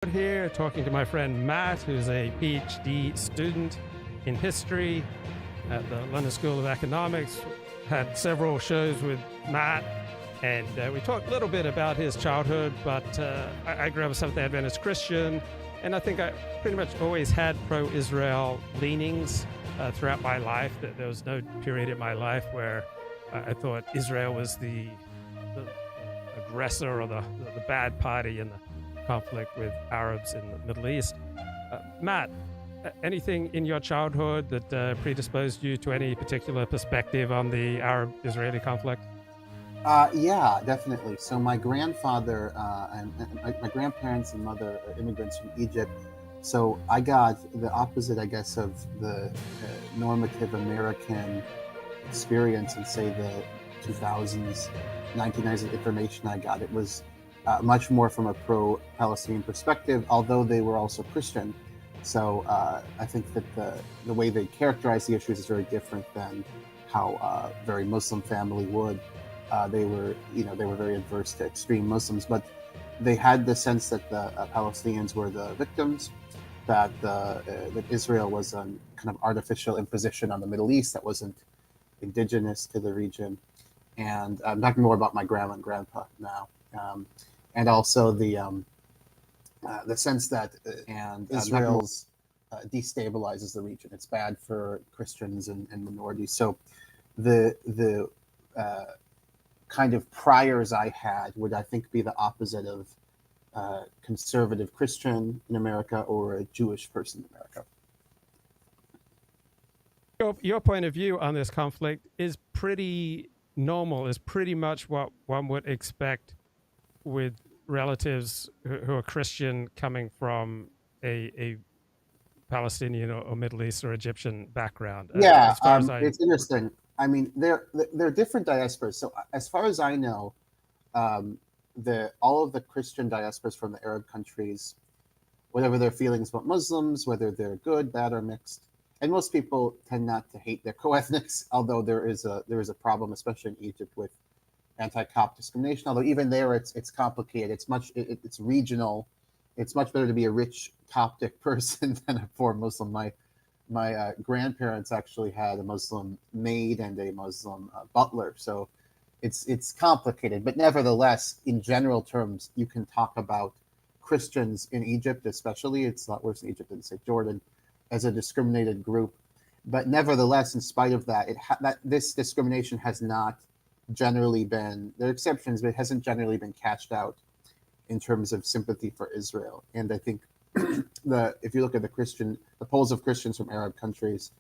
Here talking to my friend Matt, who's a PhD student in history at the London School of Economics. Had several shows with Matt, and we talked a little bit about his childhood, but I grew up a Seventh-day Adventist Christian, and I think I pretty much always had pro-Israel leanings throughout my life. There was no period in my life where I thought Israel was the aggressor or the bad party in the conflict with Arabs in the Middle East. Matt, anything in your childhood that predisposed you to any particular perspective on the Arab-Israeli conflict? Yeah, definitely. So my grandfather and my grandparents and mother are immigrants from Egypt. So I got the opposite, I guess, of the normative American experience in, say, the 2000s, 1990s information I got. It was much more from a pro-Palestinian perspective, although they were also Christian. So I think that the way they characterize the issues is very different than how a very Muslim family would. They were very adverse to extreme Muslims, but they had the sense that the Palestinians were the victims, that Israel was a kind of artificial imposition on the Middle East that wasn't indigenous to the region. And I'm talking more about my grandma and grandpa now. And also the sense that Israel's destabilizes the region. It's bad for Christians and minorities. So the kind of priors I had would, I think, be the opposite of conservative Christian in America or a Jewish person in America. Your point of view on this conflict is pretty normal, is pretty much what one would expect with relatives who are Christian coming from a Palestinian or Middle East or Egyptian background. Yeah, it's interesting. I mean, they're different diasporas. So as far as I know, all of the Christian diasporas from the Arab countries, whatever their feelings about Muslims, whether they're good, bad, or mixed, and most people tend not to hate their co-ethnics, although there is a problem, especially in Egypt, with anti-Copt discrimination. Although even there, it's complicated. It's regional. It's much better to be a rich Coptic person than a poor Muslim. My grandparents actually had a Muslim maid and a Muslim butler, so it's complicated. But nevertheless, in general terms, you can talk about Christians in Egypt, especially. It's a lot worse in Egypt than, say, Jordan, as a discriminated group. But nevertheless, in spite of that, this discrimination has not generally been, there are exceptions, but it hasn't generally been cashed out in terms of sympathy for Israel. And I think if you look at the polls of Christians from Arab countries,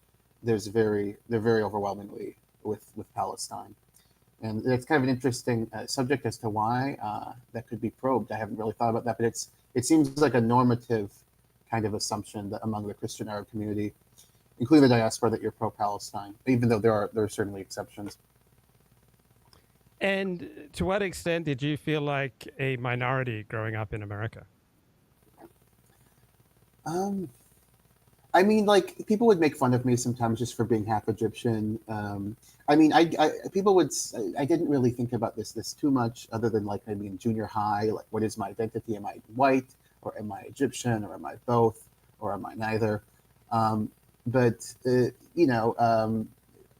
they're very overwhelmingly with Palestine. And it's kind of an interesting subject as to why that could be probed. I haven't really thought about that, but it seems like a normative kind of assumption that among the Christian Arab community, including the diaspora, that you're pro-Palestine, even though there are certainly exceptions. And to what extent did you feel like a minority growing up in America? I mean, like, people would make fun of me sometimes just for being half Egyptian. I mean, people would. I didn't really think about this too much, other than, like, maybe in junior high, like, what is my identity? Am I white, or am I Egyptian, or am I both, or am I neither? But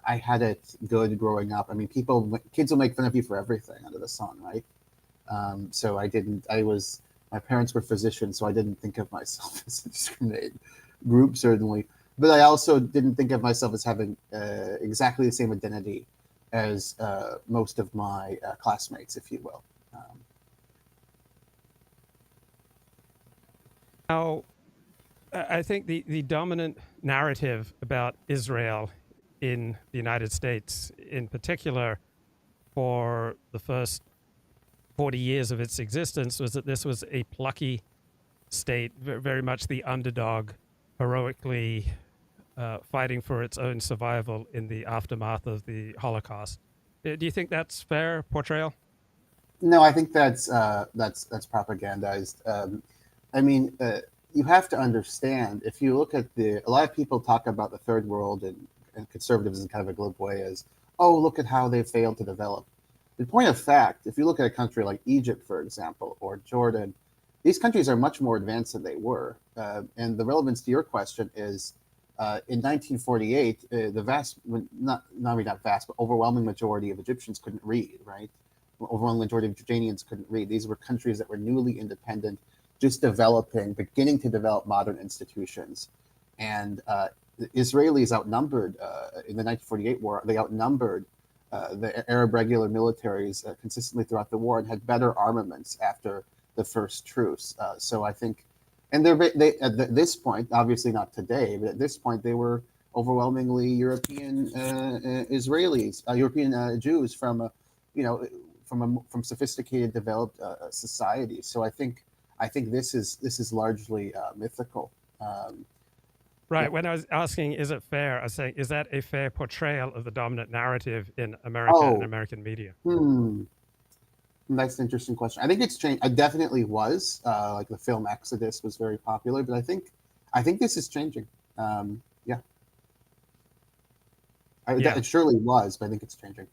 I had it good growing up. I mean, kids will make fun of you for everything under the sun, right? So my parents were physicians, so I didn't think of myself as a discriminated group, certainly. But I also didn't think of myself as having exactly the same identity as most of my classmates, if you will. Now, I think the dominant narrative about Israel in the United States, in particular for the first 40 years of its existence, was that this was a plucky state, very much the underdog, heroically fighting for its own survival in the aftermath of the Holocaust. Do you think that's fair portrayal? No, I think that's propagandized. I mean, you have to understand, if you look at a lot of people talk about the third world and conservatives in kind of a glib way as, oh, look at how they failed to develop. In point of fact, if you look at a country like Egypt, for example, or Jordan, these countries are much more advanced than they were. And the relevance to your question is, in 1948, the not vast, but overwhelming majority of Egyptians couldn't read, right? Overwhelming majority of Jordanians couldn't read. These were countries that were newly independent, just beginning to develop modern institutions. And the Israelis outnumbered, in the 1948 war, they outnumbered the Arab regular militaries consistently throughout the war and had better armaments after the first truce. So I think, and they at this point, obviously not today, but at this point they were overwhelmingly European Israelis, European Jews from, from sophisticated, developed societies. So I think this is largely mythical. Right. Yeah. When I was asking, is it fair? I was saying, is that a fair portrayal of the dominant narrative in America and American media? That's an interesting question. I think it's changed. I definitely was. Like the film Exodus was very popular, but I think this is changing. It surely was, but I think it's changing.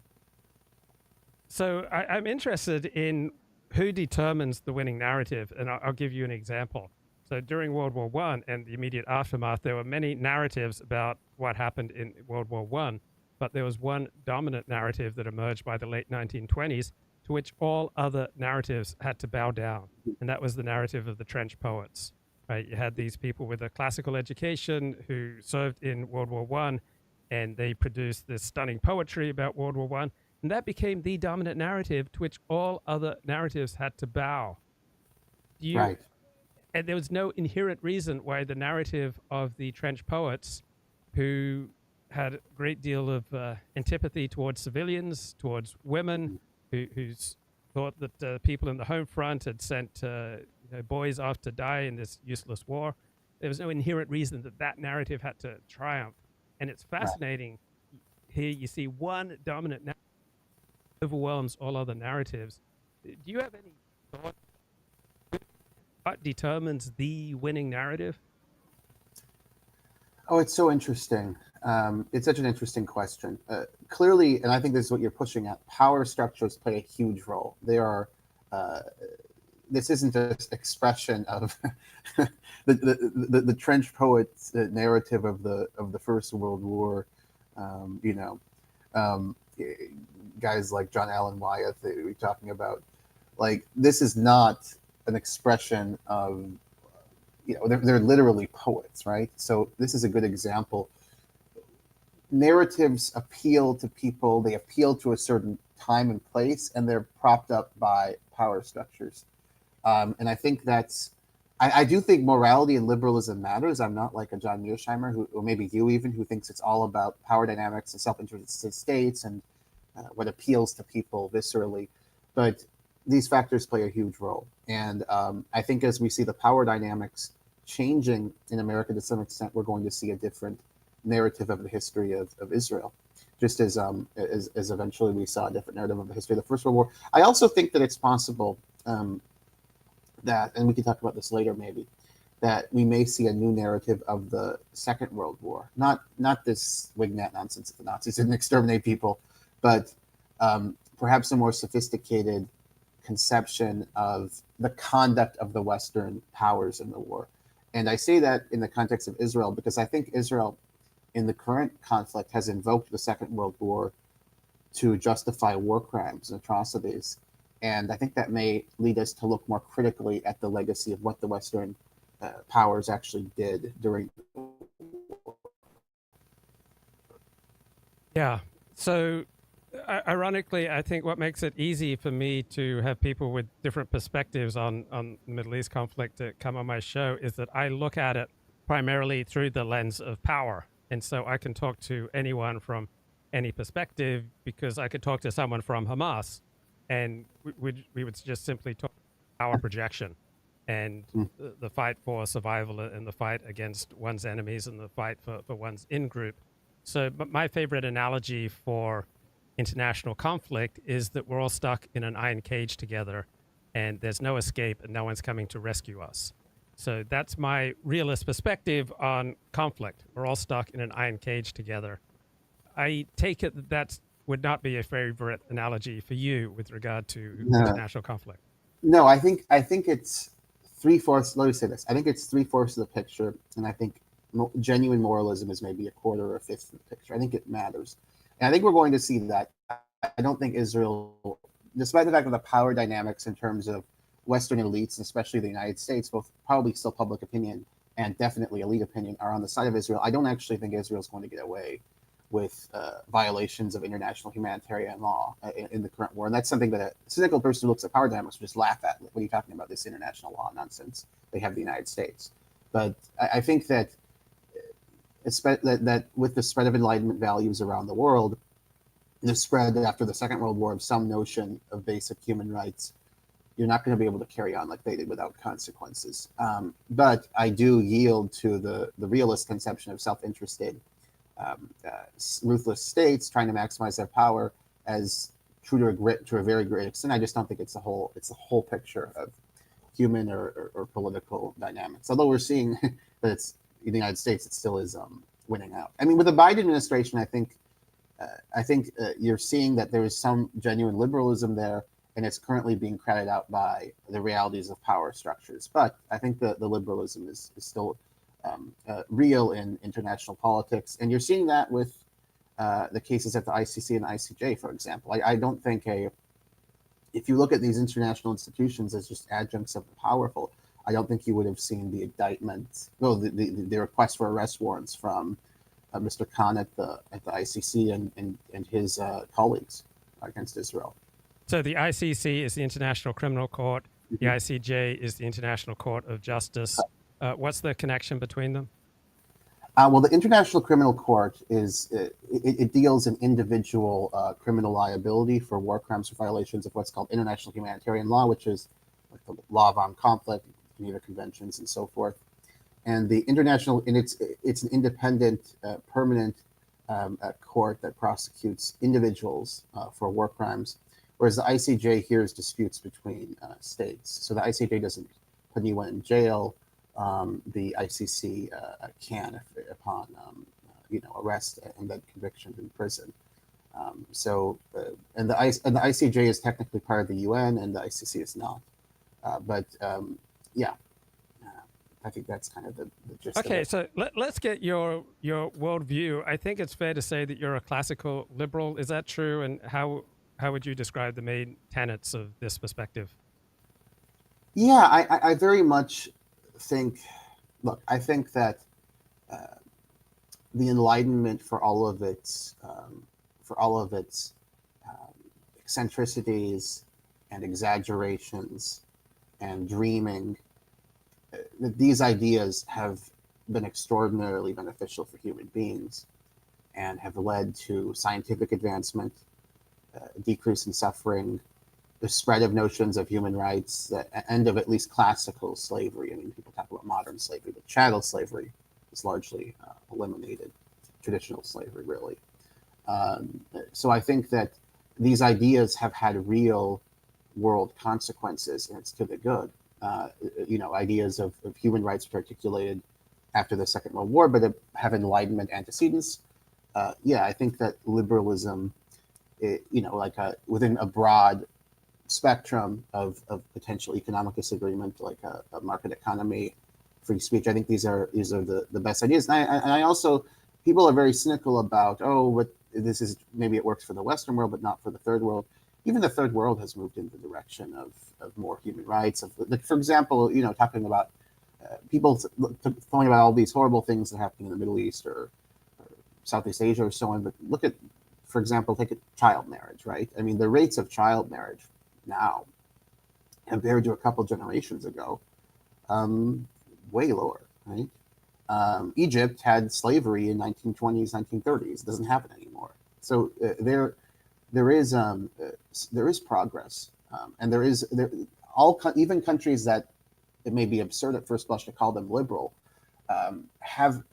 So I'm interested in who determines the winning narrative, and I'll give you an example. So during World War I and the immediate aftermath, there were many narratives about what happened in World War I, but there was one dominant narrative that emerged by the late 1920s to which all other narratives had to bow down, and that was the narrative of the trench poets. Right? You had these people with a classical education who served in World War I, and they produced this stunning poetry about World War I, and that became the dominant narrative to which all other narratives had to bow. Right. And there was no inherent reason why the narrative of the trench poets, who had a great deal of antipathy towards civilians, towards women, who thought that people in the home front had sent boys off to die in this useless war, there was no inherent reason that narrative had to triumph. And it's fascinating. Here you see one dominant narrative overwhelms all other narratives. Do you have any thought? What determines the winning narrative? Oh, it's so interesting. It's such an interesting question. Clearly, and I think this is what you're pushing at, power structures play a huge role. They are, this isn't just expression of the trench poet's narrative of the First World War. Guys like John Allen Wyeth that we're talking about. Like, this is not an expression of, they're literally poets, right? So this is a good example. Narratives appeal to people, they appeal to a certain time and place, and they're propped up by power structures. And I think I do think morality and liberalism matters. I'm not like a John Mearsheimer, or maybe you even, who thinks it's all about power dynamics and self-interested states and what appeals to people viscerally. But these factors play a huge role. And I think as we see the power dynamics changing in America to some extent, we're going to see a different narrative of the history of Israel, just as eventually we saw a different narrative of the history of the First World War. I also think that it's possible that, and we can talk about this later maybe, that we may see a new narrative of the Second World War. Not this Wignat nonsense that the Nazis didn't exterminate people, but perhaps a more sophisticated conception of the conduct of the Western powers in the war. And I say that in the context of Israel because I think Israel in the current conflict has invoked the Second World War to justify war crimes and atrocities. And I think that may lead us to look more critically at the legacy of what the Western powers actually did during the war. Yeah. So ironically, I think what makes it easy for me to have people with different perspectives on the Middle East conflict to come on my show is that I look at it primarily through the lens of power. And so I can talk to anyone from any perspective because I could talk to someone from Hamas and we would just simply talk power projection and the fight for survival and the fight against one's enemies and the fight for one's in-group. So but my favorite analogy for international conflict is that we're all stuck in an iron cage together and there's no escape and no one's coming to rescue us. So that's my realist perspective on conflict. We're all stuck in an iron cage together. I take it that would not be a favorite analogy for you with regard to international conflict. No, I think it's 3/4. Let me say this. I think it's 3/4 of the picture, and I think genuine moralism is maybe a quarter or a fifth of the picture. I think it matters, and I think we're going to see that. I don't think Israel, despite the fact of the power dynamics in terms of Western elites, especially the United States, both probably still public opinion and definitely elite opinion are on the side of Israel. I don't actually think Israel's going to get away with violations of international humanitarian law in the current war. And that's something that a cynical person who looks at power dynamics would just laugh at. Like, what are you talking about, this international law nonsense? They have the United States. But I think that, that with the spread of Enlightenment values around the world, the spread after the Second World War of some notion of basic human rights, you're not going to be able to carry on like they did without consequences. But I do yield to the realist conception of self-interested, ruthless states trying to maximize their power as true to a very great extent. I just don't think it's a whole picture of human or political dynamics. Although we're seeing that it's in the United States, it still is winning out. I mean, with the Biden administration, I think you're seeing that there is some genuine liberalism there, and it's currently being crowded out by the realities of power structures. But I think the liberalism is still real in international politics, and you're seeing that with the cases at the ICC and ICJ, for example. I don't think if you look at these international institutions as just adjuncts of the powerful, I don't think you would have seen the indictment, the request for arrest warrants from Mr. Khan at the ICC and his colleagues against Israel. So the ICC is the International Criminal Court. The ICJ is the International Court of Justice. What's the connection between them? Well, the International Criminal Court it deals in individual criminal liability for war crimes or violations of what's called international humanitarian law, which is like the law of armed conflict, Geneva Conventions, and so forth. And the international, and it's an independent, permanent court that prosecutes individuals for war crimes, whereas the ICJ hears disputes between states. So the ICJ doesn't put anyone in jail. The ICC can upon arrest and then conviction in prison. And the ICJ is technically part of the UN, and the ICC is not. I think that's kind of the gist. Okay, of it. so let's get your worldview. I think it's fair to say that you're a classical liberal. Is that true? And how would you describe the main tenets of this perspective? Yeah, I very much think. Look, I think that the Enlightenment, for all of its eccentricities and exaggerations and dreaming, these ideas have been extraordinarily beneficial for human beings and have led to scientific advancement, decrease in suffering, the spread of notions of human rights, the end of at least classical slavery. I mean, people talk about modern slavery, but chattel slavery is largely eliminated, traditional slavery, really. So I think that these ideas have had real world consequences, and it's to the good. Ideas of human rights were articulated after the Second World War, but have Enlightenment antecedents. I think that liberalism, within a broad spectrum of potential economic disagreement, like a market economy, free speech, I think these are the best ideas. And I also, people are very cynical about, what this is, maybe it works for the Western world, but not for the Third World. Even the Third World has moved in the direction of more human rights. For example, talking about people talking about all these horrible things that happen in the Middle East or Southeast Asia or so on. But look at, for example, take child marriage, right? I mean, the rates of child marriage now, compared to a couple generations ago, way lower, right? Egypt had slavery in 1920s, 1930s. It doesn't happen anymore. So there is progress, and even countries that it may be absurd at first blush to call them liberal, have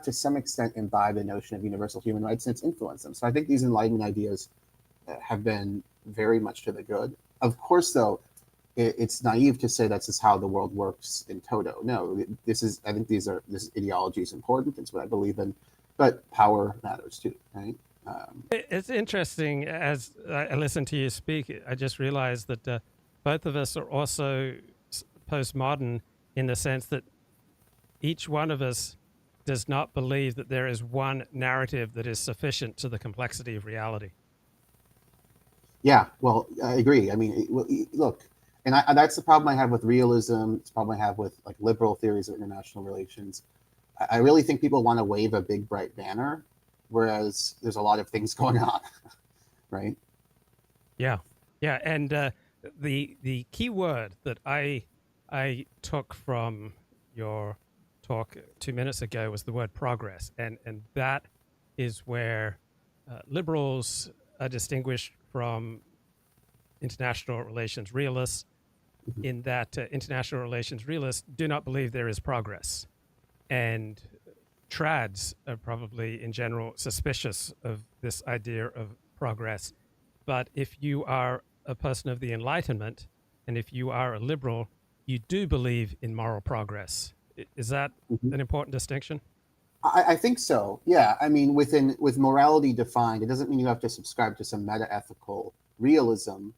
to some extent imbibed the notion of universal human rights, and it's influenced them. So I think these Enlightenment ideas have been very much to the good. Of course, though, it's naive to say that's just how the world works in toto. No, I think this ideology is important. It's what I believe in, but power matters too, right? It's interesting, as I listen to you speak, I just realized that both of us are also postmodern, in the sense that each one of us does not believe that there is one narrative that is sufficient to the complexity of reality. Yeah, well, I agree. I mean, look, and that's the problem I have with realism. It's the problem I have with like liberal theories of international relations. I really think people want to wave a big bright banner, whereas there's a lot of things going on, right? Yeah, yeah, and the key word that I took from your talk 2 minutes ago was the word progress, and that is where liberals are distinguished from international relations realists, in that international relations realists do not believe there is progress, and trads are probably in general suspicious of this idea of progress. But if you are a person of the Enlightenment, and if you are a liberal, you do believe in moral progress. Is that Mhm. an important distinction? I think so. Yeah. I mean, with morality defined, it doesn't mean you have to subscribe to some meta-ethical realism,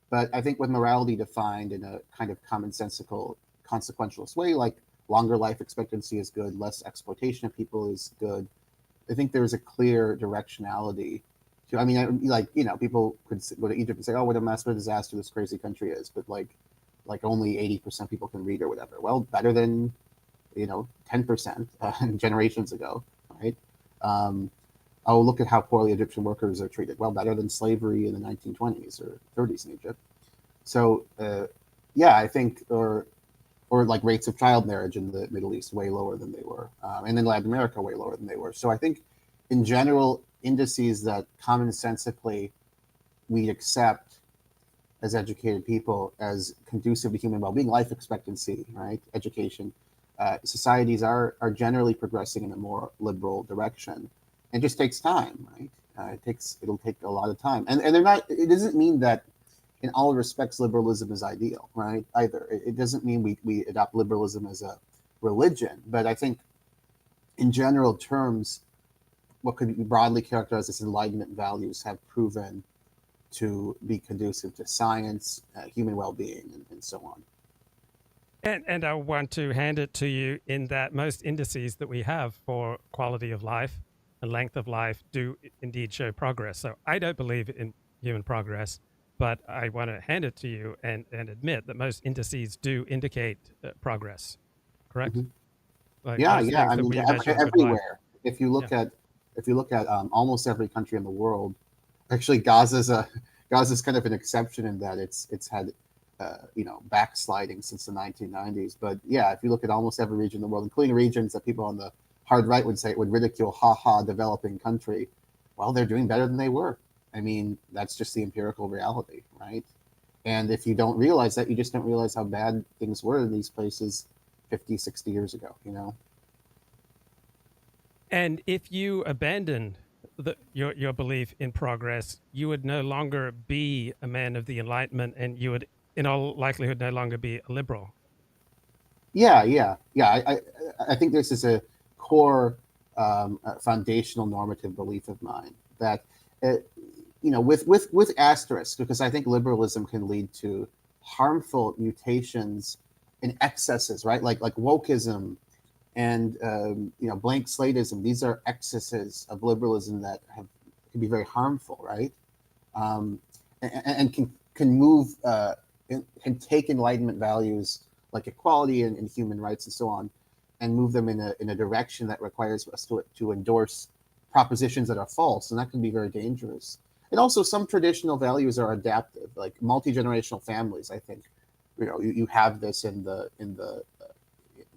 but I think with morality defined in a kind of commonsensical, consequentialist way, like longer life expectancy is good, less exploitation of people is good. I think there's a clear directionality to. I mean, like people could go to Egypt and say, "Oh, what a massive disaster this crazy country is," but like only 80% people can read or whatever. Well, better than 10% generations ago, right? Um, oh, look at how poorly Egyptian workers are treated. Well, better than slavery in the 1920s or 30s in Egypt. So, yeah, I think, or like rates of child marriage in the Middle East way lower than they were, and in Latin America way lower than they were. So I think, in general, indices that commonsensically we accept as educated people as conducive to human well-being, life expectancy, right, education, societies are generally progressing in a more liberal direction. It just takes time, right? It'll take a lot of time, and they're not. It doesn't mean that in all respects liberalism is ideal, right? Either it doesn't mean we adopt liberalism as a religion, but I think in general terms, what could be broadly characterized as Enlightenment values have proven to be conducive to science, human well-being, and so on. And I want to hand it to you in that most indices that we have for quality of life and length of life do indeed show progress. So I don't believe in human progress, but I want to hand it to you and admit that most indices do indicate progress, correct? Mhm. Like Yeah, most yeah. things I that mean, we measure with life. everywhere. If you Yeah. look at almost every country in the world, actually Gaza's kind of an exception in that it's had backsliding since the 1990s. But yeah, if you look at almost every region in the world, including regions that people on the hard right would ridicule, ha, developing country, well, they're doing better than they were. I mean, that's just the empirical reality, right? And if you don't realize that, you just don't realize how bad things were in these places 50, 60 years ago. And if you abandoned your belief in progress, you would no longer be a man of the Enlightenment, and you would, in all likelihood, no longer be a liberal. Yeah. I think this is a core foundational normative belief of mine that, with asterisk, because I think liberalism can lead to harmful mutations and excesses, right? Like wokeism and blank slateism. These are excesses of liberalism that can be very harmful, right? And can move can take Enlightenment values like equality and human rights and so on, and move them in a direction that requires us to endorse propositions that are false, and that can be very dangerous. And also, some traditional values are adaptive, like multi-generational families. I think you have this in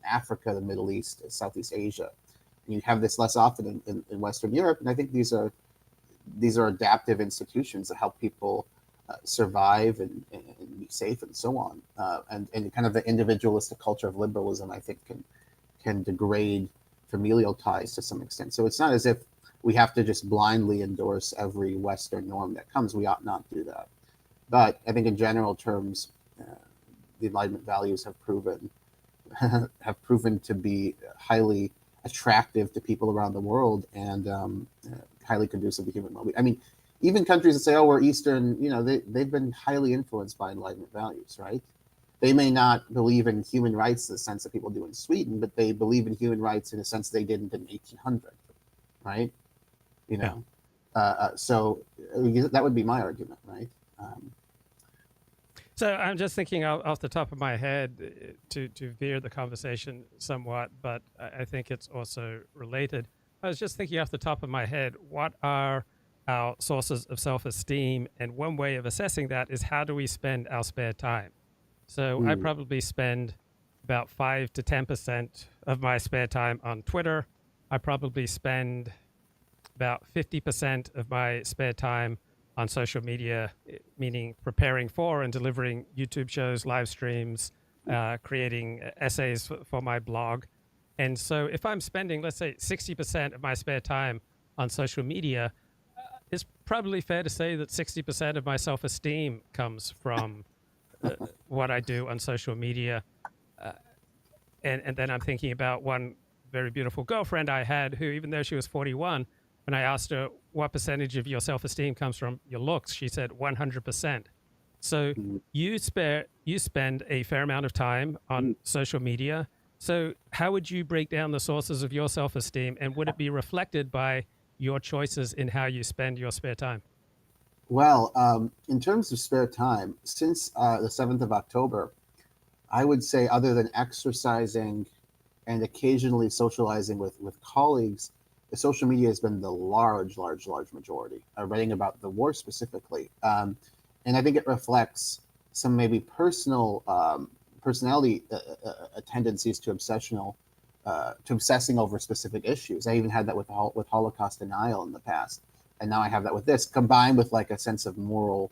Africa, the Middle East, Southeast Asia, and you have this less often in Western Europe. And I think these are adaptive institutions that help people survive and be safe and so on. And kind of the individualistic culture of liberalism, I think, can degrade familial ties to some extent. So it's not as if we have to just blindly endorse every Western norm that comes. We ought not do that. But I think in general terms, the Enlightenment values have proven to be highly attractive to people around the world and highly conducive to human well-being. I mean, even countries that say, "Oh, we're Eastern," they've been highly influenced by Enlightenment values, right? They may not believe in human rights in the sense that people do in Sweden, but they believe in human rights in a sense they didn't in 1800, right? You know, so that would be my argument, right? So I'm just thinking off the top of my head to veer the conversation somewhat, but I think it's also related. I was just thinking off the top of my head, what are our sources of self-esteem? And one way of assessing that is how do we spend our spare time? So I probably spend about 5 to 10% of my spare time on Twitter. I probably spend about 50% of my spare time on social media, meaning preparing for and delivering YouTube shows, live streams, creating essays for my blog. And so if I'm spending, let's say, 60% of my spare time on social media, it's probably fair to say that 60% of my self-esteem comes from what I do on social media. And then I'm thinking about one very beautiful girlfriend I had who, even though she was 41, when I asked her what percentage of your self-esteem comes from your looks, she said 100%. So you spend a fair amount of time on social media. So how would you break down the sources of your self-esteem, and would it be reflected by your choices in how you spend your spare time? Well, in terms of spare time, since the 7th of October, I would say, other than exercising and occasionally socializing with colleagues, the social media has been the large majority, writing about the war specifically. And I think it reflects some maybe personality tendencies to obsessing over specific issues. I even had that with Holocaust denial in the past. And now I have that with this, combined with like a sense of moral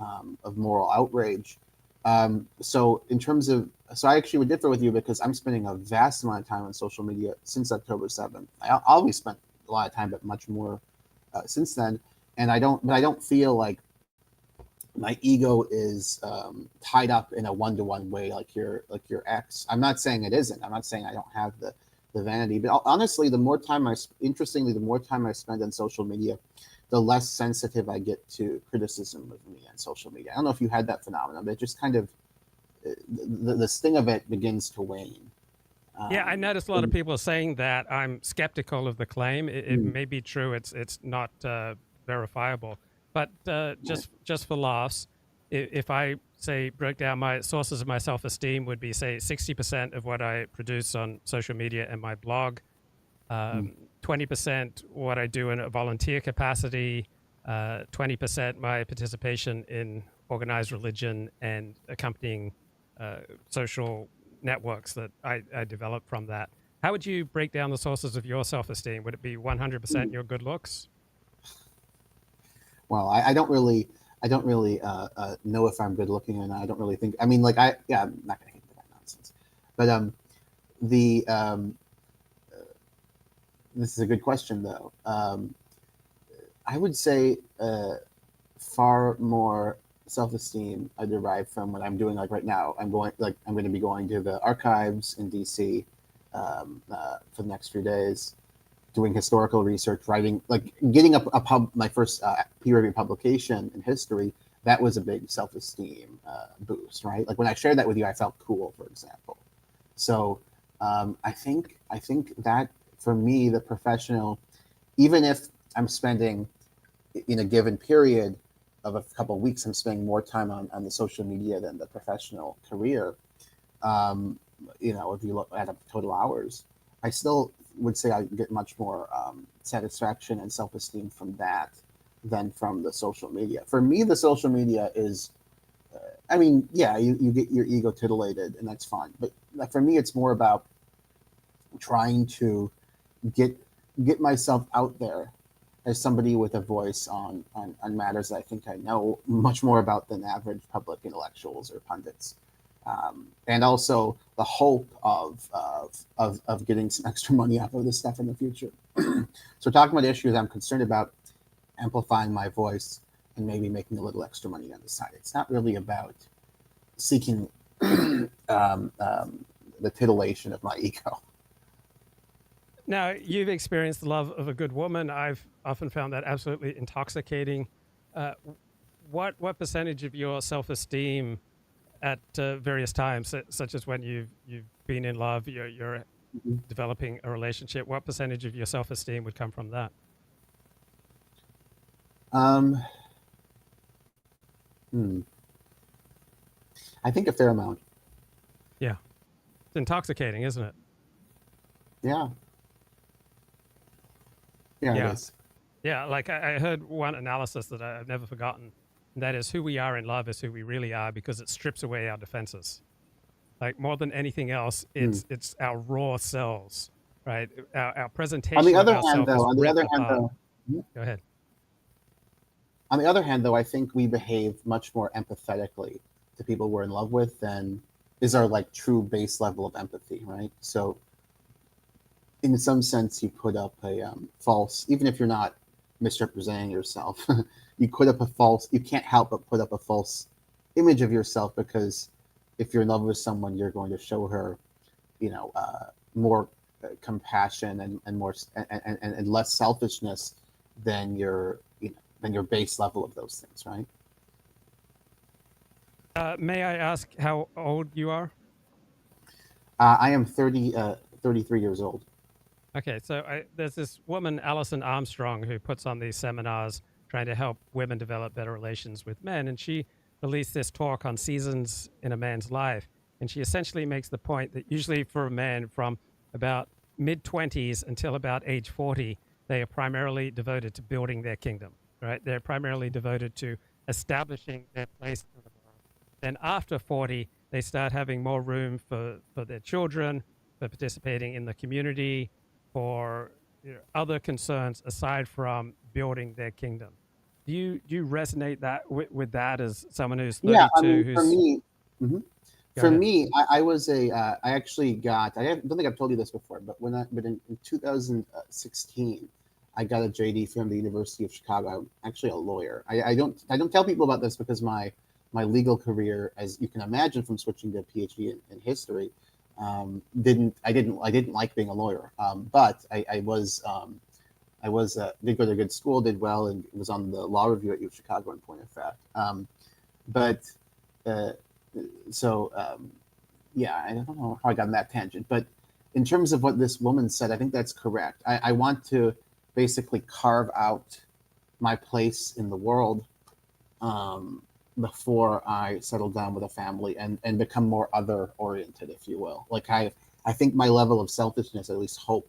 outrage. So I actually would differ with you, because I'm spending a vast amount of time on social media since October 7th. I always spent a lot of time, but much more since then. And I don't feel like my ego is tied up in a one-to-one way like your ex. I'm not saying it isn't. I'm not saying I don't have the vanity, but honestly, the more time I spend on social media, the less sensitive I get to criticism of me on social media. I don't know if you had that phenomenon, but it just kind of, the sting of it begins to wane. Yeah, I noticed a lot of people are saying that. I'm skeptical of the claim. It may be true. It's not verifiable. But just for laughs, if I say broke down my sources of my self-esteem, would be say 60% of what I produce on social media and my blog, 20% what I do in a volunteer capacity, 20% my participation in organized religion and accompanying social networks that I developed from that. How would you break down the sources of your self-esteem? Would it be 100% your good looks? Well, I don't really know if I'm good looking, and I don't really think. I mean, like I'm not gonna get into that nonsense. But this is a good question though. I would say far more self-esteem I derive from what I'm doing. Like right now, I'm going to be going to the archives in DC for the next few days, doing historical research, writing, like getting my first peer-reviewed publication in history. That was a big self-esteem boost, right? Like when I shared that with you, I felt cool, for example. So I think that for me, the professional, even if I'm spending in a given period of a couple of weeks, I'm spending more time on the social media than the professional career. If you look at total hours, I still would say I get much more satisfaction and self-esteem from that than from the social media. For me, the social media is, you get your ego titillated, and that's fine. But for me, it's more about trying to get myself out there as somebody with a voice on matters that I think I know much more about than average public intellectuals or pundits. And also the hope of getting some extra money off of this stuff in the future. So talking about issues I'm concerned about, amplifying my voice and maybe making a little extra money on the side. It's not really about seeking the titillation of my ego. Now, you've experienced the love of a good woman. I've often found that absolutely intoxicating. What percentage of your self-esteem at various times, such as when you've been in love, you're Mhm. developing a relationship? What percentage of your self-esteem would come from that? Um, hmm. I think a fair amount. Yeah, it's intoxicating, isn't it? Yeah, yeah, it Yeah, is. yeah. Like I heard one analysis that I've never forgotten, and that is who we are in love is who we really are because it strips away our defenses. Like more than anything else, Hmm. it's our raw selves, right? Our On the presentation of other hand, ourselves is though, on the ripped other hand, apart. though, Mhm. Go ahead. on the other hand, though, I think we behave much more empathetically to people we're in love with than is our like true base level of empathy, right? So, in some sense, you put up a false, even if you're not misrepresenting yourself, you put up a false. You can't help but put up a false image of yourself because if you're in love with someone, you're going to show her, more compassion and more and less selfishness than your base level of those things, right? May I ask how old you are? I am 33 years old. Okay, so there's this woman, Alison Armstrong, who puts on these seminars trying to help women develop better relations with men. And she released this talk on seasons in a man's life. And she essentially makes the point that usually for a man from about mid 20s until about age 40, they are primarily devoted to building their kingdom, right? They're primarily devoted to establishing their place in the world. Then after 40, they start having more room for their children, for participating in the community, for other concerns aside from building their kingdom. Do you resonate that with that as someone who's Yeah, I 32 mean, for who's me, mhm. go For ahead. me, I was I actually got, don't think I've told you this before, but in 2016, I got a JD from the University of Chicago. I'm actually a lawyer. I don't tell people about this because my legal career, as you can imagine from switching to a PhD in history, didn't like being a lawyer. But I did go to a good school, did well, and was on the law review at U of Chicago in point of fact. But uh, so yeah, I don't know how I got on that tangent, but in terms of what this woman said, I think that's correct. I want to basically carve out my place in the world, um, before I settle down with a family and become more other oriented, if you will. Like I think my level of selfishness, at least hope,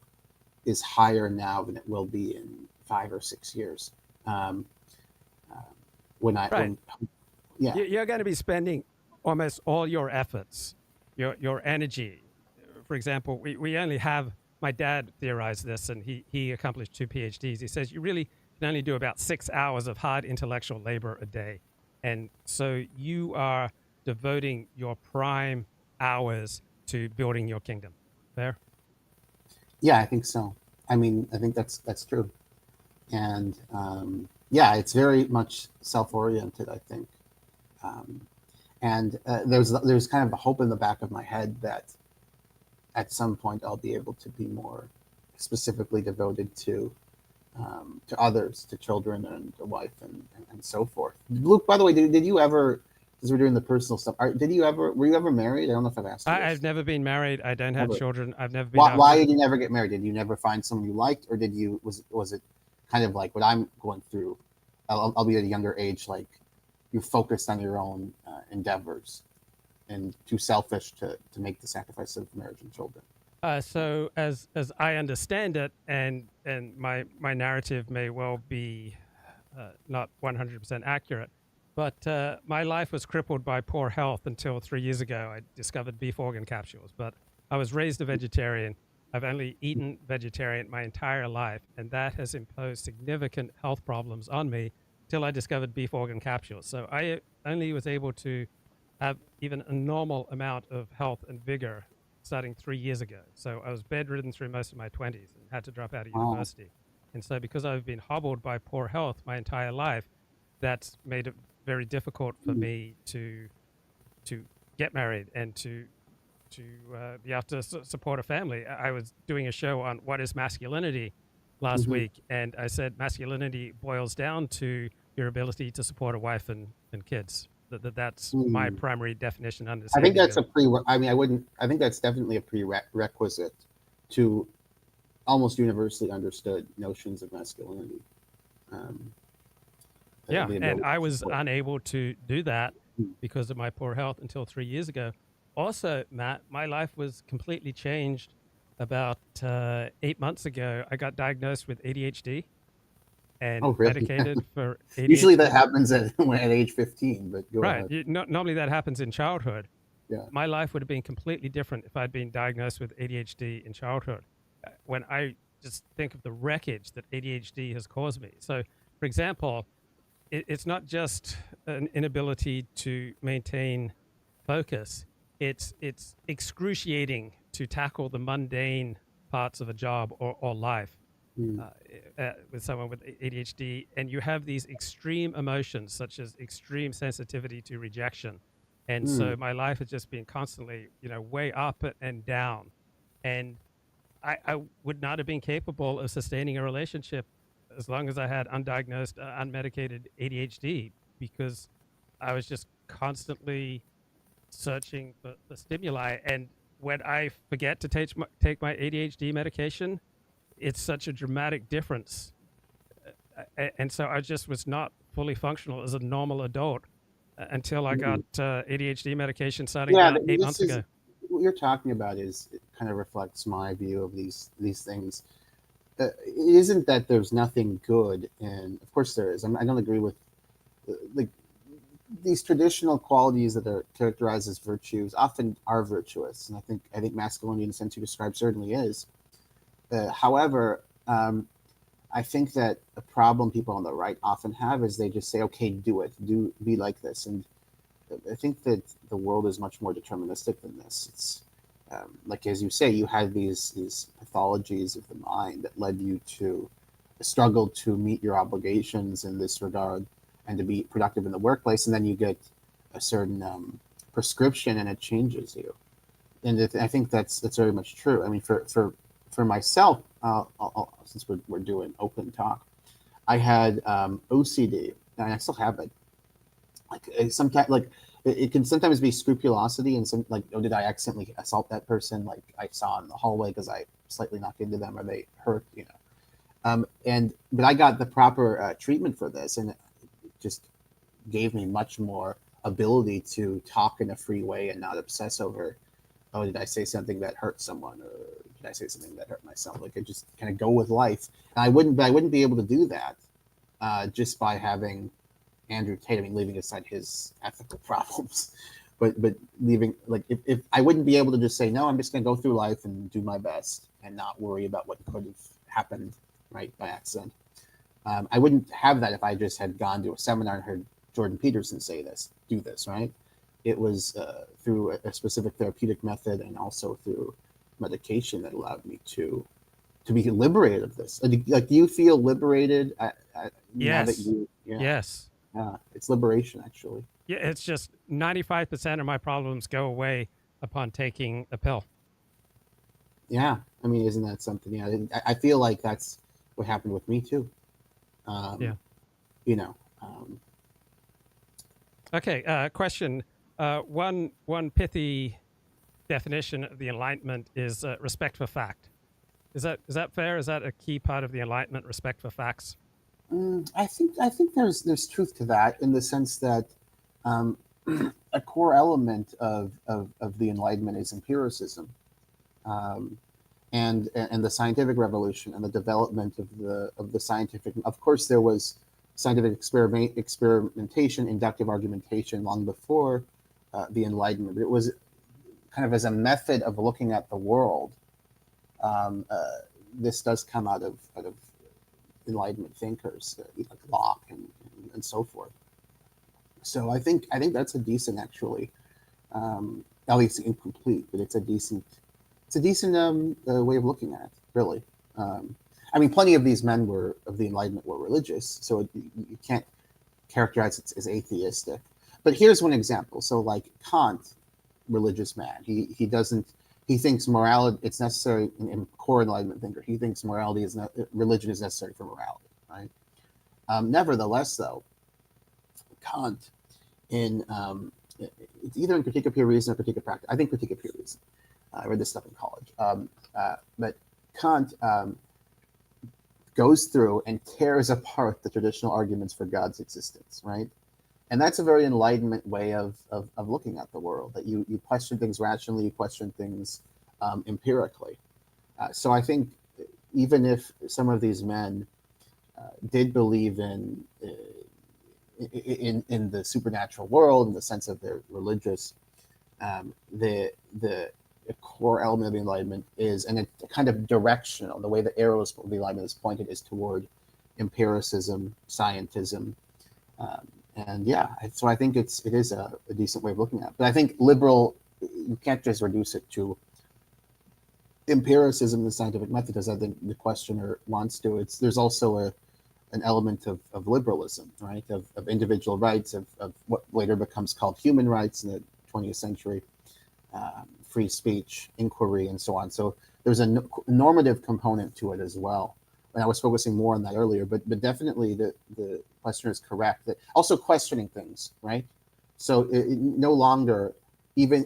is higher now than it will be in 5 or 6 years. Um, uh, Right. when yeah. You're going to be spending almost all your efforts, your energy. For example, we only have, my dad theorized this and he accomplished 2 PhDs. He says you really can only do about 6 hours of hard intellectual labor a day. And so you are devoting your prime hours to building your kingdom. Fair? Yeah, I think so. I mean, I think that's true, and yeah, it's very much self-oriented. I think, um, and there's kind of a hope in the back of my head that at some point I'll be able to be more specifically devoted to others, to children and a wife and so forth. Luke, by the way, did you ever? Because we're doing the personal stuff. Were you ever married? I don't know if I've asked you I've this. never been married. I don't have Never. children. I've never been Why after. did you never get married? Did you never find someone you liked, or was it kind of like what I'm going through? I'll be at a younger age, like you focused on your own endeavors and too selfish to make the sacrifice of marriage and children. So as I understand it, and my narrative may well be not 100% accurate, but my life was crippled by poor health until 3 years ago. I discovered beef organ capsules, but I was raised a vegetarian. I've only eaten vegetarian my entire life, and that has imposed significant health problems on me till I discovered beef organ capsules. So I only was able to have even a normal amount of health and vigor starting 3 years ago. So I was bedridden through most of my 20s and had to drop out of Wow. university. And so because I've been hobbled by poor health my entire life, that's made it very difficult for Mm-hmm. me to get married and to be able to support a family. I was doing a show on what is masculinity last Mm-hmm. week, and I said masculinity boils down to your ability to support a wife and kids. That's my Hmm. primary definition, I think understanding that's of. a pre. I mean, I wouldn't. I think that's definitely a prerequisite to almost universally understood notions of masculinity. Um, Yeah, the and ability I to was support. unable to do that Hmm. because of my poor health until 3 years ago. Also, Matt, my life was completely changed about 8 months ago. I got diagnosed with ADHD Oh, and really? medicated for Usually that ADHD. happens at at age 15. But go Right. ahead. Normally that happens in childhood. Yeah. My life would have been completely different if I'd been diagnosed with ADHD in childhood. When I just think of the wreckage that ADHD has caused me. So, for example, it's not just an inability to maintain focus. It's excruciating to tackle the mundane parts of a job or life Hmm. uh, with someone with ADHD, and you have these extreme emotions such as extreme sensitivity to rejection. And Hmm. so my life has just been constantly, way up and down. And I would not have been capable of sustaining a relationship as long as I had undiagnosed, unmedicated ADHD, because I was just constantly searching for stimuli. And when I forget to take my ADHD medication, it's such a dramatic difference. And so I just was not fully functional as a normal adult until I Hmm. got ADHD medication starting Yeah. about eight This months is ago. what you're talking about. Is it kind of reflects my view of these things. It isn't that there's nothing good, and of course there is. I don't agree with like these traditional qualities that are characterized as virtues often are virtuous, and I think masculinity in the sense you described certainly is. However, I think that a problem people on the right often have is they just say, "Okay, do it, do be like this," and I think that the world is much more deterministic than this. It's like as you say, you had these pathologies of the mind that led you to struggle to meet your obligations in this regard and to be productive in the workplace, and then you get a certain prescription and it changes you. And I think that's very much true. I mean, for myself, since we're doing open talk, I had OCD, and I still have it. Like sometimes, like it can sometimes be scrupulosity, and some like, oh, did I accidentally assault that person? Like I saw in the hallway because I slightly knocked into them, or they hurt, you know. And but I got the proper treatment for this, and it just gave me much more ability to talk in a free way and not obsess over, oh, did I say something that hurt someone, or did I say something that hurt myself? Like I just kind of go with life. And I wouldn't be able to do that just by having Andrew Tate. I mean, leaving aside his ethical problems, but leaving like if I wouldn't be able to just say no, I'm just going to go through life and do my best and not worry about what could have happened right by accident. I wouldn't have that if I just had gone to a seminar and heard Jordan Peterson say this, do this, right? It was through a specific therapeutic method and also through medication that allowed me to be liberated of this. Like, do you feel liberated now that Yes. you? Yeah, Yes. yeah, it's liberation actually. Yeah, it's just 95% of my problems go away upon taking a pill. Yeah, I mean, isn't that something? Yeah, I feel like that's what happened with me too. Um, Yeah. you know, um, Okay. Question. One pithy definition of the Enlightenment is respect for fact. Is that fair? Is that a key part of the Enlightenment? Respect for facts. I think there's truth to that in the sense that um, a core element of the Enlightenment is empiricism, um, and the scientific revolution and the development of the scientific. Of course, there was scientific experimentation, inductive argumentation long before the Enlightenment, but it was kind of as a method of looking at the world. Um, uh, this does come out of Enlightenment thinkers, like Locke and so forth. So I think that's a decent, actually, at least incomplete, but it's a decent way of looking at it, really. Um, I mean, plenty of these men were of the Enlightenment were religious, so you can't characterize it as atheistic. But here's one example. So, like Kant, religious man, he doesn't he thinks morality it's necessary in core Enlightenment thinker. He thinks morality is not religion is necessary for morality, right? Nevertheless, though, Kant in it's either in Critique of Pure Reason or Critique of Practice. I think Critique of Pure Reason. I read this stuff in college. But Kant goes through and tears apart the traditional arguments for God's existence, right? And that's a very Enlightenment way of looking at the world, that you question things rationally, you question things empirically. So I think even if some of these men did believe in the supernatural world in the sense of their religious, the core element of the Enlightenment is, and a kind of directional, the way the arrows of the Enlightenment is pointed is toward empiricism, scientism, and yeah, so I think it is a decent way of looking at it. But I think liberal, you can't just reduce it to empiricism, the scientific method, as I think the questioner wants to. There's also an element of liberalism, right? Of individual rights, of what later becomes called human rights in the 20th century, free speech, inquiry, and so on. So there's a normative component to it as well. And I was focusing more on that earlier, but definitely the questioner is correct. That also questioning things, right? So it no longer, even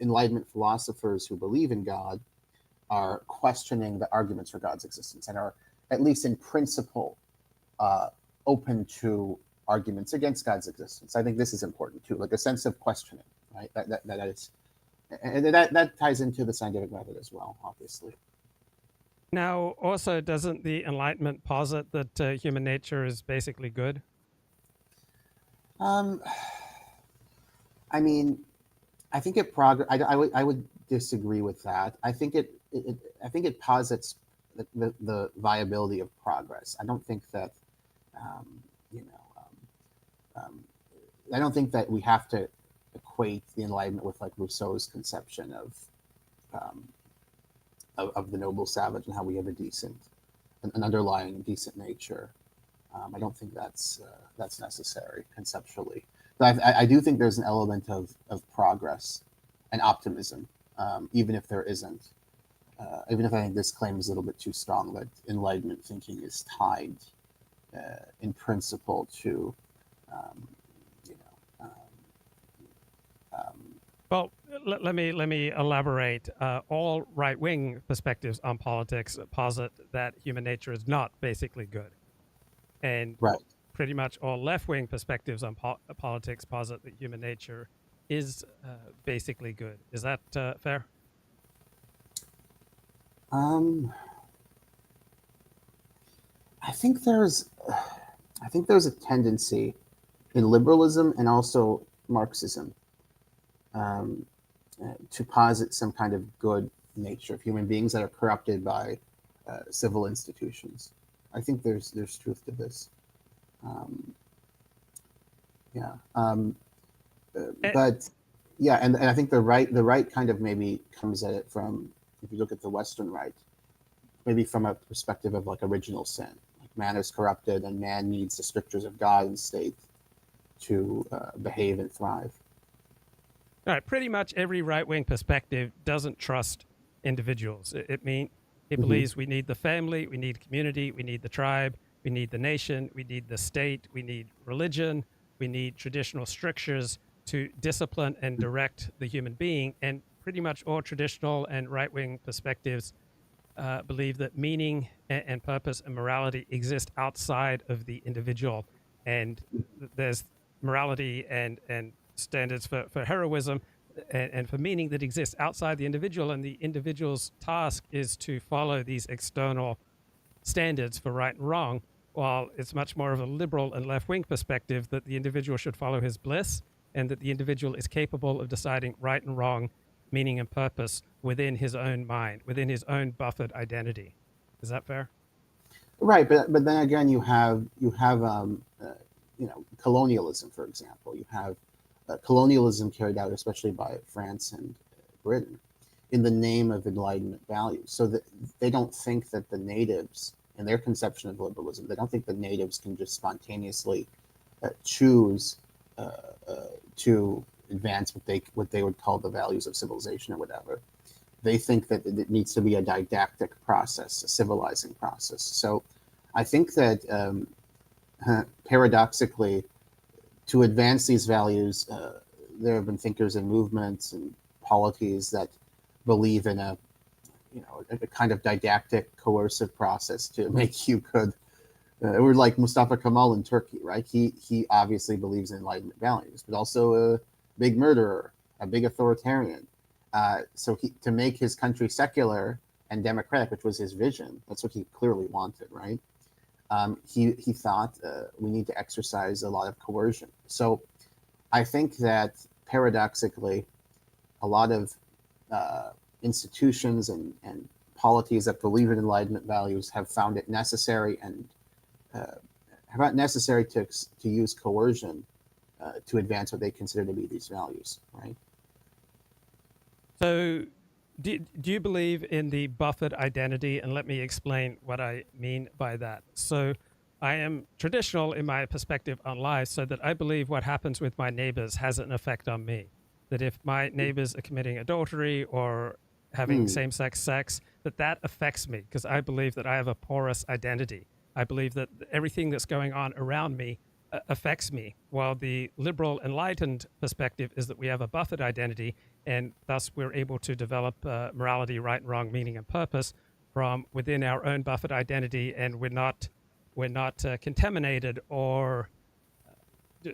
Enlightenment philosophers who believe in God are questioning the arguments for God's existence and are, at least in principle, open to arguments against God's existence. I think this is important too, like a sense of questioning, right? That is, and that ties into the scientific method as well, obviously. Now, also, doesn't the Enlightenment posit that human nature is basically good? I mean, I think I would disagree with that. I think it posits the viability of progress. I don't think that I don't think that we have to equate the Enlightenment with like Rousseau's conception of the noble savage and how we have an underlying decent nature. I don't think that's necessary conceptually. But I do think there's an element of progress and optimism, even if there isn't. Even if I think this claim is a little bit too strong, that Enlightenment thinking is tied in principle to, Well, let me elaborate. All right-wing perspectives on politics posit that human nature is not basically good, and right. pretty much all left-wing perspectives on politics posit that human nature is basically good. Is that fair? I think there's a tendency in liberalism and also Marxism to posit some kind of good nature of human beings that are corrupted by civil institutions. I think there's truth to this. But yeah, and I think the right kind of maybe comes at it from, if you look at the Western right, maybe from a perspective of like original sin. Like man is corrupted and man needs the strictures of God and state to behave and thrive. All right, pretty much every right-wing perspective doesn't trust individuals. It believes we need the family, we need community, we need the tribe, we need the nation, we need the state, we need religion, we need traditional strictures to discipline and direct the human being. And pretty much all traditional and right-wing perspectives believe that meaning and purpose and morality exist outside of the individual. And there's morality and standards for heroism and for meaning that exists outside the individual, and the individual's task is to follow these external standards for right and wrong, while it's much more of a liberal and left-wing perspective that the individual should follow his bliss and that the individual is capable of deciding right and wrong, meaning and purpose within his own mind, within his own buffered identity. Is that fair? Right, but then again, you have colonialism, for example. You have colonialism carried out, especially by France and Britain, in the name of Enlightenment values. So that they don't think that the natives, in their conception of liberalism, they don't think the natives can just spontaneously choose to advance what they would call the values of civilization or whatever. They think that it needs to be a didactic process, a civilizing process. So I think that paradoxically, to advance these values, there have been thinkers and movements and polities that believe in a kind of didactic, coercive process to make you good. We're like Mustafa Kemal in Turkey, right? He obviously believes in Enlightenment values, but also a big murderer, a big authoritarian. So to make his country secular and democratic, which was his vision, that's what he clearly wanted, right? He thought we need to exercise a lot of coercion. So I think that paradoxically, a lot of institutions and polities that believe in Enlightenment values have found it necessary and to use coercion to advance what they consider to be these values, right? So, do you believe in the buffered identity? And let me explain what I mean by that. So, I am traditional in my perspective on life, so that I believe what happens with my neighbors has an effect on me. That if my neighbors are committing adultery or having same-sex sex, that affects me, because I believe that I have a porous identity. I believe that everything that's going on around me affects me, while the liberal enlightened perspective is that we have a buffered identity, and thus we're able to develop morality, right and wrong, meaning and purpose from within our own buffered identity, and we're not contaminated or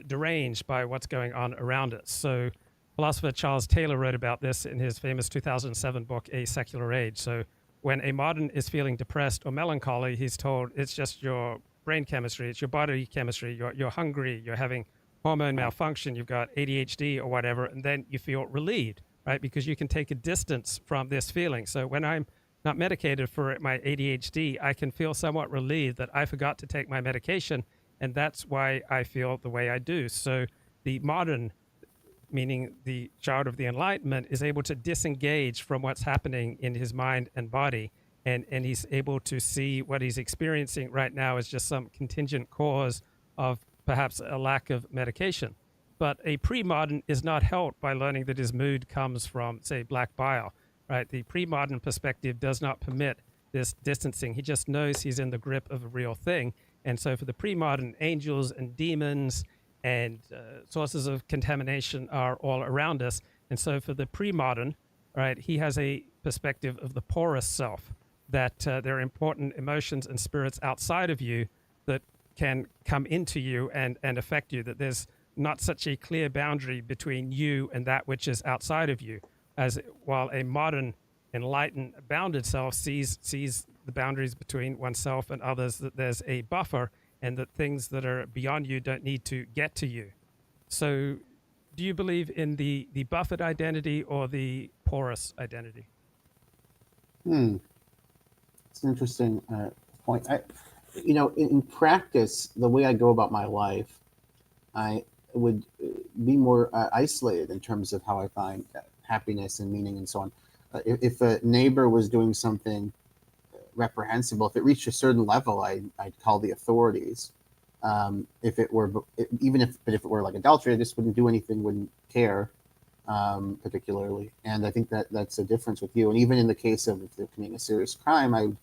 deranged by what's going on around us. So philosopher Charles Taylor wrote about this in his famous 2007 book, A Secular Age. So when a modern is feeling depressed or melancholy, he's told it's just your brain chemistry, it's your body chemistry, you're hungry, you're having hormone malfunction, you've got ADHD or whatever, and then you feel relieved, right? Because you can take a distance from this feeling. So when I'm not medicated for my ADHD, I can feel somewhat relieved that I forgot to take my medication, and that's why I feel the way I do. So the modern, meaning the child of the Enlightenment, is able to disengage from what's happening in his mind and body, and he's able to see what he's experiencing right now as just some contingent cause of perhaps a lack of medication. But a pre-modern is not helped by learning that his mood comes from, say, black bile, right? The pre-modern perspective does not permit this distancing. He just knows he's in the grip of a real thing. And so for the pre-modern, angels and demons and sources of contamination are all around us. And so for the pre-modern, right, he has a perspective of the porous self, that there are important emotions and spirits outside of you that can come into you and affect you, that there's not such a clear boundary between you and that which is outside of you, as while a modern enlightened bounded self sees the boundaries between oneself and others, that there's a buffer, and that things that are beyond you don't need to get to you. So do you believe in the buffered identity or the porous identity? It's an interesting point. In practice, the way I go about my life, I would be more isolated in terms of how I find happiness and meaning and so on. If a neighbor was doing something reprehensible, if it reached a certain level, I'd call the authorities. If it were like adultery, I just wouldn't do anything, wouldn't care particularly. And I think that's a difference with you. And even in the case of if they're committing a serious crime, I would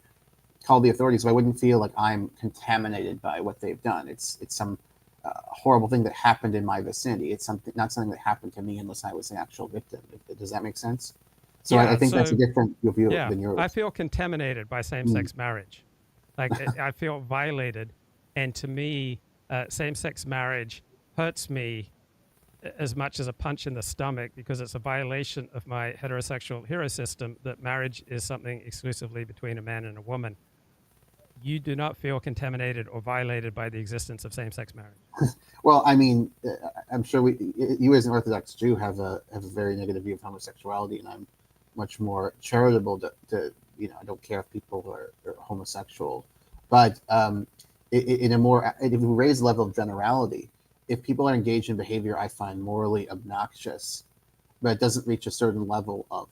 call the authorities, so I wouldn't feel like I'm contaminated by what they've done. It's some horrible thing that happened in my vicinity. It's not something that happened to me unless I was the actual victim. Does that make sense? So yeah, I think that's a different view yeah, than yours. I feel contaminated by same-sex marriage. Like I feel violated, and to me, same-sex marriage hurts me as much as a punch in the stomach, because it's a violation of my heterosexual hero system that marriage is something exclusively between a man and a woman. You do not feel contaminated or violated by the existence of same-sex marriage. Well, I mean, I'm sure you as an Orthodox Jew have a very negative view of homosexuality, and I'm much more charitable to I don't care if people are homosexual, but in a more, if we raise the level of generality, if people are engaged in behavior I find morally obnoxious, but it doesn't reach a certain level of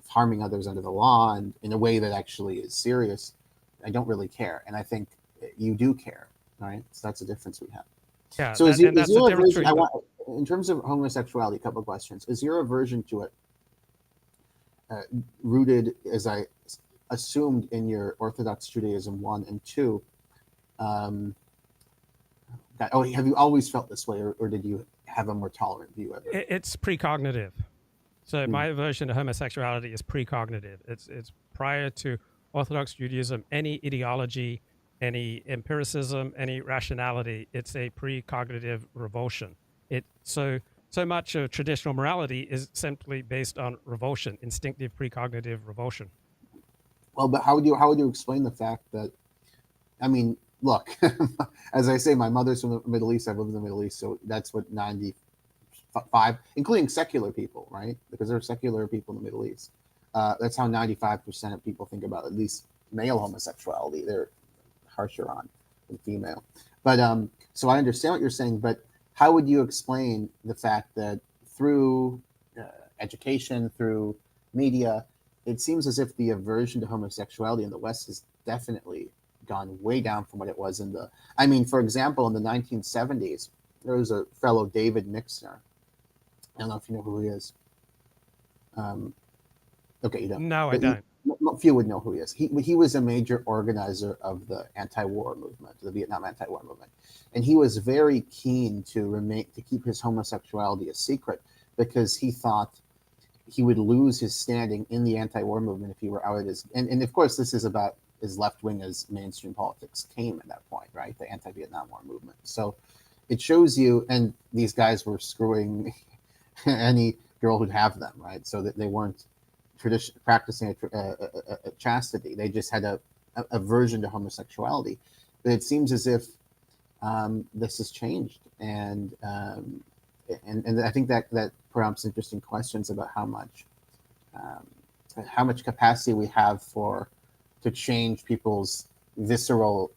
harming others under the law and in a way that actually is serious, I don't really care. And I think you do care, right? So that's the difference we have. Yeah, So is your aversion, in terms of homosexuality, a couple of questions. Is your aversion to it rooted, as I assumed, in your Orthodox Judaism 1 and 2? Oh, have you always felt this way, or did you have a more tolerant view of it? It's precognitive. So Hmm. my aversion to homosexuality is precognitive. It's prior to Orthodox Judaism, any ideology, any empiricism, any rationality. It's a precognitive revulsion. So much of traditional morality is simply based on revulsion, instinctive precognitive revulsion. Well, but how would you explain the fact that, I mean, look, as I say, my mother's from the Middle East. I've lived in the Middle East, so that's what 95, including secular people, right? Because there are secular people in the Middle East. That's how 95% of people think about at least male homosexuality. They're harsher on than female. But so I understand what you're saying, but how would you explain the fact that through education, through media, it seems as if the aversion to homosexuality in the West has definitely gone way down from what it was in the, I mean, for example, in the 1970s, there was a fellow, David Mixner. I don't know if you know who he is. Okay, you don't. No, I But don't. few would know who he is. He was a major organizer of the anti-war movement, the Vietnam anti-war movement, and he was very keen to keep his homosexuality a secret because he thought he would lose his standing in the anti-war movement if he were outed as. And of course, this is about as left-wing as mainstream politics came at that point, right? The anti-Vietnam War movement. So it shows you, and these guys were screwing any girl who'd have them, right? So that they weren't practicing a chastity. They just had a aversion to homosexuality. But it seems as if this has changed, and I think that prompts interesting questions about how much capacity we have to change people's visceral,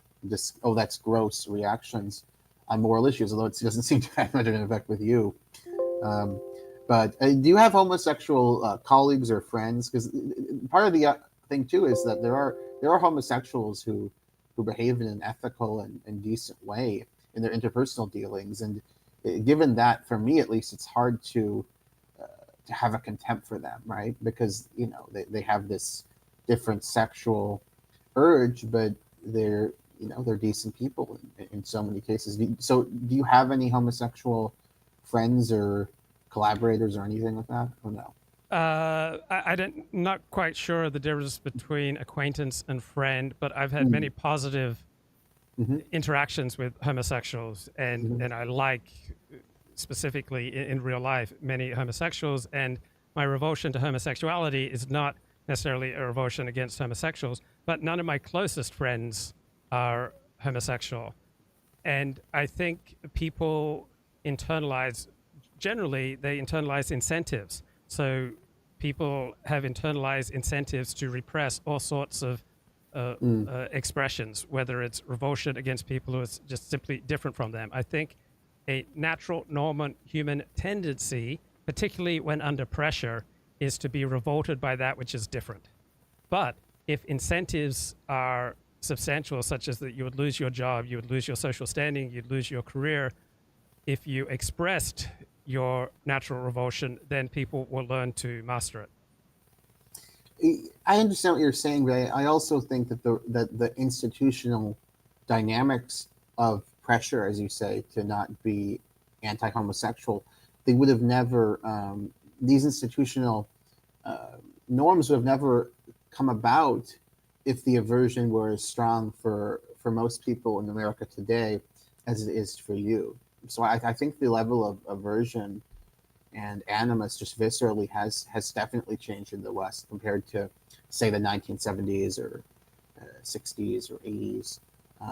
oh, that's gross reactions on moral issues, although it doesn't seem to have much of an effect with you. But do you have homosexual colleagues or friends? Because part of the thing too is that there are homosexuals who behave in an ethical and decent way in their interpersonal dealings, and given that, for me at least, it's hard to have a contempt for them, right? Because they have this different sexual urge, but they're decent people in so many cases. So do you have any homosexual friends or collaborators or anything like that, or no? I don't, not quite sure the difference between acquaintance and friend, but I've had many positive Mm-hmm. interactions with homosexuals, and Mm-hmm. I like, specifically in real life, many homosexuals, and my revulsion to homosexuality is not necessarily a revulsion against homosexuals, but none of my closest friends are homosexual. And I think people generally, they internalize incentives. So people have internalized incentives to repress all sorts of expressions, whether it's revulsion against people who are just simply different from them. I think a natural, normal human tendency, particularly when under pressure, is to be revolted by that which is different. But if incentives are substantial, such as that you would lose your job, you would lose your social standing, you'd lose your career, if you expressed your natural revulsion, then people will learn to master it. I understand what you're saying, but I also think that the institutional dynamics of pressure, as you say, to not be anti-homosexual, they would have never. These institutional norms would have never come about if the aversion were as strong for most people in America today as it is for you. So I think the level of aversion and animus just viscerally has definitely changed in the West compared to, say, the 1970s or 60s or 80s.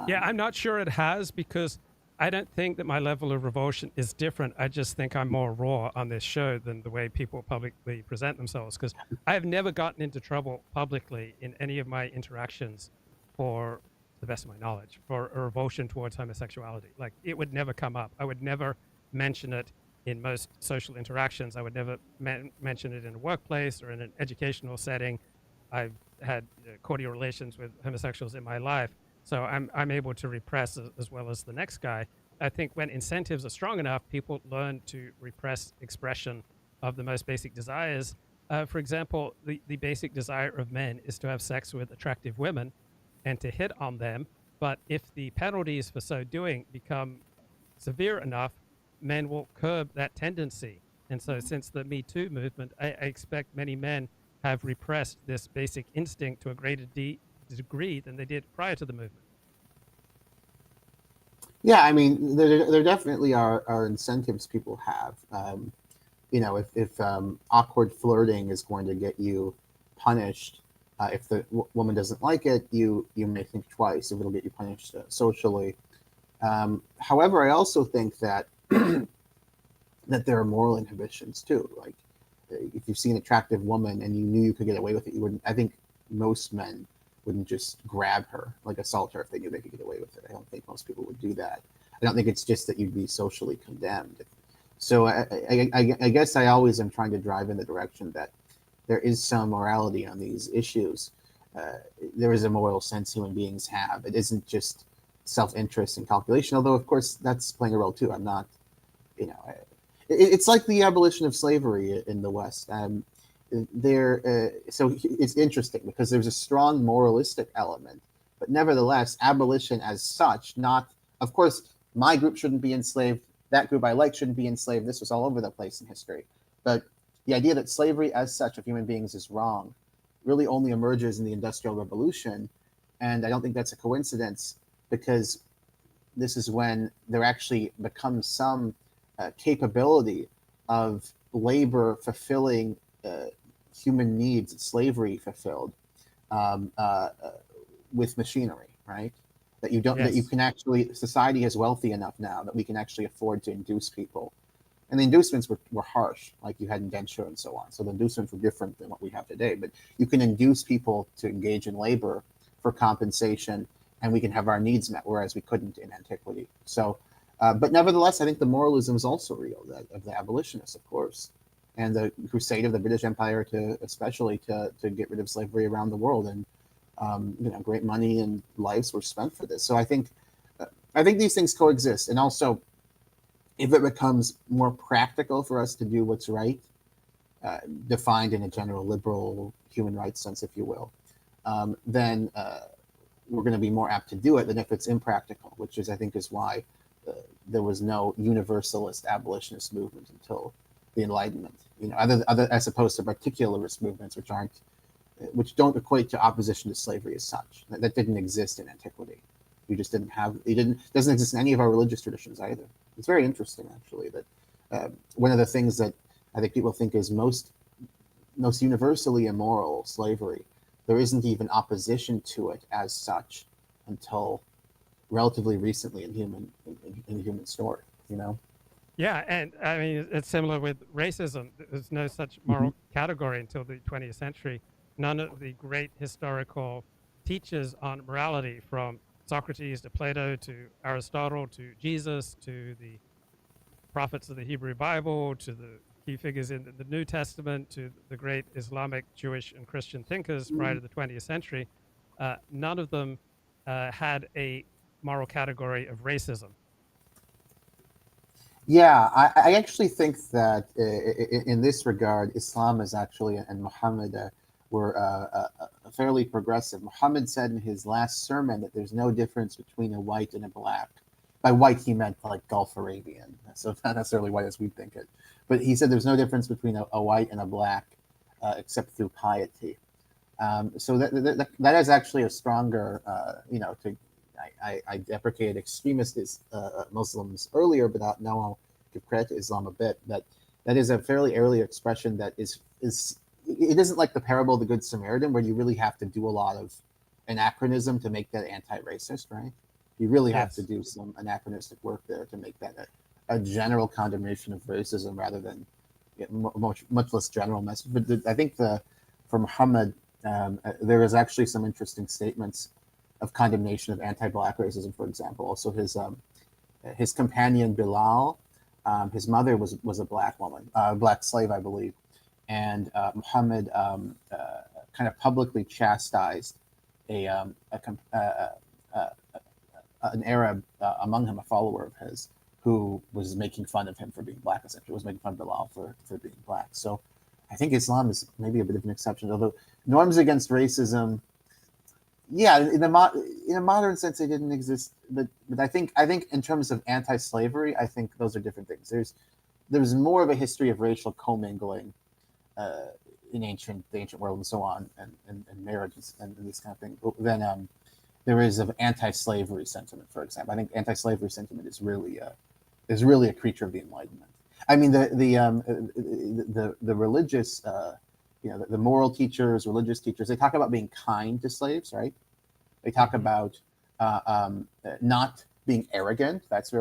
Yeah, I'm not sure it has, because I don't think that my level of revulsion is different. I just think I'm more raw on this show than the way people publicly present themselves, because I have never gotten into trouble publicly in any of my interactions for, to the best of my knowledge, for a revulsion towards homosexuality. Like, it would never come up. I would never mention it in most social interactions. I would never mention it in a workplace or in an educational setting. I've had cordial relations with homosexuals in my life, so I'm able to repress as well as the next guy. I think when incentives are strong enough, people learn to repress expression of the most basic desires. For example, the basic desire of men is to have sex with attractive women and to hit on them. But if the penalties for so doing become severe enough, men will curb that tendency. And so since the Me Too movement, I expect many men have repressed this basic instinct to a greater degree than they did prior to the movement. Yeah, I mean, there definitely are incentives people have. If awkward flirting is going to get you punished, if the woman doesn't like it, you may think twice if it'll get you punished socially. However, I also think that that there are moral inhibitions too. Like, if you see an attractive woman and you knew you could get away with it, you wouldn't. I think most men wouldn't just grab her, like assault her, if they knew they could get away with it. I don't think most people would do that. I don't think it's just that you'd be socially condemned. So I guess I always am trying to drive in the direction that there is some morality on these issues. There is a moral sense human beings have. It isn't just self-interest and calculation, although of course that's playing a role too. I'm not, it's like the abolition of slavery in the West. So it's interesting because there's a strong moralistic element, but nevertheless, abolition as such, not, of course, my group shouldn't be enslaved, that group I like shouldn't be enslaved. This was all over the place in history. But the idea that slavery as such of human beings is wrong really only emerges in the Industrial Revolution. And I don't think that's a coincidence, because this is when there actually becomes some capability of labor fulfilling human needs, slavery fulfilled with machinery, right? That you don't, that you can actually, society is wealthy enough now that we can actually afford to induce people. And the inducements were harsh, like you had indenture and so on. So the inducements were different than what we have today. But you can induce people to engage in labor for compensation, and we can have our needs met, whereas we couldn't in antiquity. So, but nevertheless, I think the moralism is also real, that of the abolitionists, of course, and the crusade of the British Empire especially to get rid of slavery around the world. And great money and lives were spent for this. So I think these things coexist. And also, if it becomes more practical for us to do what's right, defined in a general liberal human rights sense, if you will, then we're going to be more apt to do it than if it's impractical, which is, I think, is why there was no universalist abolitionist movement until the Enlightenment. Other as opposed to particularist movements, which don't equate to opposition to slavery as such. That didn't exist in antiquity. We just didn't have. Doesn't exist in any of our religious traditions either. It's very interesting, actually, that one of the things that I think people think is most universally immoral, slavery, there isn't even opposition to it as such until relatively recently in the human story. Yeah, and I mean, it's similar with racism. There's no such moral category until the 20th century. None of the great historical teachers on morality, from Socrates to Plato to Aristotle to Jesus to the prophets of the Hebrew Bible to the key figures in the New Testament to the great Islamic, Jewish, and Christian thinkers prior to the 20th century, none of them had a moral category of racism. Yeah, I actually think that in this regard, Islam is actually, and Muhammad were fairly progressive. Muhammad said in his last sermon that there's no difference between a white and a black. By white, he meant like Gulf Arabian, so not necessarily white as we think it. But he said there's no difference between a white and a black except through piety. So that is actually a stronger, I deprecated extremist Muslims earlier, but now I'll give credit to Islam a bit. That is a fairly early expression that is it isn't like the parable of the Good Samaritan, where you really have to do a lot of anachronism to make that anti-racist, right? You really have to do some anachronistic work there to make that a general condemnation of racism rather than much less general message. But I think for Muhammad, there is actually some interesting statements of condemnation of anti-black racism, for example. Also, his companion Bilal, his mother was a black woman, black slave, I believe, and Muhammad kind of publicly chastised an Arab among him, a follower of his, who was making fun of him for being black, essentially, was making fun of Bilal for being black. So I think Islam is maybe a bit of an exception, although norms against racism, yeah, in in a modern sense, they didn't exist. But I think in terms of anti-slavery, I think those are different things. There's more of a history of racial commingling in the ancient world and so on, and marriages and these kind of things than there is of anti-slavery sentiment, for example. I think anti-slavery sentiment is really a creature of the Enlightenment. I mean, the religious, the moral teachers, religious teachers, they talk about being kind to slaves, right? They talk about not being arrogant. That's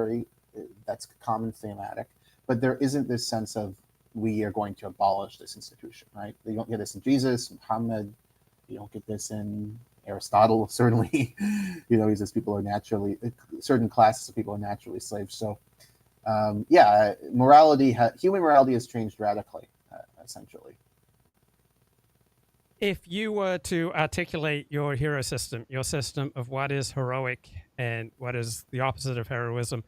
common thematic. But there isn't this sense of we are going to abolish this institution, right? You don't get this in Jesus, Muhammad. You don't get this in Aristotle, certainly. He says certain classes of people are naturally slaves. So, human morality has changed radically, essentially. If you were to articulate your hero system, your system of what is heroic and what is the opposite of heroism,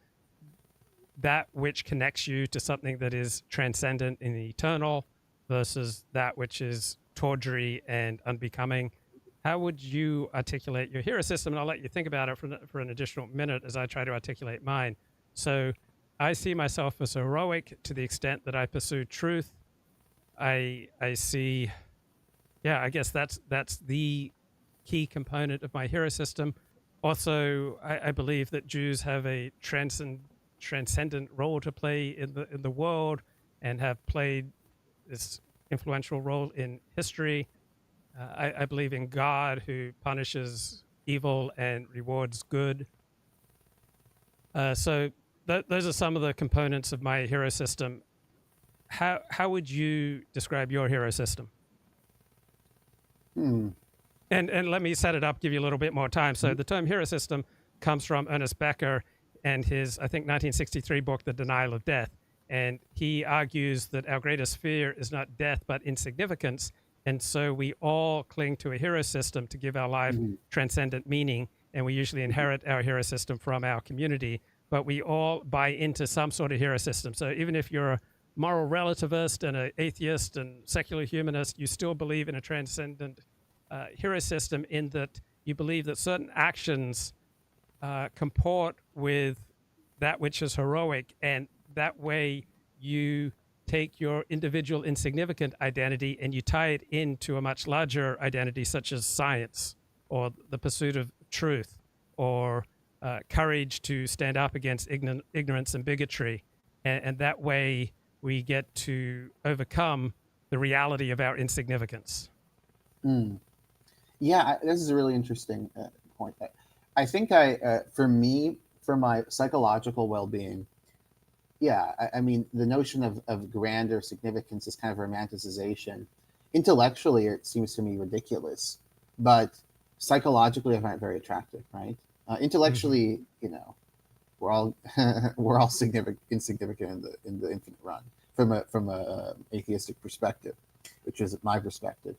that which connects you to something that is transcendent and eternal versus that which is tawdry and unbecoming, how would you articulate your hero system? And I'll let you think about it for an additional minute as I try to articulate mine. So I see myself as heroic to the extent that I pursue truth. I see, I guess that's the key component of my hero system. Also, I believe that Jews have a transcendent role to play in the world and have played this influential role in history. I believe in God who punishes evil and rewards good. So those are some of the components of my hero system. How would you describe your hero system? And let me set it up, give you a little bit more time. So the term hero system comes from Ernest Becker and his, I think, 1963 book, The Denial of Death. And he argues that our greatest fear is not death, but insignificance. And so we all cling to a hero system to give our life transcendent meaning. And we usually inherit our hero system from our community, but we all buy into some sort of hero system. So even if you're a moral relativist and an atheist and secular humanist, you still believe in a transcendent hero system in that you believe that certain actions comport with that which is heroic, and that way you take your individual insignificant identity and you tie it into a much larger identity, such as science or the pursuit of truth or courage to stand up against ignorance and bigotry. And that way we get to overcome the reality of our insignificance. Yeah, this is a really interesting point. I think for me, for my psychological well-being, I mean, the notion of grander significance is kind of romanticization. Intellectually, it seems to me ridiculous, but psychologically, I find it very attractive, right? Intellectually, we're all insignificant in the infinite run from a atheistic perspective, which is my perspective.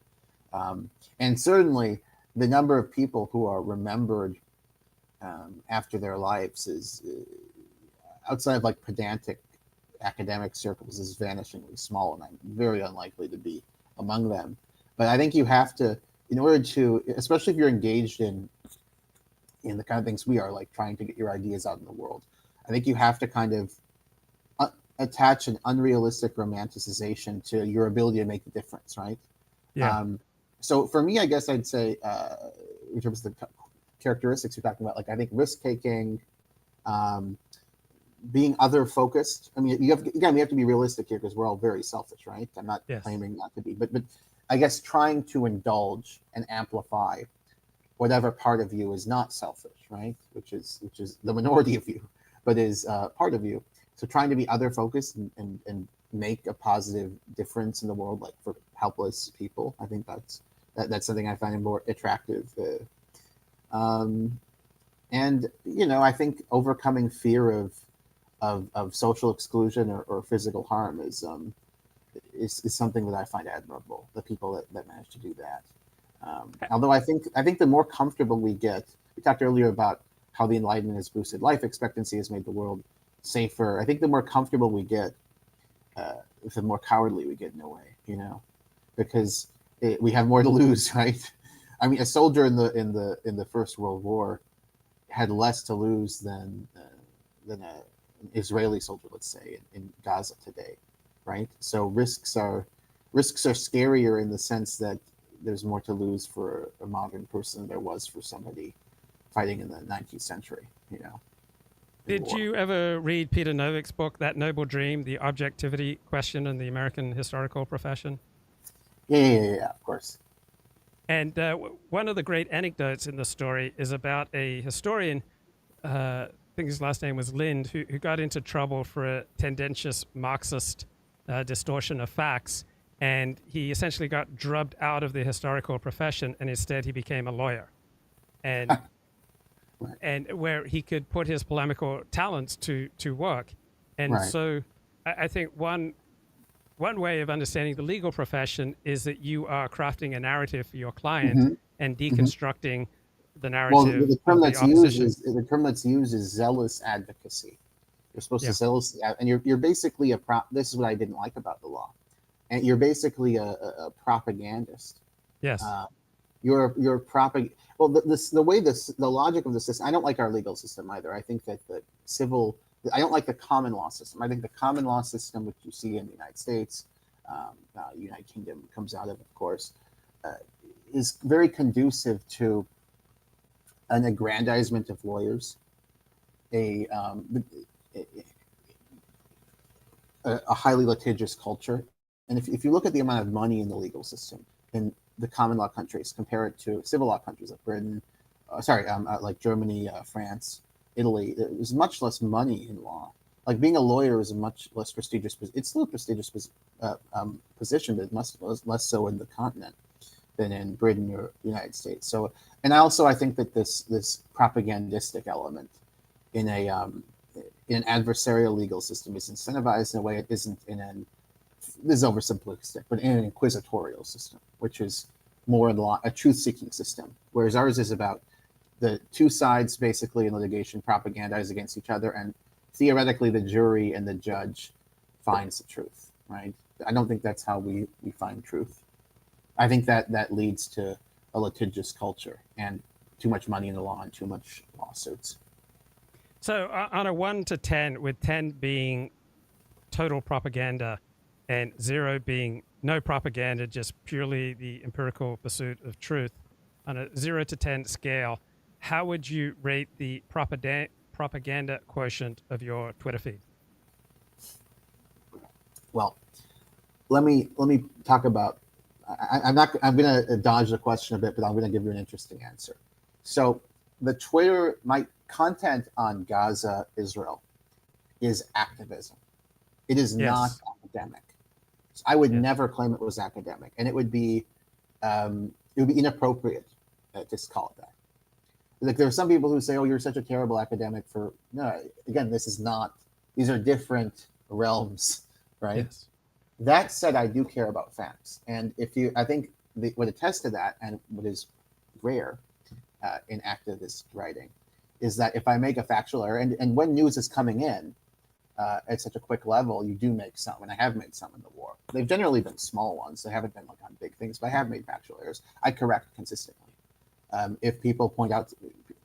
And certainly, the number of people who are remembered after their lives is outside of like pedantic academic circles is vanishingly small, and I'm very unlikely to be among them. But I think you have to, in order to, especially if you're engaged in the kind of things we are, like trying to get your ideas out in the world, I think you have to kind of attach an unrealistic romanticization to your ability to make the difference, right? Yeah. So for me, I guess I'd say, in terms of the characteristics you're talking about, like I think risk taking, being other focused. I mean, we have to be realistic here because we're all very selfish, right? I'm not claiming not to be, but I guess trying to indulge and amplify whatever part of you is not selfish, right? Which is the minority of you, but is part of you. So trying to be other focused and make a positive difference in the world, like for helpless people. I think that's something I find more attractive. And I think overcoming fear of social exclusion or physical harm is something that I find admirable. The people that manage to do that. Although I think the more comfortable we get, we talked earlier about how the Enlightenment has boosted life expectancy, has made the world safer. I think the more comfortable we get, the more cowardly we get in a way, because we have more to lose, right? I mean, a soldier in the First World War had less to lose than an Israeli soldier, let's say, in Gaza today, right? So risks are scarier in the sense that there's more to lose for a modern person than there was for somebody fighting in the 19th century, you know. Did you ever read Peter Novick's book, That Noble Dream, The Objectivity Question in the American Historical Profession? Yeah, of course. And one of the great anecdotes in the story is about a historian, I think his last name was Lind, who got into trouble for a tendentious Marxist distortion of facts. And he essentially got drubbed out of the historical profession, and instead he became a lawyer. And Right. and where he could put his polemical talents to work. And Right. so I think one way of understanding the legal profession is that you are crafting a narrative for your client Mhm. and Mhm. deconstructing the Well, narrative the term of the that's used opposition. is zealous advocacy. You're supposed Yeah. to zealously, and you're basically this is what I didn't like about the law, and you're basically a propagandist. Yes. You're propag. Well, the logic of the system. I don't like our legal system either. I think that the civil. I don't like the common law system. I think the common law system, which you see in the United States, United Kingdom comes out of course, is very conducive to an aggrandizement of lawyers, a highly litigious culture. And if you look at the amount of money in the legal system in the common law countries, compare it to civil law countries like Britain, like Germany, France, Italy, there's much less money in law. Like being a lawyer is a much less prestigious. It's still a prestigious position, but much less so in the continent than in Britain or the United States. So, and I think that this propagandistic element in an adversarial legal system is incentivized in a way it isn't in this is oversimplistic, but in an inquisitorial system, which is more a truth-seeking system, whereas ours is about the two sides basically in litigation propagandize against each other, and theoretically the jury and the judge finds the truth, right? I don't think that's how we find truth. I think that leads to a litigious culture and too much money in the law and too much lawsuits. So on a 1 to 10, with 10 being total propaganda and 0 being no propaganda, just purely the empirical pursuit of truth, on a 0 to 10 scale, how would you rate the propaganda quotient of your Twitter feed? Well, let me talk about. I'm going to dodge the question a bit, but I'm going to give you an interesting answer. So, my content on Gaza, Israel, is activism. It is not academic. So I would never claim it was academic, and it would be inappropriate to call it that. Like there are some people who say, "Oh, you're such a terrible academic for." No, again, these are different realms, right? Yes. That said, I do care about facts, and I think what attests to that, and what is rare in activist writing, is that if I make a factual error, and when news is coming in at such a quick level, you do make some, and I have made some in the war. They've generally been small ones; they haven't been like on big things, but I have made factual errors. I correct consistently. If people point out,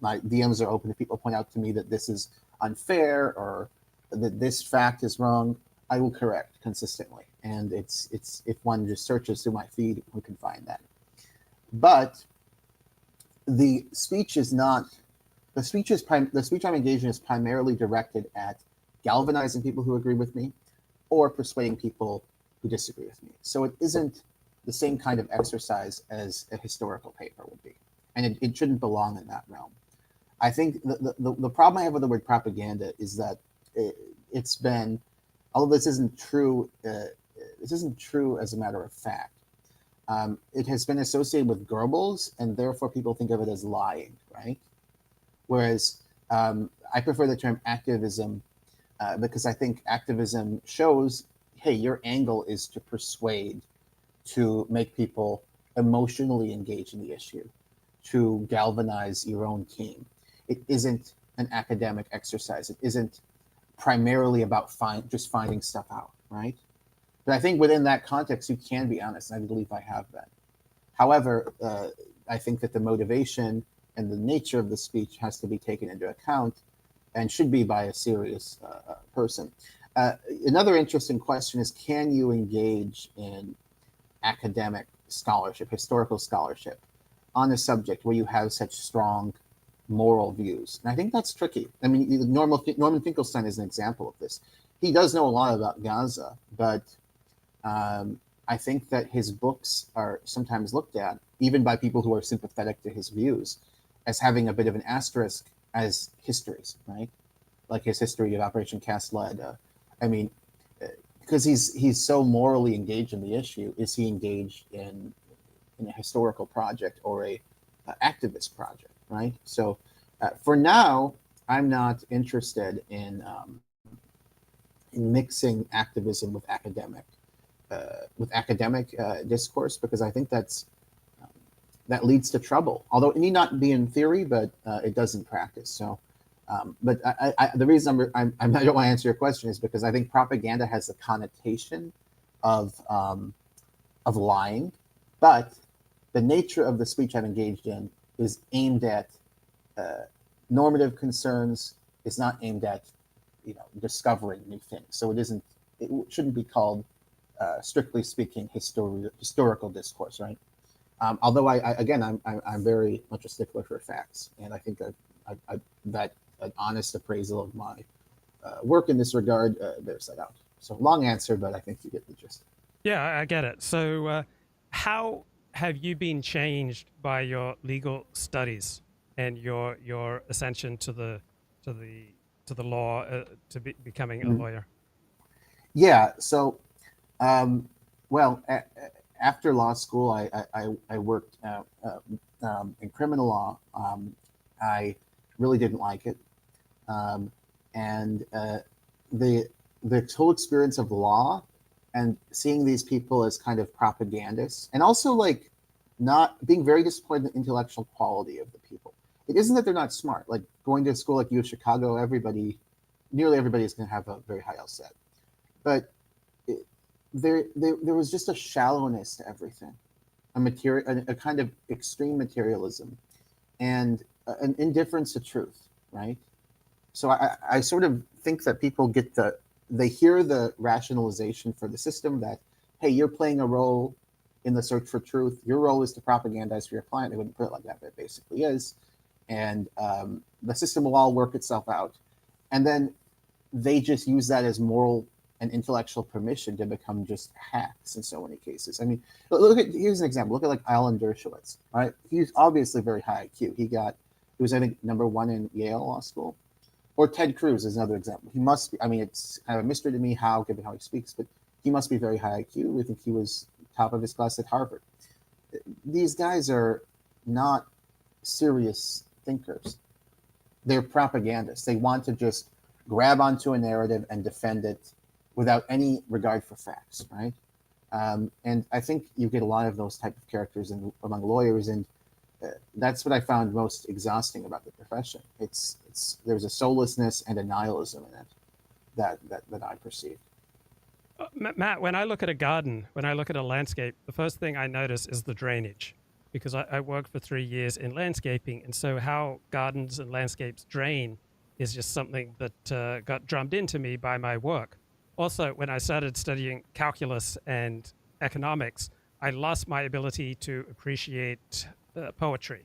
my DMs are open. If people point out to me that this is unfair or that this fact is wrong, I will correct consistently. And it's if one just searches through my feed, one can find that. But the speech I'm engaged in is primarily directed at galvanizing people who agree with me or persuading people who disagree with me. So it isn't the same kind of exercise as a historical paper would be. And it shouldn't belong in that realm. I think the problem I have with the word propaganda is that it's been, although this isn't true as a matter of fact, it has been associated with Goebbels, and therefore people think of it as lying, right? Whereas I prefer the term activism because I think activism shows, hey, your angle is to persuade, to make people emotionally engage in the issue, to galvanize your own team. It isn't an academic exercise. It isn't primarily about just finding stuff out, right? But I think within that context, you can be honest, and I believe I have been. However, I think that the motivation and the nature of the speech has to be taken into account, and should be by a serious person. Another interesting question is, can you engage in academic scholarship, historical scholarship, on a subject where you have such strong moral views? And I think that's tricky. I mean, Norman Finkelstein is an example of this. He does know a lot about Gaza, but I think that his books are sometimes looked at, even by people who are sympathetic to his views, as having a bit of an asterisk as histories, right? Like his history of Operation Cast Lead. I mean, because he's so morally engaged in the issue, is he engaged in a historical project or a activist project, right? So for now, I'm not interested in mixing activism with academic discourse, because I think that leads to trouble. Although it need not be in theory, but it does in practice. So, but the reason I don't want to answer your question is because I think propaganda has the connotation of lying, but the nature of the speech I'm engaged in is aimed at normative concerns. It's not aimed at discovering new things. So it shouldn't be called strictly speaking historical discourse, right? Although I'm very much a stickler for facts, and I think that an honest appraisal of my work in this regard bears that out. So long answer, but I think you get the gist. Yeah, I get it. So how have you been changed by your legal studies and your ascension to the law, becoming a lawyer? Yeah. So, well, after law school, I worked in criminal law. I really didn't like it, and the whole experience of law and seeing these people as kind of propagandists, and also like not being very disappointed in the intellectual quality of the people. It isn't that they're not smart. Like going to a school like U of Chicago, nearly everybody is going to have a very high LSAT, but there was just a shallowness to everything, a kind of extreme materialism, and an indifference to truth, right? So I sort of think that people they hear the rationalization for the system that, hey, you're playing a role in the search for truth. Your role is to propagandize for your client. They wouldn't put it like that, but it basically is. And the system will all work itself out. And then they just use that as moral and intellectual permission to become just hacks in so many cases. I mean, here's an example. Look at like Alan Dershowitz, right? He's obviously very high IQ. He was, I think, #1 in Yale Law School. Or Ted Cruz is another example. He must be, I mean, it's kind of a mystery to me given how he speaks, but he must be very high IQ. I think he was top of his class at Harvard. These guys are not serious thinkers. They're propagandists. They want to just grab onto a narrative and defend it without any regard for facts, right? And I think you get a lot of those type of characters among lawyers, and that's what I found most exhausting about the profession. There's a soullessness and a nihilism in it that I perceive. Matt, when I look at a garden, when I look at a landscape, the first thing I notice is the drainage, because I worked for 3 years in landscaping, and so how gardens and landscapes drain is just something that got drummed into me by my work. Also, when I started studying calculus and economics, I lost my ability to appreciate poetry.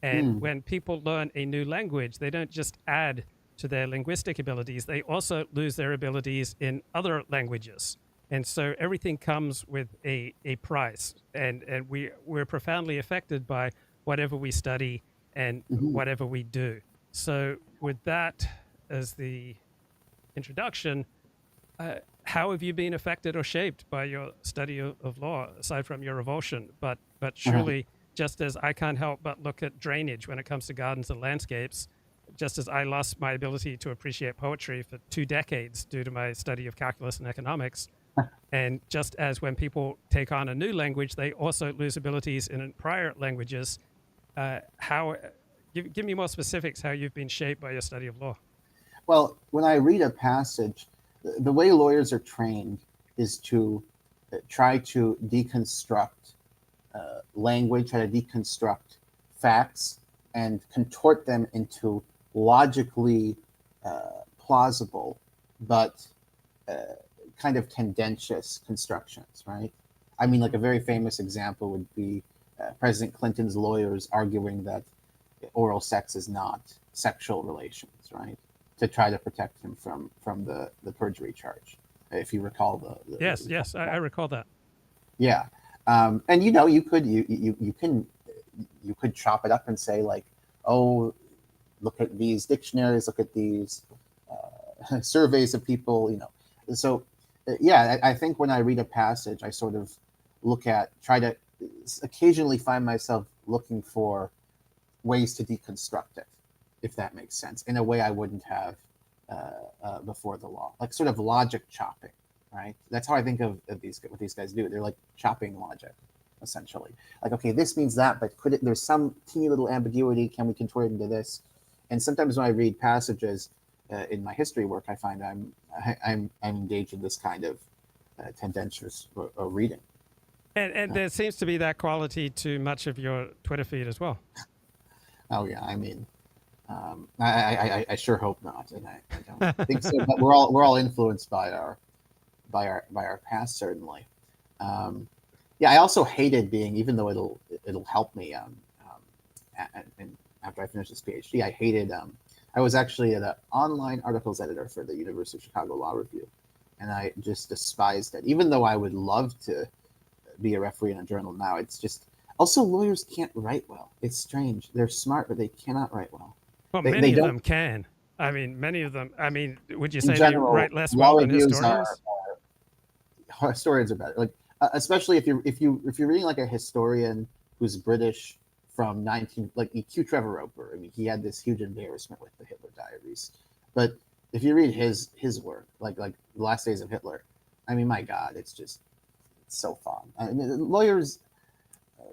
And when people learn a new language, they don't just add to their linguistic abilities, they also lose their abilities in other languages. And so everything comes with a price. And we're profoundly affected by whatever we study and whatever we do. So with that as the introduction, how have you been affected or shaped by your study of law, aside from your revulsion? But surely, just as I can't help but look at drainage when it comes to gardens and landscapes, just as I lost my ability to appreciate poetry for 2 decades due to my study of calculus and economics, and just as when people take on a new language, they also lose abilities in prior languages, give me more specifics how you've been shaped by your study of law. Well, when I read a passage, the way lawyers are trained is to try to deconstruct language, try to deconstruct facts and contort them into logically plausible but kind of tendentious constructions, right? I mean, like a very famous example would be President Clinton's lawyers arguing that oral sex is not sexual relations, right? To try to protect him from the perjury charge, if you recall the Yes, I recall that. yeah. And you know, you could chop it up and say like, oh, look at these dictionaries, look at these surveys of people, you know. So yeah, I think when I read a passage, I sort of try to occasionally find myself looking for ways to deconstruct it, if that makes sense, in a way I wouldn't have before the law, like sort of logic chopping, right? That's how I think of what these guys do. They're like chopping logic, essentially. Like, okay, this means that, but there's some teeny little ambiguity. Can we contort it into this? And sometimes when I read passages in my history work, I find I'm engaged in this kind of tendentious reading. And there seems to be that quality to much of your Twitter feed as well. Oh yeah, I mean, I sure hope not, and I don't think so. But we're all influenced by our past, certainly. Yeah, I also hated being, even though it'll help me. And after I finish this PhD, I hated. I was actually an online articles editor for the University of Chicago Law Review, and I just despised it. Even though I would love to be a referee in a journal now, it's just. Also, lawyers can't write well. It's strange. They're smart, but they cannot write well. Well, many of them can. I mean, many of them. I mean, would you say general, they write less well than historians? Historians are better. Like, especially if you're reading like a historian who's British from like Q. Trevor Roper. I mean, he had this huge embarrassment with the Hitler Diaries. But if you read his work, like The Last Days of Hitler, I mean, my God, it's so fun. I mean, lawyers.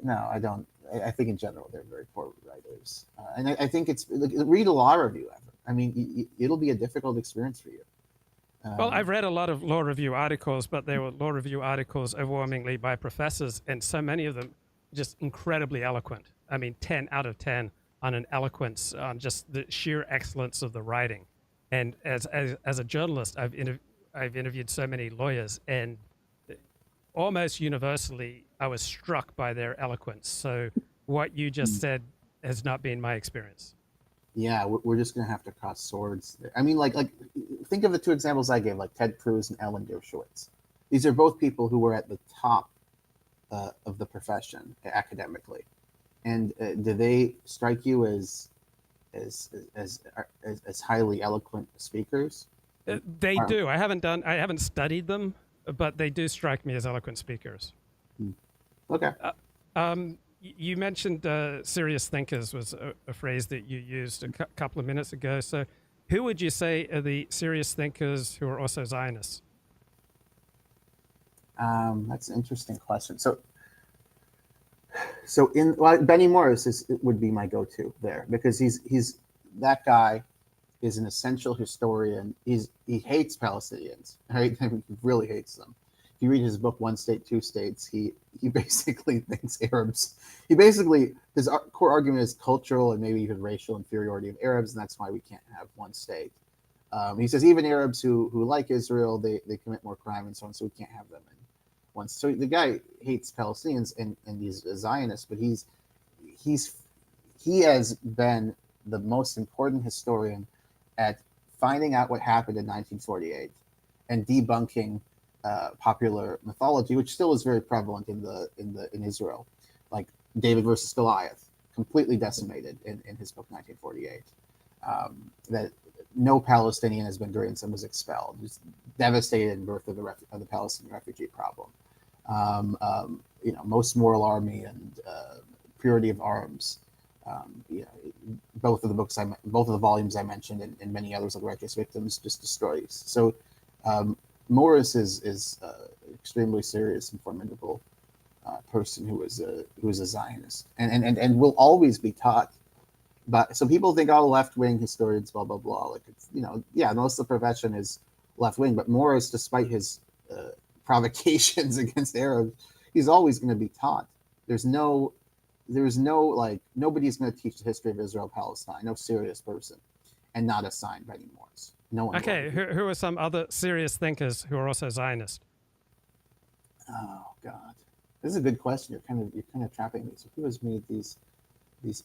No, I don't. I think in general they're very poor writers, and I think it's read a law review ever. I mean, it'll be a difficult experience for you. Well, I've read a lot of law review articles, but they were law review articles overwhelmingly by professors, and so many of them just incredibly eloquent. I mean, 10 out of 10 on an eloquence, on just the sheer excellence of the writing. And as a journalist, I've interviewed so many lawyers, and almost universally, I was struck by their eloquence. So what you just said has not been my experience. Yeah, we're just gonna have to cross swords there. I mean, like think of the two examples I gave, like Ted Cruz and Ellen Dershowitz. These are both people who were at the top of the profession academically. And do they strike you as highly eloquent speakers? They do. I haven't studied them, but they do strike me as eloquent speakers. Okay. You mentioned serious thinkers was a phrase that you used a couple of minutes ago. So who would you say are the serious thinkers who are also Zionists? That's an interesting question. So Benny Morris would be my go-to there, because he's that guy is an essential historian. He hates Palestinians, right? He really hates them. If you read his book One State, Two States, he basically thinks Arabs. His core argument is cultural and maybe even racial inferiority of Arabs, and that's why we can't have one state. He says even Arabs who like Israel, they commit more crime and so on, so we can't have them in one. So the guy hates Palestinians and he's a Zionist, but he has been the most important historian at finding out what happened in 1948 and debunking popular mythology, which still is very prevalent in Israel, like David versus Goliath, completely decimated in his book 1948. That no Palestinian has been great and was expelled, just devastated in birth of the Palestinian refugee problem. Most moral army and purity of arms. Both of the volumes I mentioned, and many others like Righteous Victims, just destroys. So Morris is extremely serious and formidable person who is a Zionist, and will always be taught. But so people think, oh, left-wing historians, blah blah blah. Like most of the profession is left-wing, but Morris, despite his provocations against Arabs, he's always going to be taught. There's no there's no like nobody's going to teach the history of Israel Palestine, no serious person, and not assign Benny Morris. No one. Okay, who are some other serious thinkers who are also Zionist? Oh God, this is a good question. You're kind of trapping me. So who has made these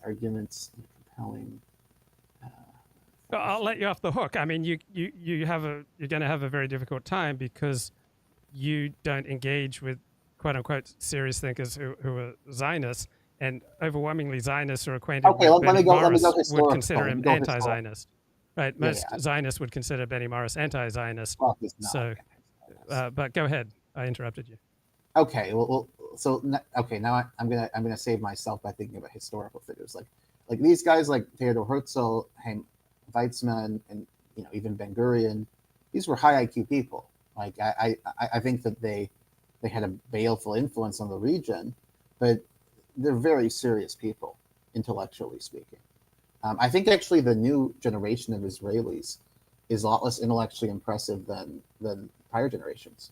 arguments compelling? I'll let you off the hook. I mean, you're going to have a very difficult time because you don't engage with quote unquote serious thinkers who are Zionists, and overwhelmingly Zionists are acquainted with Benny Morris would consider him anti-Zionist. Right, most Zionists would consider Benny Morris anti-Zionist. Well, he's not. So, but go ahead. I interrupted you. Okay, well, so okay, now I'm gonna save myself by thinking about historical figures like these guys like Theodor Herzl, Chaim Weizmann, and even Ben Gurion. These were high IQ people. Like I think that they had a baleful influence on the region, but they're very serious people, intellectually speaking. I think actually the new generation of Israelis is a lot less intellectually impressive than prior generations.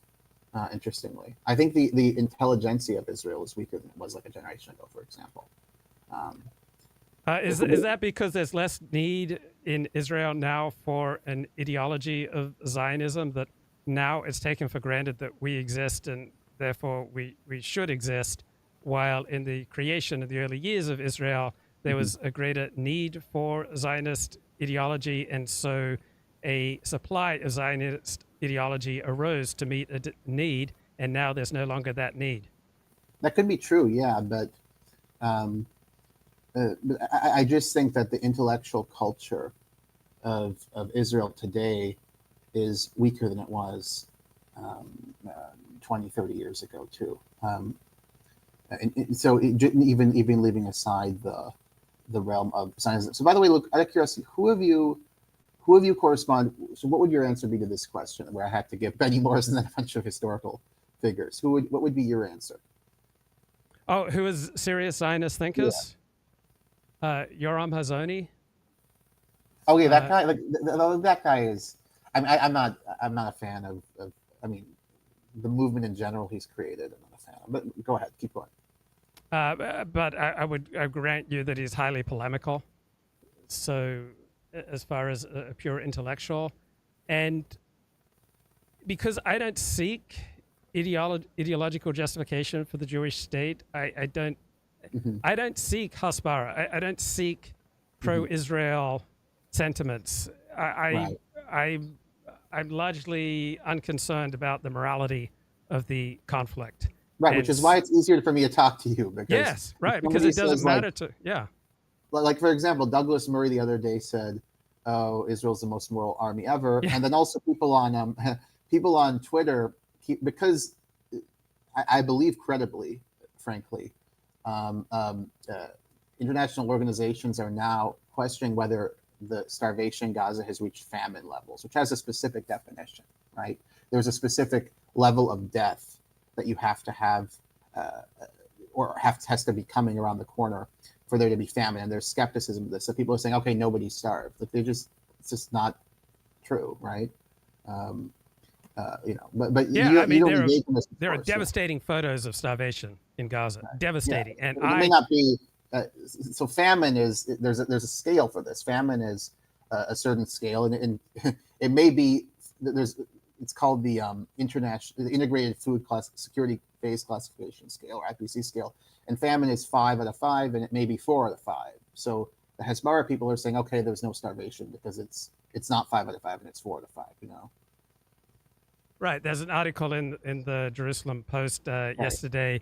Interestingly, I think the intelligentsia of Israel is weaker than it was like a generation ago, for example. Is that because there's less need in Israel now for an ideology of Zionism, that now it's taken for granted that we exist and therefore we should exist, while in the creation of the early years of Israel, there was a greater need for Zionist ideology, and so a supply of Zionist ideology arose to meet a need, and now there's no longer that need. That could be true, yeah, but I just think that the intellectual culture of Israel today is weaker than it was 20, 30 years ago too. And so even leaving aside the realm of Zionism. So by the way, look, out of curiosity, who have you corresponded? So what would your answer be to this question, where I have to give Benny Morris and then a bunch of historical figures? What would be your answer? Oh, who is serious Zionist thinkers? Yeah. Yoram Hazony. Oh yeah, that guy. Like that guy is. I mean, I'm not a fan of. I mean, the movement in general he's created. I'm not a fan of. But go ahead, keep going. But I would grant you that he's highly polemical. So, as far as a pure intellectual, and because I don't seek ideological justification for the Jewish state, I don't seek hasbara. I don't seek pro-Israel sentiments. I'm largely unconcerned about the morality of the conflict. Right, which is why it's easier for me to talk to you. Because yes, right, because it doesn't matter to, yeah. Like, for example, Douglas Murray the other day said, oh, Israel's the most moral army ever. Yeah. And then also people on Twitter, because I believe credibly, frankly, international organizations are now questioning whether the starvation in Gaza has reached famine levels, which has a specific definition, right? There's a specific level of death that you have to have, has to be coming around the corner for there to be famine. And there's skepticism of this. So people are saying, okay, nobody's starved. Like it's just not true, right? But yeah, you, I mean, you don't engage in this. There are devastating photos of starvation in Gaza. Right. Devastating, yeah. And it may not be. So famine is there's a scale for this. Famine is a certain scale, and it may be it's called the Integrated Food Security Phase Classification Scale, or IPC scale, and famine is 5 out of 5, and it may be 4 out of 5. So the Hezbollah people are saying, okay, there's no starvation because it's not 5 out of 5 and it's 4 out of 5. Right. There's an article in the Jerusalem Post yesterday.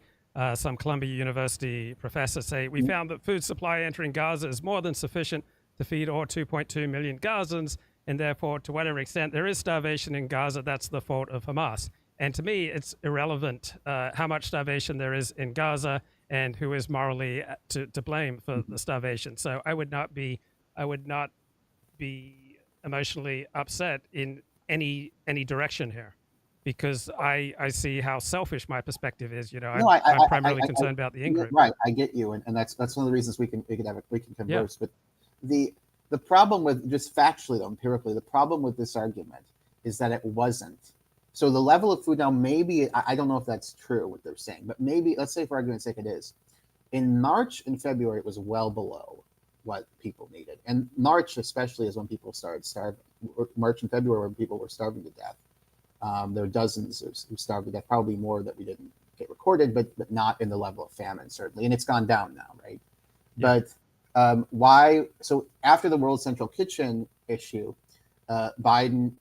Some Columbia University professors say, we found that food supply entering Gaza is more than sufficient to feed all 2.2 million Gazans, and therefore, to whatever extent there is starvation in Gaza, that's the fault of Hamas. And to me, it's irrelevant how much starvation there is in Gaza and who is morally to blame for the starvation. So I would not be emotionally upset in any direction here, because I see how selfish my perspective is. I'm primarily concerned about the in-group. Right, I get you, and that's one of the reasons we can converse. Yeah. But the problem with, just factually though, empirically, the problem with this argument is that it wasn't. So the level of food now, maybe, I don't know if that's true what they're saying, but maybe, let's say for argument's sake it is. In March and February, it was well below what people needed. And March, especially, is when people started starving. March and February, when people were starving to death. There were dozens who starved to death, probably more that we didn't get recorded, but not in the level of famine, certainly. And it's gone down now, right? Yeah. But why? So after the World Central Kitchen issue, Biden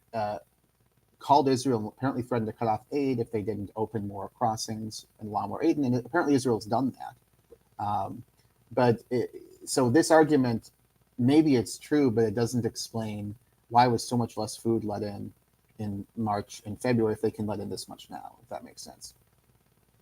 called Israel and apparently threatened to cut off aid if they didn't open more crossings and allow more aid. And apparently Israel's done that. So this argument, maybe it's true, but it doesn't explain why was so much less food let in March and February if they can let in this much now, if that makes sense.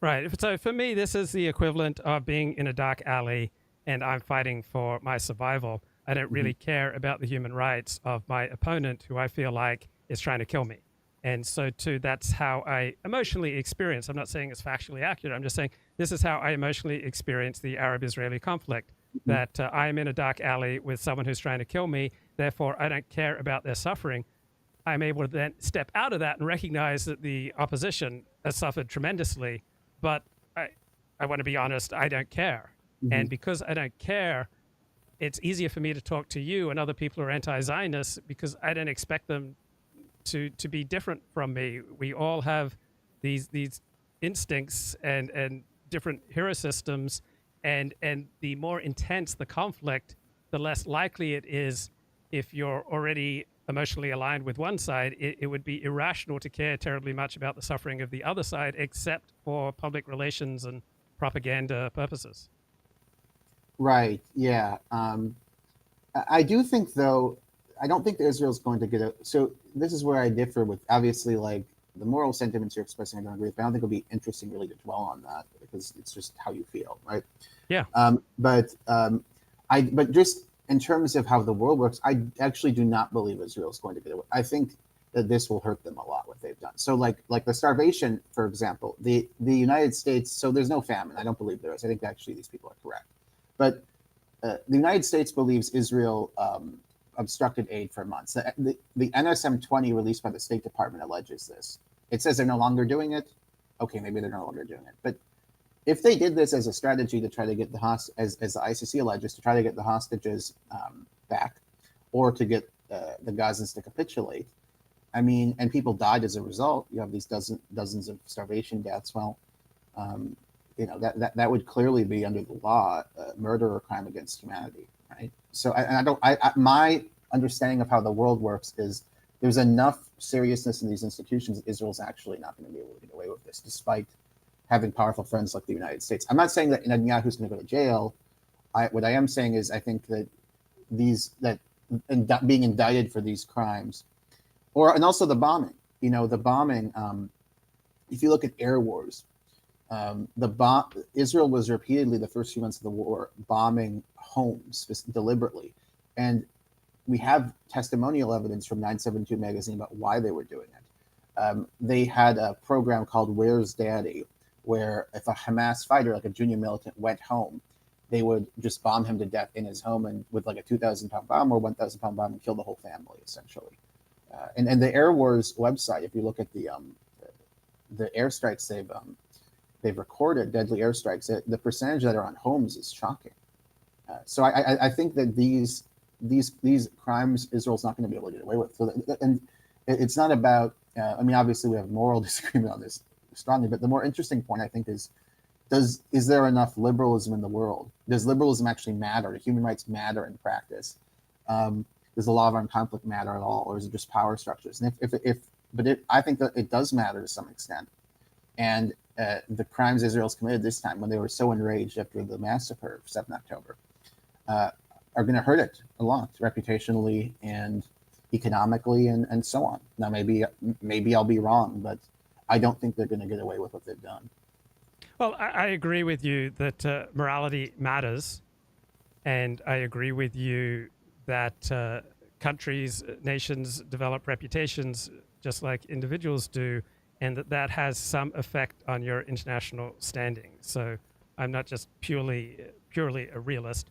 Right. So for me, this is the equivalent of being in a dark alley and I'm fighting for my survival. I don't really care about the human rights of my opponent, who I feel like is trying to kill me. And so too, that's how I emotionally experience. I'm not saying it's factually accurate. I'm just saying this is how I emotionally experience the Arab-Israeli conflict, that I am in a dark alley with someone who's trying to kill me. Therefore, I don't care about their suffering. I'm able to then step out of that and recognize that the opposition has suffered tremendously. But I want to be honest, I don't care. And because I don't care, it's easier for me to talk to you and other people who are anti-Zionists because I don't expect them to be different from me. We all have these instincts and different hero systems, and the more intense the conflict, the less likely it is, if you're already emotionally aligned with one side, it would be irrational to care terribly much about the suffering of the other side, except for public relations and propaganda purposes. Right. Yeah. I do think, though, I don't think that Israel's going to get a. So this is where I differ with, obviously, like the moral sentiments you're expressing. I don't agree with, but I don't think it'll be interesting really to dwell on that because it's just how you feel, right? Yeah. But just in terms of how the world works, I actually do not believe Israel's going to get away. I think that this will hurt them a lot, what they've done. So like the starvation, for example, the United States, so there's no famine. I don't believe there is. I think actually these people are correct. But the United States believes Israel obstructed aid for months. The NSM-20 released by the State Department alleges this. It says they're no longer doing it. Okay, maybe they're no longer doing it. But if they did this as a strategy to try to get the as the ICC alleges, to try to get the hostages back, or to get the Gazans to capitulate, I mean, and people died as a result. You have these dozens of starvation deaths. Well, you know, that would clearly be under the law, murder or crime against humanity, right? So my understanding of how the world works is there's enough seriousness in these institutions that Israel's actually not going to be able to get away with this, despite having powerful friends like the United States. I'm not saying that Netanyahu's going to go to jail. What I am saying is I think that being indicted for these crimes, and also the bombing. You know, the bombing. If you look at air wars, Israel was repeatedly the first few months of the war bombing homes deliberately, and we have testimonial evidence from 972 magazine about why they were doing it. They had a program called "Where's Daddy," where if a Hamas fighter, like a junior militant, went home, they would just bomb him to death in his home, and with like a 2,000-pound bomb or 1,000-pound bomb, and kill the whole family essentially. And the Air Wars website, if you look at the airstrikes they've recorded, deadly airstrikes, the percentage that are on homes is shocking. So I think that these crimes Israel's not going to be able to get away with. So and it's not about. I mean, obviously we have moral disagreement on this strongly, but the more interesting point I think is there enough liberalism in the world? Does liberalism actually matter? Do human rights matter in practice? Does the law of armed conflict matter at all, or is it just power structures? And I think that it does matter to some extent. And the crimes Israel's committed this time, when they were so enraged after the massacre of 7 October, are going to hurt it a lot, reputationally and economically, and so on. Now, maybe I'll be wrong, but I don't think they're going to get away with what they've done. Well, I agree with you that morality matters, and I agree with you that countries, nations develop reputations just like individuals do, and that has some effect on your international standing. So I'm not just purely a realist.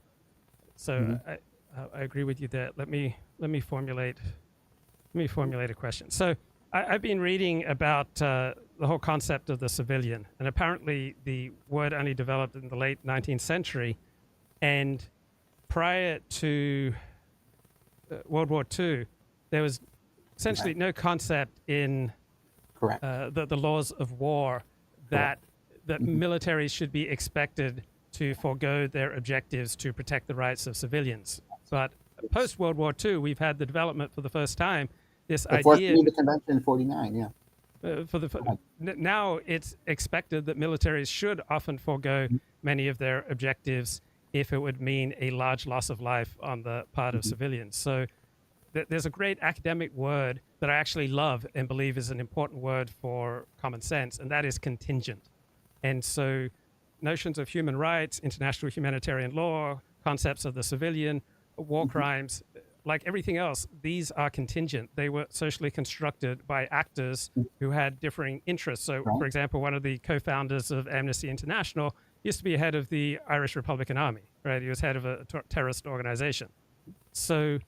So I agree with you there. Let me formulate a question. So I've been reading about the whole concept of the civilian, and apparently the word only developed in the late 19th century. And prior to World War II, there was essentially no concept in Correct. the laws of war that militaries should be expected to forego their objectives to protect the rights of civilians. But post World War II, we've had the development for the first time this The Fourth idea. Geneva Convention in '49, yeah. Now it's expected that militaries should often forego many of their objectives if it would mean a large loss of life on the part of civilians. So there's a great academic word that I actually love and believe is an important word for common sense, and that is contingent. And so notions of human rights, international humanitarian law, concepts of the civilian, war crimes, like everything else, these are contingent. They were socially constructed by actors who had differing interests. So, for example, one of the co-founders of Amnesty International used to be head of the Irish Republican Army, right? He was head of a terrorist organization. So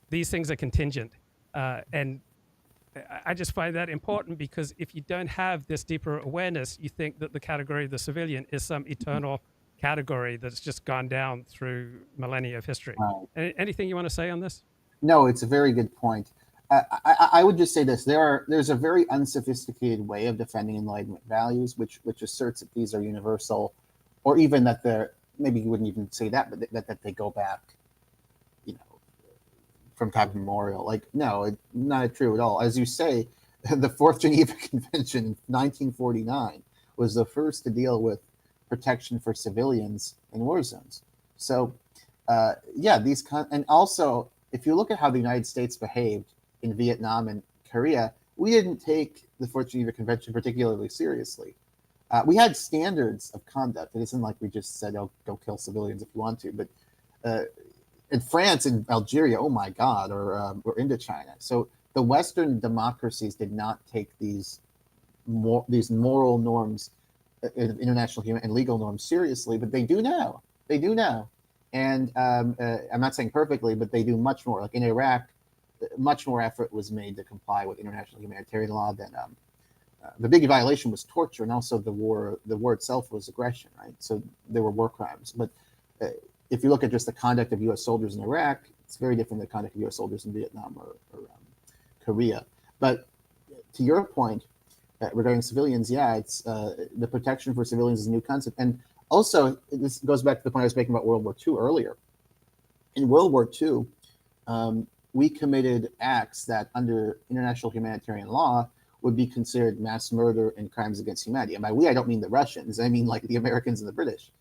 these things are contingent. And I just find that important because if you don't have this deeper awareness, you think that the category of the civilian is some eternal category that's just gone down through millennia of history. Anything you want to say on this? No, it's a very good point. I would just say this: there's a very unsophisticated way of defending Enlightenment values, which asserts that these are universal, or even that they're, maybe you wouldn't even say that, but that they go back, from time immemorial. Like, no, it's not true at all. As you say, the Fourth Geneva Convention in 1949 was the first to deal with protection for civilians in war zones. So, and also, if you look at how the United States behaved in Vietnam and Korea, we didn't take the Fourth Geneva Convention particularly seriously. We had standards of conduct. It isn't like we just said, "Oh, go kill civilians if you want to." But in France and Algeria, oh my God, or Indochina. So the Western democracies did not take these moral norms, international human and legal norms seriously, but they do now. They do now. And I'm not saying perfectly, but they do much more. Like in Iraq, much more effort was made to comply with international humanitarian law than the big violation was torture, and also the war itself was aggression, right? So there were war crimes. But if you look at just the conduct of U.S. soldiers in Iraq, it's very different than the conduct of U.S. soldiers in Vietnam or Korea. But to your point regarding civilians, it's the protection for civilians is a new concept. And also, this goes back to the point I was making about World War II earlier. In World War II, we committed acts that under international humanitarian law would be considered mass murder and crimes against humanity. And by we, I don't mean the Russians. I mean like the Americans and the British.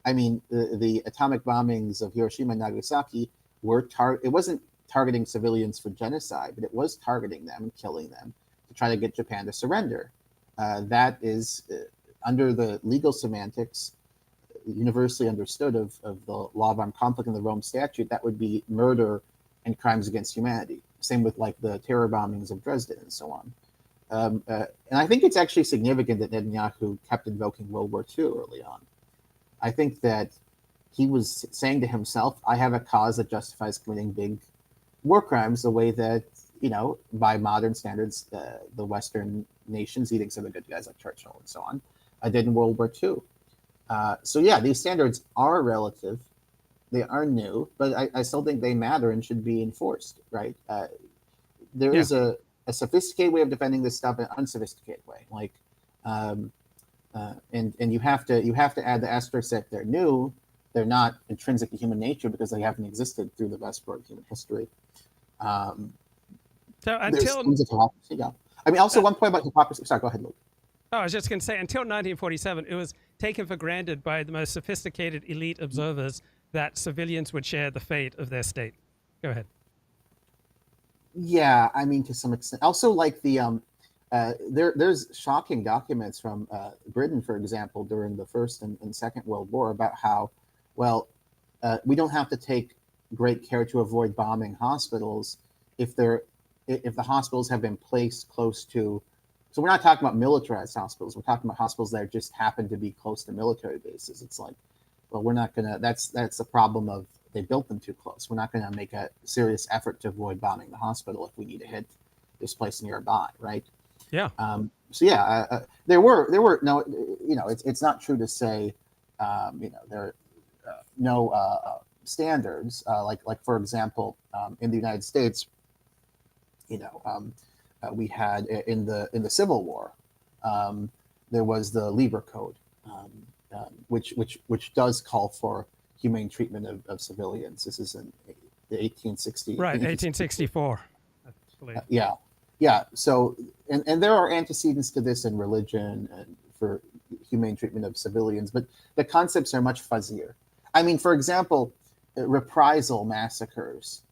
I mean, the atomic bombings of Hiroshima and Nagasaki it wasn't targeting civilians for genocide, but it was targeting them and killing them to try to get Japan to surrender. That is, under the legal semantics, universally understood of the law of armed conflict and the Rome Statute, that would be murder and crimes against humanity. Same with like the terror bombings of Dresden and so on. And I think it's actually significant that Netanyahu kept invoking World War II early on. I think that he was saying to himself, I have a cause that justifies committing big war crimes the way that, by modern standards, the Western nations, he thinks are the good guys like Churchill and so on, did in World War II. These standards are relative. They are new, but I still think they matter and should be enforced, right? There is a sophisticated way of defending this stuff and an unsophisticated way. Like, and you have to add the asterisk that they're new. They're not intrinsic to human nature because they haven't existed through the vast part of human history. So until hypocrisy, I mean, also one point about hypocrisy. Sorry, go ahead, Luke. Oh, I was just going to say, until 1947, it was taken for granted by the most sophisticated elite observers that civilians would share the fate of their state. Go ahead. Yeah, I mean, to some extent. Also, like there's shocking documents from Britain, for example, during the First and Second World War about how, we don't have to take great care to avoid bombing hospitals if the hospitals have been placed close to. So we're not talking about militarized hospitals. We're talking about hospitals that just happen to be close to military bases. It's like, well, we're not gonna. That's the problem of they built them too close. We're not gonna make a serious effort to avoid bombing the hospital if we need to hit displaced nearby, right? Yeah. So yeah, there were no, it's not true to say, there are no standards, like for example, in the United States, we had in the Civil War, there was the Lieber Code, which does call for humane treatment of civilians. This is in the 1860. Right, 1864, I believe. Yeah. So, and there are antecedents to this in religion and for humane treatment of civilians, but the concepts are much fuzzier. I mean, for example, reprisal massacres.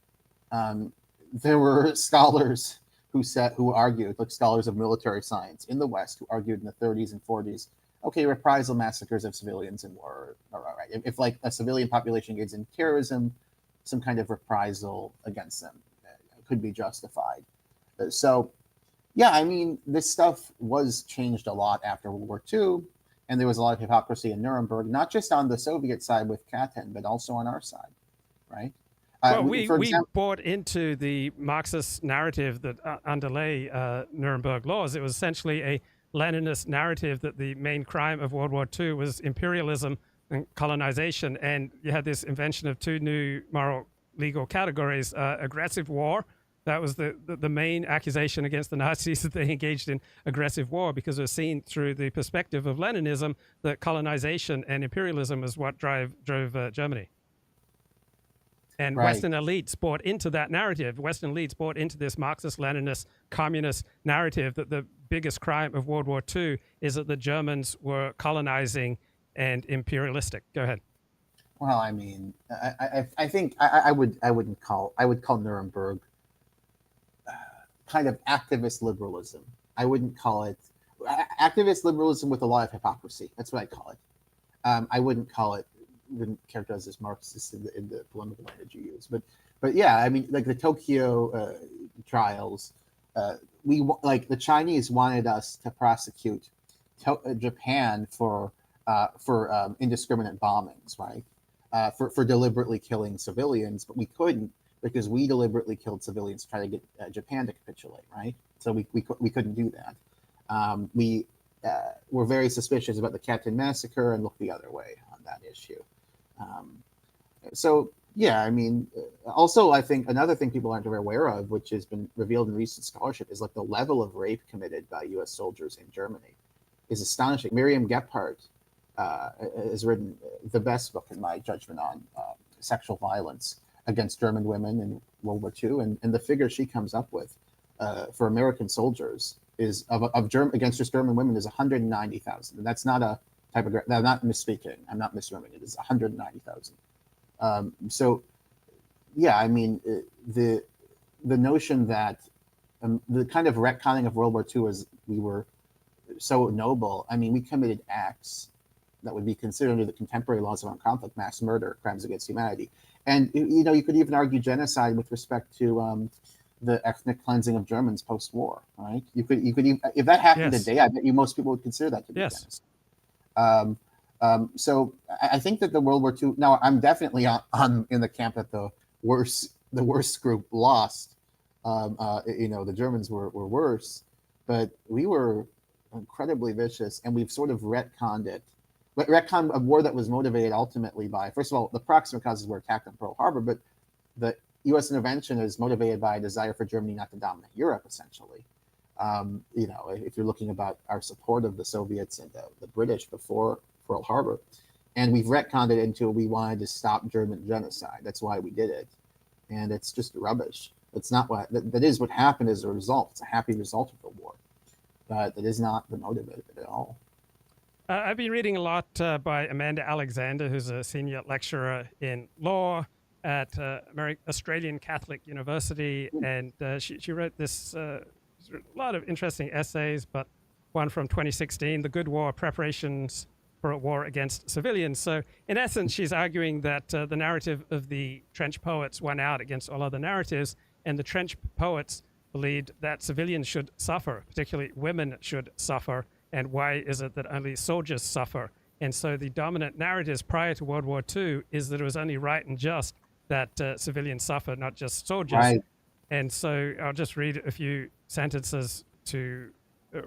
There were scholars who argued, like scholars of military science in the West, who argued in the 30s and 40s. Okay, reprisal massacres of civilians in war are all right. If like a civilian population engages in terrorism, some kind of reprisal against them could be justified. So, yeah, I mean, this stuff was changed a lot after World War II, and there was a lot of hypocrisy in Nuremberg, not just on the Soviet side with Katyn, but also on our side, right? Well, we bought into the Marxist narrative that underlay Nuremberg laws. It was essentially a Leninist narrative that the main crime of World War II was imperialism and colonization, and you had this invention of two new moral legal categories: aggressive war. That was the main accusation against the Nazis, that they engaged in aggressive war, because it was seen through the perspective of Leninism that colonization and imperialism is what drove Germany. And right. Western elites bought into that narrative. Western elites bought into this Marxist-Leninist communist narrative that the biggest crime of World War II is that the Germans were colonizing and imperialistic. Go ahead. Well, I mean, I think I would call Nuremberg kind of activist liberalism. I wouldn't call it activist liberalism with a lot of hypocrisy. That's what I call it. I wouldn't characterize as Marxist in the polemical language you use, but yeah, I mean, like the Tokyo trials, the Chinese wanted us to prosecute Japan for indiscriminate bombings, right? For deliberately killing civilians, but we couldn't, because we deliberately killed civilians to try to get Japan to capitulate, right? So we couldn't do that. We were very suspicious about the Katyn massacre and looked the other way on that issue. So yeah, I mean, also I think another thing people aren't aware of, which has been revealed in recent scholarship, is like the level of rape committed by U.S. soldiers in Germany is astonishing. Miriam Gephardt has written the best book, in my judgment, on sexual violence against German women in World War II, and the figure she comes up with for American soldiers is against just German women is 190,000, and that's not a typograph. I'm not misspeaking. I'm not misremembering. It is 190,000. So, yeah, I mean, the notion that the kind of retconning of World War II is we were so noble. I mean, we committed acts that would be considered under the contemporary laws of armed conflict, mass murder, crimes against humanity. And, you could even argue genocide with respect to the ethnic cleansing of Germans post-war, right? You could even, if that happened Yes. today, I bet you most people would consider that to be genocide. So I think that the World War II, now I'm definitely in the camp that the worst group lost. The Germans were worse, but we were incredibly vicious, and we've sort of retconned it. But retcon a war that was motivated ultimately by, first of all, the proximate causes were attacked on Pearl Harbor, but the U.S. intervention is motivated by a desire for Germany not to dominate Europe, essentially. If you're looking about our support of the Soviets and the British before Pearl Harbor, and we've retconned it into we wanted to stop German genocide. That's why we did it, and it's just rubbish. It's not what that is. What happened as a result. It's a happy result of the war, but that is not the motive of it at all. I've been reading a lot by Amanda Alexander, who's a senior lecturer in law at Australian Catholic University, and she wrote this a lot of interesting essays, but one from 2016, The Good War, Preparations for a War Against Civilians. So in essence, she's arguing that the narrative of the trench poets won out against all other narratives, and the trench poets believed that civilians should suffer, particularly women should suffer, and why is it that only soldiers suffer? And so the dominant narratives prior to World War II is that it was only right and just that civilians suffer, not just soldiers. Right. And so I'll just read a few sentences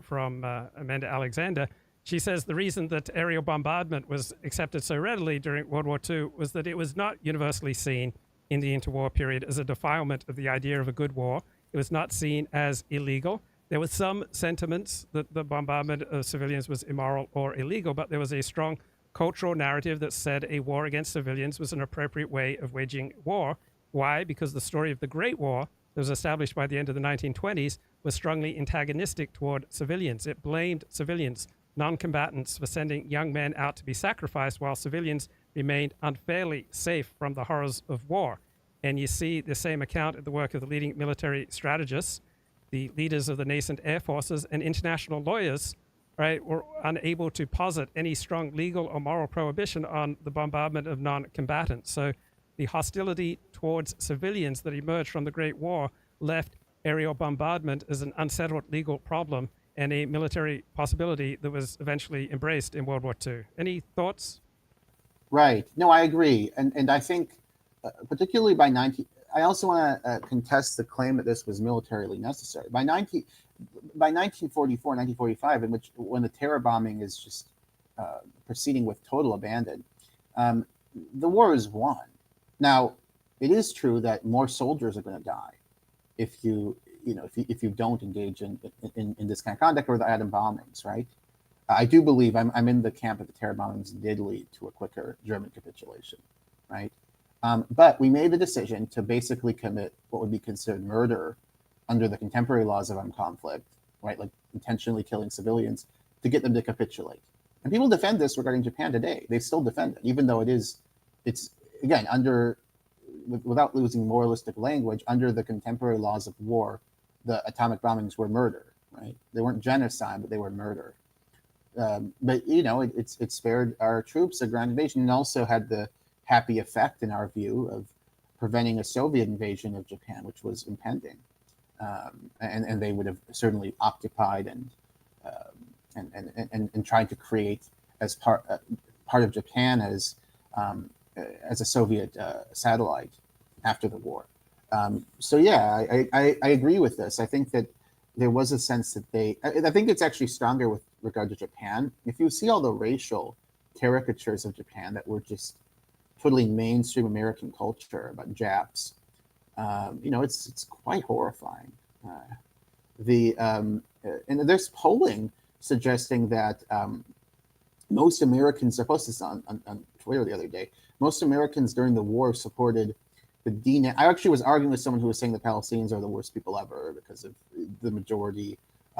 from Amanda Alexander. She says the reason that aerial bombardment was accepted so readily during World War II was that it was not universally seen in the interwar period as a defilement of the idea of a good war. It was not seen as illegal. There was some sentiments that the bombardment of civilians was immoral or illegal, but there was a strong cultural narrative that said a war against civilians was an appropriate way of waging war. Why? Because the story of the Great War that was established by the end of the 1920s was strongly antagonistic toward civilians. It blamed civilians, non-combatants, for sending young men out to be sacrificed while civilians remained unfairly safe from the horrors of war. And you see the same account of the work of the leading military strategists, the leaders of the nascent air forces, and international lawyers, right, were unable to posit any strong legal or moral prohibition on the bombardment of non-combatants. So the hostility towards civilians that emerged from the Great War left aerial bombardment as an unsettled legal problem and a military possibility that was eventually embraced in World War II. Any thoughts? Right. No, I agree. And I think particularly I also want to contest the claim that this was militarily necessary. By 1944, 1945, when the terror bombing is just proceeding with total abandon, the war is won. Now, it is true that more soldiers are going to die if you don't engage in this kind of conduct or the atom bombings, right? I do believe I'm in the camp that the terror bombings did lead to a quicker German capitulation, right? But we made the decision to basically commit what would be considered murder under the contemporary laws of armed conflict, right? Like intentionally killing civilians to get them to capitulate. And people defend this regarding Japan today. They still defend it, even though it's again without losing moralistic language, under the contemporary laws of war, the atomic bombings were murder, right? They weren't genocide, but they were murder. But it spared our troops a ground invasion, and also had the happy effect, in our view, of preventing a Soviet invasion of Japan, which was impending, and they would have certainly occupied and tried to create as part of Japan as a Soviet satellite after the war. So yeah, I agree with this. I think that there was a sense that I think it's actually stronger with regard to Japan. If you see all the racial caricatures of Japan that were just totally mainstream American culture about Japs, it's quite horrifying. And there's polling suggesting that most Americans, I posted this on Twitter the other day, most Americans during the war supported I actually was arguing with someone who was saying the Palestinians are the worst people ever because of the majority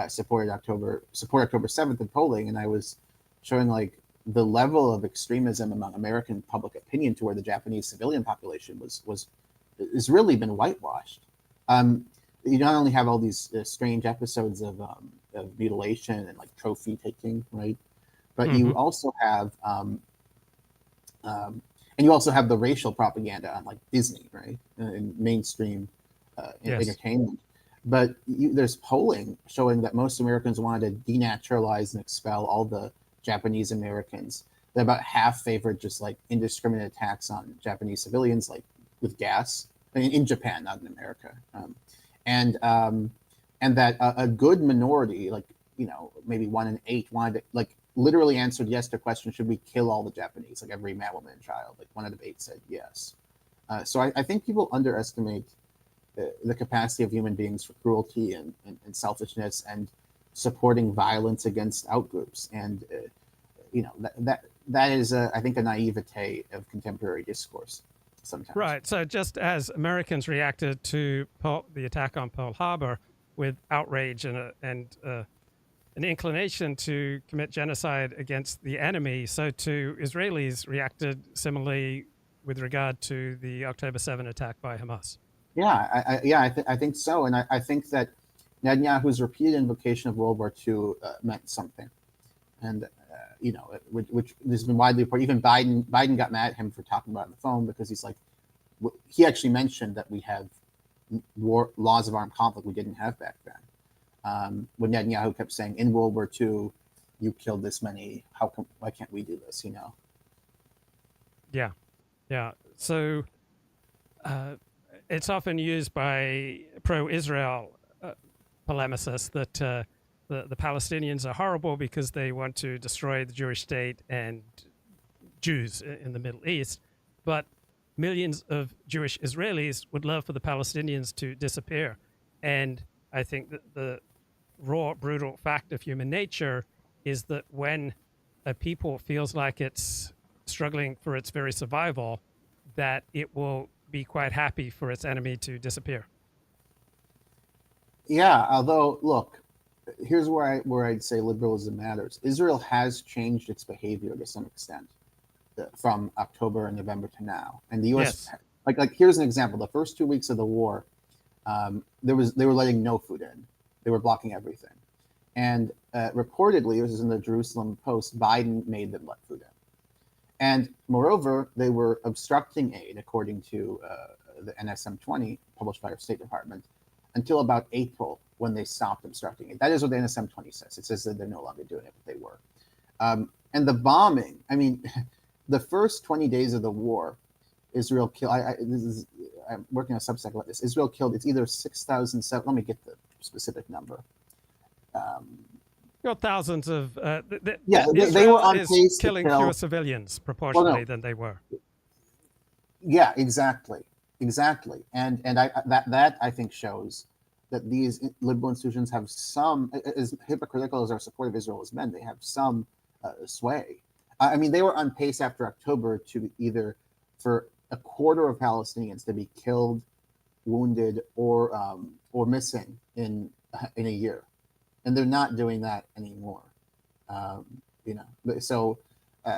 support October 7th in polling, and I was showing like the level of extremism among American public opinion to where the Japanese civilian population has really been whitewashed. You not only have all these strange episodes of mutilation and like trophy taking, right? But you also have the racial propaganda on like Disney, right, and mainstream entertainment. But there's polling showing that most Americans wanted to denaturalize and expel all the Japanese Americans. That about half favored just like indiscriminate attacks on Japanese civilians, like with gas. I mean, in Japan, not in America. And that a good minority, like maybe 1 in 8, wanted to, like, literally answered yes to the question, should we kill all the Japanese, like every man, woman, and child? Like 1 out of 8 said yes. So I think people underestimate the capacity of human beings for cruelty and selfishness and supporting violence against outgroups. And that is, I think, a naivete of contemporary discourse sometimes. Right. So just as Americans reacted to the attack on Pearl Harbor with outrage and an inclination to commit genocide against the enemy, so too Israelis reacted similarly with regard to the October 7 attack by Hamas. Yeah, I think so. And I think that Netanyahu's repeated invocation of World War II meant something. And, which has been widely reported. Even Biden got mad at him for talking about it on the phone, because he's like, he actually mentioned that we have laws of armed conflict we didn't have back then. When Netanyahu kept saying, in World War II, you killed this many, why can't we do this, Yeah. So it's often used by pro-Israel polemicists that the Palestinians are horrible because they want to destroy the Jewish state and Jews in the Middle East, but millions of Jewish Israelis would love for the Palestinians to disappear. And I think that the raw, brutal fact of human nature is that when a people feels like it's struggling for its very survival, that it will be quite happy for its enemy to disappear. Yeah, although look, here's where I'd say liberalism matters. Israel has changed its behavior to some extent from October and November to now, and the U.S. Yes. like here's an example. The first 2 weeks of the war, they were letting no food in. They were blocking everything, and reportedly, this is in the Jerusalem Post, Biden made them let food in. And moreover, they were obstructing aid, according to the NSM-20 published by our State Department, until about April, when they stopped obstructing aid. That is what the NSM-20 says. It says that they're no longer doing it, but they were. And the bombing, I mean, the first 20 days of the war, Israel killed, I'm working on a substack about this. Israel killed, it's either 6,007, let me get the specific number. Got thousands of they were on pace killing to kill fewer civilians proportionally than they were. Yeah, exactly, and that I think shows that these liberal institutions have some, as hypocritical as our support of Israel has been, they have some sway. I mean, they were on pace after October to either for a quarter of Palestinians to be killed, wounded, or missing in a year. And they're not doing that anymore. So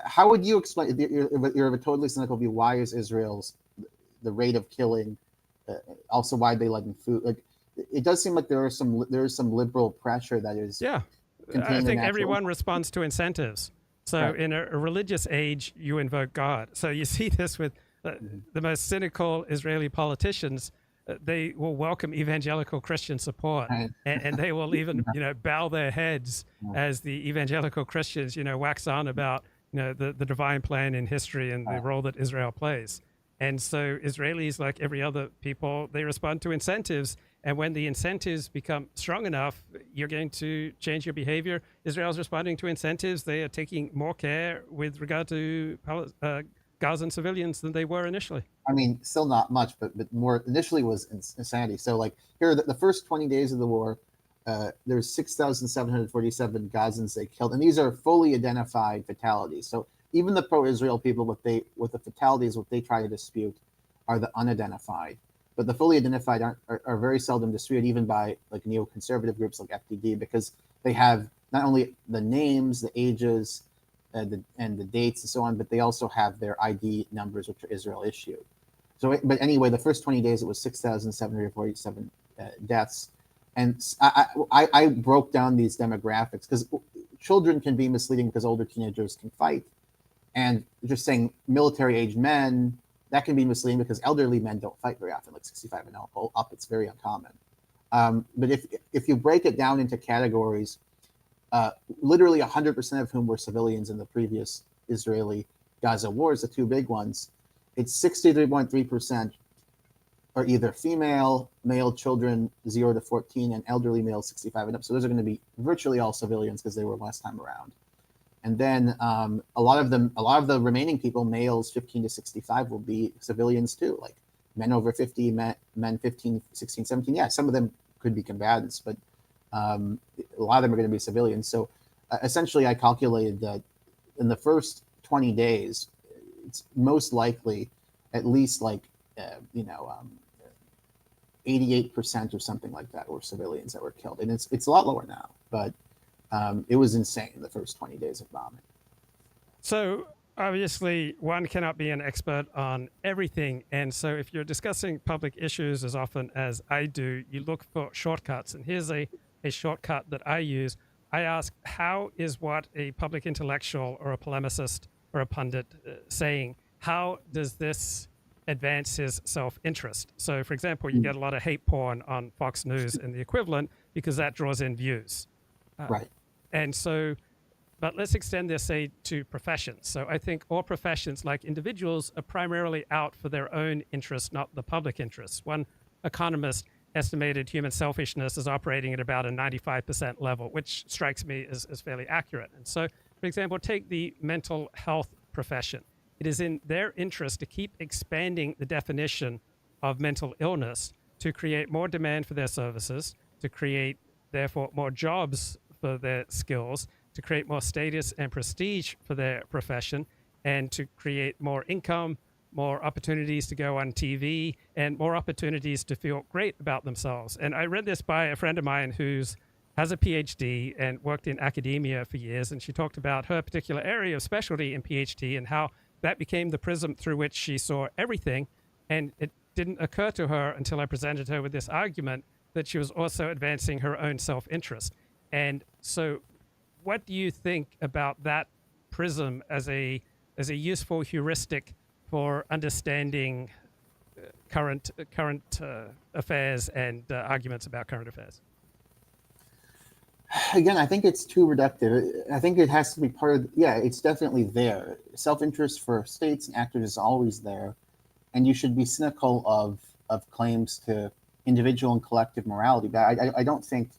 how would you explain, you're of a totally cynical view, why is Israel's, the rate of killing, also why they letting food, like, it does seem like there is some liberal pressure that is. Yeah, I think everyone responds to incentives. So right. In a religious age, you invoke God. So you see this with the most cynical Israeli politicians. They will welcome evangelical Christian support, right. and they will even, bow their heads as the evangelical Christians, wax on about, the divine plan in history and the role that Israel plays. And so Israelis, like every other people, they respond to incentives. And when the incentives become strong enough, you're going to change your behavior. Israel's responding to incentives. They are taking more care with regard to Gazan civilians than they were initially. I mean, still not much, but more initially was insanity. So like here, the first 20 days of the war, there's 6,747 Gazans they killed. And these are fully identified fatalities. So even the pro-Israel people, with the fatalities, what they try to dispute are the unidentified. But the fully identified are very seldom disputed, even by like neoconservative groups like FDD, because they have not only the names, the ages, and the dates and so on, but they also have their ID numbers, which are Israel issued. So, but anyway, the first 20 days, it was 6,747 deaths. And I broke down these demographics because children can be misleading because older teenagers can fight. And just saying military-aged men, that can be misleading because elderly men don't fight very often, like 65 and up. It's very uncommon. But if you break it down into categories, literally 100% of whom were civilians in the previous Israeli-Gaza wars, the two big ones, it's 63.3% are either female, male children 0 to 14, and elderly male 65 and up. So those are going to be virtually all civilians because they were last time around. And then a lot of the remaining people, males 15 to 65, will be civilians too, like men over 50, men 15, 16, 17. Yeah, some of them could be combatants, but a lot of them are going to be civilians. So essentially, I calculated that in the first 20 days, it's most likely at least 88% or something like that were civilians that were killed. And it's a lot lower now, but it was insane the first 20 days of bombing. So obviously one cannot be an expert on everything. And so if you're discussing public issues as often as I do, you look for shortcuts. And here's a shortcut that I use. I ask, how is what a public intellectual or a polemicist or a pundit saying, how does this advance his self-interest? So for example, you get a lot of hate porn on Fox News and the equivalent because that draws in views. Right. And so But let's extend this, say, to professions. So I think all professions, like individuals, are primarily out for their own interests, not the public interests. One economist estimated human selfishness as operating at about a 95% level, which strikes me as fairly accurate. And so, for example, take the mental health profession. It is in their interest to keep expanding the definition of mental illness to create more demand for their services, to create, therefore, more jobs for their skills, to create more status and prestige for their profession, and to create more income, more opportunities to go on TV, and more opportunities to feel great about themselves. And I read this by a friend of mine who has a PhD and worked in academia for years, and she talked about her particular area of specialty in PhD and how that became the prism through which she saw everything. And it didn't occur to her until I presented her with this argument that she was also advancing her own self-interest. And so what do you think about that prism as a useful heuristic for understanding current affairs and arguments about current affairs? Again, I think it's too reductive. I think it has to be part of, yeah, it's definitely there. Self-interest for states and actors is always there. And you should be cynical of claims to individual and collective morality. But I don't think,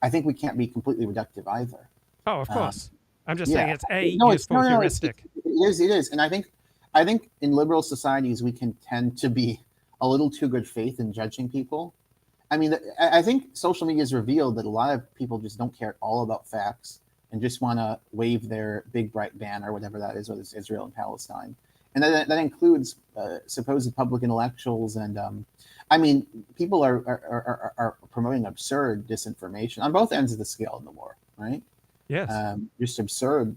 I think we can't be completely reductive either. Oh, of course. I'm just saying it's useful heuristic. It is. And I think in liberal societies, we can tend to be a little too good faith in judging people. I mean, I think social media has revealed that a lot of people just don't care at all about facts and just want to wave their big bright banner, whatever that is, whether it's Israel and Palestine. And that includes supposed public intellectuals. And I mean, people are promoting absurd disinformation on both ends of the scale in the war, right? Yes. Just absurd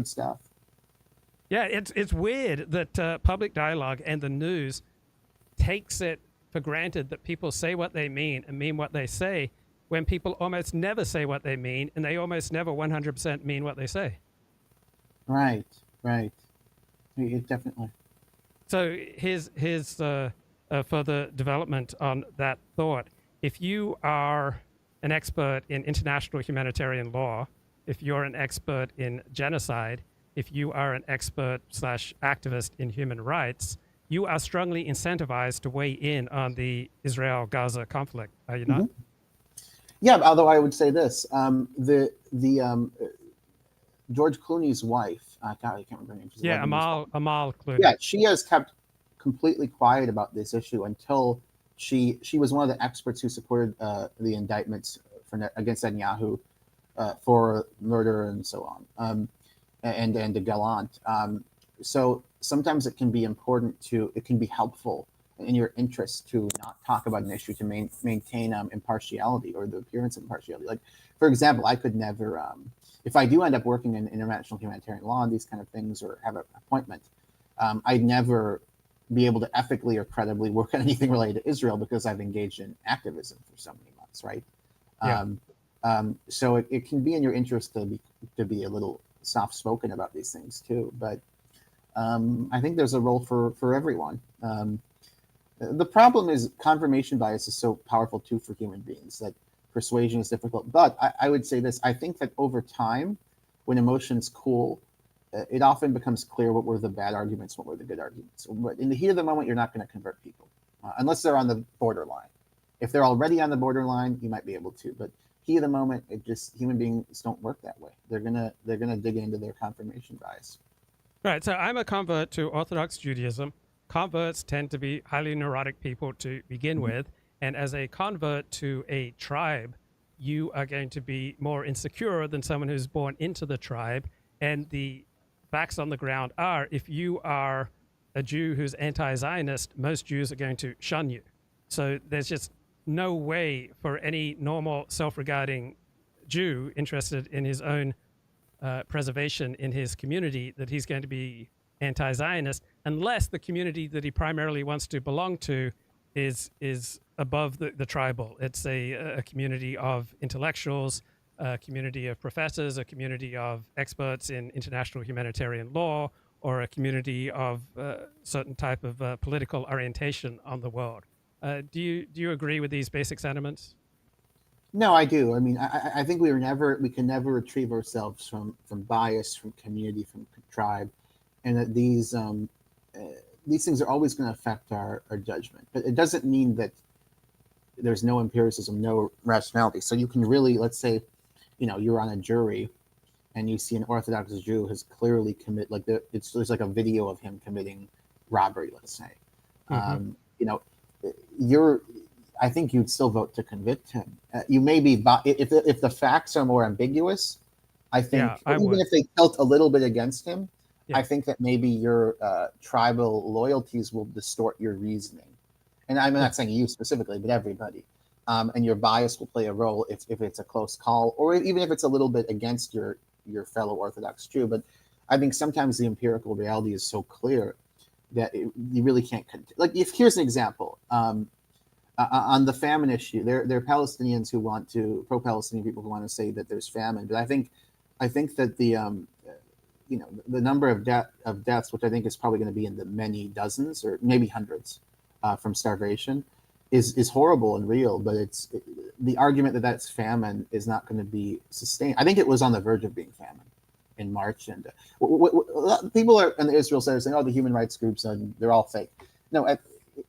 stuff. Yeah, it's weird that public dialogue and the news takes it for granted that people say what they mean and mean what they say, when people almost never say what they mean, and they almost never 100% mean what they say. Right. Definitely. So here's further development on that thought. If you are an expert in international humanitarian law, if you're an expert in genocide, if you are an expert/activist in human rights, you are strongly incentivized to weigh in on the Israel-Gaza conflict, are you not? Mm-hmm. Yeah, although I would say this: George Clooney's wife, God, I can't remember her name. Yeah, Amal Clooney. Yeah, she has kept completely quiet about this issue until she was one of the experts who supported the indictments against Netanyahu for murder and so on, and the Gallant. So sometimes it can be it can be helpful in your interest to not talk about an issue to maintain impartiality or the appearance of impartiality. Like, for example, I could never, if I do end up working in international humanitarian law and these kind of things, or have an appointment, I'd never be able to ethically or credibly work on anything related to Israel because I've engaged in activism for so many months, right? Yeah. So it can be in your interest to be a little soft-spoken about these things too, but I think there's a role for everyone. The problem is confirmation bias is so powerful too for human beings that persuasion is difficult. But I would say this: I think that over time, when emotions cool, it often becomes clear what were the bad arguments, what were the good arguments. But in the heat of the moment, you're not going to convert people unless they're on the borderline. If they're already on the borderline, you might be able to. But heat of the moment, human beings don't work that way. They're gonna dig into their confirmation bias. Right. So I'm a convert to Orthodox Judaism. Converts tend to be highly neurotic people to begin with. And as a convert to a tribe, you are going to be more insecure than someone who's born into the tribe. And the facts on the ground are, if you are a Jew who's anti-Zionist, most Jews are going to shun you. So there's just no way for any normal self-regarding Jew interested in his own preservation in his community that he's going to be anti-Zionist, unless the community that he primarily wants to belong to is above the tribal. It's a community of intellectuals, a community of professors, a community of experts in international humanitarian law, or a community of certain type of political orientation on the world. Do you agree with these basic sentiments? No, I do. I mean, I think we can never retrieve ourselves from bias, from community, from tribe, and that these things are always going to affect our judgment. But it doesn't mean that there's no empiricism, no rationality. So you can really, let's say, you're on a jury and you see an Orthodox Jew has clearly there's like a video of him committing robbery, let's say. Hmm. You know, you're I think you'd still vote to convict him. You may be if the facts are more ambiguous. I Yeah, think I even would. if they tilt a little bit against him, Yeah. I think that maybe your tribal loyalties will distort your reasoning. And I'm Yeah. not saying you specifically, but everybody. And your bias will play a role if it's a close call, or even if it's a little bit against your fellow Orthodox Jew. But I think sometimes the empirical reality is so clear that you really can't. Like, if here's an example. On the famine issue, there are Palestinians who want to pro-Palestinian people who want to say that there's famine, but I think that the number of deaths, which I think is probably going to be in the many dozens or maybe hundreds from starvation, is horrible and real. But the argument that that's famine is not going to be sustained. I think it was on the verge of being famine in March, and people are in the Israel side are saying, "Oh, the human rights groups and they're all fake." No,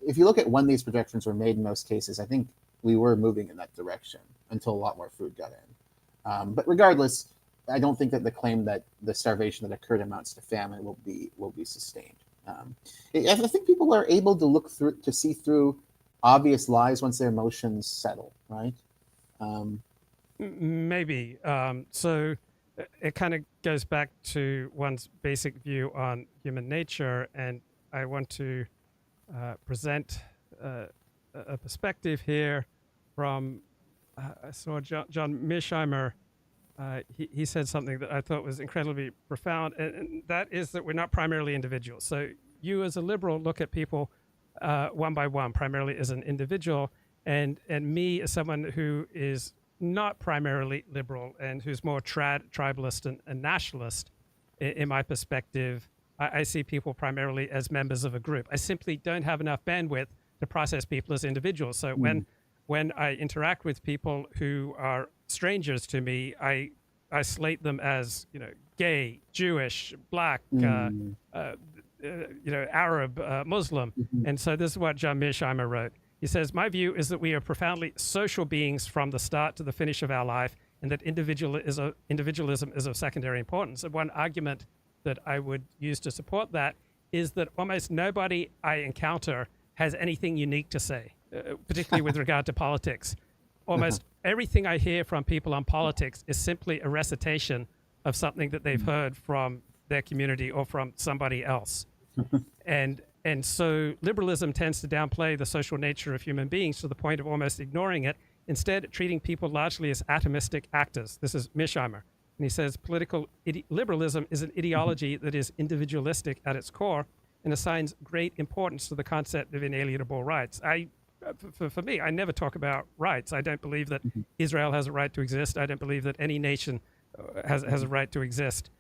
if you look at when these projections were made, in most cases, I think we were moving in that direction until a lot more food got in. But regardless, I don't think that the claim that the starvation that occurred amounts to famine will be sustained. I think people are able to look through to see through obvious lies once their emotions settle, right? Um, Maybe. So it kind of goes back to one's basic view on human nature, and I want to present a perspective here from I saw John Mearsheimer. He said something that I thought was incredibly profound, and that is that we're not primarily individuals. So you, as a liberal, look at people one by one, primarily as an individual, and me as someone who is not primarily liberal and who's more tribalist and nationalist. In my perspective, I see people primarily as members of a group. I simply don't have enough bandwidth to process people as individuals. So mm, when I interact with people who are strangers to me, I slate them as gay, Jewish, black, mm, Arab, Muslim. mhm, And so this is what John Mearsheimer wrote. He says, "My view is that we are profoundly social beings from the start to the finish of our life, and that individualism is of secondary importance." And one argument that I would use to support that is that almost nobody I encounter has anything unique to say, particularly with regard to politics. uh-huh, Almost everything I hear from people on politics is simply a recitation of something that they've heard from their community or from somebody else. And so liberalism tends to downplay the social nature of human beings to the point of almost ignoring it, instead treating people largely as atomistic actors. This is Mearsheimer. And he says political liberalism is an ideology that is individualistic at its core and assigns great importance to the concept of inalienable rights. For me, I never talk about rights. I don't believe that mhm, Israel has a right to exist. I don't believe that any nation has a right to exist.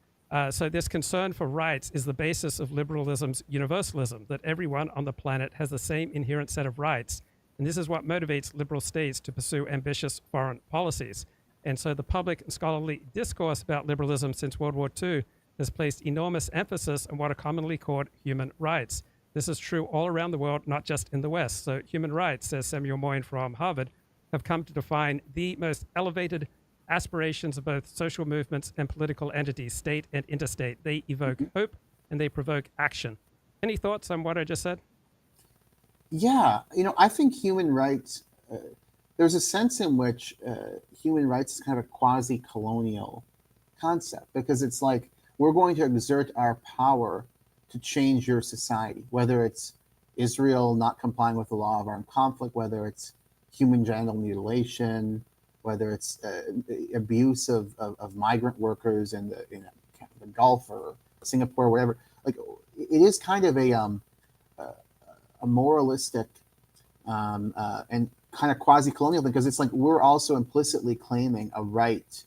So this concern for rights is the basis of liberalism's universalism, that everyone on the planet has the same inherent set of rights. And this is what motivates liberal states to pursue ambitious foreign policies. And so the public and scholarly discourse about liberalism since World War II has placed enormous emphasis on what are commonly called human rights. This is true all around the world, not just in the West. So human rights, says Samuel Moyn from Harvard, have come to define the most elevated aspirations of both social movements and political entities, state and interstate. They evoke mhm. hope and they provoke action. Any thoughts on what I just said? Yeah, I think human rights. There's a sense in which human rights is kind of a quasi-colonial concept because it's like we're going to exert our power to change your society, whether it's Israel not complying with the law of armed conflict, whether it's human genital mutilation, whether it's abuse of migrant workers in the Gulf or Singapore, whatever. Like, it is kind of a moralistic and kind of quasi-colonial thing because it's like we're also implicitly claiming a right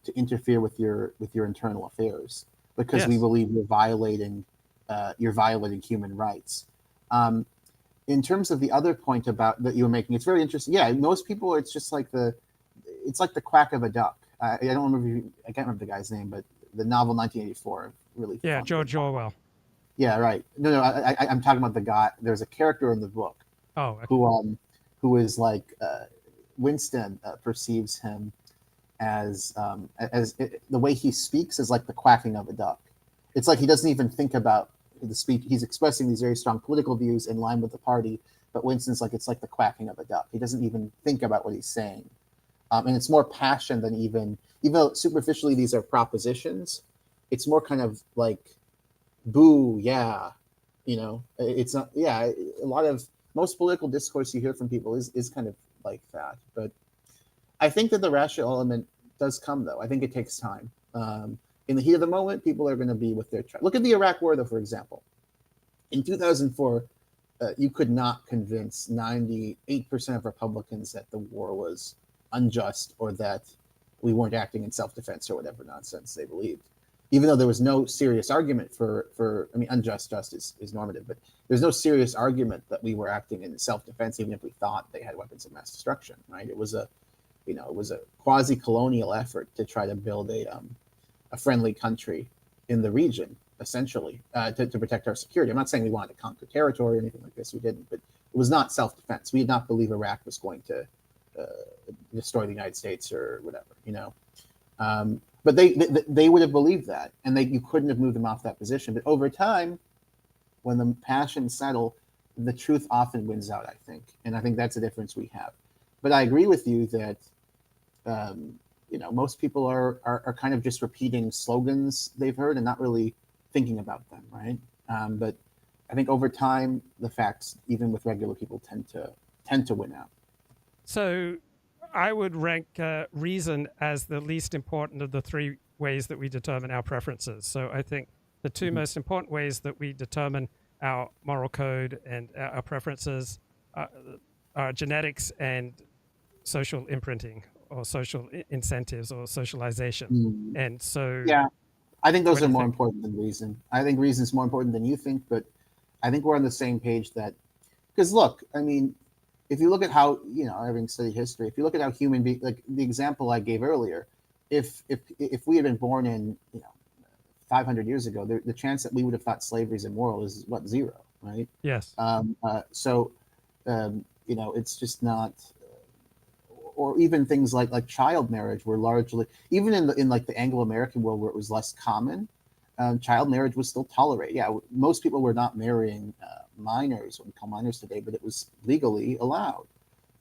to interfere with your internal affairs because we Yes. believe you're violating human rights. Um, in terms of the other point about that you were making, it's very interesting. Yeah, most people, it's just like it's like the quack of a duck. I don't remember. I can't remember the guy's name, but the novel 1984 really. Yeah, George Orwell. Yeah, right. No, I'm talking about the guy. There's a character in the book Oh, okay. who is like Winston perceives him as the way he speaks is like the quacking of a duck. It's like he doesn't even think about the speech. He's expressing these very strong political views in line with the party, but Winston's like it's like the quacking of a duck. He doesn't even think about what he's saying, and it's more passion than even though superficially these are propositions. It's more kind of like boo, yeah, it's not, yeah, a lot of most political discourse you hear from people is kind of like that. But I think that the rational element does come, though. I think it takes time. In the heat of the moment, people are going to be with their look at the Iraq War, though, for example. In 2004, you could not convince 98% of Republicans that the war was unjust or that we weren't acting in self-defense or whatever nonsense they believed. Even though there was no serious argument for I mean, unjust justice is normative, but there's no serious argument that we were acting in self-defense, even if we thought they had weapons of mass destruction, right? It was a quasi-colonial effort to try to build a friendly country in the region, essentially, to protect our security. I'm not saying we wanted to conquer territory or anything like this. We didn't, but it was not self-defense. We did not believe Iraq was going to destroy the United States or whatever, But they would have believed that, and you couldn't have moved them off that position. But over time, when the passions settle, the truth often wins out, I think. And I think that's the difference we have. But I agree with you that, most people are kind of just repeating slogans they've heard and not really thinking about them, right? But I think over time, the facts, even with regular people, tend to win out. So I would rank reason as the least important of the three ways that we determine our preferences. So I think the two most important ways that we determine our moral code and our preferences are genetics and social imprinting or social incentives or socialization. And so, yeah, I think those are more important than reason. I think reason is more important than you think, but I think we're on the same page that, because look, I mean, if you look at how, having studied history, if you look at how human beings, like the example I gave earlier, if we had been born in, 500 years ago, the chance that we would have thought slavery is immoral is what, zero, right? Yes. It's just not, or even things like child marriage were largely, even in like the Anglo-American world where it was less common, child marriage was still tolerated. Yeah, most people were not marrying minors, what we call minors today, but it was legally allowed.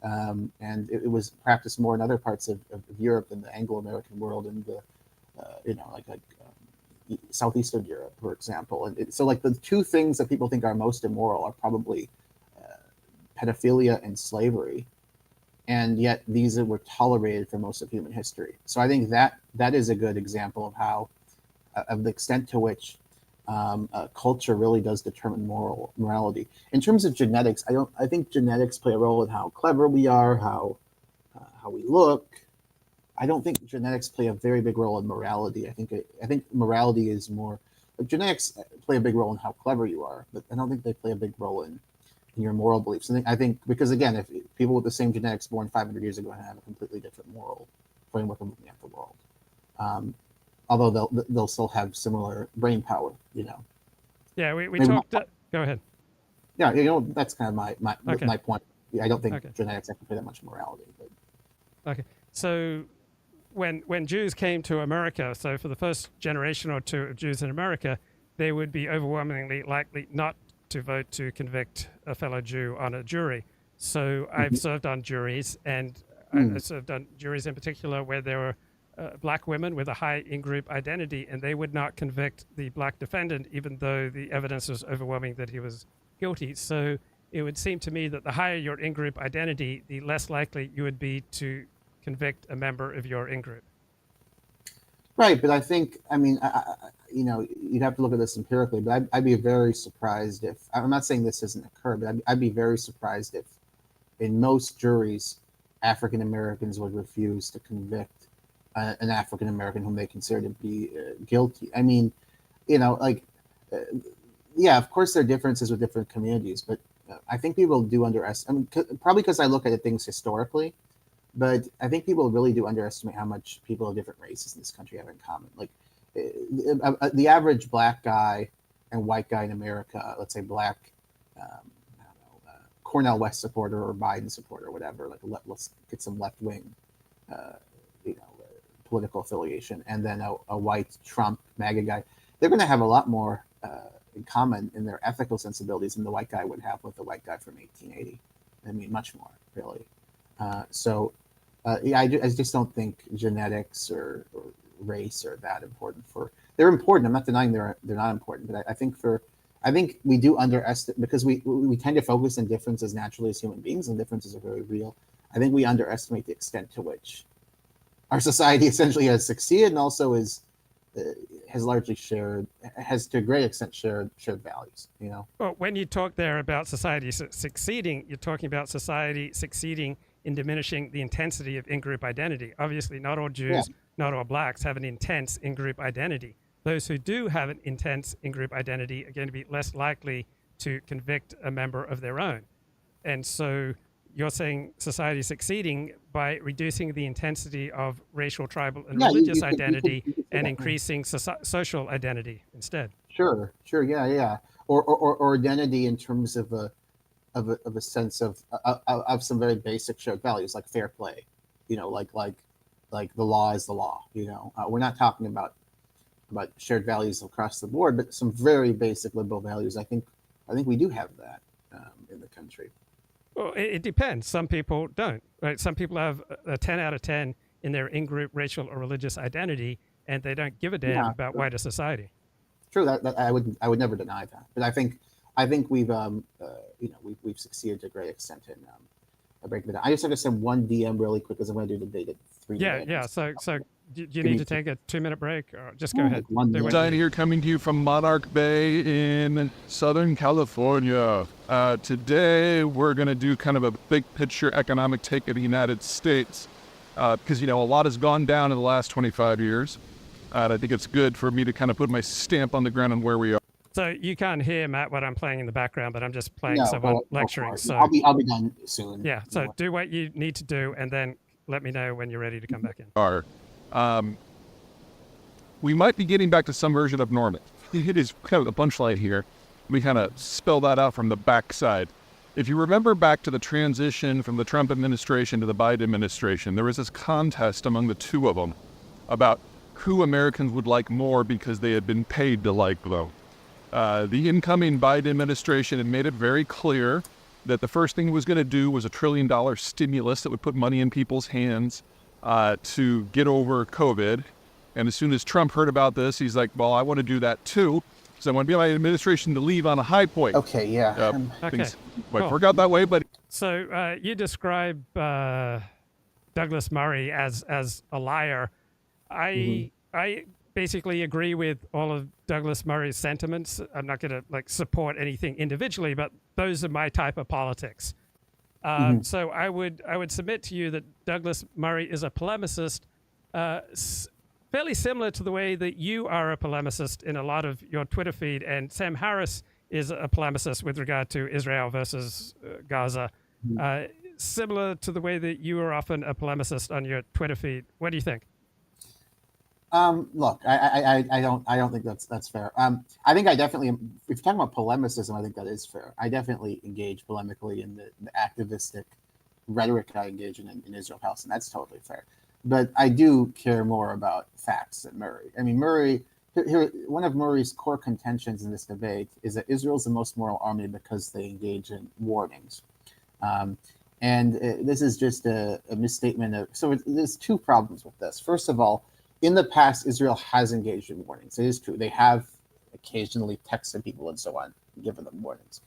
And it was practiced more in other parts of Europe than the Anglo-American world and the, Southeastern Europe, for example. And so like the two things that people think are most immoral are probably pedophilia and slavery. And yet these were tolerated for most of human history. So I think that is a good example of how, of the extent to which culture really does determine morality. In terms of genetics, I think genetics play a role in how clever we are, how we look. I don't think genetics play a very big role in morality. I think morality is more, genetics play a big role in how clever you are, but I don't think they play a big role in your moral beliefs. I think because again, if people with the same genetics born 500 years ago have a completely different moral framework of looking at the world. Although they'll still have similar brain power, Yeah, we talked. Go ahead. Yeah, that's kind of my point. I don't think genetics actually play that much morality. But. Okay, so when Jews came to America, so for the first generation or two of Jews in America, they would be overwhelmingly likely not to vote to convict a fellow Jew on a jury. So I've served on juries, and I served on juries in particular where there were black women with a high in-group identity, and they would not convict the black defendant, even though the evidence was overwhelming that he was guilty. So it would seem to me that the higher your in-group identity, the less likely you would be to convict a member of your in-group. Right, but I think, you'd have to look at this empirically, but I'd be very surprised if, I'm not saying this doesn't occur, but I'd be very surprised if in most juries, African Americans would refuse to convict an African American whom they consider to be guilty. I mean, of course there are differences with different communities, but I think people do underestimate, probably because I look at things historically, But I think people really do underestimate how much people of different races in this country have in common. Like the average black guy and white guy in America, let's say black, I don't know, Cornel West supporter or Biden supporter or whatever, like let's get some left wing, political affiliation, and then a white Trump MAGA guy, they're going to have a lot more in common in their ethical sensibilities than the white guy would have with the white guy from 1880. I mean, much more, really. I just don't think genetics or race are that important they're important. I'm not denying they're not important, but I think we do underestimate, because we tend to focus on differences naturally as human beings, and differences are very real. I think we underestimate the extent to which our society essentially has succeeded, and also has largely has to a great extent shared values. Well, when you talk there about society succeeding, you're talking about society succeeding in diminishing the intensity of in-group identity. Obviously, not all Jews, not all blacks have an intense in-group identity. Those who do have an intense in-group identity are going to be less likely to convict a member of their own. And so you're saying society succeeding by reducing the intensity of racial, tribal, and religious identity and increasing social identity instead. Sure, yeah. Or identity in terms of a sense of some very basic shared values, like fair play, like the law is the law. We're not talking about shared values across the board, but some very basic liberal values. I think we do have that in the country. Well, it depends. Some people don't. Right? Some people have a 10 out of 10 in their in-group racial or religious identity, and they don't give a damn about wider society. True. That I would never deny that. But I think we've we've succeeded to a great extent in breaking it down. I just have to send one DM really quick because I'm going to do the debate at 3 minutes. Yeah. So do you need to take a 2-minute break, or just go ahead? Stein here, coming to you from Monarch Bay in Southern California. Today, we're going to do kind of a big picture economic take of the United States, because, a lot has gone down in the last 25 years. And I think it's good for me to kind of put my stamp on the ground on where we are. So you can't hear, Matt, what I'm playing in the background, but I'm just playing someone lecturing. So I'll be done soon. Yeah. So do what you need to do, and then let me know when you're ready to come back in. We might be getting back to some version of normal. It is kind of the punchline here. We kind of spell that out from the backside. If you remember back to the transition from the Trump administration to the Biden administration, there was this contest among the two of them about who Americans would like more because they had been paid to like them. The incoming Biden administration had made it very clear that the first thing it was going to do was $1 trillion stimulus that would put money in people's hands to get over COVID. And as soon as Trump heard about this, he's like, well, I want to do that too. So I want to be my administration to leave on a high point. Okay, yeah. Things might work out that way, but... So you describe Douglas Murray as a liar. I basically agree with all of Douglas Murray's sentiments. I'm not going to support anything individually, but those are my type of politics. So I would submit to you that Douglas Murray is a polemicist, fairly similar to the way that you are a polemicist in a lot of your Twitter feed, and Sam Harris is a polemicist with regard to Israel versus Gaza, similar to the way that you are often a polemicist on your Twitter feed. What do you think? Look, I don't think that's fair. I think I definitely, if you're talking about polemicism, I think that is fair. I definitely engage polemically in the activistic rhetoric I engage in Israel Palestine. That's totally fair. But I do care more about facts than Murray. I mean, one of Murray's core contentions in this debate is that Israel's the most moral army because they engage in warnings. And this is just a misstatement so there's two problems with this. First of all, in the past, Israel has engaged in warnings. It is true. They have occasionally texted people and so on, given them warnings.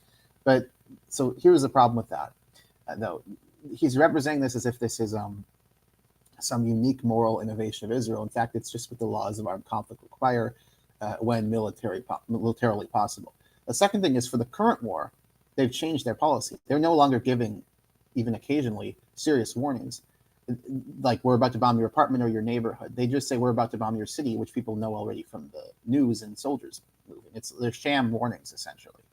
But so here's the problem with that, though. He's representing this as if this is some unique moral innovation of Israel. In fact, it's just what the laws of armed conflict require when militarily possible. The second thing is, for the current war, they've changed their policy. They're no longer giving, even occasionally, serious warnings. Like, we're about to bomb your apartment or your neighborhood. They just say, we're about to bomb your city, which people know already from the news and soldiers moving. They're sham warnings, essentially.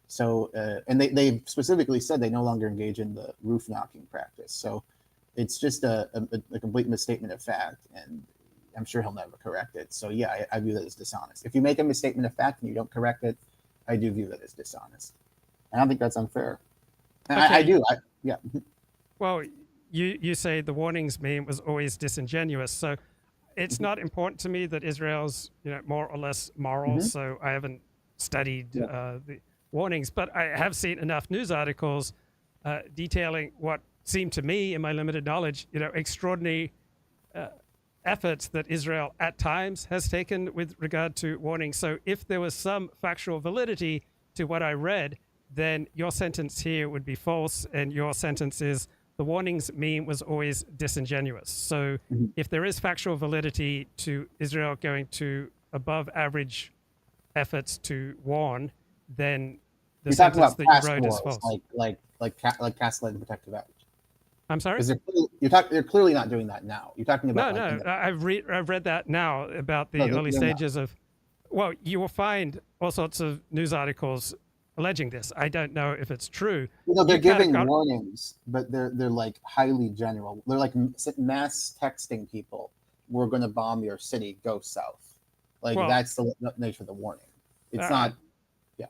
So, and they specifically said they no longer engage in the roof knocking practice. So It's just a complete misstatement of fact, and I'm sure he'll never correct it. So yeah, I view that as dishonest. If you make a misstatement of fact and you don't correct it, I do view that as dishonest. And I don't think that's unfair. And Okay. I do. Yeah. Well, you say the warnings meme was always disingenuous, so it's not important to me that Israel's more or less moral. So I haven't studied the warnings, but I have seen enough news articles detailing what seemed to me, in my limited knowledge, extraordinary efforts that Israel at times has taken with regard to warnings. So if there was some factual validity to what I read, then your sentence here would be false, and your sentence is the warnings meme was always disingenuous. So if there is factual validity to Israel going to above average efforts to warn, then the sentence that you wrote is false. Like gaslighting protective average. I'm sorry? Because they're clearly not doing that now. You're talking about I've read that now about the early stages of. Well, you will find all sorts of news articles alleging this. I don't know if it's true. They're giving warnings, but they're like highly general. They're like mass texting people, "We're going to bomb your city. Go south." That's the nature of the warning. It's not. Yeah.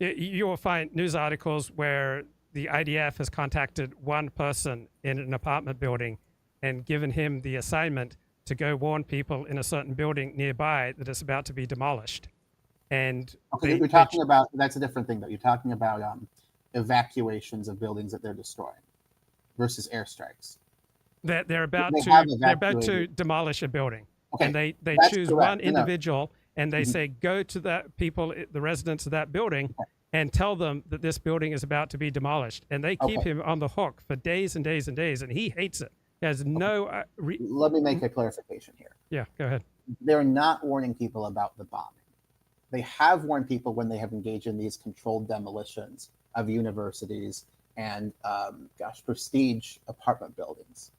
You will find news articles where the IDF has contacted one person in an apartment building and given him the assignment to go warn people in a certain building nearby that it's about to be demolished. And you're talking about, that's a different thing, though. You're talking about evacuations of buildings that they're destroying versus airstrikes. They're about to demolish a building, and they choose one individual, and they say, go to the residents of that building, and tell them that this building is about to be demolished, and they keep him on the hook for days and days and days, and he hates it. He has no. Let me make a clarification here. Yeah, go ahead. They're not warning people about the bombing. They have warned people when they have engaged in these controlled demolitions of universities and, prestige apartment buildings.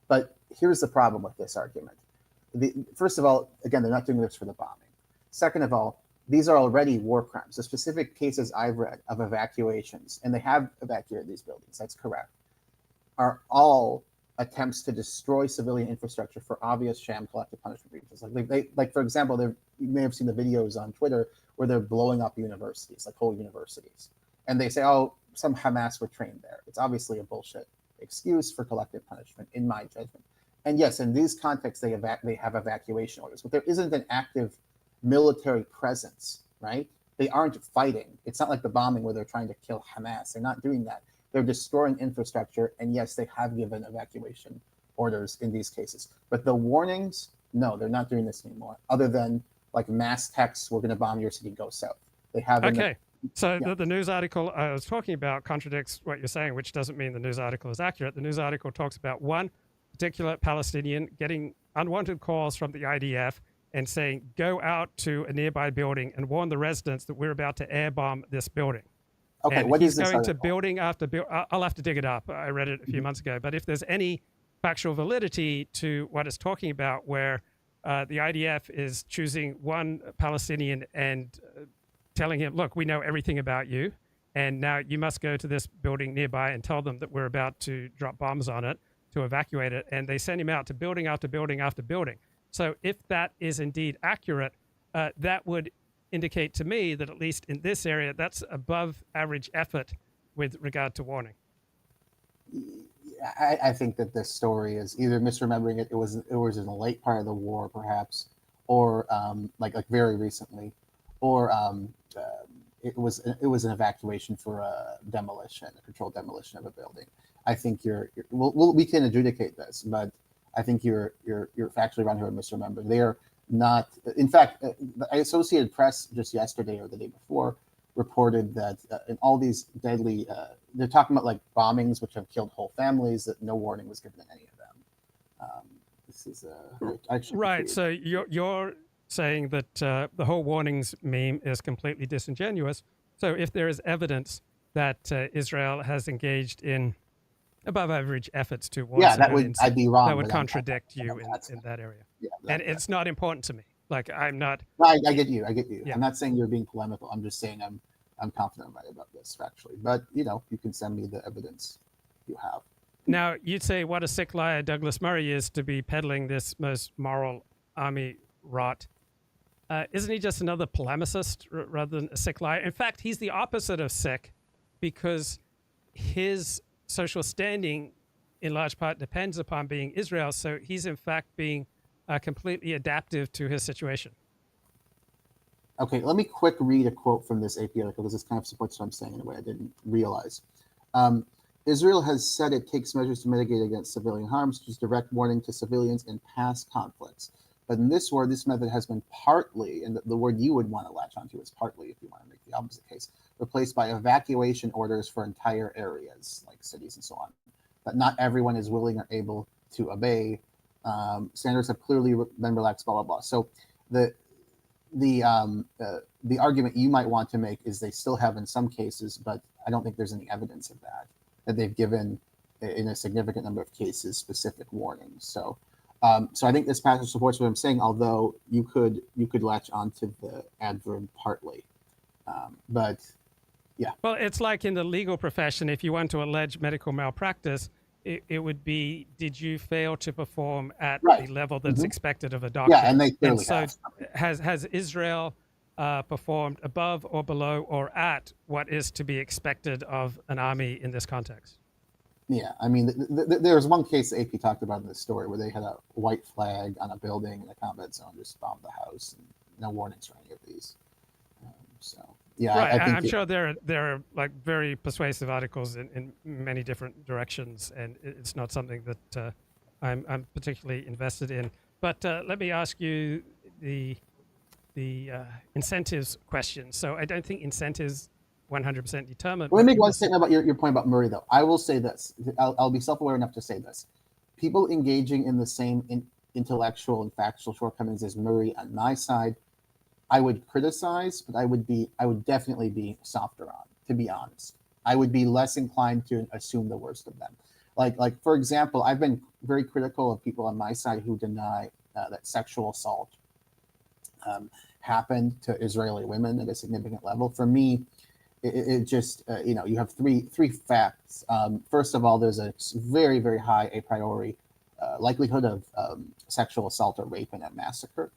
But here's the problem with this argument. First of all, again, they're not doing this for the bombing. Second of all, these are already war crimes. The specific cases I've read of evacuations, and they have evacuated these buildings, that's correct, are all attempts to destroy civilian infrastructure for obvious sham collective punishment breaches. Like for example, you may have seen the videos on Twitter where they're blowing up universities, like whole universities. And they say, oh, some Hamas were trained there. It's obviously a bullshit excuse for collective punishment, in my judgment. And yes, in these contexts, they have evacuation orders, but there isn't an active military presence, right? They aren't fighting. It's not like the bombing where they're trying to kill Hamas. They're not doing that. They're destroying infrastructure, and yes, they have given evacuation orders in these cases. But the warnings, no, they're not doing this anymore, other than like mass texts, we're going to bomb your city, go south. They haven't. Okay. So the news article I was talking about contradicts what you're saying, which doesn't mean the news article is accurate. The news article talks about one particular Palestinian getting unwanted calls from the IDF and saying, go out to a nearby building and warn the residents that we're about to air bomb this building. Okay, and what he's is this going to article? building after building. I'll have to dig it up. I read it a few months ago. But if there's any factual validity to what it's talking about, where the IDF is choosing one Palestinian and telling him, look, we know everything about you, and now you must go to this building nearby and tell them that we're about to drop bombs on it to evacuate it, and they send him out to building after building after building. So if that is indeed accurate, that would indicate to me that at least in this area, that's above average effort with regard to warning. I think that this story is either misremembering it. It was in the late part of the war, perhaps, or like very recently, or it was an evacuation for a controlled demolition of a building. I think we can adjudicate this, but I think you're factually around here and misremembering. They are not. In fact, the Associated Press just yesterday or the day before reported that in all these deadly, they're talking about like bombings which have killed whole families, that no warning was given in any of them. This is right. So you're saying that the whole warnings meme is completely disingenuous. So if there is evidence that Israel has engaged in above average efforts to warn civilians, I'd be wrong. That would contradict you in that area. Yeah, and it's not important to me. Like I'm not. No, I get you. Yeah. I'm not saying you're being polemical. I'm just saying I'm confident right about this factually. But you can send me the evidence you have. Now, you'd say what a sick liar Douglas Murray is to be peddling this most moral army rot. Isn't he just another polemicist rather than a sick liar? In fact, he's the opposite of sick because his social standing in large part depends upon being Israel. So he's in fact being completely adaptive to his situation. Okay, let me quick read a quote from this AP article because this kind of supports what I'm saying in a way I didn't realize. Israel has said it takes measures to mitigate against civilian harms, such as direct warning to civilians in past conflicts. But in this war, this method has been partly, and the word you would want to latch onto is partly, if you want to make the opposite case, replaced by evacuation orders for entire areas, like cities and so on. But not everyone is willing or able to obey. Standards have clearly been relaxed, blah, blah, blah. So the argument you might want to make is they still have in some cases, but I don't think there's any evidence of that they've given in a significant number of cases specific warnings. So I think this passage supports what I'm saying, although you could latch onto the adverb partly. But yeah. Well, it's like in the legal profession, if you want to allege medical malpractice, it would be, did you fail to perform at the level that's expected of a doctor? Yeah, and they clearly so has Israel performed above or below or at what is to be expected of an army in this context? Yeah, I mean, there was one case the AP talked about in the story where they had a white flag on a building in a combat zone, just bombed the house, and no warnings for any of these. So yeah, right. I think I'm sure there are like very persuasive articles in many different directions, and it's not something that I'm particularly invested in. But let me ask you the incentives question. So I don't think incentives 100% determine. Let me make one statement about your point about Murray, though. I will say this. I'll be self-aware enough to say this. People engaging in the same intellectual and factual shortcomings as Murray on my side, I would criticize, but I would definitely be softer on, to be honest. I would be less inclined to assume the worst of them. Like for example, I've been very critical of people on my side who deny that sexual assault happened to Israeli women at a significant level. For me, it just, you have three facts. First of all, there's a very, very high a priori likelihood of sexual assault or rape in a massacre.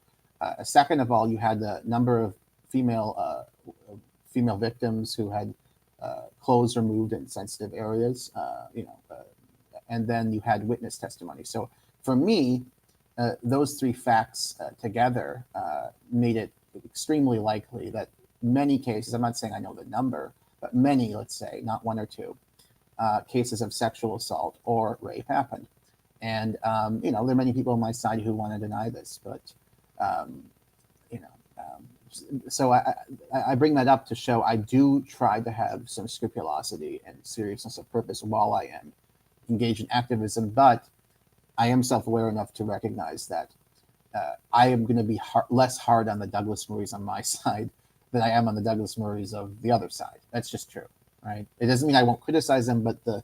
Second of all, you had the number of female victims who had clothes removed in sensitive areas, and then you had witness testimony. So for me, those three facts together made it extremely likely that many cases, I'm not saying I know the number, but many, let's say, not one or two, cases of sexual assault or rape happened. And, there are many people on my side who want to deny this, but, so I bring that up to show I do try to have some scrupulosity and seriousness of purpose while I am engaged in activism, but I am self-aware enough to recognize that I am going to be less hard on the Douglas Murrays on my side than I am on the Douglas Murrays of the other side. That's just true, right? It doesn't mean I won't criticize them, but the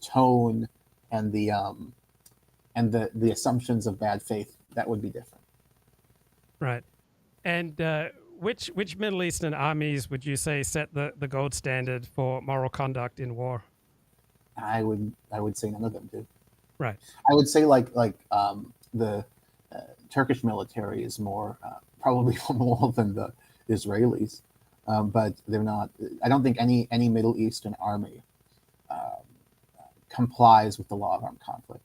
tone and the assumptions of bad faith, that would be different. Right. And which Middle Eastern armies would you say set the gold standard for moral conduct in war? I would say none of them do. Right. I would say like the Turkish military is more probably more than the Israelis, but they're not. I don't think any Middle Eastern army complies with the law of armed conflict.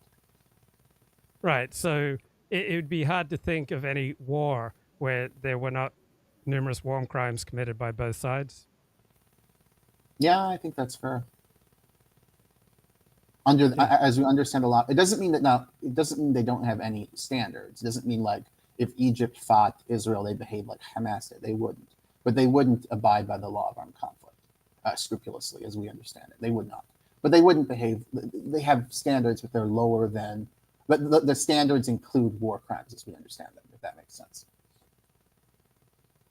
Right. So it would be hard to think of any war where there were not numerous war crimes committed by both sides. Yeah, I think that's fair. As we understand a lot, it doesn't mean they don't have any standards. It doesn't mean like if Egypt fought Israel, they behave like Hamas did. They wouldn't, but they wouldn't abide by the law of armed conflict scrupulously, as we understand it. They would not, but they wouldn't behave. They have standards, but they're lower than. But the standards include war crimes, as we understand them. If that makes sense.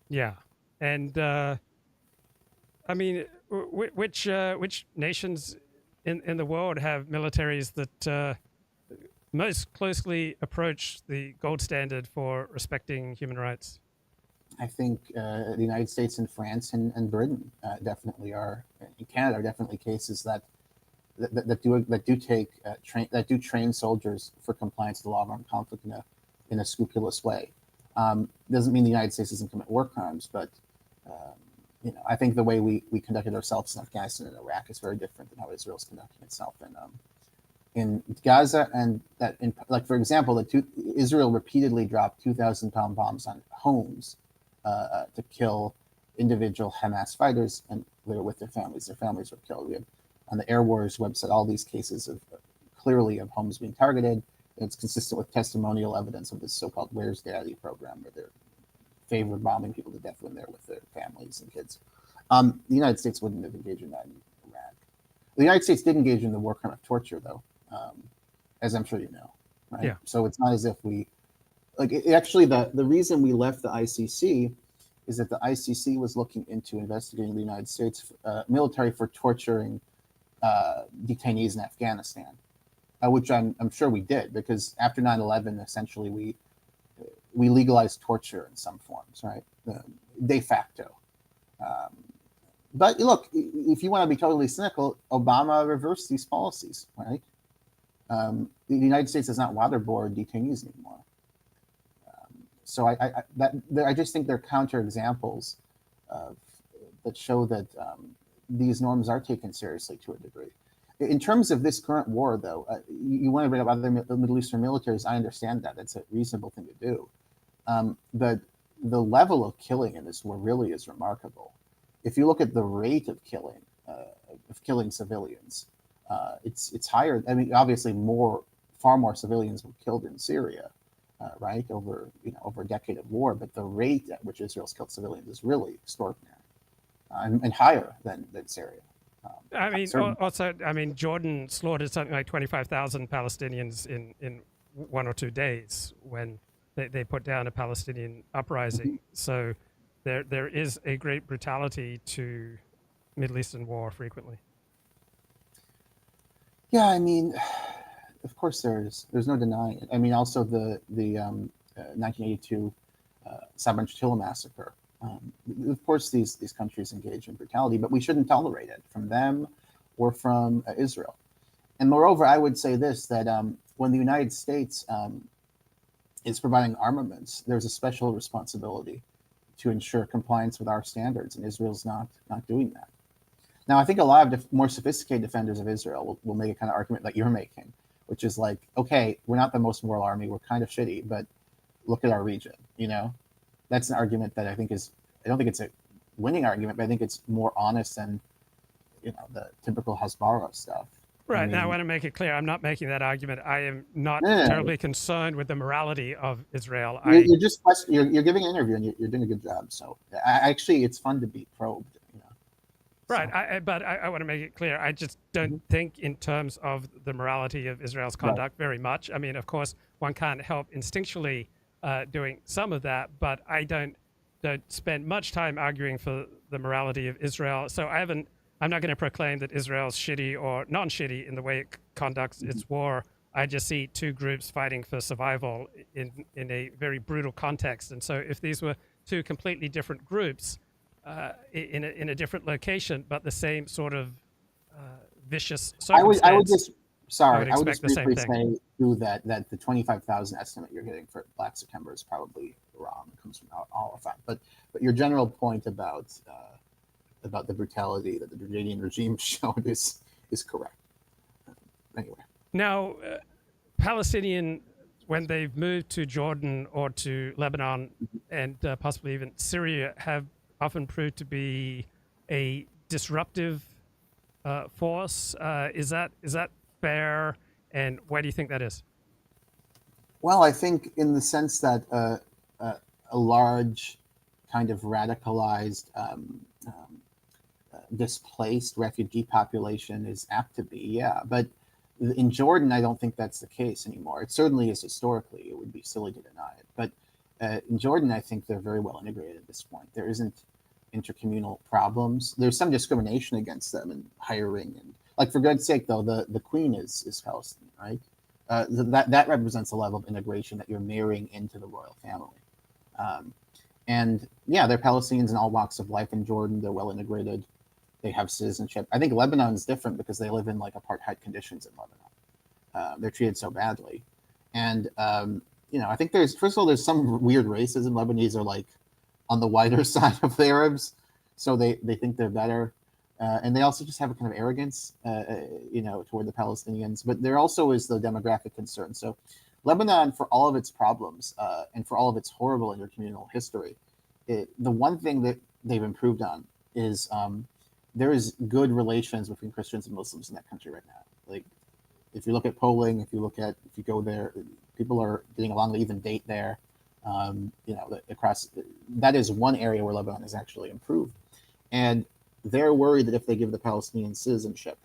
Yeah, and I mean, which nations in the world have militaries that most closely approach the gold standard for respecting human rights? I think the United States and France and Britain definitely are. In Canada are definitely cases that that do train soldiers for compliance with the law of armed conflict in a scrupulous way. Doesn't mean the United States doesn't commit war crimes, but I think the way we conducted ourselves in Afghanistan and Iraq is very different than how Israel's conducting itself in Gaza, and that, for example, Israel repeatedly dropped 2,000-pound bombs on homes to kill individual Hamas fighters, and they were with their families. Their families were killed. We have on the Air Wars website all these cases of clearly of homes being targeted. And it's consistent with testimonial evidence of this so-called "Where's Daddy" program, where they're favored bombing people to death when they're with their families and kids. The United States wouldn't have engaged in that in Iraq. The United States did engage in the war crime of torture, though, as I'm sure you know. Right? Yeah. So it's not as if we actually the reason we left the ICC is that the ICC was looking into investigating the United States military for torturing detainees in Afghanistan, which I'm sure we did, because after 9/11, essentially we legalized torture in some forms, right? De facto. But look, if you want to be totally cynical, Obama reversed these policies, right? The United States does not waterboard detainees anymore. So I just think they're counterexamples that show that these norms are taken seriously to a degree. In terms of this current war, though, you want to bring up other Middle Eastern militaries. I understand that. That's a reasonable thing to do. But the level of killing in this war really is remarkable. If you look at the rate of killing civilians, it's higher. I mean, obviously, far more civilians were killed in Syria, right, over a decade of war. But the rate at which Israel's killed civilians is really extraordinary, and higher than Syria. I mean, Jordan slaughtered something like 25,000 Palestinians in 1 or 2 days when they put down a Palestinian uprising. So there is a great brutality to Middle Eastern war frequently. Yeah, I mean, of course there's no denying it. I mean, also the 1982 Sabra and Shatila massacre. Of course, these countries engage in brutality, but we shouldn't tolerate it from them or from Israel. And moreover, I would say this, that when the United States is providing armaments, there's a special responsibility to ensure compliance with our standards, and Israel's not doing that. Now, I think a lot of more sophisticated defenders of Israel will make a kind of argument that you're making, which is like, okay, we're not the most moral army, we're kind of shitty, but look at our region, That's an argument that I don't think it's a winning argument, but I think it's more honest than, the typical Hasbara stuff. Right. Now, I want to make it clear, I'm not making that argument. I am not terribly concerned with the morality of Israel. You're giving an interview and you're doing a good job. So actually, it's fun to be probed. Right. But I want to make it clear, I just don't think in terms of the morality of Israel's conduct very much. I mean, of course, one can't help instinctually doing some of that, but I don't spend much time arguing for the morality of Israel. So I'm not going to proclaim that Israel's shitty or non-shitty in the way it conducts its war. I just see two groups fighting for survival in a very brutal context. And so if these were two completely different groups in a different location, but the same sort of vicious circumstance, I would just briefly say too that the 25,000 estimate you're getting for Black September is probably wrong. It comes from all of that. But your general point about the brutality that the Jordanian regime showed is correct. Anyway. Now, Palestinian, when they've moved to Jordan or to Lebanon and possibly even Syria, have often proved to be a disruptive force. Is that fair? And why do you think that is? Well, I think in the sense that a large kind of radicalized, displaced refugee population is apt to be, yeah. But in Jordan, I don't think that's the case anymore. It certainly is historically. It would be silly to deny it. But in Jordan, I think they're very well integrated at this point. There isn't intercommunal problems. There's some discrimination against them in hiring, and like, for God's sake, though, the queen is Palestinian, right? That represents a level of integration that you're marrying into the royal family. And yeah, they're Palestinians in all walks of life in Jordan. They're well integrated. they have citizenship. I think Lebanon is different because they live in like apartheid conditions in Lebanon. They're treated so badly. And, I think there's some weird racism. Lebanese are like on the whiter side of the Arabs, so they think they're better. And they also just have a kind of arrogance, toward the Palestinians. But there also is the demographic concern. So Lebanon, for all of its problems and for all of its horrible intercommunal history, the one thing that they've improved on is there is good relations between Christians and Muslims in that country right now. Like, if you look at polling, if you go there, people are getting along. They even date there. Across, that is one area where Lebanon has actually improved. And they're worried that if they give the Palestinians citizenship,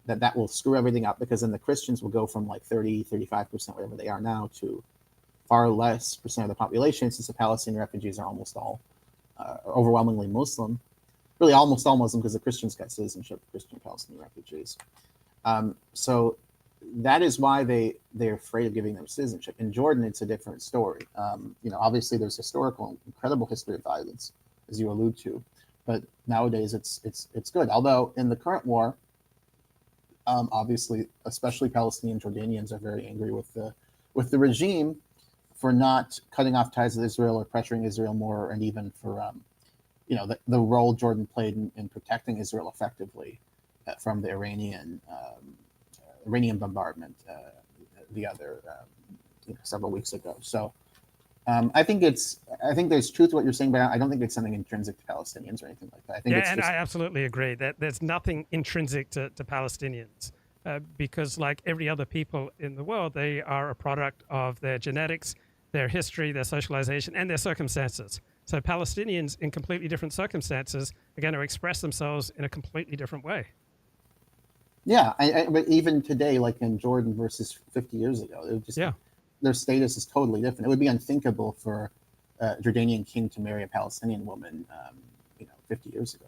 that will screw everything up, because then the Christians will go from like 30, 35%, whatever they are now, to far less percent of the population, since the Palestinian refugees are almost all overwhelmingly Muslim, really almost all Muslim, because the Christians got citizenship, Christian Palestinian refugees. So that is why they're afraid of giving them citizenship. In Jordan, it's a different story. Obviously there's historical, incredible history of violence, as you allude to, but nowadays it's good. Although in the current war, obviously, especially Palestinian Jordanians are very angry with the regime for not cutting off ties with Israel or pressuring Israel more, and even for the role Jordan played in protecting Israel effectively from the Iranian bombardment several weeks ago. So I think there's truth to what you're saying, but I don't think it's something intrinsic to Palestinians or anything like that. I think I absolutely agree that there's nothing intrinsic to Palestinians, because like every other people in the world, they are a product of their genetics, their history, their socialization, and their circumstances. So Palestinians in completely different circumstances are going to express themselves in a completely different way. Yeah, but even today, like in Jordan versus 50 years ago, it just their status is totally different. It would be unthinkable for a Jordanian king to marry a Palestinian woman, 50 years ago.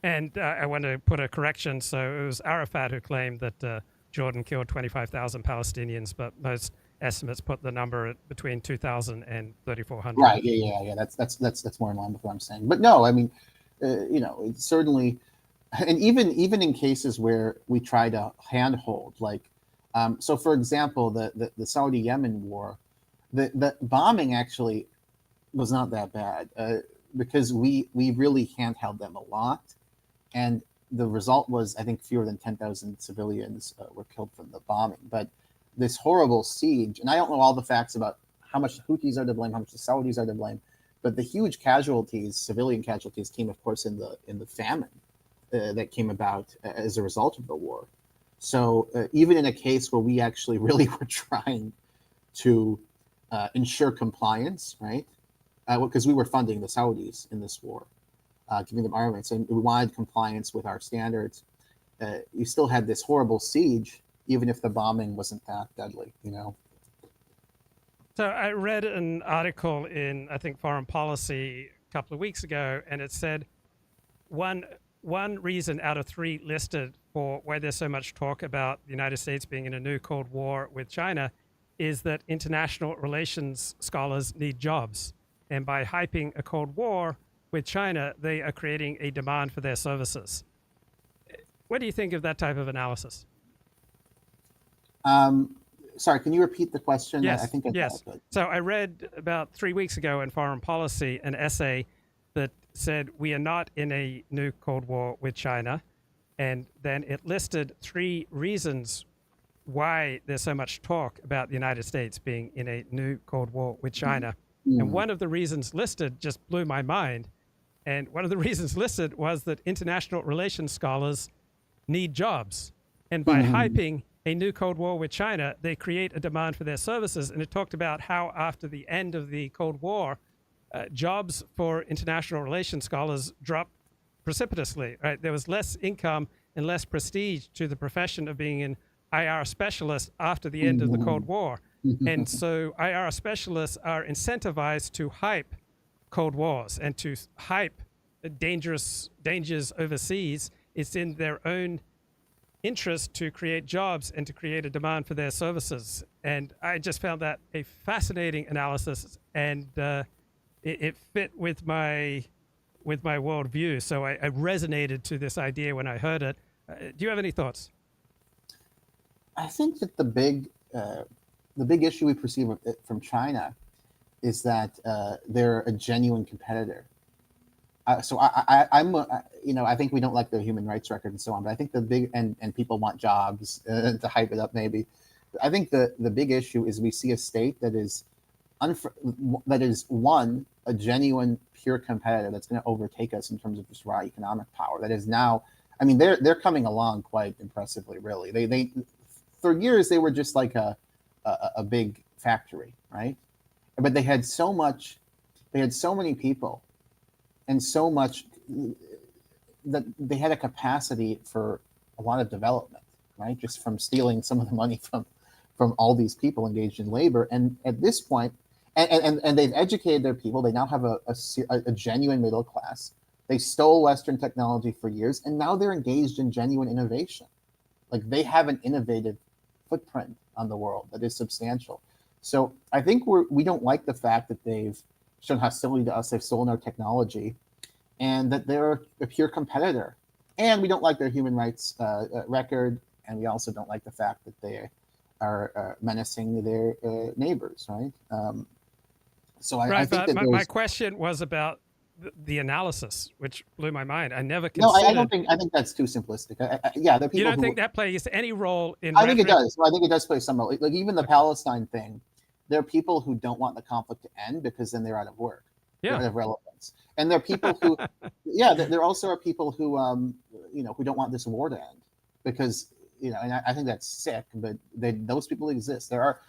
And I want to put a correction. So it was Arafat who claimed that Jordan killed 25,000 Palestinians, but most estimates put the number at between 2,000 and 3,400. Right. Yeah. That's more in line with what I'm saying. But no, I mean, it's certainly, and even in cases where we try to handhold, like, so for example, the Saudi Yemen war, the bombing actually was not that bad because we really handheld them a lot, and the result was, I think, fewer than 10,000 civilians were killed from the bombing. But this horrible siege, and I don't know all the facts about how much the Houthis are to blame, how much the Saudis are to blame, but the huge casualties, civilian casualties, came, of course, in the famine that came about as a result of the war. So even in a case where we actually really were trying to ensure compliance, right? Because we were funding the Saudis in this war, giving them armaments, and we wanted compliance with our standards. You still had this horrible siege, even if the bombing wasn't that deadly, So I read an article in, I think, Foreign Policy a couple of weeks ago, and it said one reason out of three listed for why there's so much talk about the United States being in a new Cold War with China is that international relations scholars need jobs. And by hyping a Cold War with China, they are creating a demand for their services. What do you think of that type of analysis? Sorry, can you repeat the question? Yes. I think I yes. got it. So I read about 3 weeks ago in Foreign Policy an essay that said we are not in a new Cold War with China. And then it listed 3 reasons why there's so much talk about the United States being in a new Cold War with China. Mm-hmm. And one of the reasons listed just blew my mind. And one of the reasons listed was that international relations scholars need jobs. And by hyping a new Cold War with China, they create a demand for their services. And it talked about how after the end of the Cold War, jobs for international relations scholars dropped precipitously, right? There was less income and less prestige to the profession of being an IR specialist after the end of the Cold War. And so IR specialists are incentivized to hype Cold Wars and to hype dangers overseas. It's in their own interest to create jobs and to create a demand for their services. And I just found that a fascinating analysis, and it fit with my with my worldview. So I resonated to this idea when I heard it. Do you have any thoughts? I think that the big issue we perceive from China is that they're a genuine competitor. So I think we don't like their human rights record and so on, but I think the big and people want jobs to hype it up maybe. I think the big issue is we see a state that is a genuine pure competitor that's going to overtake us in terms of just raw economic power. That is now, I mean, they're coming along quite impressively. Really, they for years they were just like a big factory, right? But they had so many people, and so much that they had a capacity for a lot of development, right? Just from stealing some of the money from all these people engaged in labor. And at this point, and they've educated their people. They now have a genuine middle class. They stole Western technology for years, and now they're engaged in genuine innovation. Like they have an innovative footprint on the world that is substantial. So I think we don't like the fact that they've shown hostility to us. They've stolen our technology, and that they're a pure competitor. And we don't like their human rights record, and we also don't like the fact that they are menacing their neighbors, right? So I think that my question was about the analysis, which blew my mind. I never No, considered. I don't think. I think that's too simplistic. Yeah, the people. You don't think that plays any role in? I think it does. I think it does play some role. Like even the Palestine thing, there are people who don't want the conflict to end because then they're out of work. Yeah. They're out of relevance. And there are people who, yeah, there also are people who, who don't want this war to end because, and I think that's sick. But those people exist. There are,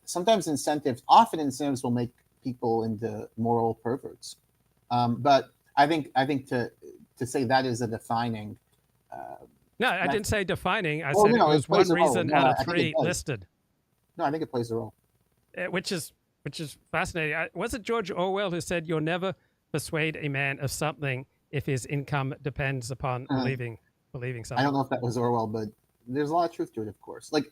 sometimes often incentives will make people into moral perverts. But I think to say that is a defining. No, I didn't say defining. I said it was one reason out of three listed. No, I think it plays a role. Which is fascinating. Was it George Orwell who said, "You'll never persuade a man of something if his income depends upon believing something"? I don't know if that was Orwell, but there's a lot of truth to it, of course. Like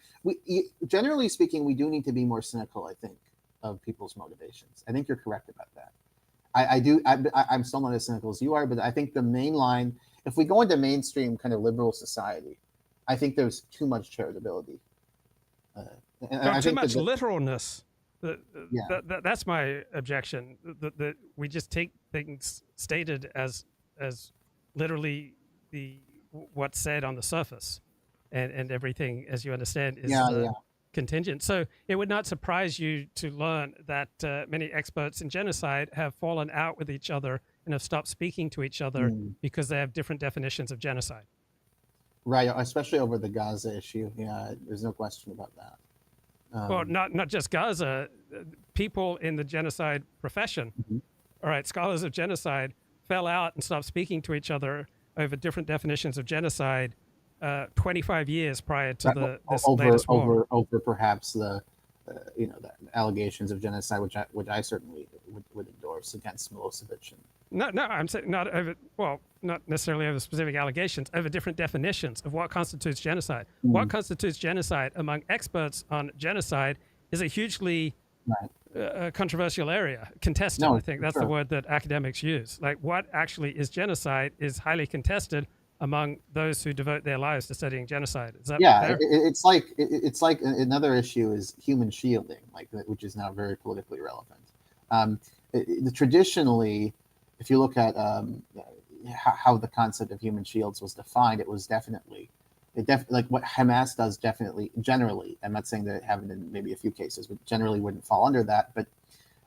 generally speaking, we do need to be more cynical, I think, of people's motivations. I think you're correct about that. I'm still not as cynical as you are, but I think the main line, if we go into mainstream kind of liberal society, I think there's too much charitability. Too much literalness. That's my objection. That we just take things stated as literally what's said on the surface, and everything, as you understand, is contingent. So it would not surprise you to learn that many experts in genocide have fallen out with each other and have stopped speaking to each other because they have different definitions of genocide. Right, especially over the Gaza issue. Yeah, there's no question about that. Well, not just Gaza, people in the genocide profession, all right, scholars of genocide fell out and stopped speaking to each other over different definitions of genocide 25 years prior to this latest war. Over perhaps the allegations of genocide, which I certainly would endorse against Milosevic. No, I'm saying not necessarily over specific allegations, over different definitions of what constitutes genocide. What constitutes genocide among experts on genocide is a hugely controversial area, contested. I think that's the word that academics use. Like what actually is genocide is highly contested among those who devote their lives to studying genocide. Is that fair? It's like another issue is human shielding, which is now very politically relevant. Traditionally, if you look at how the concept of human shields was defined, it was definitely like what Hamas does. Generally, I'm not saying that it haven't in maybe a few cases, but generally wouldn't fall under that. But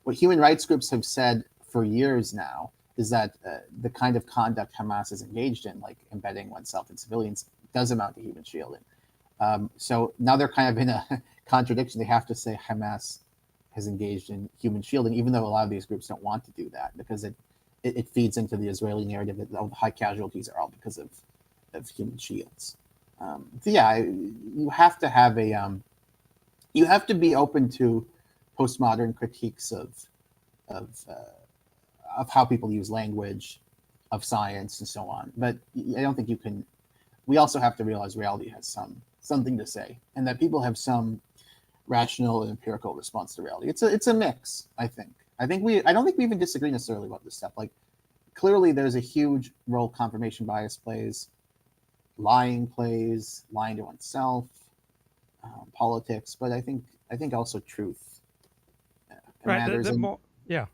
what human rights groups have said for years now is that the kind of conduct Hamas is engaged in, like embedding oneself in civilians, does amount to human shielding. So now they're kind of in a contradiction. They have to say Hamas has engaged in human shielding, even though a lot of these groups don't want to do that because it feeds into the Israeli narrative that the high casualties are all because of human shields. You have to have you have to be open to postmodern critiques of how people use language, of science, and so on. But I don't think you can. We also have to realize reality has something to say, and that people have some rational and empirical response to reality. It's a mix. I don't think we even disagree necessarily about this stuff. Like clearly there's a huge role confirmation bias plays, lying to oneself, politics, but I think also truth Right. matters. The And more, yeah.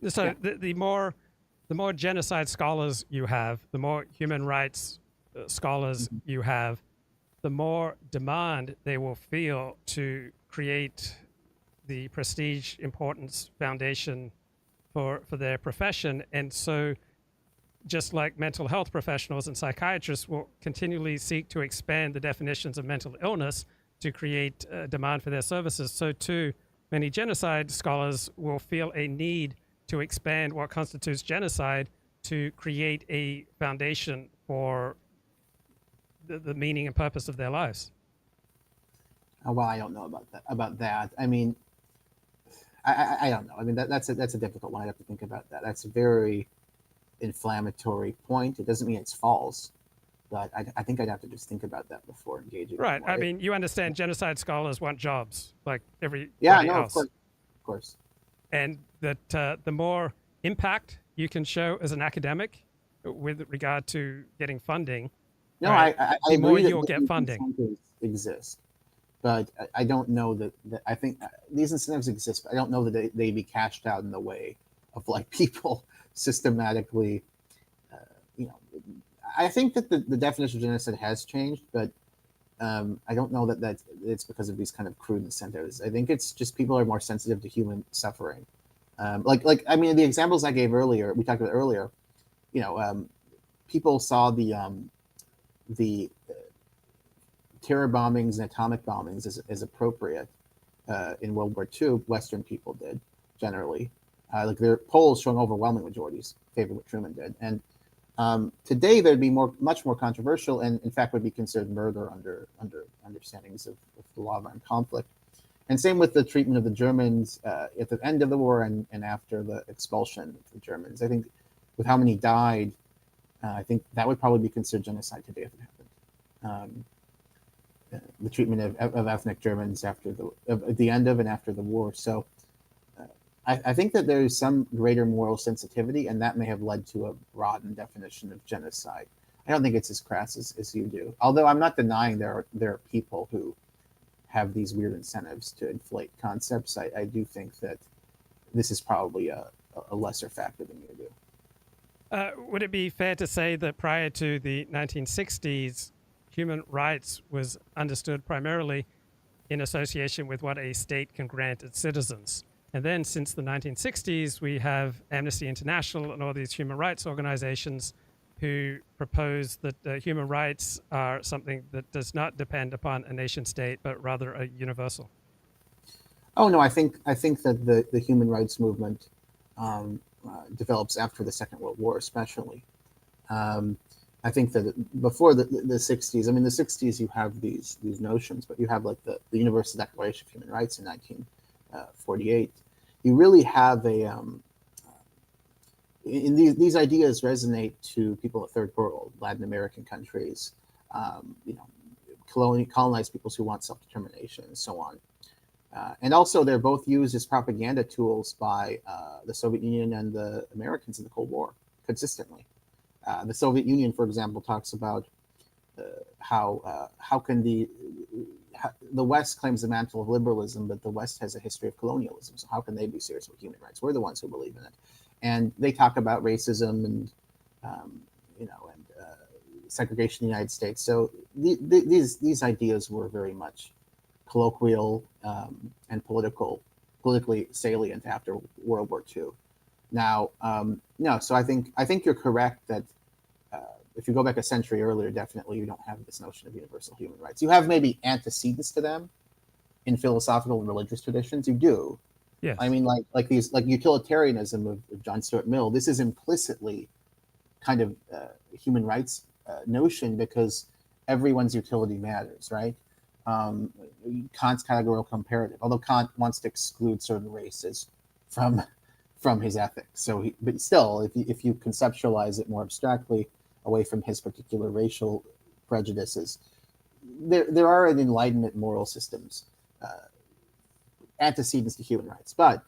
So yeah, the more genocide scholars you have, the more human rights scholars mhm. you have, the more demand they will feel to create the prestige, importance, foundation for their profession. And so, just like mental health professionals and psychiatrists will continually seek to expand the definitions of mental illness to create demand for their services, so too many genocide scholars will feel a need to expand what constitutes genocide to create a foundation for the meaning and purpose of their lives. Well, I don't know about that. I mean, I don't know. I mean, that's a difficult one. I have to think about that. That's a very inflammatory point. It doesn't mean it's false, but I think I'd have to just think about that before engaging it Right. more. I mean, you understand genocide scholars want jobs like Yeah, everybody no, else. of course. And that the more impact you can show as an academic with regard to getting funding, No, right, I the more agree that you'll get these funding. incentives exist, but I don't know that I think these incentives exist, but I don't know that they be cashed out in the way of like people systematically, uh, you know, I think that the definition of genocide has changed, but I don't know that it's because of these kind of crude incentives. I think it's just people are more sensitive to human suffering. Like I mean, the examples I gave earlier, we talked about earlier, you know, people saw the terror bombings and atomic bombings as appropriate in World War II. Western people did generally, like their polls showing overwhelming majorities favor what Truman did, and today there'd be much more controversial, and in fact would be considered murder under understandings of the law of armed conflict. And same with the treatment of the Germans at the end of the war and after the expulsion of the Germans. I think with how many died, I think that would probably be considered genocide today if it happened. The treatment of ethnic Germans after the end of and after the war. So I think that there is some greater moral sensitivity, and that may have led to a broadened definition of genocide. I don't think it's as crass as you do. Although I'm not denying there are people who have these weird incentives to inflate concepts. I do think that this is probably a lesser factor than you do. Would it be fair to say that prior to the 1960s, human rights was understood primarily in association with what a state can grant its citizens? And then since the 1960s, we have Amnesty International and all these human rights organizations who propose that human rights are something that does not depend upon a nation state, but rather a universal. Oh no, I think that the human rights movement develops after the Second World War, especially. I think that before the 60s, I mean, the 60s, you have these notions, but you have like the Universal Declaration of Human Rights in 1948. You really have these ideas resonate to people in third world, Latin American countries, you know, colonized peoples who want self-determination and so on. And also, they're both used as propaganda tools by the Soviet Union and the Americans in the Cold War consistently. The Soviet Union, for example, talks about how can the West claims the mantle of liberalism, but the West has a history of colonialism. So how can they be serious with human rights? We're the ones who believe in it. And they talk about racism and you know, and segregation in the United States. So these ideas were very much colloquial and politically salient after World War II. Now, no, so I think you're correct that if you go back a century earlier, definitely you don't have this notion of universal human rights. You have maybe antecedents to them in philosophical and religious traditions. You do. Yes. I mean, like utilitarianism of John Stuart Mill. This is implicitly kind of human rights notion because everyone's utility matters, right? Kant's categorical imperative, although Kant wants to exclude certain races from his ethics. So, but still, if you conceptualize it more abstractly, away from his particular racial prejudices, there are in Enlightenment moral systems antecedents to human rights. But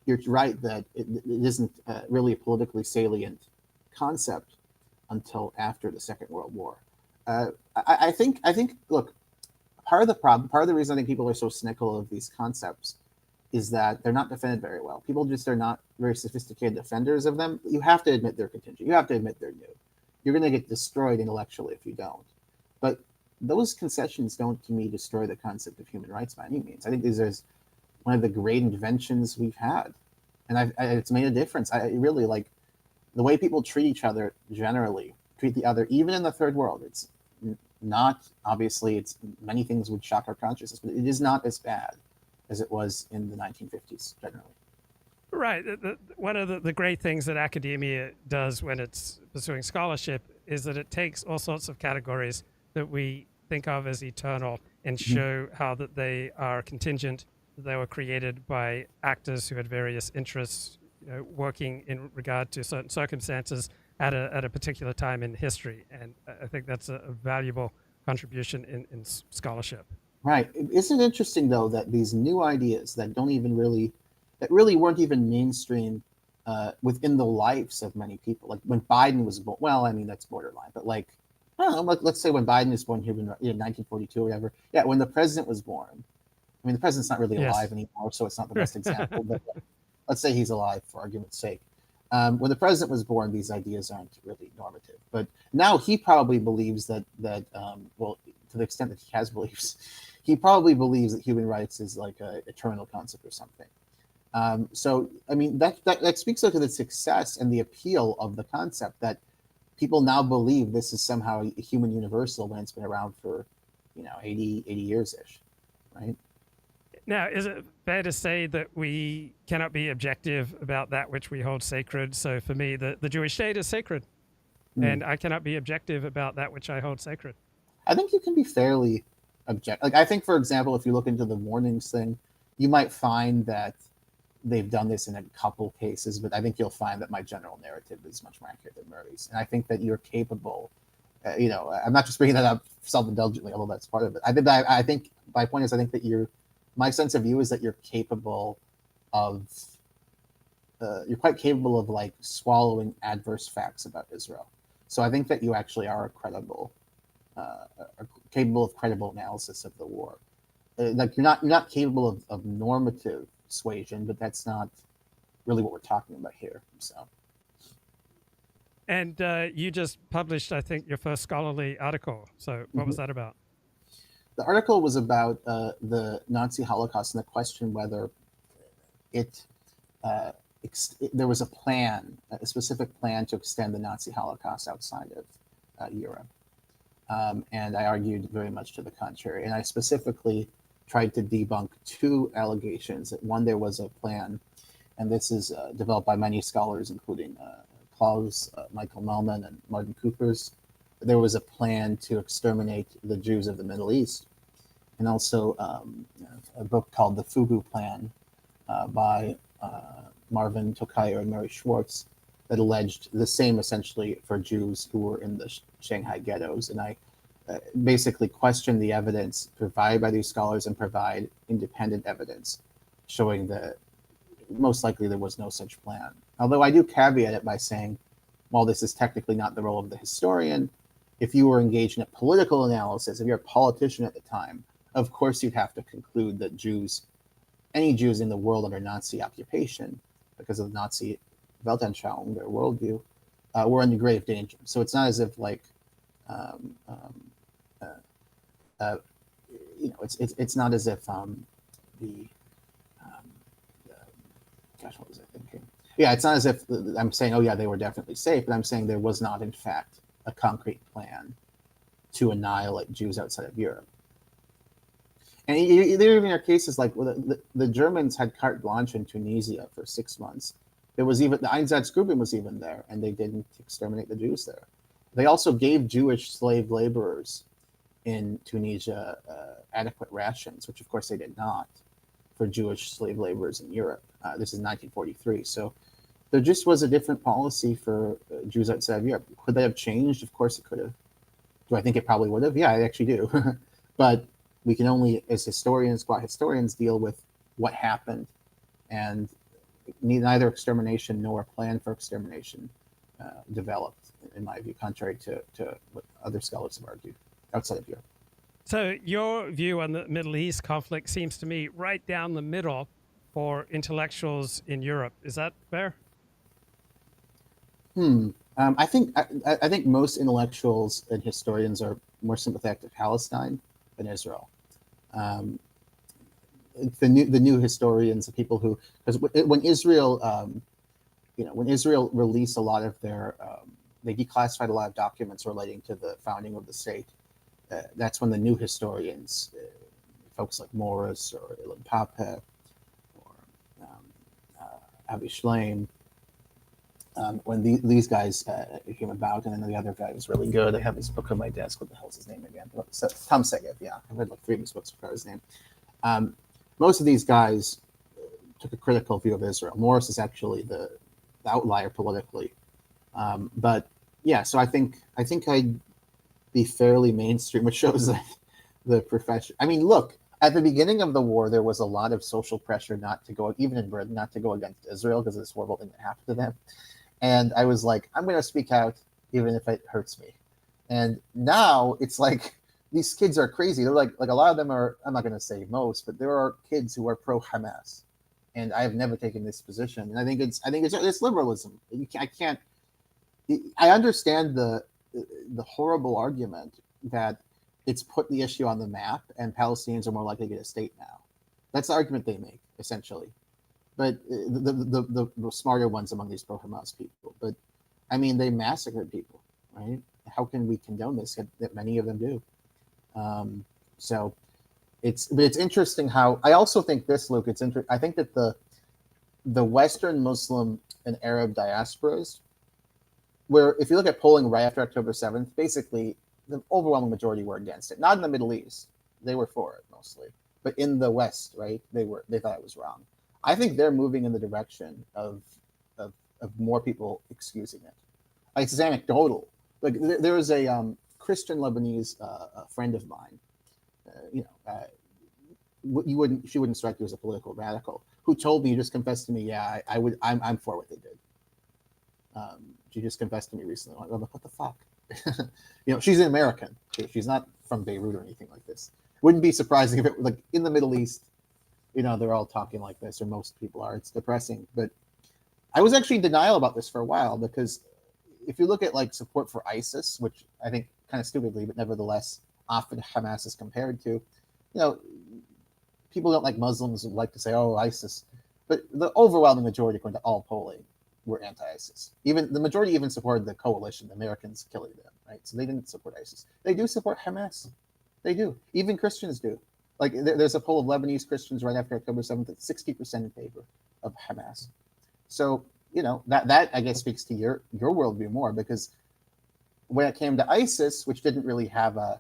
you're right that it isn't really a politically salient concept until after the Second World War. I think, look, part of the problem, part of the reason I think people are so cynical of these concepts is that they're not defended very well. People just are not very sophisticated defenders of them. You have to admit they're contingent. You have to admit they're new. You're going to get destroyed intellectually if you don't. But those concessions don't, to me, destroy the concept of human rights by any means. I think these are one of the great inventions we've had. And it's made a difference. I really like the way people treat each other generally, treat the other, even in the third world. It's not, obviously, it's many things would shock our consciousness, but it is not as bad as it was in the 1950s generally. Right. One of the great things that academia does when it's pursuing scholarship is that it takes all sorts of categories that we think of as eternal and show how that they are contingent, that they were created by actors who had various interests, working in regard to certain circumstances at a particular time in history. And I think that's a valuable contribution in scholarship. Right. Isn't it interesting, though, that these new ideas that really weren't even mainstream within the lives of many people, like when Biden was born, well, I mean, that's borderline, but like, I don't know, let's say when Biden was born here in 1942 or whatever. Yeah, when the president was born, I mean, the president's not really alive anymore, so it's not the best example, but let's say he's alive for argument's sake. When the president was born, these ideas aren't really normative. But now he probably believes that well, to the extent that he has beliefs, he probably believes that human rights is like an eternal concept or something. So, I mean, that speaks to the success and the appeal of the concept that people now believe this is somehow a human universal when it's been around for, 80 years-ish, right? Now, is it fair to say that we cannot be objective about that which we hold sacred? So for me, the Jewish state is sacred, and I cannot be objective about that which I hold sacred. I think you can be fairly objective. Like, I think, for example, if you look into the warnings thing, you might find that they've done this in a couple cases, but I think you'll find that my general narrative is much more accurate than Murray's. And I think that you're capable, I'm not just bringing that up self-indulgently, although that's part of it. I think my point is, I think that my sense of you is that you're capable of, you're quite capable of like swallowing adverse facts about Israel. So I think that you actually are capable of credible analysis of the war. Like you're not capable of normative persuasion, but that's not really what we're talking about here. So. And you just published, I think, your first scholarly article. So what was that about? The article was about the Nazi Holocaust and the question whether there was a specific plan to extend the Nazi Holocaust outside of Europe. And I argued very much to the contrary. And I specifically tried to debunk two allegations. That one, there was a plan, and this is developed by many scholars, including Klaus, Michael Mellman, and Martin Coopers. There was a plan to exterminate the Jews of the Middle East, and also a book called The Fugu Plan by Marvin Tokayer and Mary Schwartz that alleged the same essentially for Jews who were in the Shanghai ghettos. And I basically questioned the evidence provided by these scholars and provide independent evidence showing that most likely there was no such plan. Although I do caveat it by saying, while this is technically not the role of the historian, if you were engaged in a political analysis, if you're a politician at the time, of course you'd have to conclude that any Jews in the world under Nazi occupation, because of Nazi Weltanschauung, their worldview, were in grave danger. So it's not as if it's not as if gosh, what was I thinking? Yeah, it's not as if I'm saying, oh yeah, they were definitely safe, but I'm saying there was not, in fact, a concrete plan to annihilate Jews outside of Europe. And there even are cases like the Germans had carte blanche in Tunisia for 6 months. There was even the Einsatzgruppen was even there, and they didn't exterminate the Jews there. They also gave Jewish slave laborers in Tunisia adequate rations, which of course they did not for Jewish slave laborers in Europe. This is 1943. So there just was a different policy for Jews outside of Europe. Could they have changed? Of course it could have. Do I think it probably would have? Yeah, I actually do. But we can only, as historians, deal with what happened, and neither extermination nor a plan for extermination developed, in my view, contrary to what other scholars have argued outside of Europe. So your view on the Middle East conflict seems to me right down the middle for intellectuals in Europe. Is that fair? I think most intellectuals and historians are more sympathetic to Palestine than Israel. Um, the new historians, the people who, because when Israel, when Israel released a lot of their, they declassified a lot of documents relating to the founding of the state. That's when the new historians, folks like Morris or Ilan Pape or Avi Shlaim, when these guys came about, and then the other guy was really good. I have his book on my desk. What the hell's his name again? Tom Segev, yeah. I've read like 3 of his books, I forgot his name. Most of these guys took a critical view of Israel. Morris is actually the outlier politically. But yeah, so I think I'd be fairly mainstream, which shows that the profession. I mean, look, at the beginning of the war, there was a lot of social pressure not to go, even in Britain, not to go against Israel because of this horrible thing that happened to them. And I was like, I'm going to speak out even if it hurts me. And now it's like these kids are crazy. They're like a lot of them are, I'm not going to say most, but there are kids who are pro Hamas. And I have never taken this position. And I think it's liberalism. I understand the horrible argument that it's put the issue on the map and Palestinians are more likely to get a state now. That's the argument they make, essentially. But the smarter ones among these pro-Hamas people. But I mean, they massacred people, right? How can we condone this? That many of them do. So it's interesting how I also think this, Luke. I think that the Western Muslim and Arab diasporas, where if you look at polling right after October 7th, basically the overwhelming majority were against it. Not in the Middle East, they were for it mostly, but in the West, right? They thought it was wrong. I think they're moving in the direction of more people excusing it. Like, it's anecdotal. Like there was a Christian Lebanese friend of mine. She wouldn't strike you as a political radical. Who told me, you just confessed to me, yeah, I'm for what they did. She just confessed to me recently. I'm like, what the fuck? She's an American. She's not from Beirut or anything like this. Wouldn't be surprising if it like in the Middle East. They're all talking like this, or most people are. It's depressing. But I was actually in denial about this for a while, because if you look at like support for ISIS, which I think kind of stupidly, but nevertheless often Hamas is compared to, people don't like Muslims who like to say, oh, ISIS. But the overwhelming majority, according to all polling, were anti-ISIS. Even the majority even supported the coalition, the Americans killing them, right? So they didn't support ISIS. They do support Hamas. They do. Even Christians do. Like there's a poll of Lebanese Christians right after October 7th that's 60% in favor of Hamas. So, that I guess speaks to your worldview more, because when it came to ISIS, which didn't really have a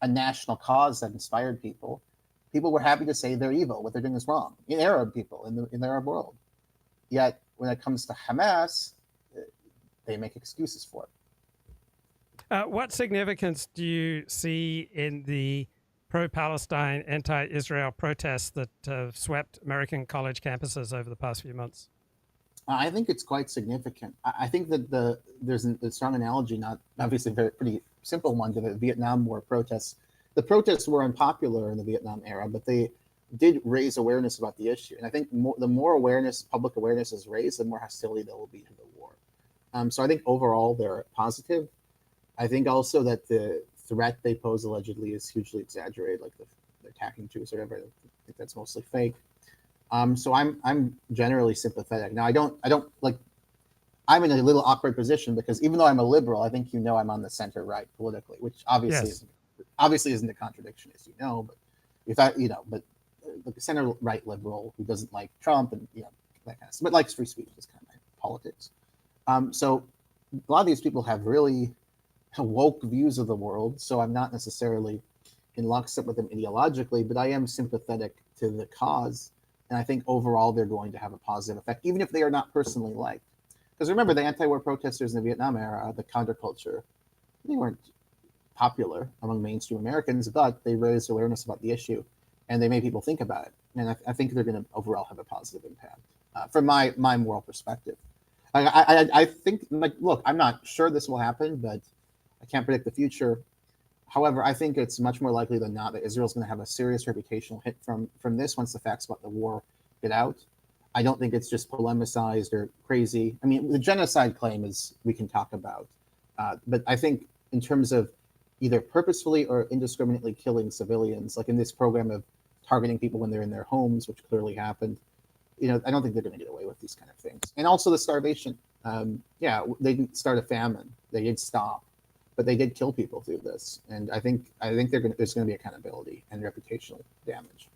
national cause that inspired people were happy to say they're evil, what they're doing is wrong. In Arab people, in the Arab world. Yet when it comes to Hamas, they make excuses for it. What significance do you see in the pro-Palestine, anti-Israel protests that have swept American college campuses over the past few months? I think it's quite significant. I think that there's a strong analogy, not obviously a pretty simple one, to the Vietnam War protests. The protests were unpopular in the Vietnam era, but they did raise awareness about the issue. And I think the more awareness, public awareness is raised, the more hostility there will be to the war. So I think overall they're positive. I think also that the threat they pose allegedly is hugely exaggerated, like the attacking Jews or whatever. I think that's mostly fake. So I'm generally sympathetic. Now I don't like. I'm in a little awkward position because even though I'm a liberal, I think I'm on the center right politically, which obviously isn't a contradiction, as you know. But but the center right liberal who doesn't like Trump and that kind of stuff, but likes free speech is kind of my politics. So a lot of these people have really woke views of the world, so I'm not necessarily in lockstep with them ideologically, but I am sympathetic to the cause, and I think overall they're going to have a positive effect, even if they are not personally liked. Because remember, the anti-war protesters in the Vietnam era, the counterculture, they weren't popular among mainstream Americans, but they raised awareness about the issue, and they made people think about it. And I think they're going to overall have a positive impact from my moral perspective. I think, like, look, I'm not sure this will happen, but I can't predict the future. However, I think it's much more likely than not that Israel's going to have a serious reputational hit from this once the facts about the war get out. I don't think it's just polemicized or crazy. I mean, the genocide claim is we can talk about, but I think in terms of either purposefully or indiscriminately killing civilians, like in this program of targeting people when they're in their homes, which clearly happened, I don't think they're going to get away with these kind of things. And also the starvation. Yeah, they didn't start a famine. They did stop, but they did kill people through this. And I think there's going to be accountability and reputational damage.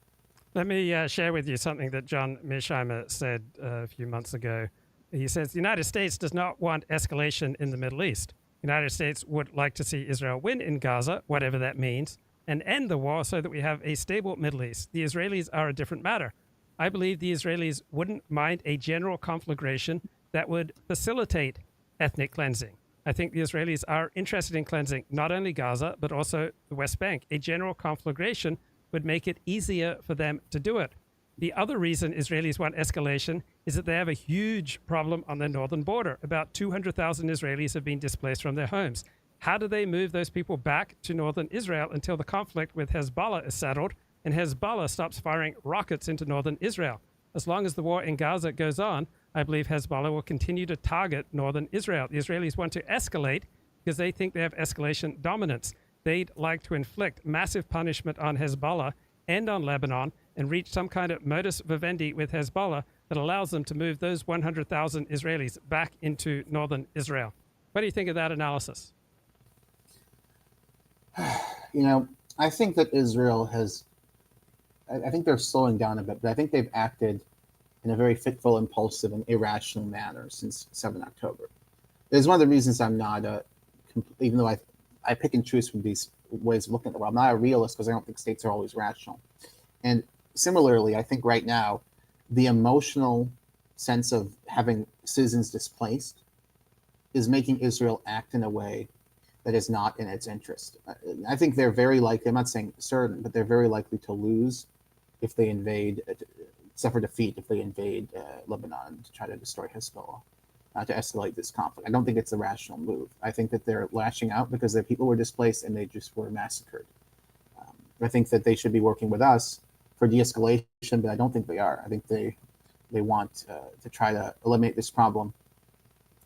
Let me share with you something that John Mearsheimer said a few months ago. He says, the United States does not want escalation in the Middle East. The United States would like to see Israel win in Gaza, whatever that means, and end the war so that we have a stable Middle East. The Israelis are a different matter. I believe the Israelis wouldn't mind a general conflagration that would facilitate ethnic cleansing. I think the Israelis are interested in cleansing not only Gaza, but also the West Bank. A general conflagration would make it easier for them to do it. The other reason Israelis want escalation is that they have a huge problem on their northern border. About 200,000 Israelis have been displaced from their homes. How do they move those people back to northern Israel until the conflict with Hezbollah is settled and Hezbollah stops firing rockets into northern Israel? As long as the war in Gaza goes on, I believe Hezbollah will continue to target northern Israel. The Israelis want to escalate because they think they have escalation dominance. They'd like to inflict massive punishment on Hezbollah and on Lebanon and reach some kind of modus vivendi with Hezbollah that allows them to move those 100,000 Israelis back into northern Israel. What do you think of that analysis? I think that Israel I think they're slowing down a bit, but I think they've acted in a very fitful, impulsive, and irrational manner since 7 October. It's one of the reasons I'm not even though I pick and choose from these ways of looking at the world, I'm not a realist because I don't think states are always rational. And similarly, I think right now, the emotional sense of having citizens displaced is making Israel act in a way that is not in its interest. I think they're very likely, I'm not saying certain, but they're very likely to lose if they suffer defeat if they invade Lebanon to try to destroy Hezbollah, to escalate this conflict. I don't think it's a rational move. I think that they're lashing out because their people were displaced and they just were massacred. I think that they should be working with us for de-escalation, but I don't think they are. I think they want to try to eliminate this problem,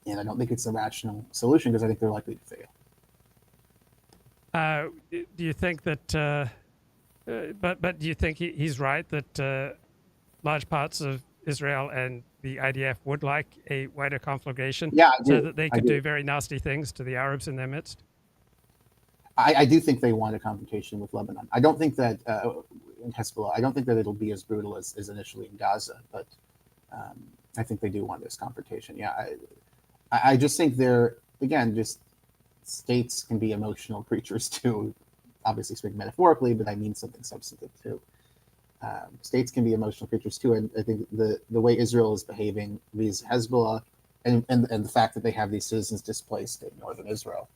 and I don't think it's a rational solution because I think they're likely to fail. Do you think that? But do you think he's right that large parts of Israel and the IDF would like a wider conflagration, so that they could do very nasty things to the Arabs in their midst? I do think they want a confrontation with Lebanon. I don't think that in Hezbollah, I don't think that it'll be as brutal as initially in Gaza, but I think they do want this confrontation. Yeah, I just think they're, again, just states can be emotional creatures too. Obviously speaking metaphorically, but I mean something substantive too. States can be emotional creatures too, and I think the way Israel is behaving vis Hezbollah and the fact that they have these citizens displaced in northern Israel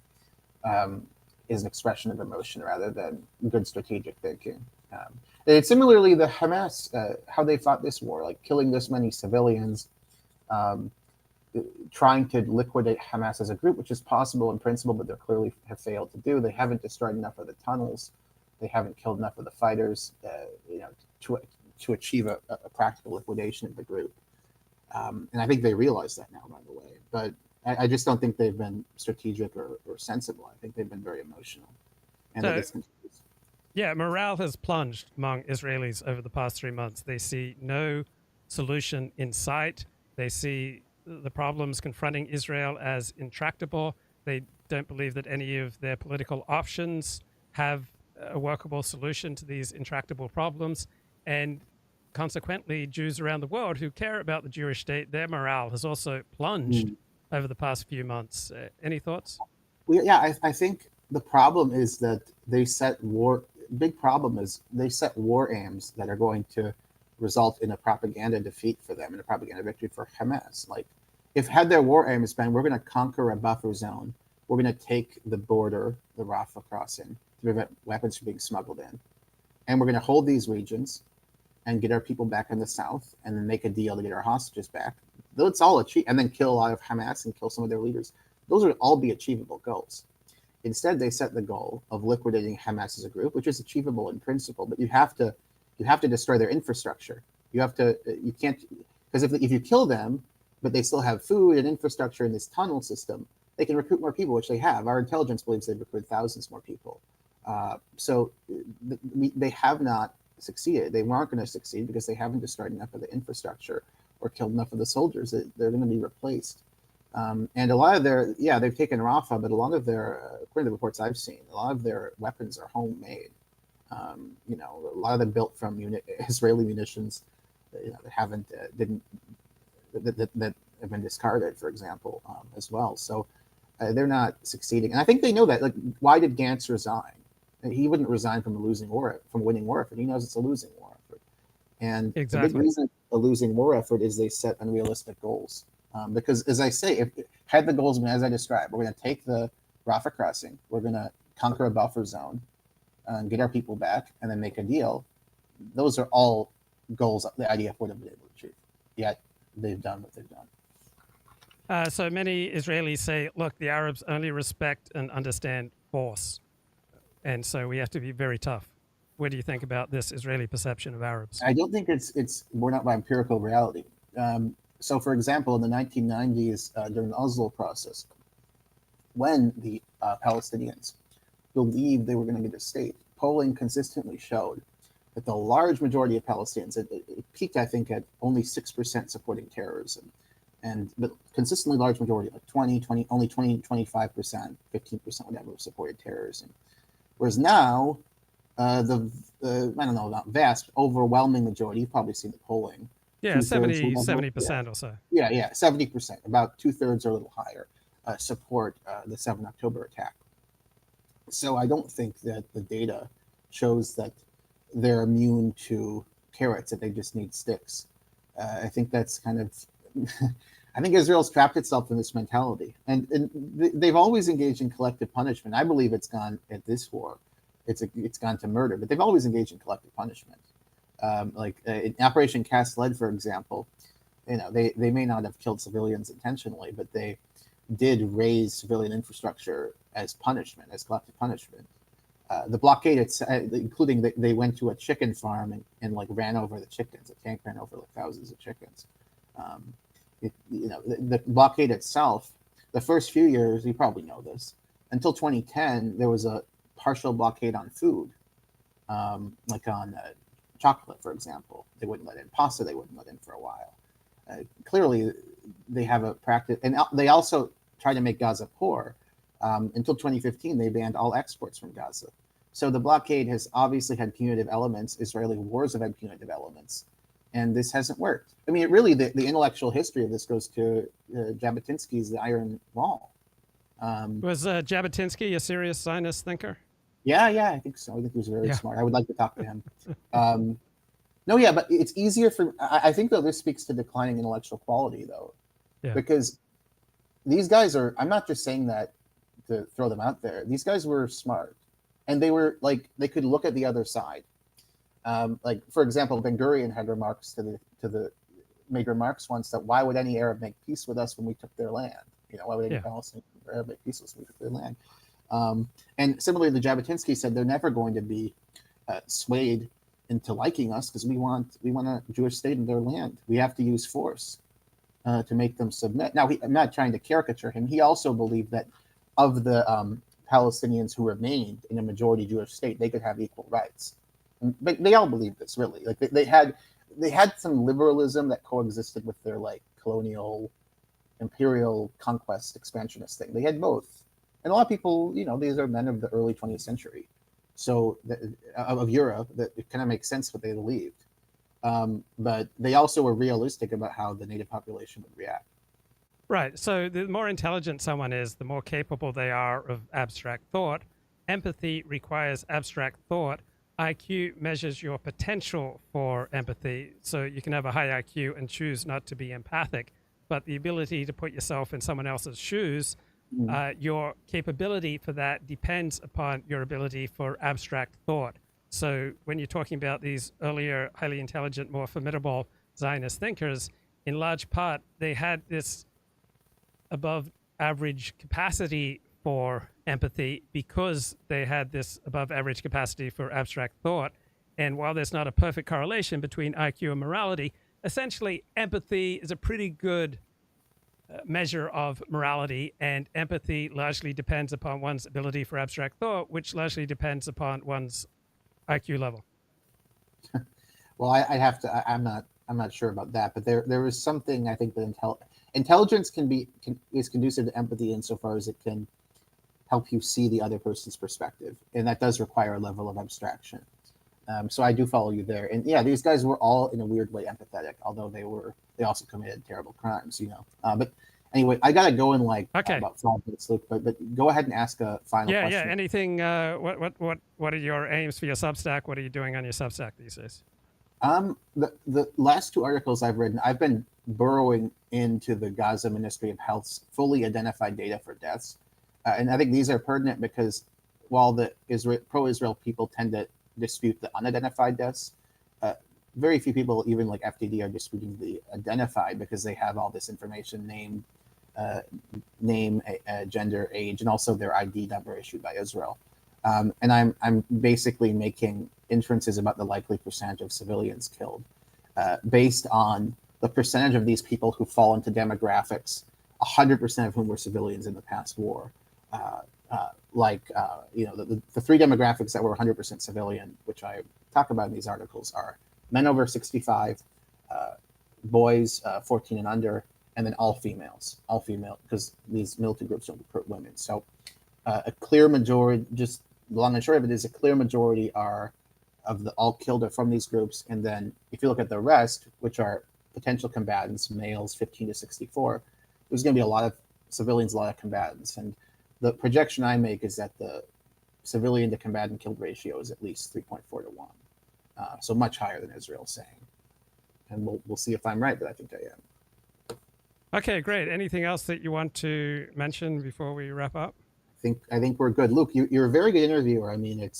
is an expression of emotion rather than good strategic thinking. And similarly, the Hamas, how they fought this war, like killing this many civilians, trying to liquidate Hamas as a group, which is possible in principle, but they clearly have failed to do. They haven't destroyed enough of the tunnels. They haven't killed enough of the fighters, to achieve a practical liquidation of the group. And I think they realize that now, by the way. But I just don't think they've been strategic or sensible. I think they've been very emotional. And yeah, morale has plunged among Israelis over the past 3 months. They see no solution in sight. They see the problems confronting Israel as intractable. They don't believe that any of their political options have a workable solution to these intractable problems. And consequently, Jews around the world who care about the Jewish state, their morale has also plunged over the past few months. Any thoughts? Well, yeah, I think the problem is that they set war aims that are going to result in a propaganda defeat for them and a propaganda victory for Hamas. Like, if had their war aims been, we're going to conquer a buffer zone, we're going to take the border, the Rafah crossing, to prevent weapons from being smuggled in, and we're going to hold these regions and get our people back in the south, and then make a deal to get our hostages back. Let's all achieve, and then kill a lot of Hamas and kill some of their leaders. Those would all be achievable goals. Instead, they set the goal of liquidating Hamas as a group, which is achievable in principle, but you have to destroy their infrastructure. You can't, because if you kill them, but they still have food and infrastructure in this tunnel system, they can recruit more people, which they have. Our intelligence believes they've recruited thousands more people. So they have not succeeded. They weren't going to succeed because they haven't destroyed enough of the infrastructure or killed enough of the soldiers. They're going to be replaced. And a lot of they've taken Rafah, but a lot of their, according to the reports I've seen, a lot of their weapons are homemade. A lot of them built from Israeli munitions that have been discarded, for example, as well. So they're not succeeding, and I think they know that. Like, why did Gantz resign? He wouldn't resign from a winning war effort. He knows it's a losing war effort, and exactly. the big reason a losing war effort is they set unrealistic goals. Because, as I say, had the goals been as I described, we're going to take the Rafah crossing, we're going to conquer a buffer zone, get our people back, and then make a deal. Those are all goals the IDF would have been able to achieve. Yet they've done what they've done. So many Israelis say, look, the Arabs only respect and understand force. And so we have to be very tough. What do you think about this Israeli perception of Arabs? I don't think it's borne out by empirical reality. So, for example, in the 1990s, during the Oslo process, when the Palestinians believed they were going to get a state, polling consistently showed that the large majority of Palestinians, it peaked, I think, at only 6% supporting terrorism. But consistently large majority, like only 20, 25%, 15%, whatever, supported terrorism. Whereas now, I don't know, not vast, overwhelming majority, you've probably seen the polling. Yeah, 70% or so. Yeah, 70%, about 2/3 or a little higher, support the 7 October attack. So I don't think that the data shows that they're immune to carrots, that they just need sticks. I think that's kind of, I think Israel's trapped itself in this mentality. And they've always engaged in collective punishment. I believe it's gone at this war. It's gone to murder, but they've always engaged in collective punishment. In Operation Cast Lead, for example, they may not have killed civilians intentionally, but they did raise civilian infrastructure as punishment, as collective punishment. The blockade, including they went to a chicken farm and ran over the chickens. A tank ran over thousands of chickens. The blockade itself, the first few years, you probably know this, until 2010, there was a partial blockade on food, on chocolate, for example. They wouldn't let in pasta. They wouldn't let in for a while. Clearly, they have a practice, and they also try to make Gaza poor. Until 2015, they banned all exports from Gaza. So the blockade has obviously had punitive elements. Israeli wars have had punitive elements, and this hasn't worked. I mean, the intellectual history of this goes to Jabotinsky's The Iron Wall. Was Jabotinsky a serious Zionist thinker? Yeah, I think so. I think he was very smart. I would like to talk to him. But it's easier for, I think, though, this speaks to declining intellectual quality, though. Yeah. Because these guys are, I'm not just saying that to throw them out there. These guys were smart. And they were, they could look at the other side. For example, Ben Gurion had remarks made remarks once that why would any Arab make peace with us when we took their land? Why would any Palestinian Arab make peace with us when we took their land? And similarly, the Jabotinsky said they're never going to be swayed into liking us because we want a Jewish state in their land. We have to use force to make them submit. Now, I'm not trying to caricature him. He also believed that of the Palestinians who remained in a majority Jewish state, they could have equal rights. But they all believed this, really. They had some liberalism that coexisted with their colonial, imperial conquest, expansionist thing. They had both. And a lot of people, these are men of the early 20th century, so of Europe, that it kind of makes sense what they believed. But they also were realistic about how the native population would react. Right. So the more intelligent someone is, the more capable they are of abstract thought. Empathy requires abstract thought. IQ measures your potential for empathy. So you can have a high IQ and choose not to be empathic, but the ability to put yourself in someone else's shoes, your capability for that depends upon your ability for abstract thought. So when you're talking about these earlier, highly intelligent, more formidable Zionist thinkers, in large part, they had this above average capacity for empathy because they had this above average capacity for abstract thought. And while there's not a perfect correlation between IQ and morality, essentially empathy is a pretty good measure of morality, and empathy largely depends upon one's ability for abstract thought, which largely depends upon one's IQ level. Well, I have to. I'm not sure about that, but there is something I think that intelligence is conducive to empathy insofar as it can help you see the other person's perspective, and that does require a level of abstraction. So I do follow you there, and yeah, these guys were all in a weird way empathetic, although they also committed terrible crimes, But anyway, I gotta go in about 5 minutes, Luke. But go ahead and ask a final question. Yeah. Anything? What are your aims for your Substack? What are you doing on your Substack these days? The last 2 articles I've written, I've been burrowing into the Gaza Ministry of Health's fully identified data for deaths, and I think these are pertinent because while the pro-Israel people tend to dispute the unidentified deaths, very few people, even like FDD, are disputing the identified because they have all this information: name, gender, age, and also their ID number issued by Israel. And I'm basically making inferences about the likely percentage of civilians killed based on the percentage of these people who fall into demographics, 100% of whom were civilians in the past war. The 3 demographics that were 100% civilian, which I talk about in these articles, are men over 65, boys 14 and under, and then all female, because these militant groups don't recruit women. So a clear majority, just long and short of it, is a clear majority of the all killed are from these groups. And then if you look at the rest, which are potential combatants, males 15 to 64, there's going to be a lot of civilians, a lot of combatants. And the projection I make is that the civilian to combatant killed ratio is at least 3.4 to 1. So much higher than Israel's saying. And we'll see if I'm right, but I think I am. Okay, great. Anything else that you want to mention before we wrap up? I think we're good. Luke, you're a very good interviewer. I mean,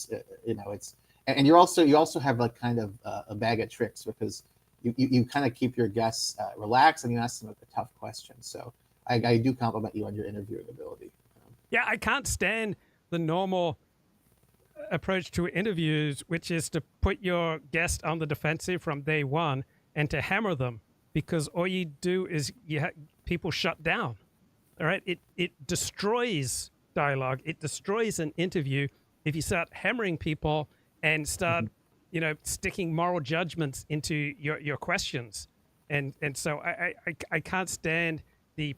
and you also have like kind of a bag of tricks because you kind of keep your guests relaxed and you ask them a tough question. So I do compliment you on your interviewing ability. Yeah, I can't stand the normal approach to interviews, which is to put your guest on the defensive from day one and to hammer them, because all you do is people shut down. All right, it destroys dialogue. It destroys an interview if you start hammering people and start, sticking moral judgments into your questions. And so I can't stand the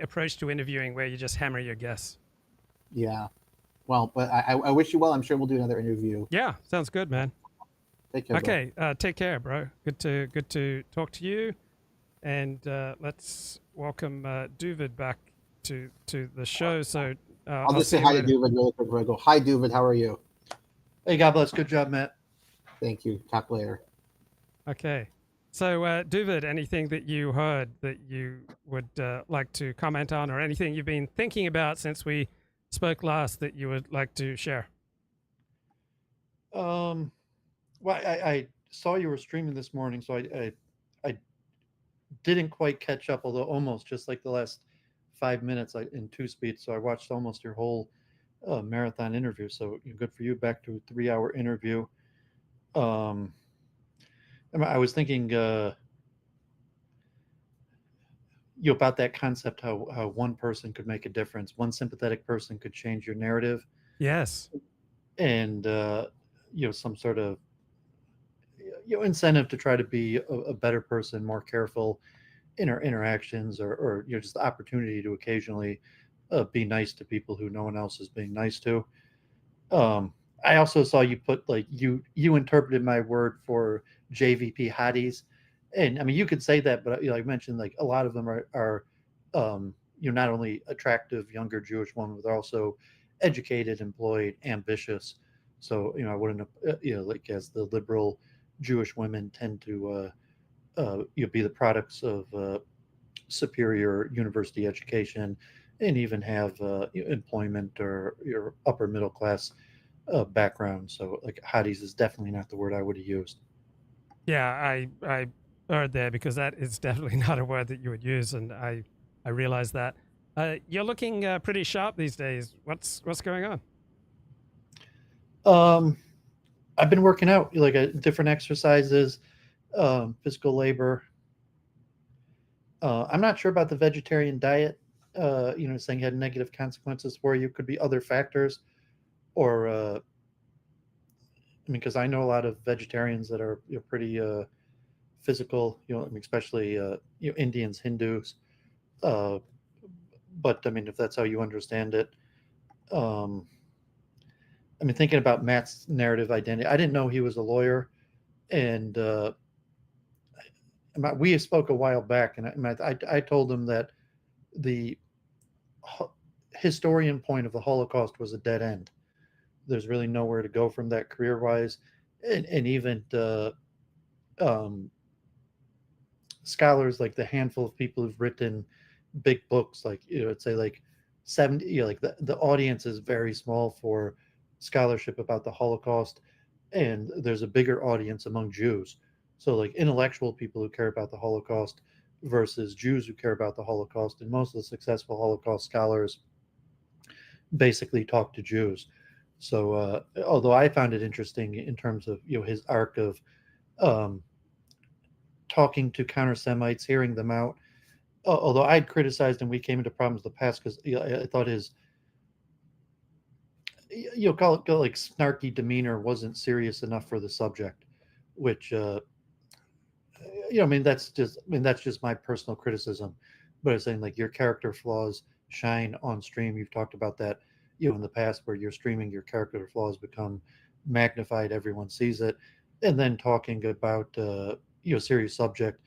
approach to interviewing where you just hammer your guests. Yeah. Well, but I wish you well. I'm sure we'll do another interview. Yeah, sounds good, man. Take care. Okay, take care, bro. Good to talk to you, and let's welcome Dooovid back to the show. So I'll just say hi to Dooovid really quick before I go. Hi, Dooovid. How are you? Hey, God bless. Good job, Matt. Thank you. Talk later. Okay. So, Dooovid, anything that you heard that you would like to comment on, or anything you've been thinking about since we spoke last that you would like to share? Well, I saw you were streaming this morning, so I didn't quite catch up, although almost, just like the last 5 minutes in 2 speed. So I watched almost your whole marathon interview. So good for you. Back to a 3-hour interview. I was thinking about that concept, how one person could make a difference. One sympathetic person could change your narrative. Yes. And some sort of incentive to try to be a better person, more careful in our interactions, or just the opportunity to occasionally be nice to people who no one else is being nice to. I also saw you put you interpreted my word for JVP hotties, and I mean you could say that, but I mentioned a lot of them are not only attractive younger Jewish women, but they're also educated, employed, ambitious. So I wouldn't as the liberal Jewish women tend to be the products of superior university education and even have employment or your upper middle class background. So hotties is definitely not the word I would have used. Yeah, I word there, because that is definitely not a word that you would use, and I realize that. You're looking pretty sharp these days. What's going on? I've been working out, like different exercises, physical labor. I'm not sure about the vegetarian diet. Saying it had negative consequences for you. Could be other factors, or I mean, because I know a lot of vegetarians that are pretty physical. I mean, especially Indians, Hindus. But I mean, if that's how you understand it, I mean, thinking about Matt's narrative identity, I didn't know he was a lawyer, and we spoke a while back, and I told him that the historian point of the Holocaust was a dead end. There's really nowhere to go from that career-wise, and even scholars, like the handful of people who've written big books, like I'd say like 70, like the audience is very small for scholarship about the Holocaust, and there's a bigger audience among Jews. So like intellectual people who care about the Holocaust versus Jews who care about the Holocaust, and most of the successful Holocaust scholars basically talk to Jews. So although I found it interesting in terms of his arc of talking to counter-Semites, hearing them out, although I'd criticized him, we came into problems in the past because I thought his call it like snarky demeanor wasn't serious enough for the subject, which I mean that's just my personal criticism. But I'm saying, like, your character flaws shine on stream. You've talked about that in the past, where you're streaming, your character flaws become magnified, everyone sees it. And then talking about serious subject,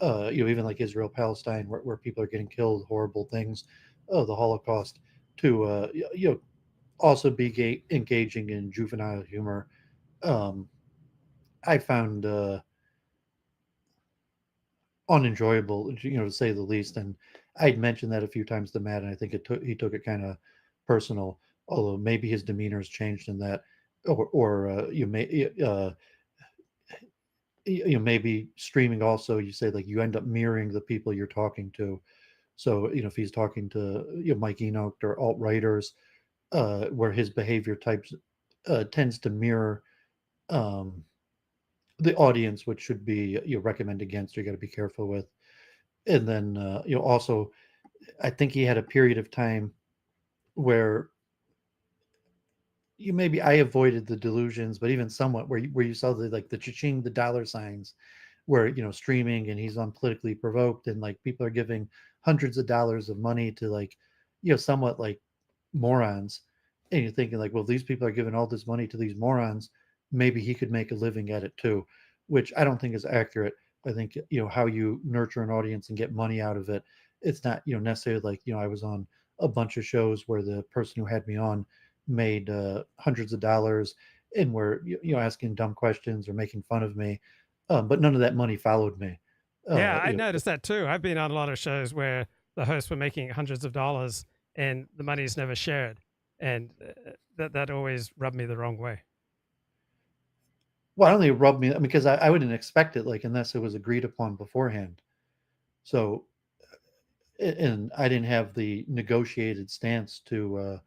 even like Israel Palestine, where people are getting killed, horrible things, the Holocaust, to also be engaging in juvenile humor. I found unenjoyable, to say the least. And I'd mentioned that a few times to Matt, and I think he took it kind of personal. Although maybe his demeanor has changed in that, or maybe streaming also, you say, like, you end up mirroring the people you're talking to. So if he's talking to Mike Enoch or alt writers, where his behavior types tends to mirror the audience, which should be recommend against, you got to be careful with. And then also, I think he had a period of time where maybe I avoided the delusions, but even somewhat, where you saw the cha-ching, the dollar signs, where streaming, and he's on politically provoked, and like people are giving hundreds of dollars of money to, like, somewhat like morons, and you're thinking, like, well, these people are giving all this money to these morons, maybe he could make a living at it too, which I don't think is accurate. I think how you nurture an audience and get money out of it, it's not necessarily like I was on a bunch of shows where the person who had me on made hundreds of dollars and were asking dumb questions or making fun of me, but none of that money followed me. Yeah, I noticed that too. I've been on a lot of shows where the hosts were making hundreds of dollars and the money's never shared, and that always rubbed me the wrong way. Well, I don't think it rubbed me, because I wouldn't expect it, like, unless it was agreed upon beforehand. So, and I didn't have the negotiated stance to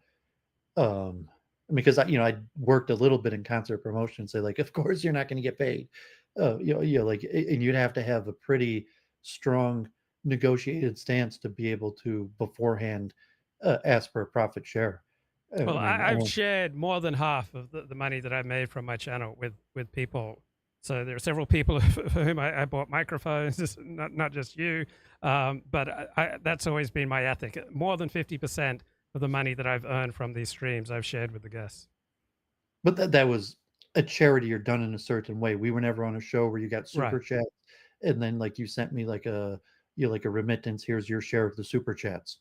because I worked a little bit in concert promotion, say, like, of course you're not going to get paid, like, and you'd have to have a pretty strong negotiated stance to be able to beforehand ask for a profit share. Well, I mean, I've shared more than half of the money that I made from my channel with people. So there are several people for whom I bought microphones, not just you, but that's always been my ethic. More than 50% of the money that I've earned from these streams, I've shared with the guests. But that was a charity, or done in a certain way. We were never on a show where you got super Right. chats, and then, like, you sent me like a like a remittance. Here's your share of the super chats.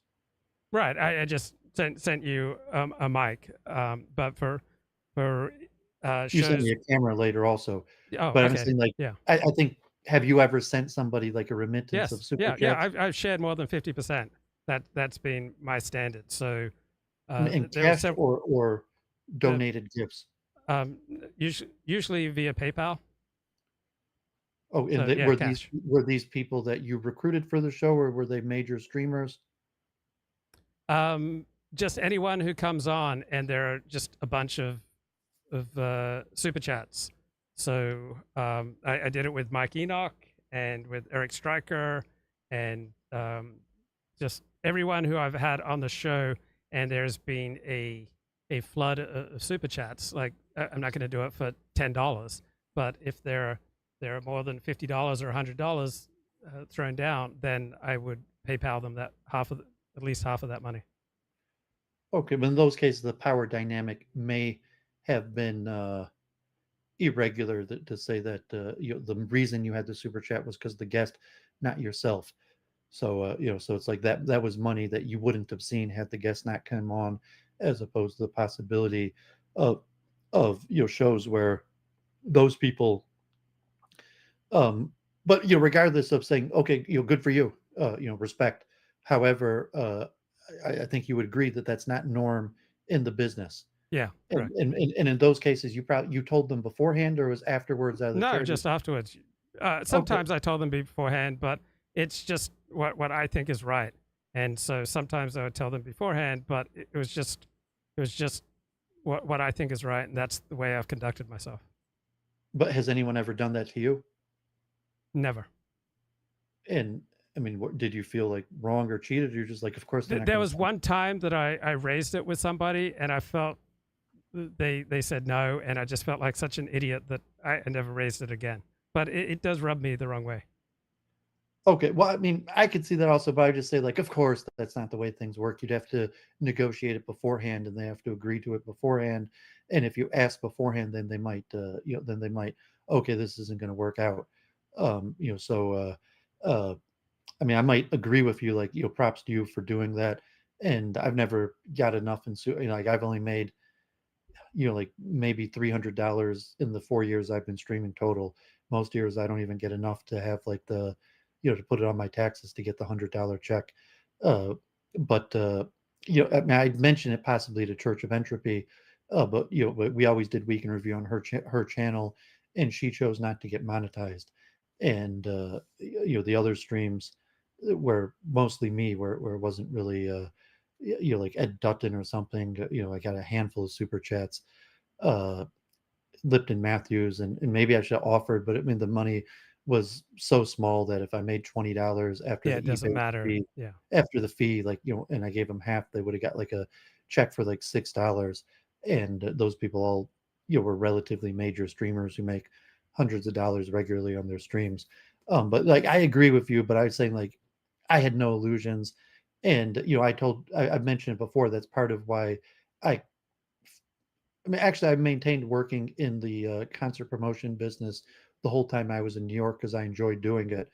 Right. I just sent you a mic, but for You sent shows. me a camera later also. Oh, But I'm okay. saying, like, Yeah. I think, have you ever sent somebody like a remittance of Yes. super Yeah. chats? Yeah. I've shared more than 50%. That's been my standard. So In there are cash several. or donated gifts? Um, usually via PayPal. Oh, and So they, yeah, cash. were these people that you recruited for the show, or were they major streamers? Just anyone who comes on, and there are just a bunch of super chats. So I did it with Mike Enoch and with Eric Stryker and just everyone who I've had on the show. And there's been a flood of super chats. Like I'm not going to do it for $10, but if there are more than $50 or $100 thrown down, then I would PayPal them that at least half of that money. Okay, but in those cases, the power dynamic may have been irregular. To say that the reason you had the super chat was because the guest, not yourself. So so it's like that was money that you wouldn't have seen had the guest not come on, as opposed to the possibility of shows where those people. But regardless of saying okay, good for you, respect. However, I think you would agree that that's not norm in the business. Yeah, And, correct. and in those cases, you told them beforehand, or was afterwards out of the No, charity? just afterwards. Okay. Sometimes I told them beforehand, but it's just what I think is right. And so sometimes I would tell them beforehand, but it was just what I think is right, and that's the way I've conducted myself. But has anyone ever done that to you? Never. And I mean, did you feel like wrong or cheated? Or you're just like, of course. There was one time that I raised it with somebody, and I felt they said no, and I just felt like such an idiot that I never raised it again. But it does rub me the wrong way. Okay, well, I mean, I could see that also, but I just say, like, of course, that's not the way things work. You'd have to negotiate it beforehand, and they have to agree to it beforehand. And if you ask beforehand, then they might, okay, this isn't going to work out. I mean, I might agree with you, like, props to you for doing that. And I've never got enough like I've only made, like maybe $300 in the 4 years I've been streaming total. Most years I don't even get enough to have like the, to put it on my taxes to get the $100 check. But I mean, I'd mention it possibly to Church of Entropy, but we always did week in review on her channel, and she chose not to get monetized. And the other streams were mostly me, where it wasn't really like Ed Dutton or something. I got a handful of super chats. Lipton Matthews, and maybe I should have offered, but I mean the money was so small that if I made $20 after Yeah, it doesn't matter. fee, Yeah. after the fee, like and I gave them half, they would have got like a check for like $6. And those people all were relatively major streamers who make hundreds of dollars regularly on their streams. But like I agree with you, but I was saying like I had no illusions, and I've mentioned it before. That's part of why I mean, actually, I maintained working in the concert promotion business the whole time I was in New York because I enjoyed doing it.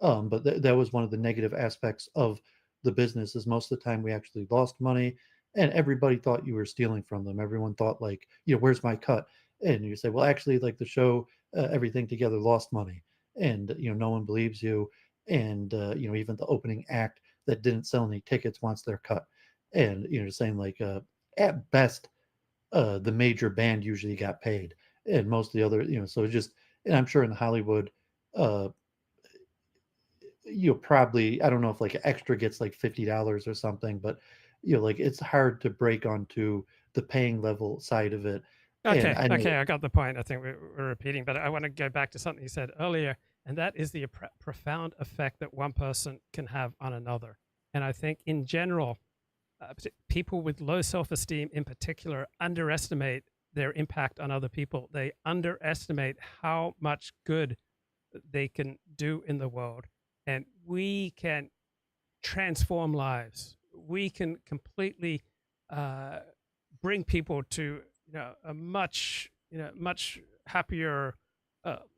But that was one of the negative aspects of the business. Is most of the time we actually lost money, and everybody thought you were stealing from them. Everyone thought like, where's my cut? And you say, well, actually, like the show, everything together lost money, and no one believes you. And even the opening act that didn't sell any tickets wants their cut. And saying like, at best, the major band usually got paid, and most of the other, so just, and I'm sure in Hollywood, probably, I don't know if like extra gets like $50 or something, but like it's hard to break onto the paying level side of it. Okay, I got the point. I think we're repeating, but I want to go back to something you said earlier, and that is the profound effect that one person can have on another. And I think in general, people with low self-esteem in particular underestimate their impact on other people. They underestimate how much good they can do in the world. And we can transform lives. We can completely bring people to a much happier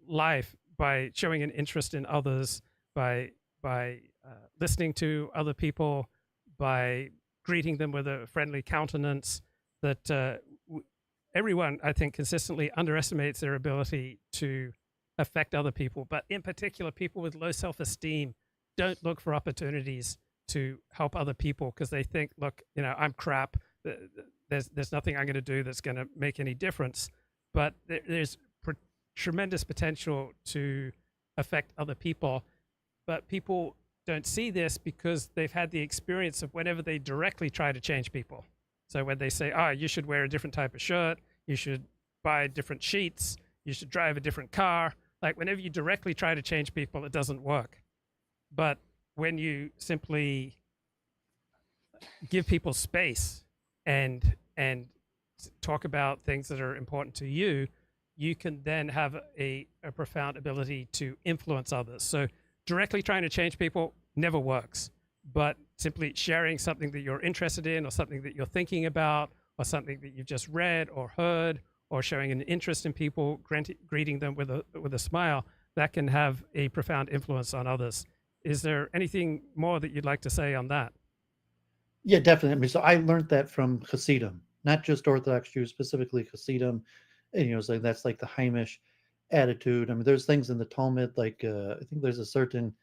life by showing an interest in others, by listening to other people, by greeting them with a friendly countenance. That everyone, I think, consistently underestimates their ability to affect other people, but in particular, people with low self-esteem don't look for opportunities to help other people because they think, look, I'm crap. There's nothing I'm going to do that's going to make any difference. But there's tremendous potential to affect other people. But people don't see this because they've had the experience of whenever they directly try to change people. So when they say, oh, you should wear a different type of shirt, you should buy different sheets, you should drive a different car, like whenever you directly try to change people, it doesn't work. But when you simply give people space and talk about things that are important to you, you can then have a profound ability to influence others. So directly trying to change people never works, but simply sharing something that you're interested in or something that you're thinking about or something that you've just read or heard or showing an interest in people, greeting them with a smile, that can have a profound influence on others. Is there anything more that you'd like to say on that? Yeah, definitely. I mean, so I learned that from Hasidim, not just Orthodox Jews, specifically Hasidim. And, so that's like the Heimish attitude. I mean, there's things in the Talmud, like I think there's a certain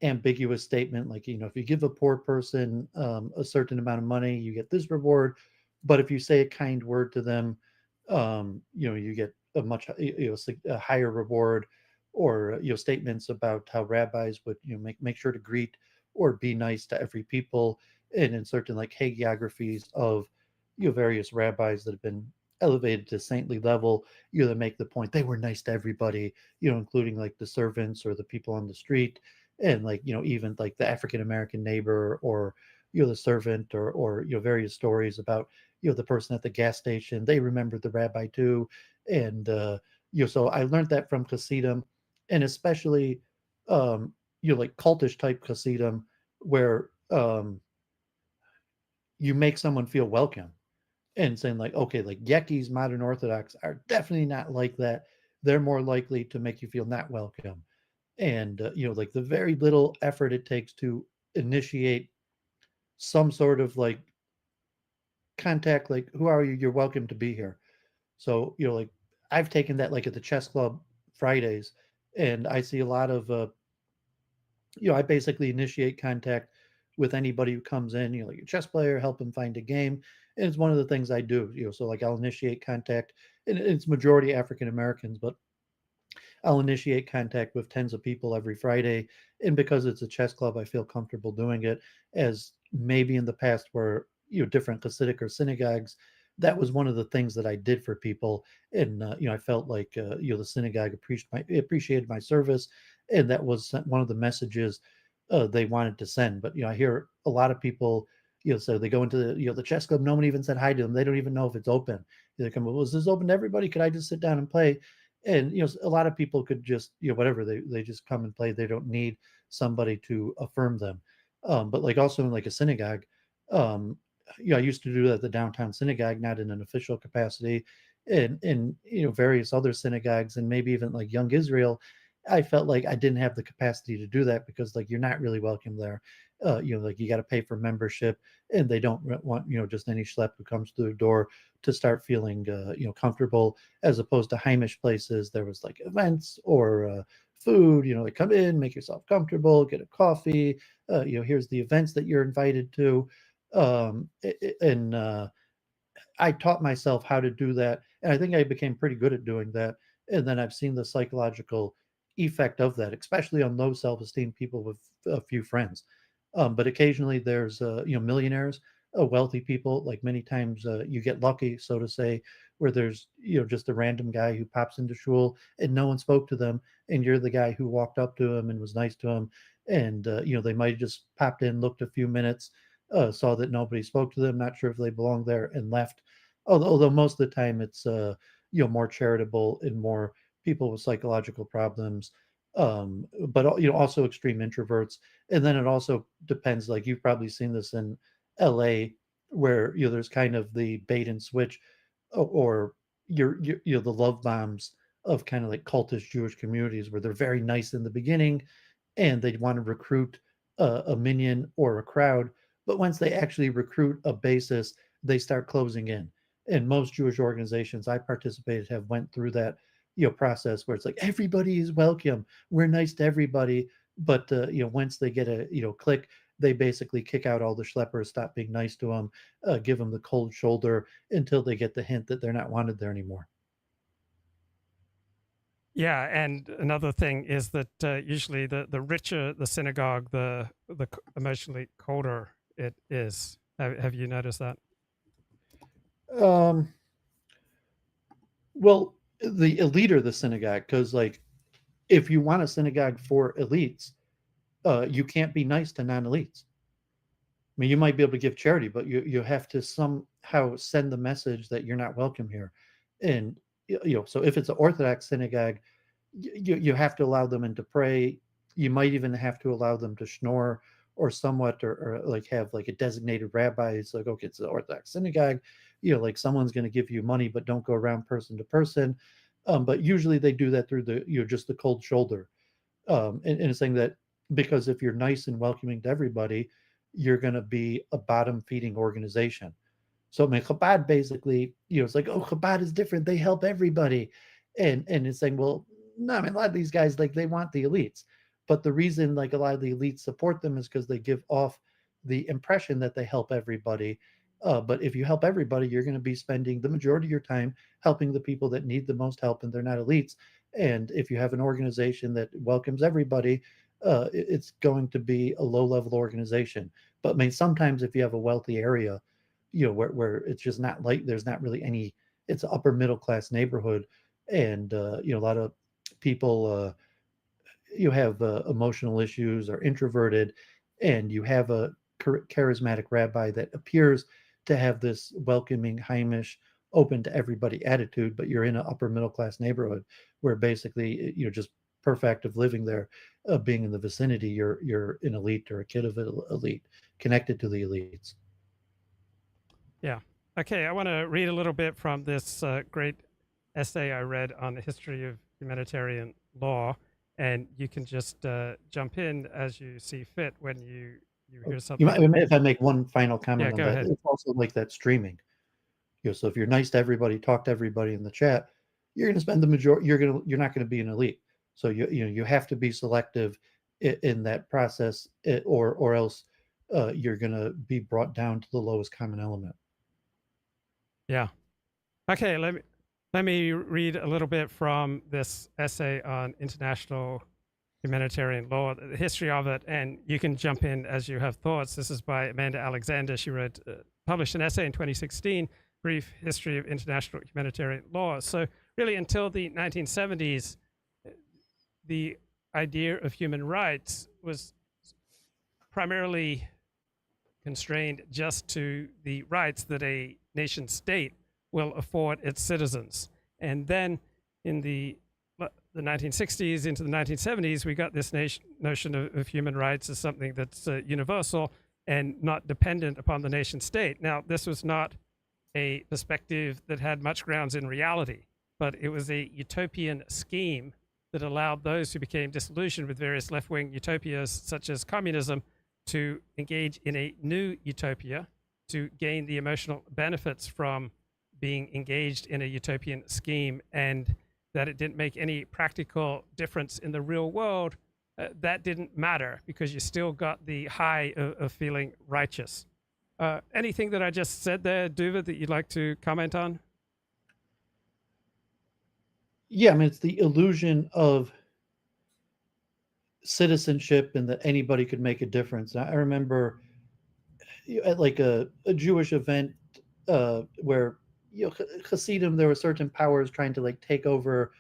ambiguous statement, like, if you give a poor person a certain amount of money, you get this reward. But if you say a kind word to them, you get a much, a higher reward. Or, statements about how rabbis would, make sure to greet or be nice to every people. And in certain like hagiographies of, various rabbis that have been elevated to saintly level, that make the point they were nice to everybody, including like the servants or the people on the street, and like, even like the African American neighbor, or the servant, or various stories about, the person at the gas station, they remembered the rabbi too. And so I learned that from Hasidim, and especially like cultish type Hasidim, where you make someone feel welcome, and saying like, okay, like Yekis modern Orthodox are definitely not like that. They're more likely to make you feel not welcome. And like the very little effort it takes to initiate some sort of like contact, like, who are you, you're welcome to be here. So like I've taken that, like at the chess club Fridays, and I see a lot of I basically initiate contact with anybody who comes in, like a chess player, help them find a game. And it's one of the things I do, so like I'll initiate contact, and it's majority African Americans, but I'll initiate contact with tens of people every Friday. And because it's a chess club, I feel comfortable doing it. As maybe in the past where, different Hasidic or synagogues, that was one of the things that I did for people. And, I felt like, the synagogue appreciated my service. And that was one of the messages they wanted to send. But, I hear a lot of people, so they go into the chess club. No one even said hi to them. They don't even know if it's open. They come, well, is this open to everybody? Could I just sit down and play? And a lot of people could just, whatever, they just come and play. They don't need somebody to affirm them. But like also in like a synagogue, I used to do that at the downtown synagogue, not in an official capacity. And in various other synagogues, and maybe even like Young Israel, I felt like I didn't have the capacity to do that, because like you're not really welcome there. Like you got to pay for membership, and they don't want just any schlep who comes through the door to start feeling comfortable. As opposed to Heimish places, there was like events or food. Like, come in, make yourself comfortable, get a coffee. Here's the events that you're invited to. And I taught myself how to do that, and I think I became pretty good at doing that. And then I've seen the psychological effect of that, especially on low self-esteem people with a few friends. But occasionally there's millionaires, wealthy people. Like many times you get lucky, so to say, where there's just a random guy who pops into shul and no one spoke to them, and you're the guy who walked up to him and was nice to him. And they might have just popped in, looked a few minutes, saw that nobody spoke to them, not sure if they belong there, and left. Although most of the time it's more charitable and more people with psychological problems, but also extreme introverts. And then it also depends, like you've probably seen this in LA, where there's kind of the bait and switch, or the love bombs of kind of like cultish Jewish communities, where they're very nice in the beginning and they want to recruit a minion or a crowd. But once they actually recruit a basis, they start closing in. And most Jewish organizations I participated have went through that process, where it's like everybody is welcome, we're nice to everybody. But once they get a click, they basically kick out all the schleppers, stop being nice to them, give them the cold shoulder until they get the hint that they're not wanted there anymore. Yeah, and another thing is that usually the richer the synagogue, the emotionally colder it is. Have you noticed that? Um, well, the elite are the synagogue, because like if you want a synagogue for elites, you can't be nice to non-elites. I mean, you might be able to give charity, but you have to somehow send the message that you're not welcome here. And so if it's an Orthodox synagogue, you have to allow them in to pray. You might even have to allow them to schnorr or somewhat, or like have like a designated rabbi. It's like, okay, it's the Orthodox synagogue, like someone's going to give you money, but don't go around person to person. But usually they do that through the just the cold shoulder, and it's saying that because if you're nice and welcoming to everybody, you're going to be a bottom feeding organization. So I mean, Chabad basically, it's like, oh, Chabad is different. They help everybody, and it's saying, well, no, I mean, a lot of these guys, like, they want the elites, but the reason like a lot of the elites support them is because they give off the impression that they help everybody. But if you help everybody, you're going to be spending the majority of your time helping the people that need the most help, and they're not elites. And if you have an organization that welcomes everybody, it's going to be a low-level organization. But I mean, sometimes if you have a wealthy area, where it's just not like there's not really any, it's an upper middle class neighborhood, and a lot of people you have emotional issues or introverted, and you have a charismatic rabbi that appears to have this welcoming, heimish, open to everybody attitude, but you're in an upper middle class neighborhood where basically just per fact of living there, being in the vicinity, you're an elite or a kid of an elite, connected to the elites. Yeah. Okay, I want to read a little bit from this great essay I read on the history of humanitarian law, and you can just jump in as you see fit when you hear You something. might, if I make one final Yeah, comment on go that, ahead. it's also like that streaming. So if you're nice to everybody, talk to everybody in the chat, you're going to spend the majority. You're not going to be an elite. So you have to be selective in that process, or else you're going to be brought down to the lowest common element. Yeah. Okay, let me read a little bit from this essay on international humanitarian law, the history of it, and you can jump in as you have thoughts. This is by Amanda Alexander. She published an essay in 2016, Brief History of International Humanitarian Law. So really, until the 1970s, the idea of human rights was primarily constrained just to the rights that a nation state will afford its citizens. And then in the 1960s into the 1970s, we got this notion of human rights as something that's universal and not dependent upon the nation state. Now, this was not a perspective that had much grounds in reality, but it was a utopian scheme that allowed those who became disillusioned with various left-wing utopias, such as communism, to engage in a new utopia, to gain the emotional benefits from being engaged in a utopian scheme, and that it didn't make any practical difference in the real world. That didn't matter because you still got the high of feeling righteous. Anything that I just said there, Dooovid, that you'd like to comment on? Yeah, I mean, it's the illusion of citizenship and that anybody could make a difference. I remember at like a Jewish event where Hasidim, there were certain powers trying to like take over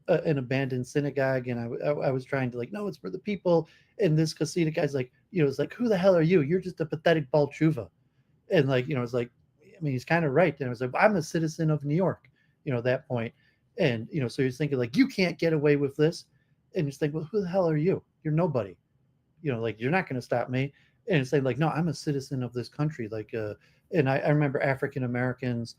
an abandoned synagogue, and I was trying to like, no, it's for the people. And this Hasidic guy's like, it's like, who the hell are you? You're just a pathetic Baal Tshuva. And like, it's like, I mean, he's kind of right. And I was like, I'm a citizen of New York, at that point. And so he's thinking like, you can't get away with this. And he's thinking, well, who the hell are you? You're nobody. Like, you're not going to stop me. And it's like, no, I'm a citizen of this country. Like, and I remember African Americans,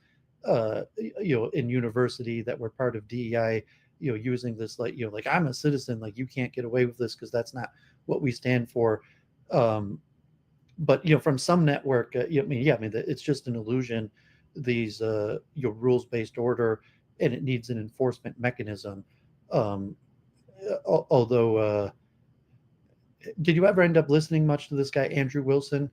in university that were part of DEI, using this, like, like, I'm a citizen, like, you can't get away with this because that's not what we stand for. But, from some network, I mean, it's just an illusion, these, rules-based order, and it needs an enforcement mechanism. Although, did you ever end up listening much to this guy, Andrew Wilson?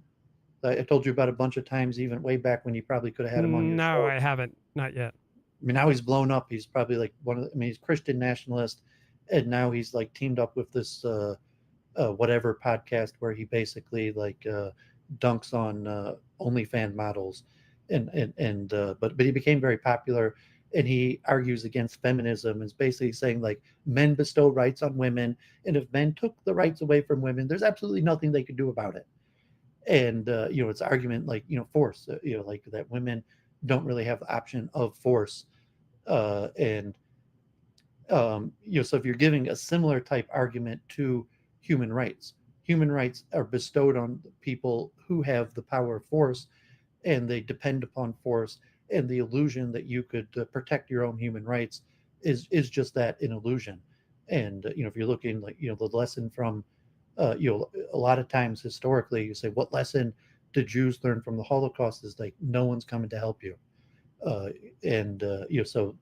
I told you about a bunch of times, even way back when you probably could have had him on your show. No, I haven't. Not yet. I mean, now he's blown up. He's probably like he's Christian nationalist. and now he's like teamed up with this whatever podcast where he basically like dunks on OnlyFans models, but he became very popular, and he argues against feminism. Is basically saying like men bestow rights on women, and if men took the rights away from women, there's absolutely nothing they could do about it. And it's argument like force, like that women don't really have the option of force, and so if you're giving a similar type argument to human rights are bestowed on people who have the power of force, and they depend upon force, and the illusion that you could protect your own human rights is just that, an illusion. And if you're looking like the lesson from a lot of times historically you say, what lesson did Jews learn from the Holocaust? Is like, no one's coming to help you. So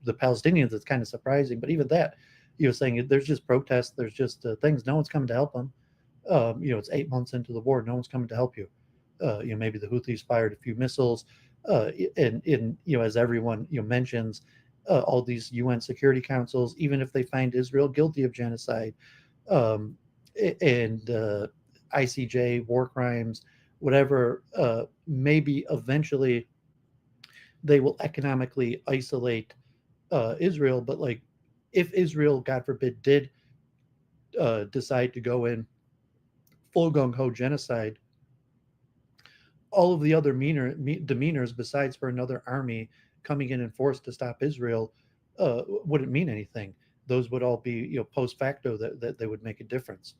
the Palestinians, it's kind of surprising, but even that, saying there's just protests, there's just things, no one's coming to help them. It's 8 months into the war, no one's coming to help you. Maybe the Houthis fired a few missiles, and as everyone mentions, all these UN Security Councils, even if they find Israel guilty of genocide, and ICJ, war crimes, whatever, maybe eventually they will economically isolate Israel. But like, if Israel, God forbid, did decide to go in full gung-ho genocide, all of the other demeanors, besides for another army coming in force to stop Israel, wouldn't mean anything. Those would all be post facto that they would make a difference.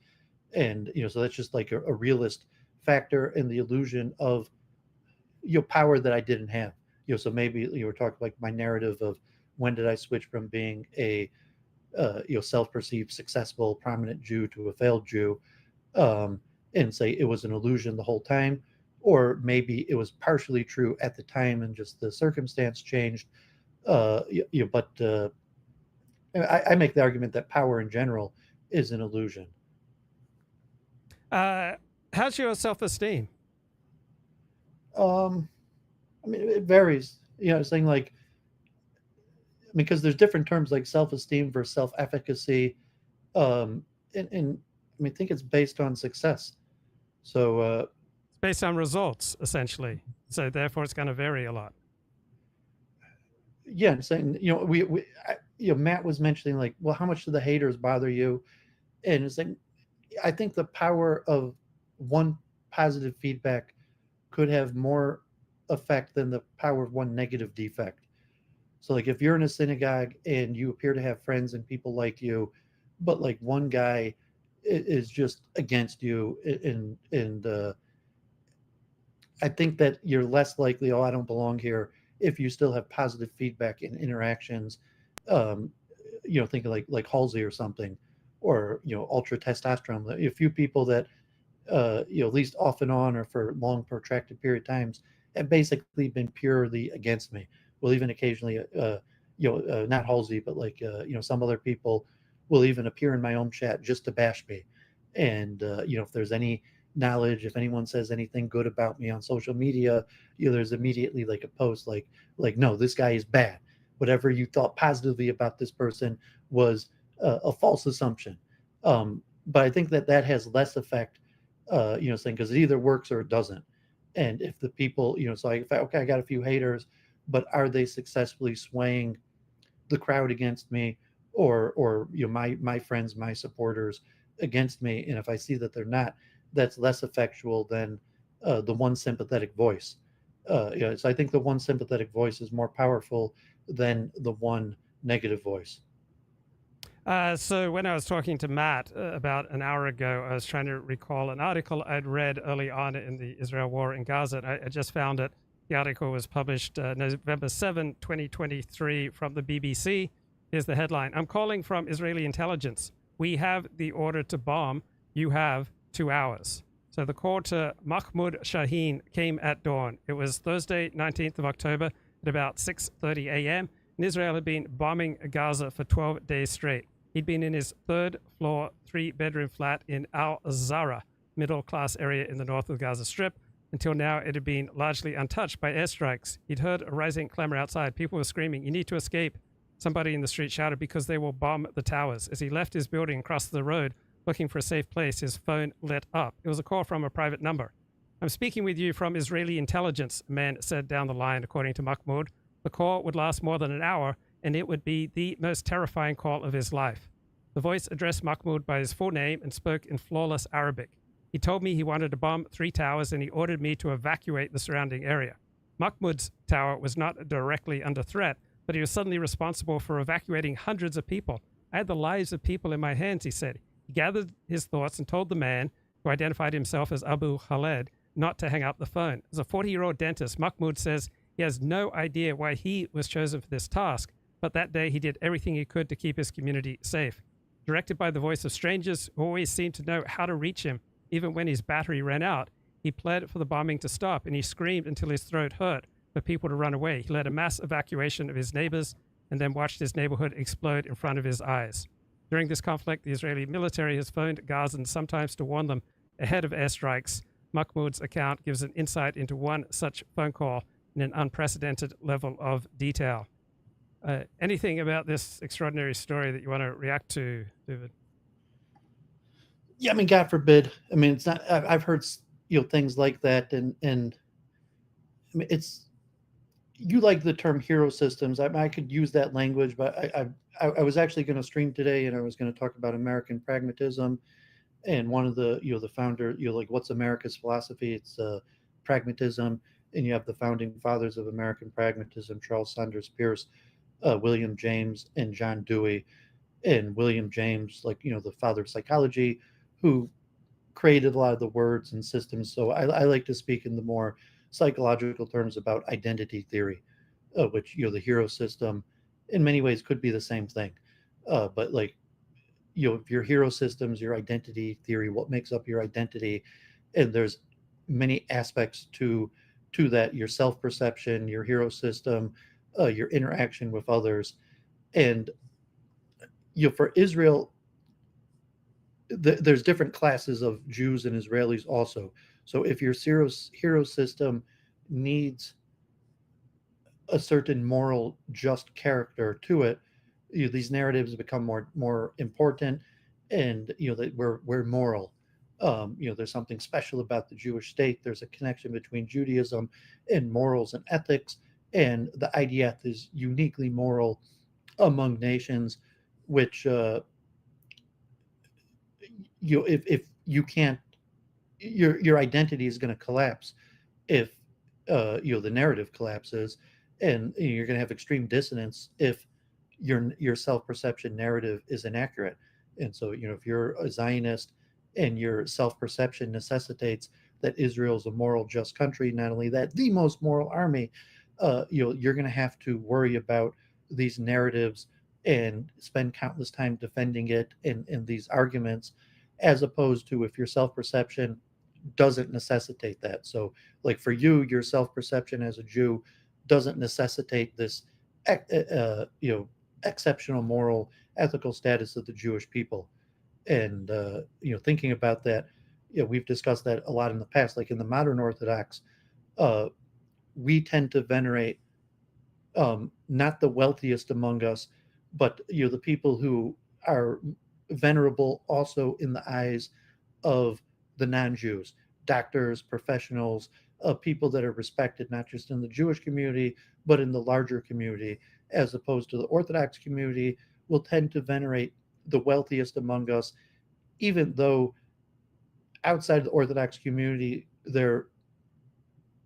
And so that's just like a realist factor in the illusion of power that I didn't have. So maybe you were talking like my narrative of when did I switch from being a self-perceived successful prominent Jew to a failed Jew, and say it was an illusion the whole time, or maybe it was partially true at the time and just the circumstance changed. But I make the argument that power in general is an illusion. How's your self-esteem? I mean, it varies. Saying like, because there's different terms like self-esteem versus self-efficacy, and I think it's based on success. So it's based on results, essentially. So therefore, it's going to vary a lot. Yeah, I'm saying Matt was mentioning like, well, how much do the haters bother you? And it's like, I think the power of one positive feedback could have more effect than the power of one negative defect. So like, if you're in a synagogue and you appear to have friends and people like you, but like one guy is just against you, and I think that you're less likely, I don't belong here, if you still have positive feedback in interactions. Thinking like Halsey or something, or ultra testosterone. A few people that at least off and on or for long protracted period of times have basically been purely against me. Well, even occasionally, not Halsey, but like some other people will even appear in my own chat just to bash me. And if there's any knowledge, if anyone says anything good about me on social media, there's immediately like a post like no, this guy is bad. Whatever you thought positively about this person was a false assumption. But I think that has less effect, saying, because it either works or it doesn't. And if the people, so I got a few haters, but are they successfully swaying the crowd against me, or my friends, my supporters against me? And if I see that they're not, that's less effectual than the one sympathetic voice. So I think the one sympathetic voice is more powerful than the one negative voice. So when I was talking to Matt about an hour ago, I was trying to recall an article I'd read early on in the Israel war in Gaza. I just found it. The article was published November 7, 2023 from the BBC. Here's the headline. I'm calling from Israeli intelligence. We have the order to bomb. You have 2 hours. So the call to Mahmoud Shaheen came at dawn. It was Thursday, 19th of October at about 6:30 a.m. And Israel had been bombing Gaza for 12 days straight. He'd been in his third-floor, 3-bedroom flat in Al-Zara, middle-class area in the north of the Gaza Strip. Until now, it had been largely untouched by airstrikes. He'd heard a rising clamor outside. People were screaming, "You need to escape." Somebody in the street shouted because they will bomb the towers. As he left his building and crossed the road looking for a safe place, his phone lit up. It was a call from a private number. I'm speaking with you from Israeli intelligence, a man said down the line, according to Mahmoud. The call would last more than an hour, and it would be the most terrifying call of his life. The voice addressed Mahmoud by his full name and spoke in flawless Arabic. He told me he wanted to bomb 3 towers, and he ordered me to evacuate the surrounding area. Mahmoud's tower was not directly under threat, but he was suddenly responsible for evacuating hundreds of people. I had the lives of people in my hands, he said. He gathered his thoughts and told the man, who identified himself as Abu Khaled, not to hang up the phone. As a 40-year-old dentist, Mahmoud says he has no idea why he was chosen for this task, but that day he did everything he could to keep his community safe. Directed by the voice of strangers who always seemed to know how to reach him, even when his battery ran out, he pled for the bombing to stop, and he screamed until his throat hurt for people to run away. He led a mass evacuation of his neighbors and then watched his neighborhood explode in front of his eyes. During this conflict, the Israeli military has phoned Gazans sometimes to warn them ahead of airstrikes. Mahmoud's account gives an insight into one such phone call in an unprecedented level of detail. Anything about this extraordinary story that you want to react to, Dooovid? Yeah, I mean, God forbid. I mean, it's not. I've heard things like that, and I mean, it's, you like the term hero systems. I could use that language, but I was actually going to stream today, and I was going to talk about American pragmatism. And one of the the founder, like, what's America's philosophy? It's pragmatism. And you have the founding fathers of American pragmatism: Charles Sanders Peirce, William James, and John Dewey. And William James, like, the father of psychology, who created a lot of the words and systems. So I like to speak in the more psychological terms about identity theory, which, the hero system in many ways could be the same thing. But, like, if your hero systems, your identity theory, what makes up your identity, and there's many aspects to that: your self-perception, your hero system, your interaction with others. And for Israel, there's different classes of Jews and Israelis also. So if your hero system needs a certain moral, just character to it, these narratives become more important, and that we're moral. There's something special about the Jewish state. There's a connection between Judaism and morals and ethics, and the IDF is uniquely moral among nations, which if you can't, your identity is going to collapse if the narrative collapses, and you're going to have extreme dissonance if your self-perception narrative is inaccurate. And so, if you're a Zionist and your self-perception necessitates that Israel is a moral, just country, not only that, the most moral army, you're going to have to worry about these narratives and spend countless time defending it in these arguments, as opposed to if your self-perception doesn't necessitate that. So, like, for you, your self-perception as a Jew doesn't necessitate this exceptional moral, ethical status of the Jewish people. And thinking about that, we've discussed that a lot in the past. Like, in the modern Orthodox, we tend to venerate not the wealthiest among us, but the people who are venerable also in the eyes of the non-Jews: doctors, professionals, people that are respected not just in the Jewish community but in the larger community, as opposed to the Orthodox community will tend to venerate the wealthiest among us, even though outside the Orthodox community they're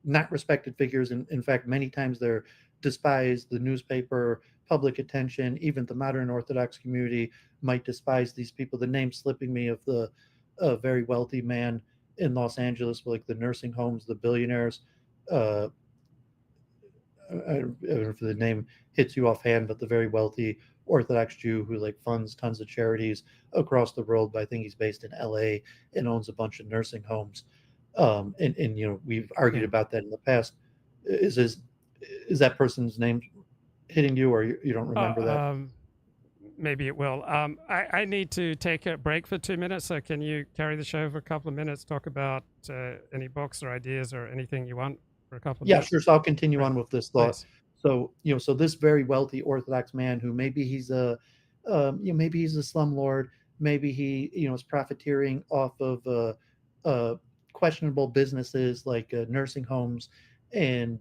not respected figures. In fact, many times they're despised. The newspaper, public attention, even the modern Orthodox community might despise these people. The name slipping me of the very wealthy man in Los Angeles, like the nursing homes, the billionaires. I don't know if the name hits you offhand, but the very wealthy Orthodox Jew who, like, funds tons of charities across the world. But I think he's based in LA and owns a bunch of nursing homes. And we've argued about that in the past. Is that person's name hitting you, or you don't remember that? Maybe it will. I need to take a break for 2 minutes, so can you carry the show for a couple of minutes, talk about any books or ideas or anything you want for a couple of minutes? Yeah, sure. So I'll continue on with this thought. Please. So so this very wealthy Orthodox man, who maybe he's a maybe he's a slumlord, maybe he is profiteering off of questionable businesses like nursing homes and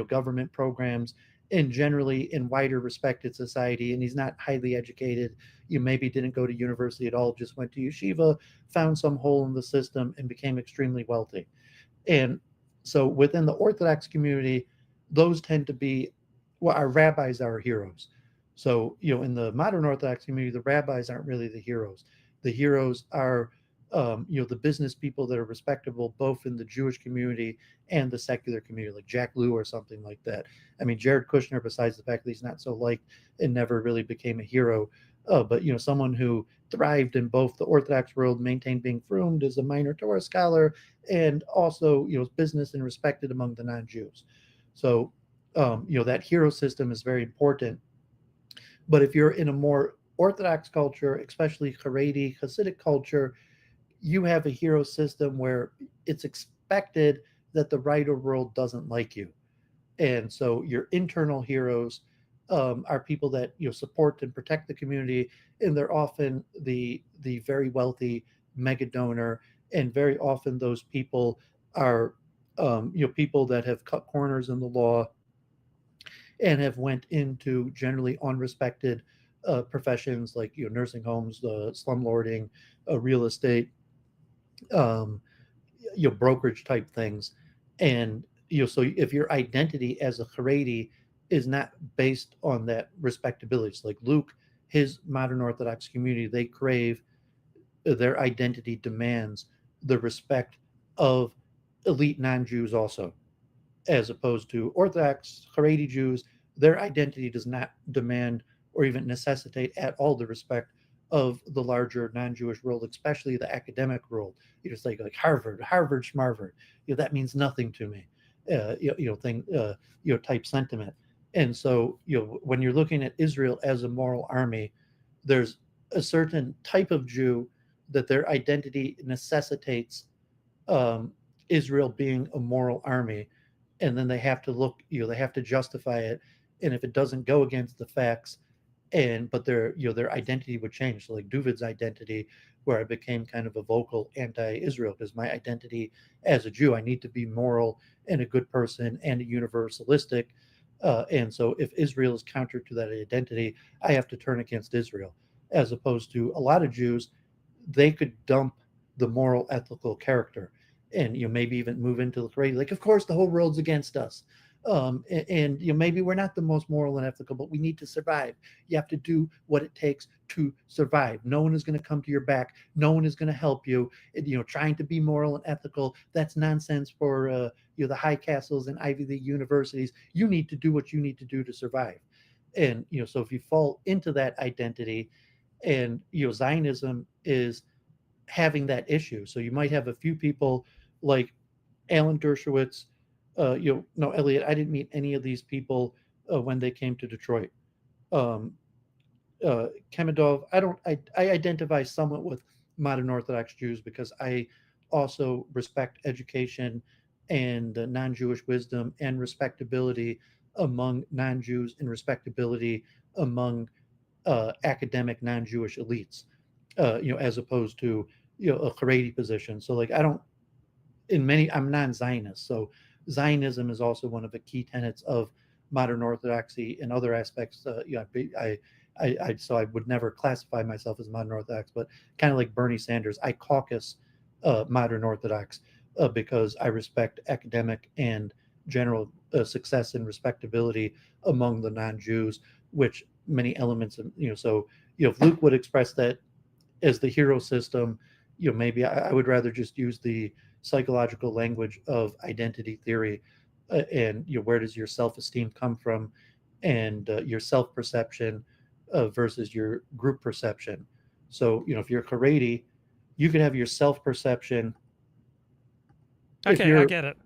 government programs, and generally in wider respected society, and he's not highly educated. You maybe didn't go to university at all, just went to yeshiva, found some hole in the system, and became extremely wealthy. And so within the Orthodox community, those tend to be, well, our rabbis are our heroes. So, in the modern Orthodox community, the rabbis aren't really the heroes. The heroes are, the business people that are respectable both in the Jewish community and the secular community, like Jack Lew or something like that. I mean, Jared Kushner, besides the fact that he's not so liked and never really became a hero, but someone who thrived in both the Orthodox world, maintained being frumed as a minor Torah scholar, and also business and respected among the non-Jews. So that hero system is very important. But if you're in a more Orthodox culture, especially Haredi Hasidic culture, you have a hero system where it's expected that the wider world doesn't like you. And so your internal heroes are people that support and protect the community, and they're often the very wealthy mega donor, and very often those people are people that have cut corners in the law and have went into generally unrespected professions like nursing homes, slumlording, real estate, um, brokerage type things. And so if your identity as a Haredi is not based on that respectability, so like Luke, his modern Orthodox community, they crave, their identity demands the respect of elite non-Jews also, as opposed to Orthodox Haredi Jews. Their identity does not demand or even necessitate at all the respect of the larger non-Jewish world, especially the academic world. It's like Harvard, Schmarvard. That means nothing to me. Type sentiment. And so when you're looking at Israel as a moral army, there's a certain type of Jew that their identity necessitates Israel being a moral army, and then they have to look, they have to justify it, and if it doesn't go against the facts, but their identity would change. So like Doovid's identity, where I became kind of a vocal anti-Israel, because my identity as a Jew, I need to be moral and a good person and a universalistic. And so if Israel is counter to that identity, I have to turn against Israel. As opposed to a lot of Jews, they could dump the moral, ethical character, and maybe even move into the crazy, like, of course the whole world's against us, and maybe we're not the most moral and ethical, but we need to survive. You have to do what it takes to survive. No one is going to come to your back. No one is going to help you. And, trying to be moral and ethical, that's nonsense for the high castles and Ivy League universities. You need to do what you need to do to survive. And so if you fall into that identity, and Zionism is having that issue. So you might have a few people like Alan Dershowitz. No, Elliott, I didn't meet any of these people when they came to Detroit. Kemedov, I identify somewhat with modern Orthodox Jews because I also respect education and non-Jewish wisdom and respectability among non-Jews and respectability among academic non-Jewish elites, as opposed to a Haredi position. So like I'm non-Zionist. So Zionism is also one of the key tenets of modern Orthodoxy and other aspects. So I would never classify myself as modern Orthodox, but kind of like Bernie Sanders, I caucus modern Orthodox because I respect academic and general success and respectability among the non-Jews, which many elements of, so, if Luke would express that as the hero system, maybe I would rather just use the psychological language of identity theory, and where does your self-esteem come from, and your self-perception versus your group perception. So if you're Haredi, you could have your self-perception. Okay, I get it.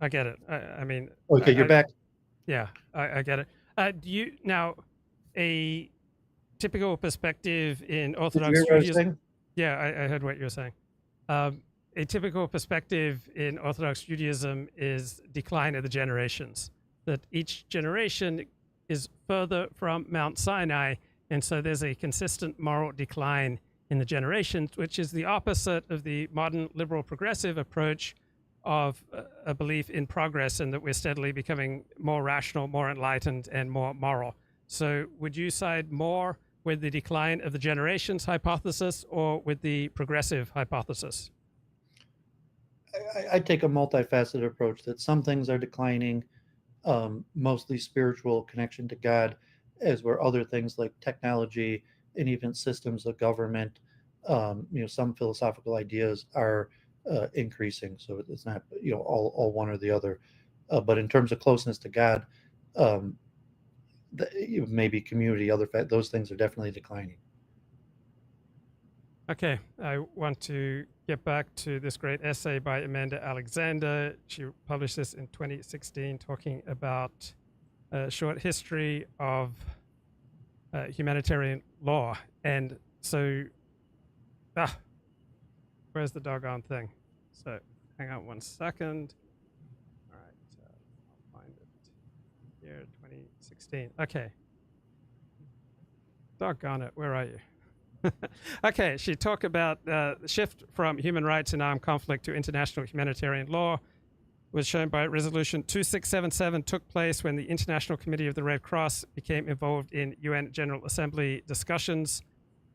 I mean, okay, you're back. Yeah, I get it. Do you now a typical perspective in Orthodox Judaism? Yeah, I heard what you're saying. A typical perspective in Orthodox Judaism is decline of the generations. That each generation is further from Mount Sinai, and so there's a consistent moral decline in the generations, which is the opposite of the modern liberal progressive approach of a belief in progress and that we're steadily becoming more rational, more enlightened, and more moral. So would you side more with the decline of the generations hypothesis or with the progressive hypothesis? I take a multifaceted approach that some things are declining, mostly spiritual connection to God, as where other things like technology and even systems of government, some philosophical ideas are increasing. So it's not, all one or the other. But in terms of closeness to God, maybe community, those things are definitely declining. Okay, I want to get back to this great essay by Amanda Alexander. She published this in 2016, talking about a short history of humanitarian law. And so, where's the doggone thing? So, hang on 1 second. All right, I'll find it here, 2016. Okay. Doggone it, where are you? Okay, she talked about the shift from human rights in armed conflict to international humanitarian law was shown by Resolution 2677 took place when the International Committee of the Red Cross became involved in UN General Assembly discussions.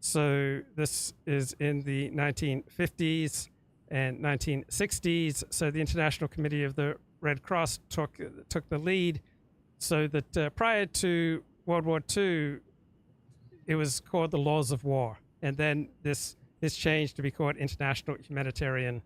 So this is in the 1950s and 1960s. So the International Committee of the Red Cross took the lead so that prior to World War II, it was called the Laws of War. And then this changed to be called international humanitarian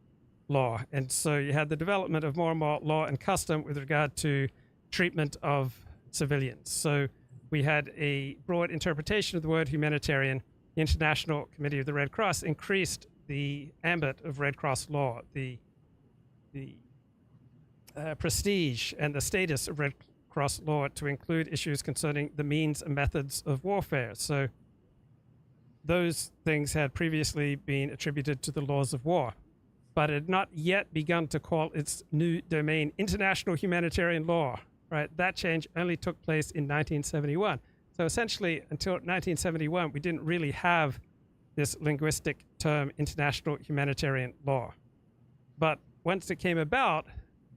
law. And so you had the development of more and more law and custom with regard to treatment of civilians. So we had a broad interpretation of the word humanitarian. The International Committee of the Red Cross increased the ambit of Red Cross law, the prestige and the status of Red Cross law to include issues concerning the means and methods of warfare. So those things had previously been attributed to the laws of war, but had not yet begun to call its new domain international humanitarian law, right? That change only took place in 1971. So essentially, until 1971, we didn't really have this linguistic term, international humanitarian law. But once it came about,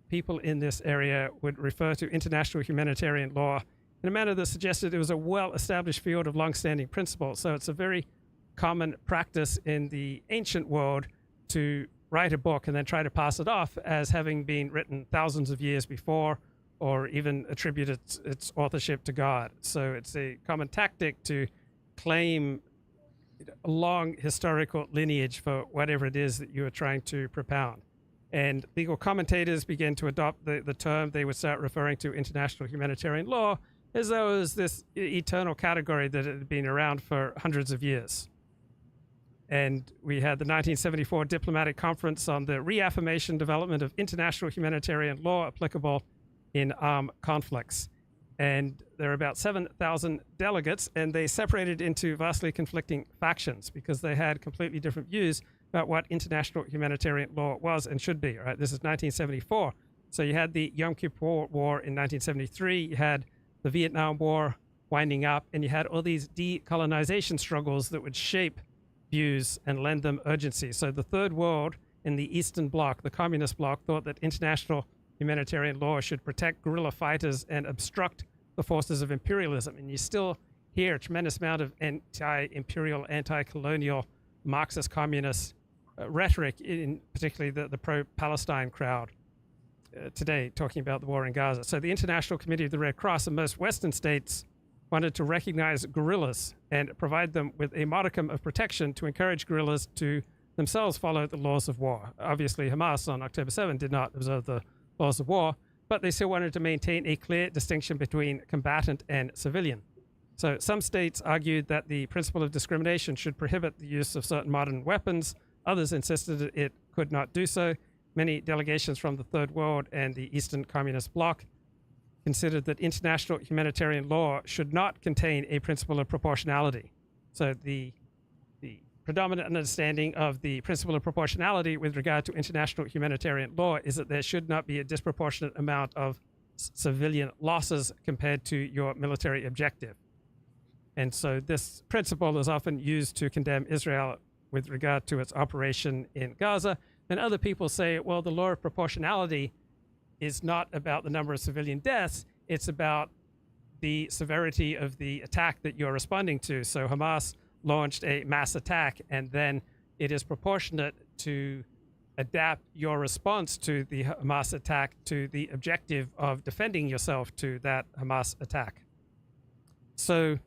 people in this area would refer to international humanitarian law in a manner that suggested it was a well-established field of long-standing principle. So it's a very common practice in the ancient world to write a book and then try to pass it off as having been written thousands of years before, or even attribute its authorship to God. So it's a common tactic to claim a long historical lineage for whatever it is that you are trying to propound. And legal commentators began to adopt the term. They would start referring to international humanitarian law as though it was this eternal category that had been around for hundreds of years. And we had the 1974 Diplomatic Conference on the reaffirmation development of international humanitarian law applicable in armed conflicts. And there are about 7,000 delegates, and they separated into vastly conflicting factions because they had completely different views about what international humanitarian law was and should be, right? This is 1974. So you had the Yom Kippur War in 1973, you had the Vietnam War winding up, and you had all these decolonization struggles that would shape views and lend them urgency. So the Third World in the Eastern Bloc, the Communist Bloc, thought that international humanitarian law should protect guerrilla fighters and obstruct the forces of imperialism. And you still hear a tremendous amount of anti-imperial, anti-colonial, Marxist communist rhetoric, in particularly the pro-Palestine crowd today, talking about the war in Gaza. So the International Committee of the Red Cross and most Western states wanted to recognize guerrillas and provide them with a modicum of protection to encourage guerrillas to themselves follow the laws of war. Obviously, Hamas on October 7 did not observe the laws of war, but they still wanted to maintain a clear distinction between combatant and civilian. So some states argued that the principle of discrimination should prohibit the use of certain modern weapons. Others insisted that it could not do so. Many delegations from the Third World and the Eastern Communist Bloc considered that international humanitarian law should not contain a principle of proportionality. So the predominant understanding of the principle of proportionality with regard to international humanitarian law is that there should not be a disproportionate amount of civilian losses compared to your military objective. And so this principle is often used to condemn Israel with regard to its operation in Gaza. And other people say, well, the law of proportionality is not about the number of civilian deaths, it's about the severity of the attack that you're responding to. So Hamas launched a mass attack, and then it is proportionate to adapt your response to the Hamas attack to the objective of defending yourself to that Hamas attack. So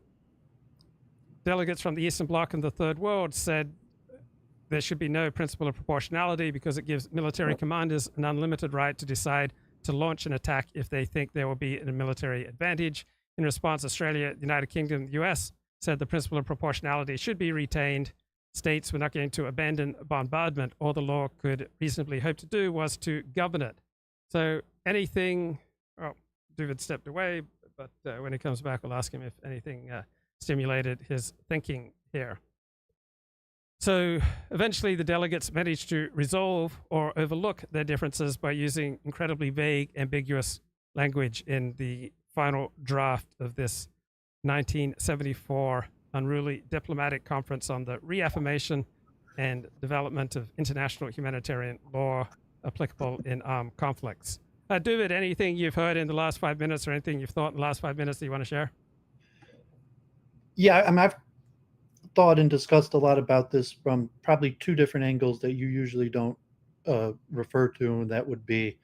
delegates from the Eastern Bloc and the Third World said there should be no principle of proportionality because it gives military commanders an unlimited right to decide to launch an attack if they think there will be a military advantage. In response, Australia, the United Kingdom, the US said the principle of proportionality should be retained. States were not going to abandon bombardment. All the law could reasonably hope to do was to govern it. So anything, oh, Dooovid stepped away, but when he comes back, we'll ask him if anything stimulated his thinking here. So eventually the delegates managed to resolve or overlook their differences by using incredibly vague, ambiguous language in the final draft of this 1974 unruly diplomatic conference on the reaffirmation and development of international humanitarian law applicable in armed conflicts. Dooovid, anything you've heard in the last 5 minutes or anything you've thought in the last 5 minutes that you want to share? Yeah, I mean, I've thought and discussed a lot about this from probably two different angles that you usually don't refer to, and that would be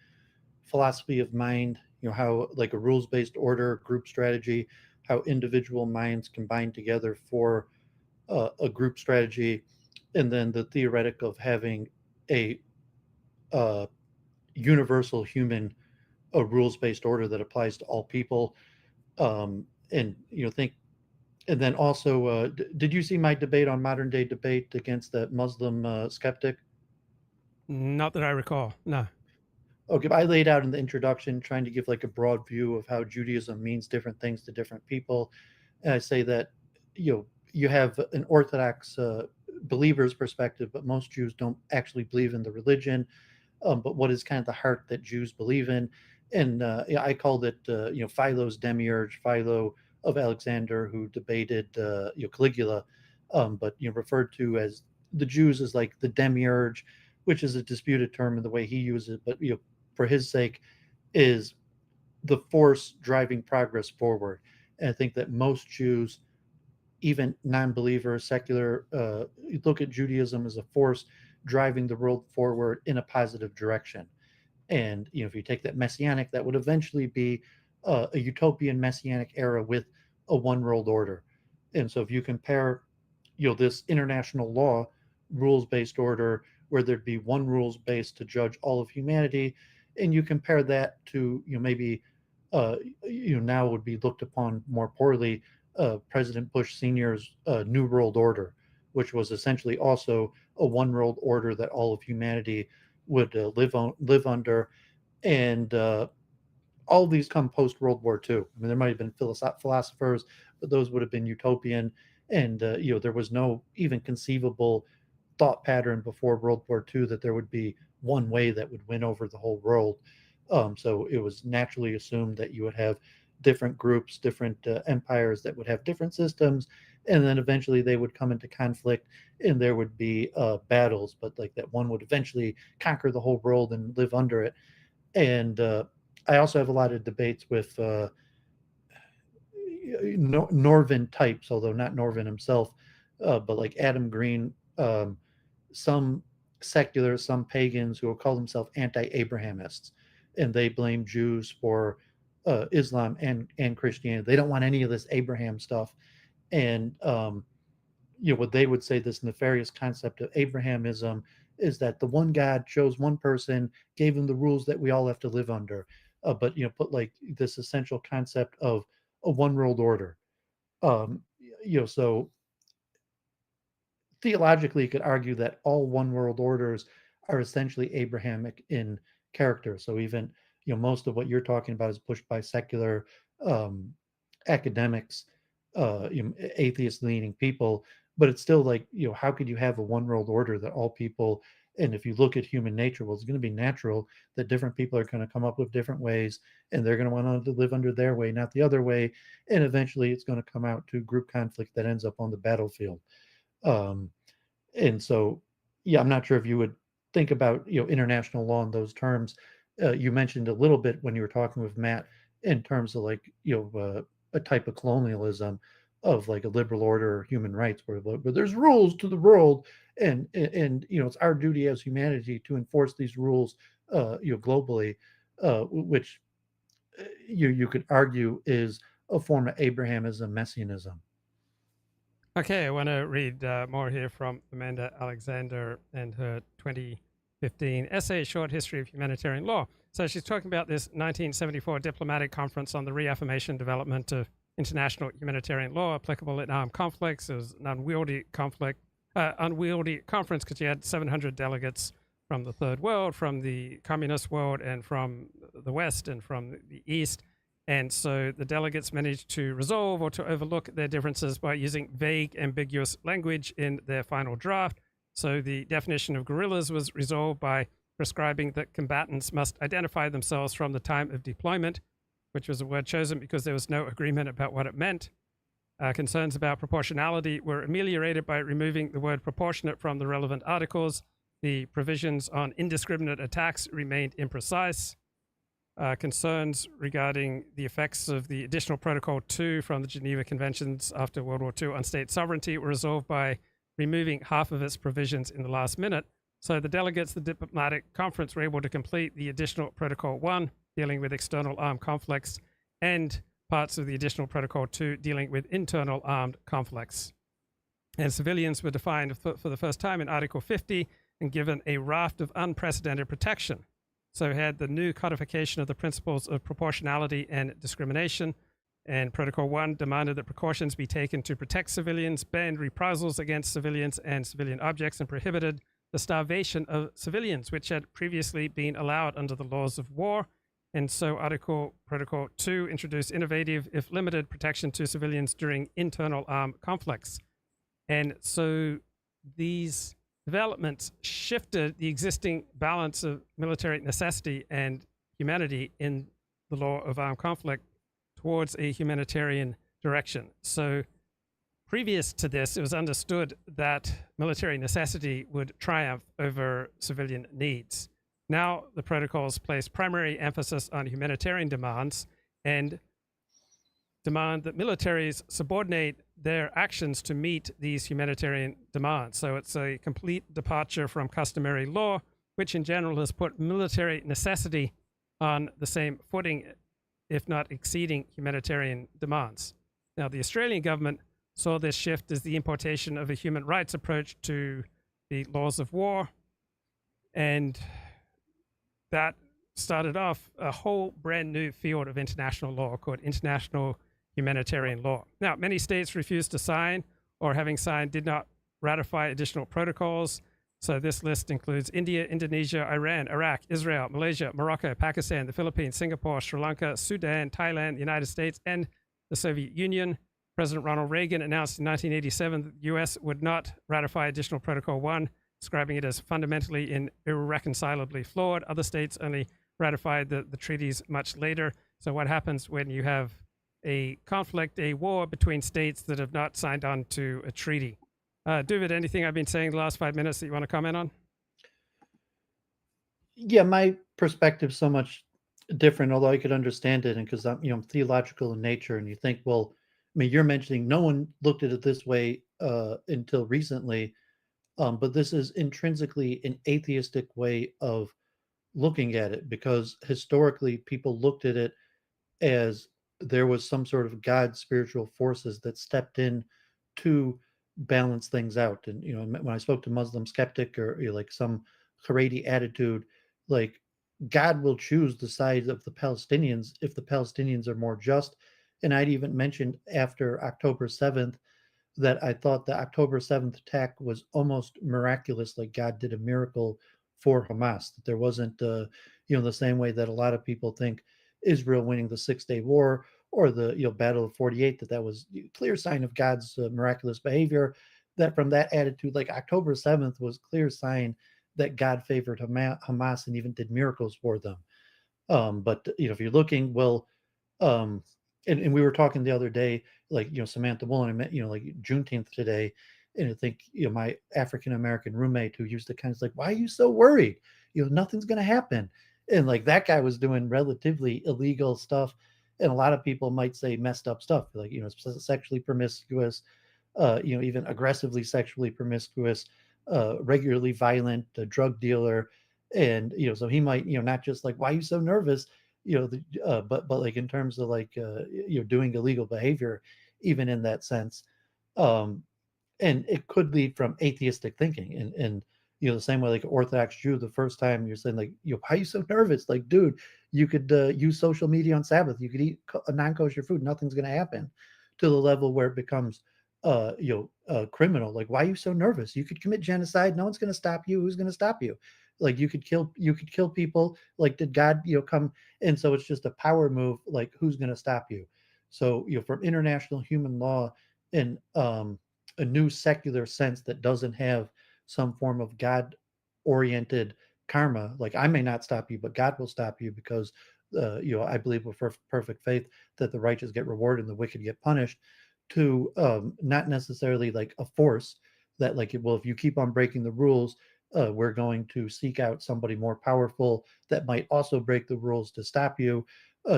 philosophy of mind, how like a rules-based order, group strategy, how individual minds combine together for a group strategy, and then the theoretic of having a universal human rules-based order that applies to all people. And then also, did you see my debate on modern day debate against that Muslim skeptic? Not that I recall, no. Okay, I laid out in the introduction trying to give like a broad view of how Judaism means different things to different people. And I say that, you have an Orthodox believer's perspective, but most Jews don't actually believe in the religion. But what is kind of the heart that Jews believe in? And I called it, Philo's demiurge, Philo of Alexander, who debated, Caligula, but referred to as the Jews as like the demiurge, which is a disputed term in the way he uses it, but for his sake, is the force driving progress forward. And I think that most Jews, even non-believers, secular, look at Judaism as a force driving the world forward in a positive direction. And if you take that messianic, that would eventually be a utopian messianic era with a one world order. And so if you compare, this international law rules-based order where there'd be one rules base to judge all of humanity, and you compare that to maybe now would be looked upon more poorly President Bush Sr.'s New World Order, which was essentially also a one world order that all of humanity would live under. And all of these come post World War II. I mean, there might have been philosophers, but those would have been utopian. And there was no even conceivable thought pattern before World War II that there would be one way that would win over the whole world. So it was naturally assumed that you would have different groups, different empires that would have different systems, and then eventually they would come into conflict, and there would be battles. But like that one would eventually conquer the whole world and live under it. And I also have a lot of debates with Norvin types, although not Norvin himself, but like Adam Green, some seculars, some pagans who will call themselves anti-Abrahamists, and they blame Jews for Islam and Christianity. They don't want any of this Abraham stuff. And what they would say, this nefarious concept of Abrahamism, is that the one God chose one person, gave him the rules that we all have to live under, but put like this essential concept of a one world order. So theologically, you could argue that all one world orders are essentially Abrahamic in character. So even most of what you're talking about is pushed by secular academics, atheist leaning people, but it's still like how could you have a one world order that all people And if you look at human nature, well, it's going to be natural that different people are going to come up with different ways, and they're going to want to live under their way, not the other way. And eventually it's going to come out to group conflict that ends up on the battlefield. And so, yeah, I'm not sure if you would think about, international law in those terms. You mentioned a little bit when you were talking with Matt in terms of like, a type of colonialism of like a liberal order or human rights where there's rules to the world, and it's our duty as humanity to enforce these rules globally, which you could argue is a form of Abrahamism, messianism. Okay, I want to read more here from Amanda Alexander and her 2015 essay, Short History of Humanitarian Law. So she's talking about this 1974 diplomatic conference on the reaffirmation and development of international humanitarian law applicable in armed conflicts. It was an unwieldy conference because you had 700 delegates from the third world, from the communist world, and from the West and from the East. And so the delegates managed to resolve or to overlook their differences by using vague, ambiguous language in their final draft. So the definition of guerrillas was resolved by prescribing that combatants must identify themselves from the time of deployment, which was a word chosen because there was no agreement about what it meant. Concerns about proportionality were ameliorated by removing the word proportionate from the relevant articles. The provisions on indiscriminate attacks remained imprecise. Concerns regarding the effects of the additional Protocol 2 from the Geneva Conventions after World War II on state sovereignty were resolved by removing half of its provisions in the last minute. So the delegates of the diplomatic conference were able to complete the additional Protocol 1 dealing with external armed conflicts and parts of the additional Protocol 2 dealing with internal armed conflicts. And civilians were defined for the first time in Article 50 and given a raft of unprecedented protection. So we had the new codification of the principles of proportionality and discrimination. And Protocol 1 demanded that precautions be taken to protect civilians, banned reprisals against civilians and civilian objects, and prohibited the starvation of civilians, which had previously been allowed under the laws of war. And so Protocol 2 introduced innovative, if limited, protection to civilians during internal armed conflicts. And so these developments shifted the existing balance of military necessity and humanity in the law of armed conflict towards a humanitarian direction. So previous to this, it was understood that military necessity would triumph over civilian needs. Now the protocols place primary emphasis on humanitarian demands and demand that militaries subordinate their actions to meet these humanitarian demands. So it's a complete departure from customary law, which in general has put military necessity on the same footing, if not exceeding humanitarian demands. Now, the Australian government saw this shift as the importation of a human rights approach to the laws of war, and that started off a whole brand new field of international law called international humanitarian law. Now, many states refused to sign, or having signed, did not ratify additional protocols. So this list includes India, Indonesia, Iran, Iraq, Israel, Malaysia, Morocco, Pakistan, the Philippines, Singapore, Sri Lanka, Sudan, Thailand, the United States, and the Soviet Union. President Ronald Reagan announced in 1987 that the U.S. would not ratify additional Protocol 1, describing it as fundamentally and irreconcilably flawed. Other states only ratified the treaties much later. So what happens when you have a conflict, a war between states that have not signed on to a treaty? Dooovid, anything I've been saying the last 5 minutes that you want to comment on? Yeah, my perspective's so much different, although I could understand it, and because I'm theological in nature, and you think, well, I mean, you're mentioning no one looked at it this way until recently, but this is intrinsically an atheistic way of looking at it, because historically people looked at it as there was some sort of God spiritual forces that stepped in to balance things out. And when I spoke to Muslim skeptic or like some Haredi attitude, like God will choose the side of the Palestinians if the Palestinians are more just. And I'd even mentioned after October 7th that I thought the October 7th attack was almost miraculous, like God did a miracle for Hamas, that there wasn't the same way that a lot of people think Israel winning the 6-Day War or the Battle of 48, that was a clear sign of God's miraculous behavior. That from that attitude, like October 7th was clear sign that God favored Hamas and even did miracles for them. But if you're looking, well, and we were talking the other day, like Samantha Woolen, I met like Juneteenth today, and I think my African American roommate who used to kind of like, why are you so worried? Nothing's gonna happen, and like that guy was doing relatively illegal stuff, and a lot of people might say messed up stuff, like sexually promiscuous, even aggressively sexually promiscuous, regularly violent, a drug dealer, and so he might not just like, why are you so nervous, but like in terms of like doing illegal behavior, even in that sense, um, and it could lead from atheistic thinking, and the same way like Orthodox Jew, the first time you're saying like, why are you so nervous? Like, dude, you could use social media on Sabbath, you could eat a non-kosher food, nothing's going to happen, to the level where it becomes criminal. Like, why are you so nervous? You could commit genocide, no one's going to stop you. Who's going to stop you? Like, you could kill people. Like, did God come? And so it's just a power move. Like, who's going to stop you? So from international human law in a new secular sense that doesn't have some form of God oriented karma, like I may not stop you, but God will stop you, because I believe with perfect faith that the righteous get rewarded and the wicked get punished, to not necessarily like a force that like, well, if you keep on breaking the rules, we're going to seek out somebody more powerful that might also break the rules to stop you,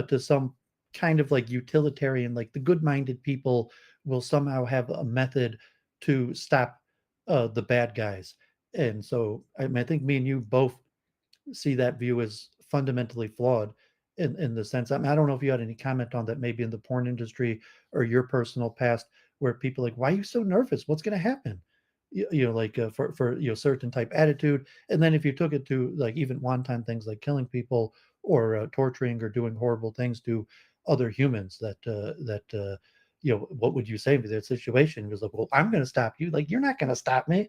to some kind of like utilitarian, like the good-minded people will somehow have a method to stop the bad guys. And so I mean, I think me and you both see that view as fundamentally flawed in the sense. I mean, I don't know if you had any comment on that, maybe in the porn industry or your personal past, where people like, why are you so nervous? What's going to happen? Like for certain type attitude. And then if you took it to like even wanton things like killing people or torturing or doing horrible things to other humans, what would you say to that situation? It was like, well, I'm going to stop you. Like, you're not going to stop me.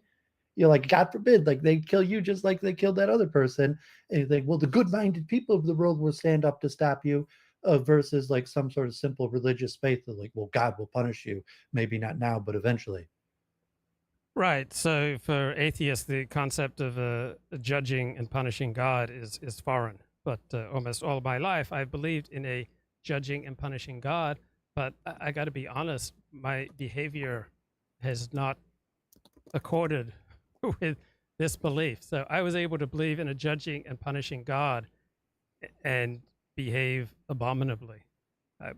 Like, God forbid, like they kill you just like they killed that other person. And you think, well, the good-minded people of the world will stand up to stop you, versus like some sort of simple religious faith of like, well, God will punish you. Maybe not now, but eventually. Right. So for atheists, the concept of judging and punishing God is foreign. But almost all my life, I've believed in a judging and punishing God. But I got to be honest, my behavior has not accorded with this belief. So I was able to believe in a judging and punishing God and behave abominably. I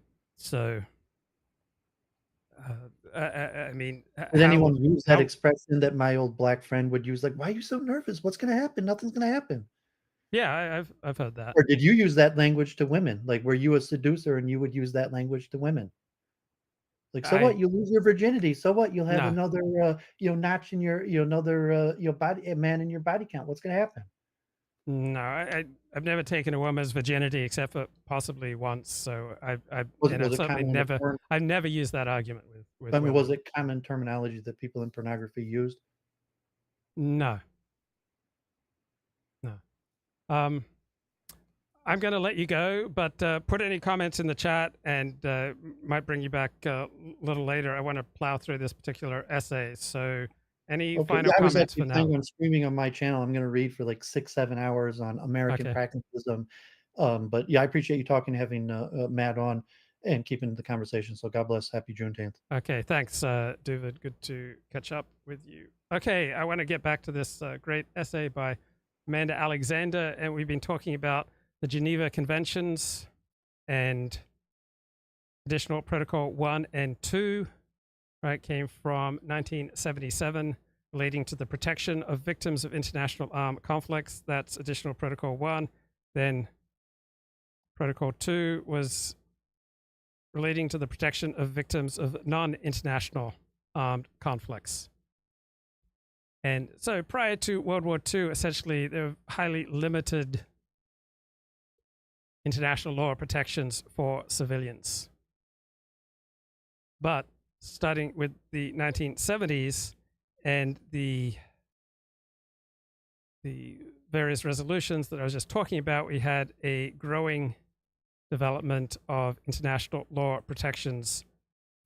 mean, Did anyone use that expression that my old black friend would use? Like, why are you so nervous? What's going to happen? Nothing's going to happen. Yeah, I've heard that. Or did you use that language to women? Like, were you a seducer and you would use that language to women? Like, so what? You lose your virginity. So what? You'll have another, notch in your, another, body, man in your body count. What's going to happen? No, I've never taken a woman's virginity except for possibly once. So I've never used that argument with. I mean, was it common terminology that people in pornography used? No. I'm going to let you go, but put any comments in the chat, and might bring you back a little later. I want to plow through this particular essay. So any final comments for now? I'm streaming on my channel. I'm going to read for like 6-7 hours on American pragmatism. But yeah, I appreciate you talking, having Matt on and keeping the conversation. So God bless. Happy Juneteenth. Okay, thanks, Dooovid. Good to catch up with you. Okay, I want to get back to this great essay by Amanda Alexander, and we've been talking about the Geneva Conventions and Additional Protocol 1 and 2, right, came from 1977, relating to the protection of victims of international armed conflicts. That's Additional Protocol 1. Then Protocol 2 was relating to the protection of victims of non-international armed conflicts. And so prior to World War II, essentially, there were highly limited international law protections for civilians. But starting with the 1970s and the various resolutions that I was just talking about, we had a growing development of international law protections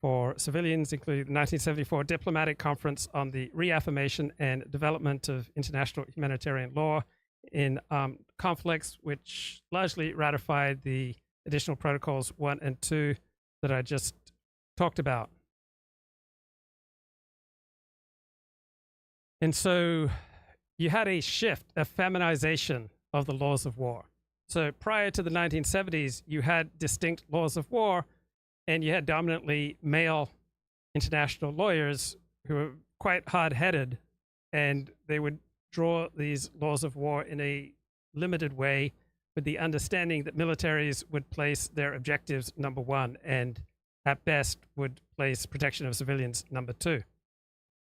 for civilians, including the 1974 Diplomatic Conference on the Reaffirmation and Development of International Humanitarian Law in Conflicts, which largely ratified the additional protocols 1 and 2 that I just talked about. And so you had a shift, a feminization of the laws of war. So prior to the 1970s, you had distinct laws of war, and you had dominantly male international lawyers who were quite hard-headed, and they would draw these laws of war in a limited way with the understanding that militaries would place their objectives number 1 and at best would place protection of civilians number 2.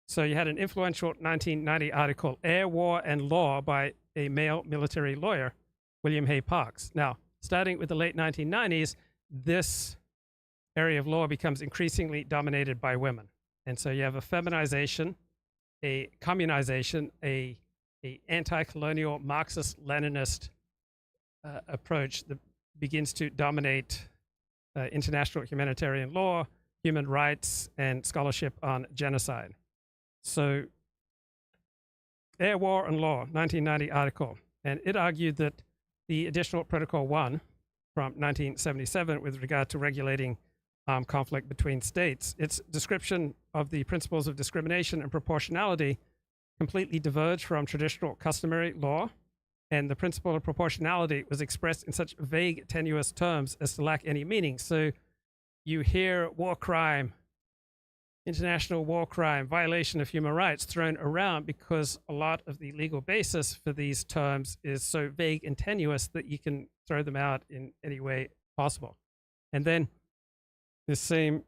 So you had an influential 1990 article, Air, War, and Law, by a male military lawyer, William Hay Parks. Now, starting with the late 1990s, this area of law becomes increasingly dominated by women. And so you have a feminization, a communization, a anti-colonial Marxist-Leninist approach that begins to dominate international humanitarian law, human rights, and scholarship on genocide. So, Air, War, and Law, 1990 article, and it argued that the additional Protocol 1 from 1977 with regard to regulating conflict between states, its description of the principles of discrimination and proportionality completely diverged from traditional customary law, and the principle of proportionality was expressed in such vague, tenuous terms as to lack any meaning. So you hear war crime, international war crime, violation of human rights thrown around because a lot of the legal basis for these terms is so vague and tenuous that you can throw them out in any way possible. And then this same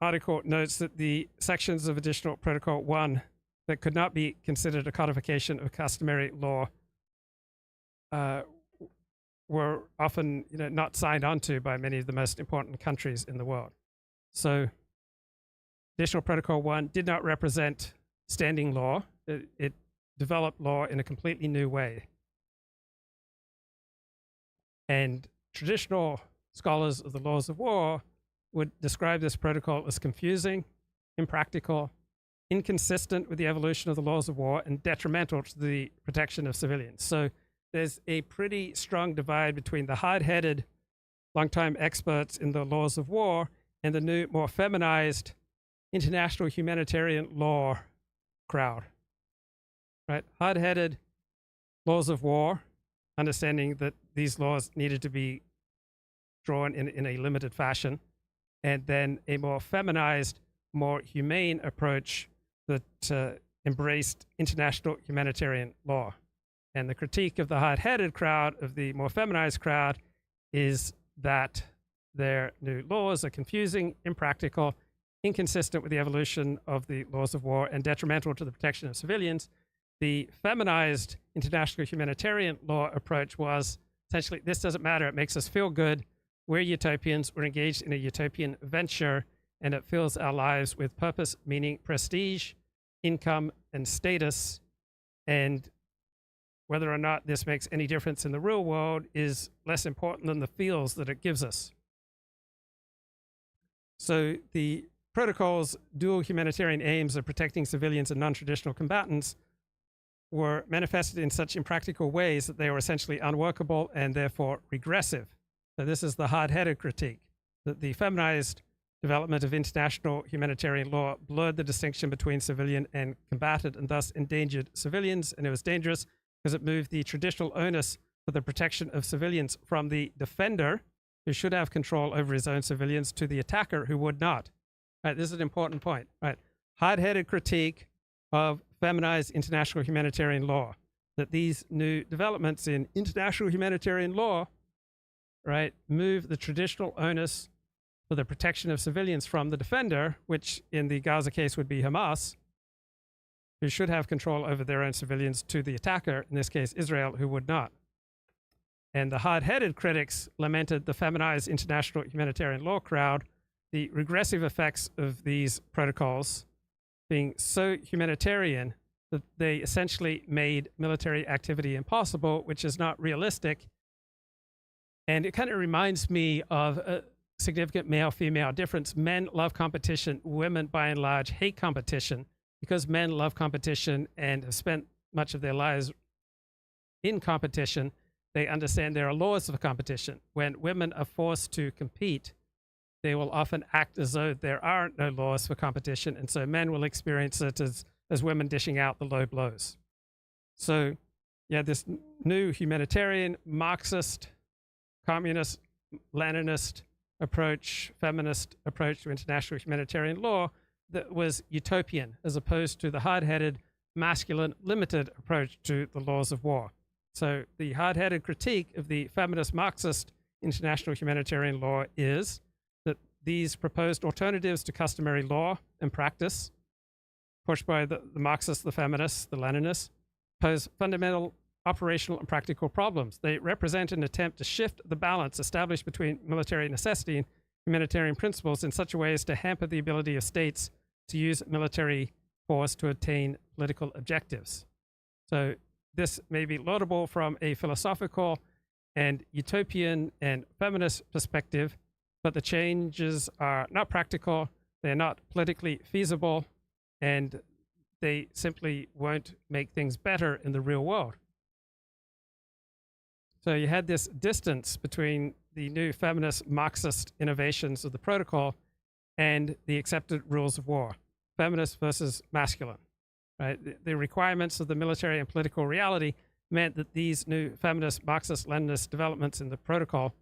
article notes that the sections of additional Protocol 1 that could not be considered a codification of customary law were often not signed onto by many of the most important countries in the world. So additional Protocol 1 did not represent standing law. It developed law in a completely new way. And traditional scholars of the laws of war would describe this protocol as confusing, impractical, inconsistent with the evolution of the laws of war, and detrimental to the protection of civilians. So there's a pretty strong divide between the hard-headed, longtime experts in the laws of war and the new, more feminized international humanitarian law crowd. Right? Hard-headed laws of war, understanding that these laws needed to be drawn in a limited fashion, and then a more feminized, more humane approach that embraced international humanitarian law. And the critique of the hard-headed crowd, of the more feminized crowd, is that their new laws are confusing, impractical, inconsistent with the evolution of the laws of war, and detrimental to the protection of civilians. The feminized international humanitarian law approach was essentially, this doesn't matter, it makes us feel good, we're utopians, we're engaged in a utopian venture, and it fills our lives with purpose, meaning, prestige, income, and status. And whether or not this makes any difference in the real world is less important than the feels that it gives us. So the protocol's dual humanitarian aims of protecting civilians and non-traditional combatants were manifested in such impractical ways that they were essentially unworkable and therefore regressive. So this is the hard-headed critique, that the feminized development of international humanitarian law blurred the distinction between civilian and combatant, and thus endangered civilians, and it was dangerous because it moved the traditional onus for the protection of civilians from the defender, who should have control over his own civilians, to the attacker, who would not. Right, this is an important point. Right, hard-headed critique of feminized international humanitarian law, that these new developments in international humanitarian law, right, move the traditional onus for the protection of civilians from the defender, which in the Gaza case would be Hamas, who should have control over their own civilians, to the attacker, in this case Israel, who would not. And the hard-headed critics lamented the feminized international humanitarian law crowd, the regressive effects of these protocols being so humanitarian that they essentially made military activity impossible, which is not realistic. And it kind of reminds me of significant male-female difference. Men love competition. Women, by and large, hate competition. Because men love competition and have spent much of their lives in competition, they understand there are laws of competition. When women are forced to compete, they will often act as though there are no laws for competition, and so men will experience it as women dishing out the low blows. So, yeah, this new humanitarian, Marxist, communist, Leninist approach, feminist approach to international humanitarian law that was utopian, as opposed to the hard-headed, masculine, limited approach to the laws of war. So the hard-headed critique of the feminist Marxist international humanitarian law is that these proposed alternatives to customary law and practice, pushed by the Marxists, the feminists, the Leninists, pose fundamental operational and practical problems. They represent an attempt to shift the balance established between military necessity and humanitarian principles in such a way as to hamper the ability of states to use military force to attain political objectives. So this may be laudable from a philosophical and utopian and feminist perspective, but the changes are not practical, they're not politically feasible, and they simply won't make things better in the real world. So you had this distance between the new feminist Marxist innovations of the protocol and the accepted rules of war, feminist versus masculine. Right? The requirements of the military and political reality meant that these new feminist Marxist-Leninist developments in the protocol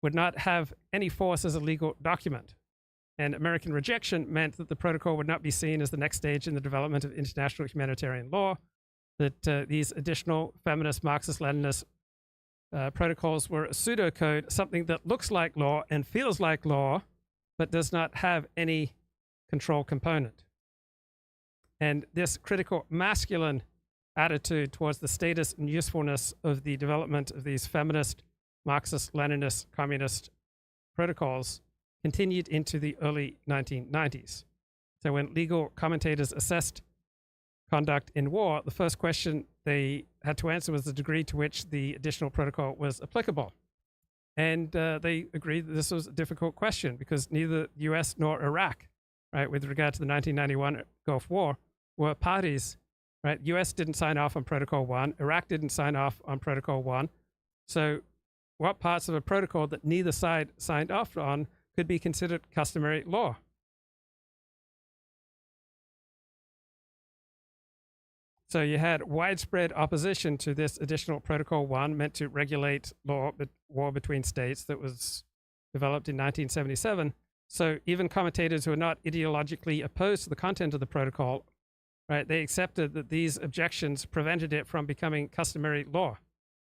would not have any force as a legal document. And American rejection meant that the protocol would not be seen as the next stage in the development of international humanitarian law, that these additional feminist Marxist-Leninist protocols were a pseudocode, something that looks like law and feels like law, but does not have any control component. And this critical masculine attitude towards the status and usefulness of the development of these feminist, Marxist, Leninist, communist protocols continued into the early 1990s. So when legal commentators assessed conduct in war, the first question they had to answer was the degree to which the additional protocol was applicable. And they agreed that this was a difficult question because neither the US nor Iraq, right, with regard to the 1991 Gulf War, were parties, right? US didn't sign off on Protocol 1, Iraq didn't sign off on Protocol 1. So what parts of a protocol that neither side signed off on could be considered customary law? So you had widespread opposition to this additional Protocol 1 meant to regulate war between states that was developed in 1977. So even commentators who are not ideologically opposed to the content of the protocol, right, they accepted that these objections prevented it from becoming customary law.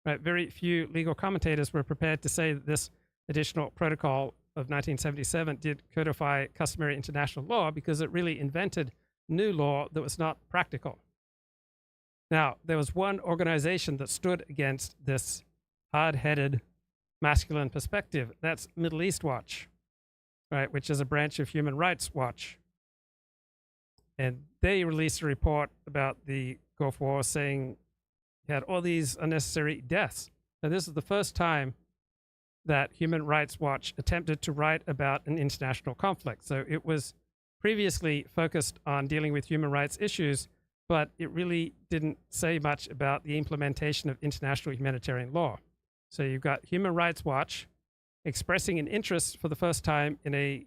Right? Very few legal commentators were prepared to say that this additional protocol of 1977 did codify customary international law because it really invented new law that was not practical. Now, there was one organization that stood against this hard-headed masculine perspective. That's Middle East Watch, right, which is a branch of Human Rights Watch. And they released a report about the Gulf War saying you had all these unnecessary deaths. Now, this is the first time that Human Rights Watch attempted to write about an international conflict. So it was previously focused on dealing with human rights issues, but it really didn't say much about the implementation of international humanitarian law. So you've got Human Rights Watch expressing an interest for the first time in a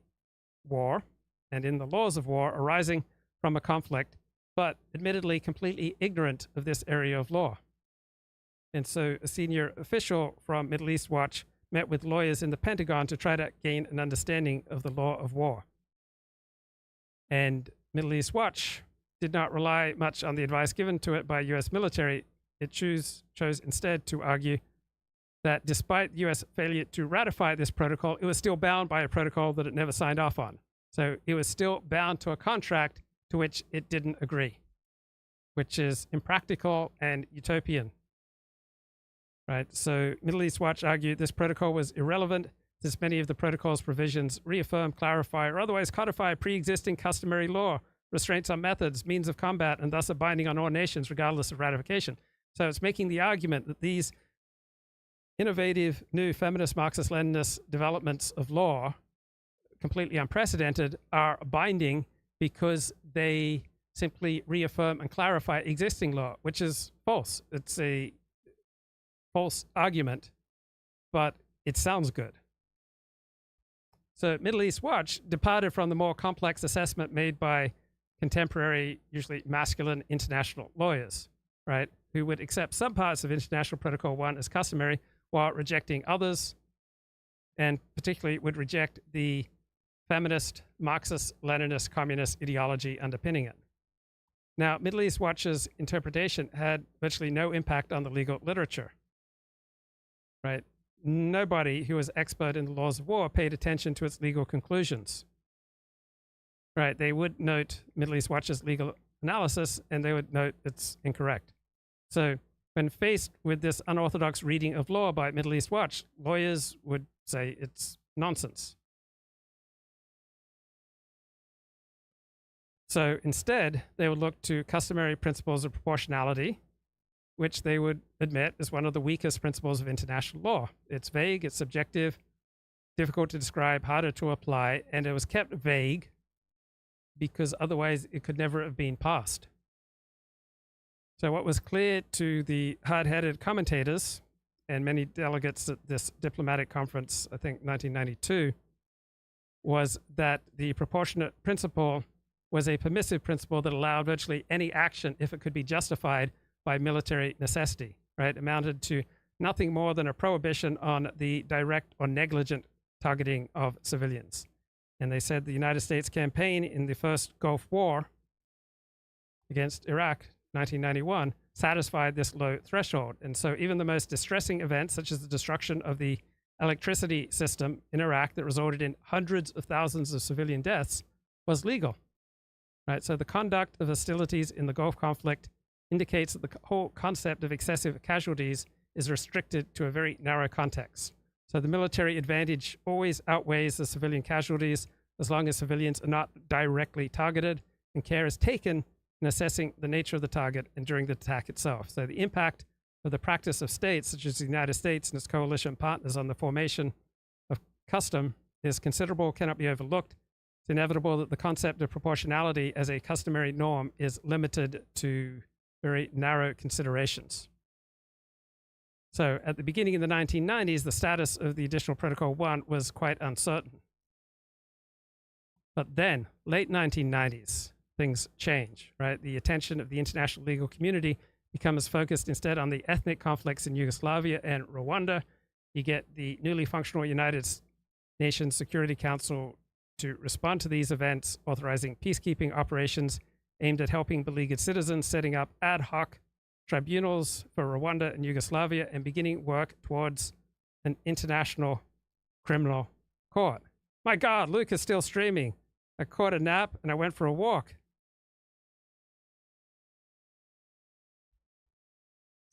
war and in the laws of war arising from a conflict, but admittedly completely ignorant of this area of law. And so a senior official from Middle East Watch met with lawyers in the Pentagon to try to gain an understanding of the law of war. And Middle East Watch did not rely much on the advice given to it by US military. It chose instead to argue that despite US failure to ratify this protocol, it was still bound by a protocol that it never signed off on. So it was still bound to a contract to which it didn't agree, which is impractical and utopian. Right? So Middle East Watch argued this protocol was irrelevant since many of the protocol's provisions reaffirm, clarify, or otherwise codify pre-existing customary law, restraints on methods, means of combat, and thus are binding on all nations regardless of ratification. So it's making the argument that these innovative new feminist Marxist-Leninist developments of law, completely unprecedented, are binding because they simply reaffirm and clarify existing law, which is false. It's a false argument, but it sounds good. So Middle East Watch departed from the more complex assessment made by contemporary, usually masculine international lawyers, right, who would accept some parts of International Protocol 1 as customary while rejecting others, and particularly would reject the feminist, Marxist, Leninist, communist ideology underpinning it. Now, Middle East Watch's interpretation had virtually no impact on the legal literature, right? Nobody who was expert in the laws of war paid attention to its legal conclusions, right? They would note Middle East Watch's legal analysis, and they would note it's incorrect. So when faced with this unorthodox reading of law by Middle East Watch, lawyers would say it's nonsense. So instead, they would look to customary principles of proportionality, which they would admit is one of the weakest principles of international law. It's vague, it's subjective, difficult to describe, harder to apply, and it was kept vague because otherwise it could never have been passed. So what was clear to the hard-headed commentators and many delegates at this diplomatic conference, I think 1992, was that the proportionate principle was a permissive principle that allowed virtually any action if it could be justified by military necessity, right? Amounted to nothing more than a prohibition on the direct or negligent targeting of civilians. And they said the United States campaign in the first Gulf War against Iraq, 1991, satisfied this low threshold. And so even the most distressing events, such as the destruction of the electricity system in Iraq that resulted in hundreds of thousands of civilian deaths, was legal, right? So the conduct of hostilities in the Gulf conflict indicates that the whole concept of excessive casualties is restricted to a very narrow context. So the military advantage always outweighs the civilian casualties as long as civilians are not directly targeted and care is taken in assessing the nature of the target and during the attack itself. So the impact of the practice of states, such as the United States and its coalition partners on the formation of custom, is considerable, cannot be overlooked. It's inevitable that the concept of proportionality as a customary norm is limited to very narrow considerations. So at the beginning of the 1990s, the status of the Additional Protocol 1 was quite uncertain. But then, late 1990s, things change, right? The attention of the international legal community becomes focused instead on the ethnic conflicts in Yugoslavia and Rwanda. You get the newly functional United Nations Security Council to respond to these events, authorizing peacekeeping operations aimed at helping beleaguered citizens, setting up ad hoc tribunals for Rwanda and Yugoslavia, and beginning work towards an international criminal court. My God, Luke is still streaming. I caught a nap and I went for a walk.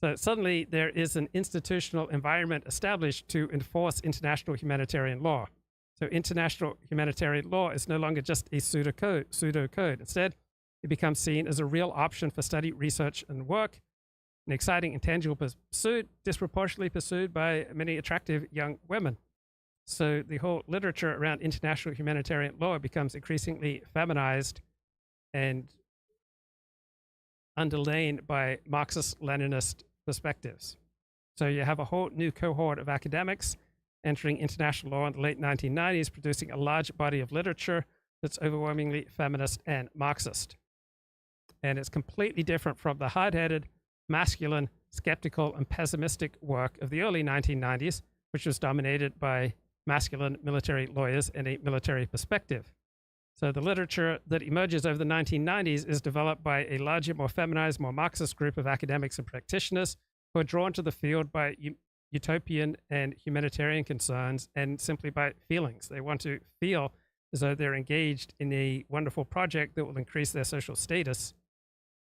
So suddenly there is an institutional environment established to enforce international humanitarian law. So international humanitarian law is no longer just a pseudocode. Instead, it becomes seen as a real option for study, research, and work, an exciting and tangible pursuit, disproportionately pursued by many attractive young women. So the whole literature around international humanitarian law becomes increasingly feminized and underlain by Marxist-Leninist perspectives. So you have a whole new cohort of academics entering international law in the late 1990s, producing a large body of literature that's overwhelmingly feminist and Marxist. And it's completely different from the hard-headed, masculine, skeptical, and pessimistic work of the early 1990s, which was dominated by masculine military lawyers and a military perspective. So the literature that emerges over the 1990s is developed by a larger, more feminized, more Marxist group of academics and practitioners who are drawn to the field by utopian and humanitarian concerns and simply by feelings. They want to feel as though they're engaged in a wonderful project that will increase their social status,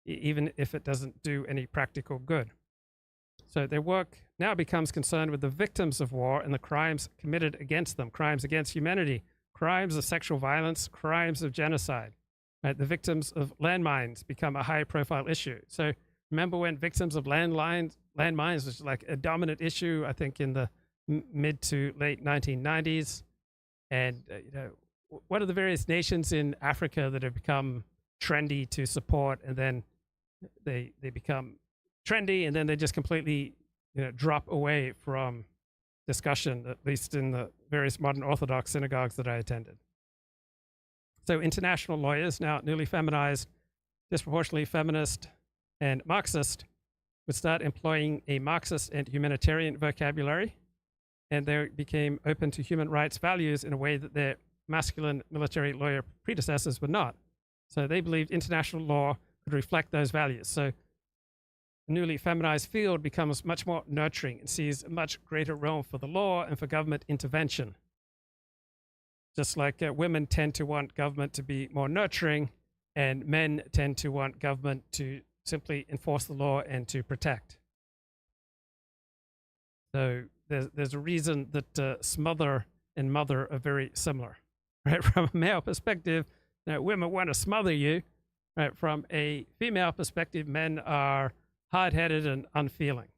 even if it doesn't do any practical good. So their work now becomes concerned with the victims of war and the crimes committed against them, crimes against humanity, crimes of sexual violence, crimes of genocide. Right? The victims of landmines become a high-profile issue. So Remember when victims of landmines was like a dominant issue, I think, in the mid to late 1990s. And, what are the various nations in Africa that have become trendy to support, and then they become trendy, and then they just completely, drop away from discussion, at least in the various modern Orthodox synagogues that I attended. So international lawyers, now newly feminized, disproportionately feminist, and Marxist, would start employing a Marxist and humanitarian vocabulary, and they became open to human rights values in a way that their masculine military lawyer predecessors were not. So they believed international law could reflect those values. So the newly feminized field becomes much more nurturing and sees a much greater realm for the law and for government intervention. Just like women tend to want government to be more nurturing, and men tend to want government to simply enforce the law and to protect. So there's a reason that smother and mother are very similar, right? From a male perspective, women want to smother you, right? From a female perspective, men are hard-headed and unfeeling.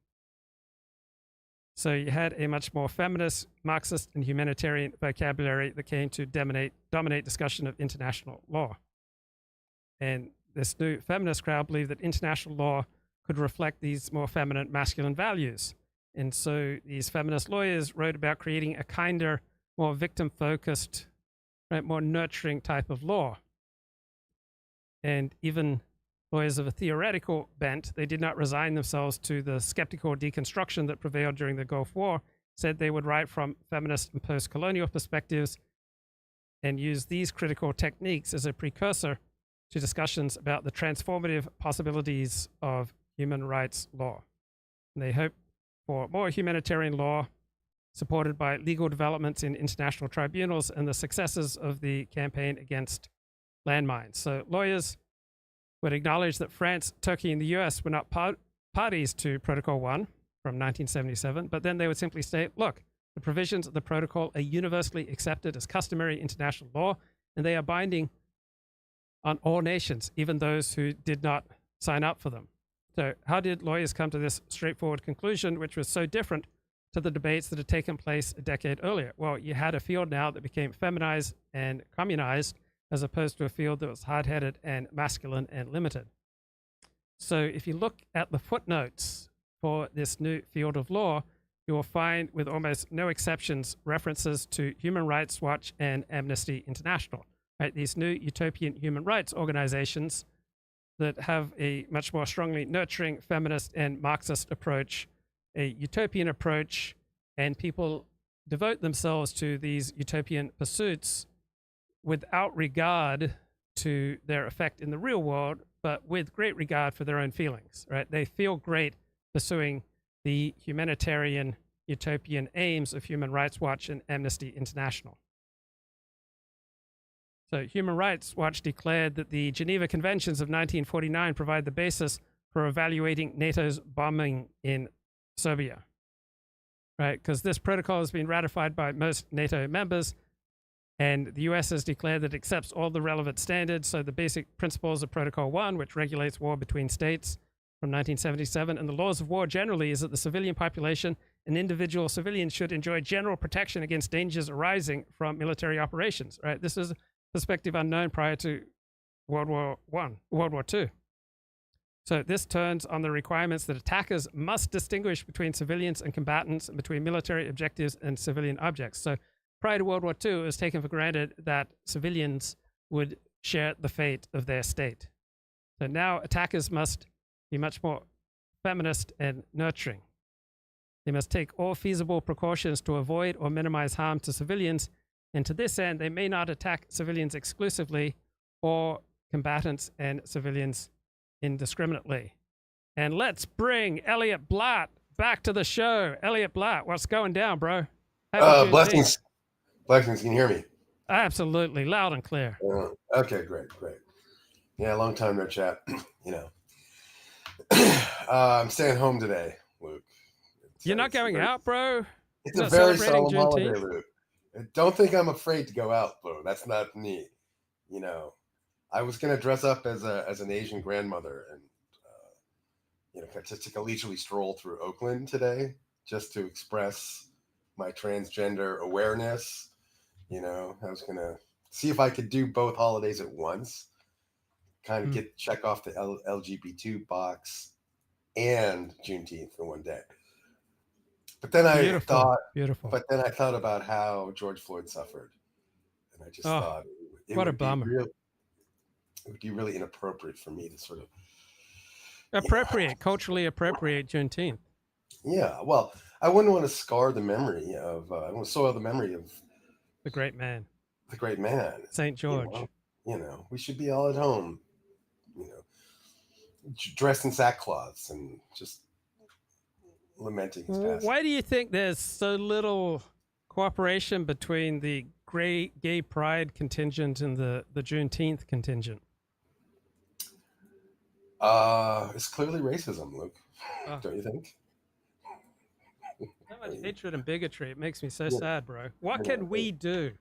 So you had a much more feminist, Marxist, and humanitarian vocabulary that came to dominate discussion of international law. And this new feminist crowd believed that international law could reflect these more feminine, masculine values. And so these feminist lawyers wrote about creating a kinder, more victim-focused, right, more nurturing type of law. And even lawyers of a theoretical bent, they did not resign themselves to the skeptical deconstruction that prevailed during the Gulf War, said they would write from feminist and post-colonial perspectives and use these critical techniques as a precursor to discussions about the transformative possibilities of human rights law. And they hope for more humanitarian law supported by legal developments in international tribunals and the successes of the campaign against landmines. So lawyers would acknowledge that France, Turkey, and the US were not parties to Protocol 1 from 1977, but then they would simply state, look, the provisions of the protocol are universally accepted as customary international law, and they are binding on all nations, even those who did not sign up for them. So how did lawyers come to this straightforward conclusion, which was so different to the debates that had taken place a decade earlier? Well, you had a field now that became feminized and communized, as opposed to a field that was hard-headed and masculine and limited. So if you look at the footnotes for this new field of law, you will find, with almost no exceptions, references to Human Rights Watch and Amnesty International, right? These new utopian human rights organizations that have a much more strongly nurturing feminist and Marxist approach, a utopian approach, and people devote themselves to these utopian pursuits without regard to their effect in the real world, but with great regard for their own feelings, right? They feel great pursuing the humanitarian utopian aims of Human Rights Watch and Amnesty International. So Human Rights Watch declared that the Geneva Conventions of 1949 provide the basis for evaluating NATO's bombing in Serbia, right? Because this protocol has been ratified by most NATO members, and the US has declared that it accepts all the relevant standards. So the basic principles of Protocol 1, which regulates war between states from 1977, and the laws of war generally, is that the civilian population and individual civilians should enjoy general protection against dangers arising from military operations, right? This is a perspective unknown prior to World War II. So this turns on the requirements that attackers must distinguish between civilians and combatants, and between military objectives and civilian objects. So prior to World War II, it was taken for granted that civilians would share the fate of their state. So now attackers must be much more feminist and nurturing. They must take all feasible precautions to avoid or minimize harm to civilians, and to this end, they may not attack civilians exclusively or combatants and civilians indiscriminately. And let's bring Elliott Blatt back to the show. Elliott Blatt, what's going down, bro? Blessings. Blessings, can you hear me? Absolutely, loud and clear. Okay, great. Yeah, long time no chat. I'm staying home today, Luke. You're not going out, bro? It's a very solemn holiday, Luke. Don't think I'm afraid to go out, bro. That's not me. I was gonna dress up as an Asian grandmother and just took a leisurely stroll through Oakland today just to express my transgender awareness. I was going to see if I could do both holidays at once, kind of check off the LGBT box and Juneteenth in one day. But then I thought about how George Floyd suffered. And I just thought it what a would bummer. It would be really inappropriate for me to sort of culturally appropriate Juneteenth. Yeah, well, I wouldn't want to soil the memory of the great man, St. George. We should be all at home, dressed in sackcloths and just lamenting his passing. Why do you think there's so little cooperation between the gay pride contingent and the Juneteenth contingent? It's clearly racism, Luke. Don't you think? So much hatred and bigotry. It makes me so sad, bro. What can we do,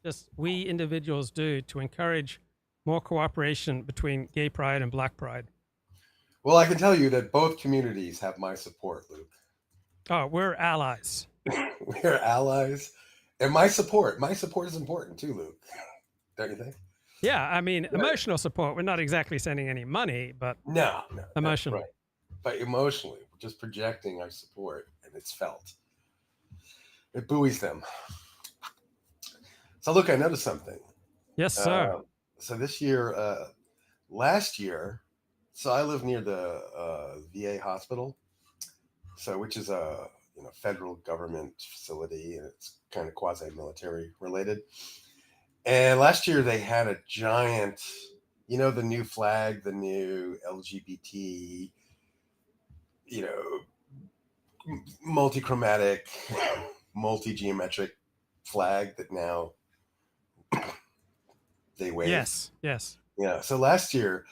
just we individuals do, to encourage more cooperation between gay pride and black pride? Well, I can tell you that both communities have my support, Luke. Oh, we're allies. We're allies. And my support is important too, Luke. Don't you think? Yeah, I mean, emotional support. We're not exactly sending any money, but no, emotionally. Right. But emotionally, we're just projecting our support, and it's felt. It buoys them. So, look, I noticed something. Yes, sir. So this year, last year, so I live near the VA hospital, which is a federal government facility, and it's kind of quasi-military related. And last year they had a giant, the new flag, the new LGBT, multi-chromatic, multi-geometric flag that now they wave. Yes. Yeah. So last year,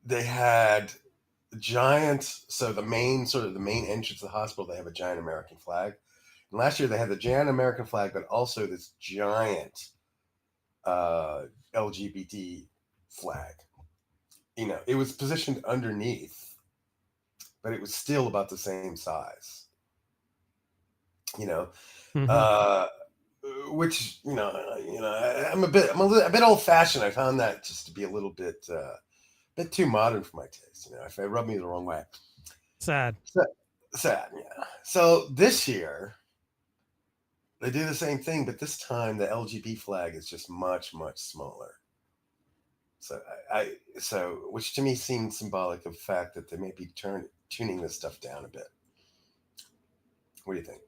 they had giant. So the main entrance to the hospital, they have a giant American flag. And last year they had the giant American flag, but also this giant LGBT flag. It was positioned underneath, but it was still about the same size. Which I'm a bit old fashioned. I found that just to be a little bit too modern for my taste. If it rubbed me the wrong way. Sad. Yeah. So this year they do the same thing, but this time the LGBT flag is just much, much smaller. So which to me seemed symbolic of the fact that they may be tuning this stuff down a bit. What do you think?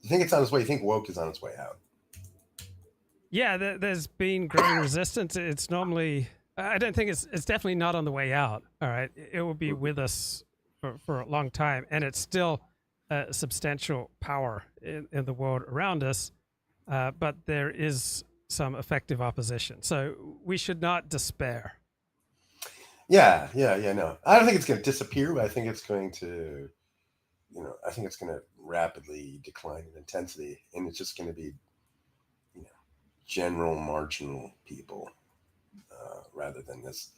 You think it's on its way? You think woke is on its way out? Yeah, there's been growing resistance. It's normally, I don't think it's definitely not on the way out. All right, it will be with us for a long time, and it's still a substantial power in the world around us. But there is some effective opposition, so we should not despair. Yeah. No, I don't think it's going to disappear, but I think it's going to. I think it's going to rapidly decline in intensity, and it's just going to be, general marginal people rather than this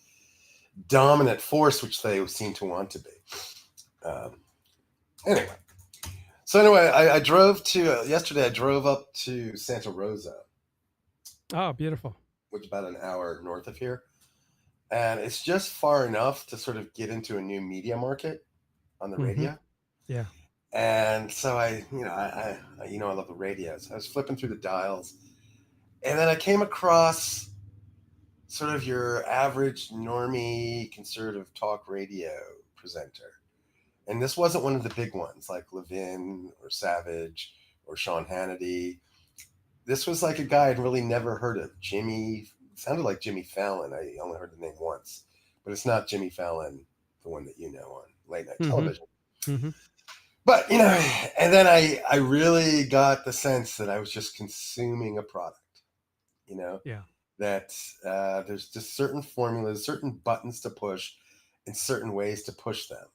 dominant force, which they seem to want to be. Anyway, I drove to yesterday. I drove up to Santa Rosa. Oh, beautiful! Which is about an hour north of here, and it's just far enough to sort of get into a new media market on the radio. Yeah. And so I love the radios. I was flipping through the dials, and then I came across sort of your average normie conservative talk radio presenter. And this wasn't one of the big ones like Levin or Savage or Sean Hannity. This was like a guy I'd really never heard of. Sounded like Jimmy Fallon. I only heard the name once, but it's not Jimmy Fallon, the one that on late night television. Mm-hmm. But, and then I really got the sense that I was just consuming a product, that there's just certain formulas, certain buttons to push and certain ways to push them,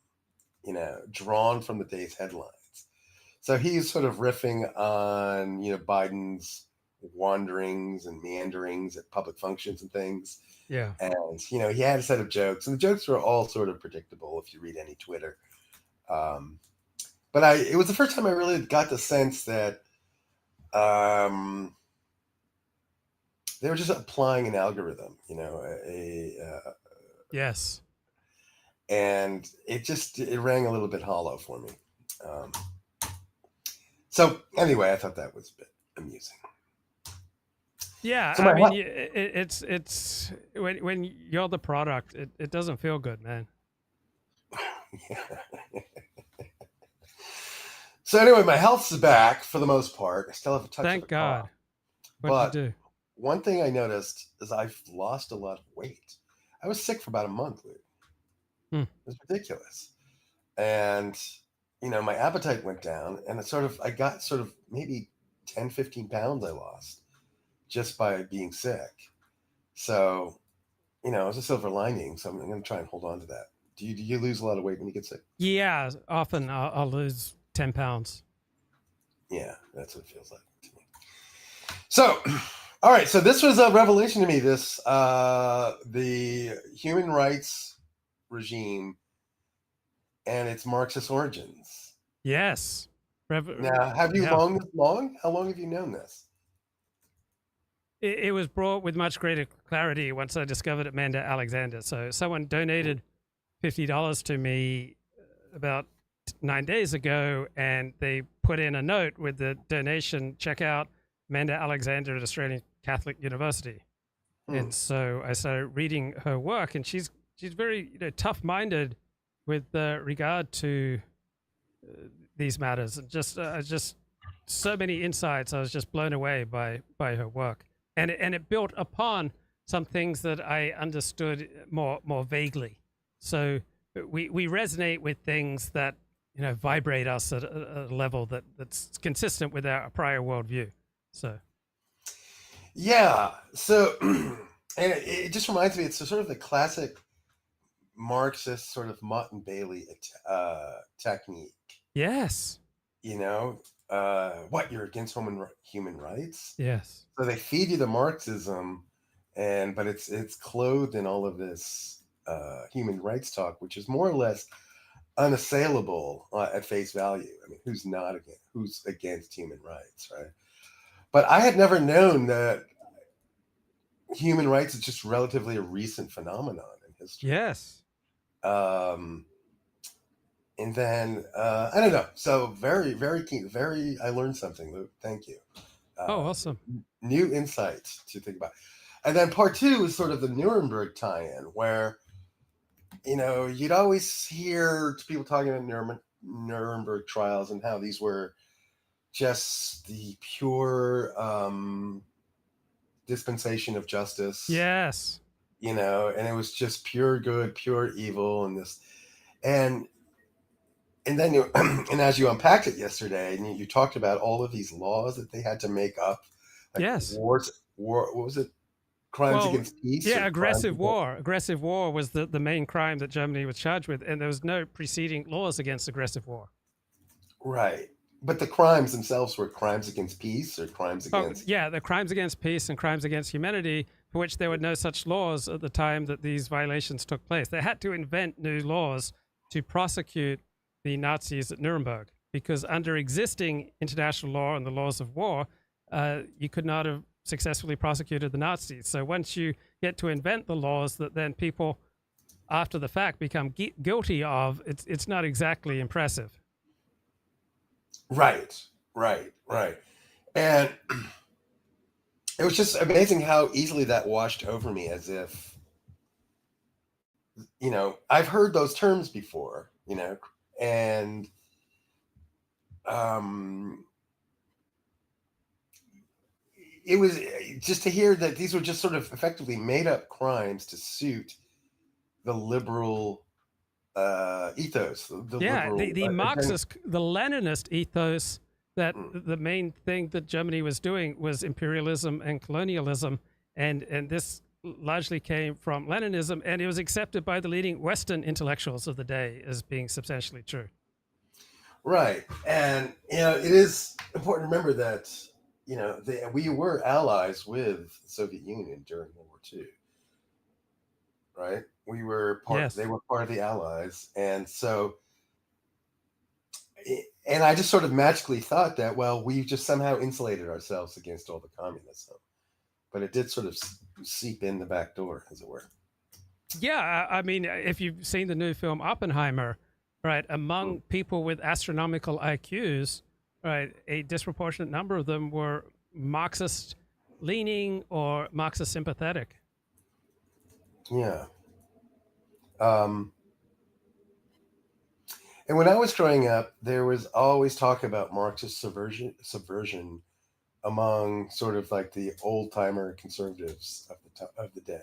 drawn from the day's headlines. So he's sort of riffing on, Biden's wanderings and meanderings at public functions and things. Yeah. And, he had a set of jokes, and the jokes were all sort of predictable if you read any Twitter. But it was the first time I really got the sense that they were just applying an algorithm, Yes. and it rang a little bit hollow for me. So anyway, I thought that was a bit amusing. Yeah, So I mean, it's when you're the product, it doesn't feel good, man. So anyway, my health's back for the most part. I still have a touch Thank of a God. cough. What'd you do? One thing I noticed is I've lost a lot of weight. I was sick for about a month, Luke. It was ridiculous. And, my appetite went down, and I got maybe 10, 15 pounds I lost just by being sick. So, it was a silver lining. So I'm going to try and hold on to that. Do you lose a lot of weight when you get sick? Yeah, often I'll lose 10 pounds. Yeah, that's what it feels like to me. So, all right. So this was a revelation to me. The human rights regime and its Marxist origins. Yes. Now, have you known this long? How long have you known this? It was brought with much greater clarity once I discovered Amanda Alexander. So someone donated $50 to me about 9 days ago, and they put in a note with the donation, check out Amanda Alexander at Australian Catholic University. And so I started reading her work, and she's very tough-minded with regard to these matters, and just so many insights. I was just blown away by her work, and it built upon some things that I understood more vaguely. So we resonate with things that vibrate us at a level that's consistent with our prior worldview. So yeah, so and it just reminds me, it's sort of the classic Marxist sort of motte-and-bailey technique. yes, what, you're against human rights? yes, So they feed you the Marxism, but it's clothed in all of this human rights talk, which is more or less unassailable at face value. I mean, who's against human rights, right? But I had never known that human rights is just relatively a recent phenomenon in history. yes. And then I don't know. So very, very keen. I learned something, Luke. Thank you. Awesome. New insights to think about. And then part two is sort of the Nuremberg tie-in, where you'd always hear people talking about Nuremberg trials and how these were just the pure dispensation of justice. Yes. And it was just pure good, pure evil, and then and as you unpacked it yesterday, and you talked about all of these laws that they had to make up. Like yes. War. What was it? Crimes against peace. Yeah, aggressive war. Aggressive war was the main crime that Germany was charged with, and there was no preceding laws against aggressive war. Right. But the crimes themselves were crimes against peace or crimes against... the crimes against peace and crimes against humanity, for which there were no such laws at the time that these violations took place. They had to invent new laws to prosecute the Nazis at Nuremberg, because under existing international law and the laws of war, you could not have successfully prosecuted the Nazis. So once you get to invent the laws that then people, after the fact, become guilty of, it's not exactly impressive. Right. And it was just amazing how easily that washed over me, as if, I've heard those terms before, and it was just to hear that these were just sort of effectively made up crimes to suit the liberal ethos. The Marxist, the Leninist ethos, that the main thing that Germany was doing was imperialism and colonialism, and this largely came from Leninism, and it was accepted by the leading Western intellectuals of the day as being substantially true. Right. And, it is important to remember that we were allies with the Soviet Union during World War II, right? We were part. Yes. They were part of the Allies, and so, and I just sort of magically thought that, well, we just somehow insulated ourselves against all the communism, but it did sort of seep in the back door, as it were. Yeah, I mean, if you've seen the new film Oppenheimer, right, among people with astronomical IQs, right, a disproportionate number of them were Marxist leaning or Marxist sympathetic. Yeah. And when I was growing up, there was always talk about Marxist subversion among sort of like the old timer conservatives of the day.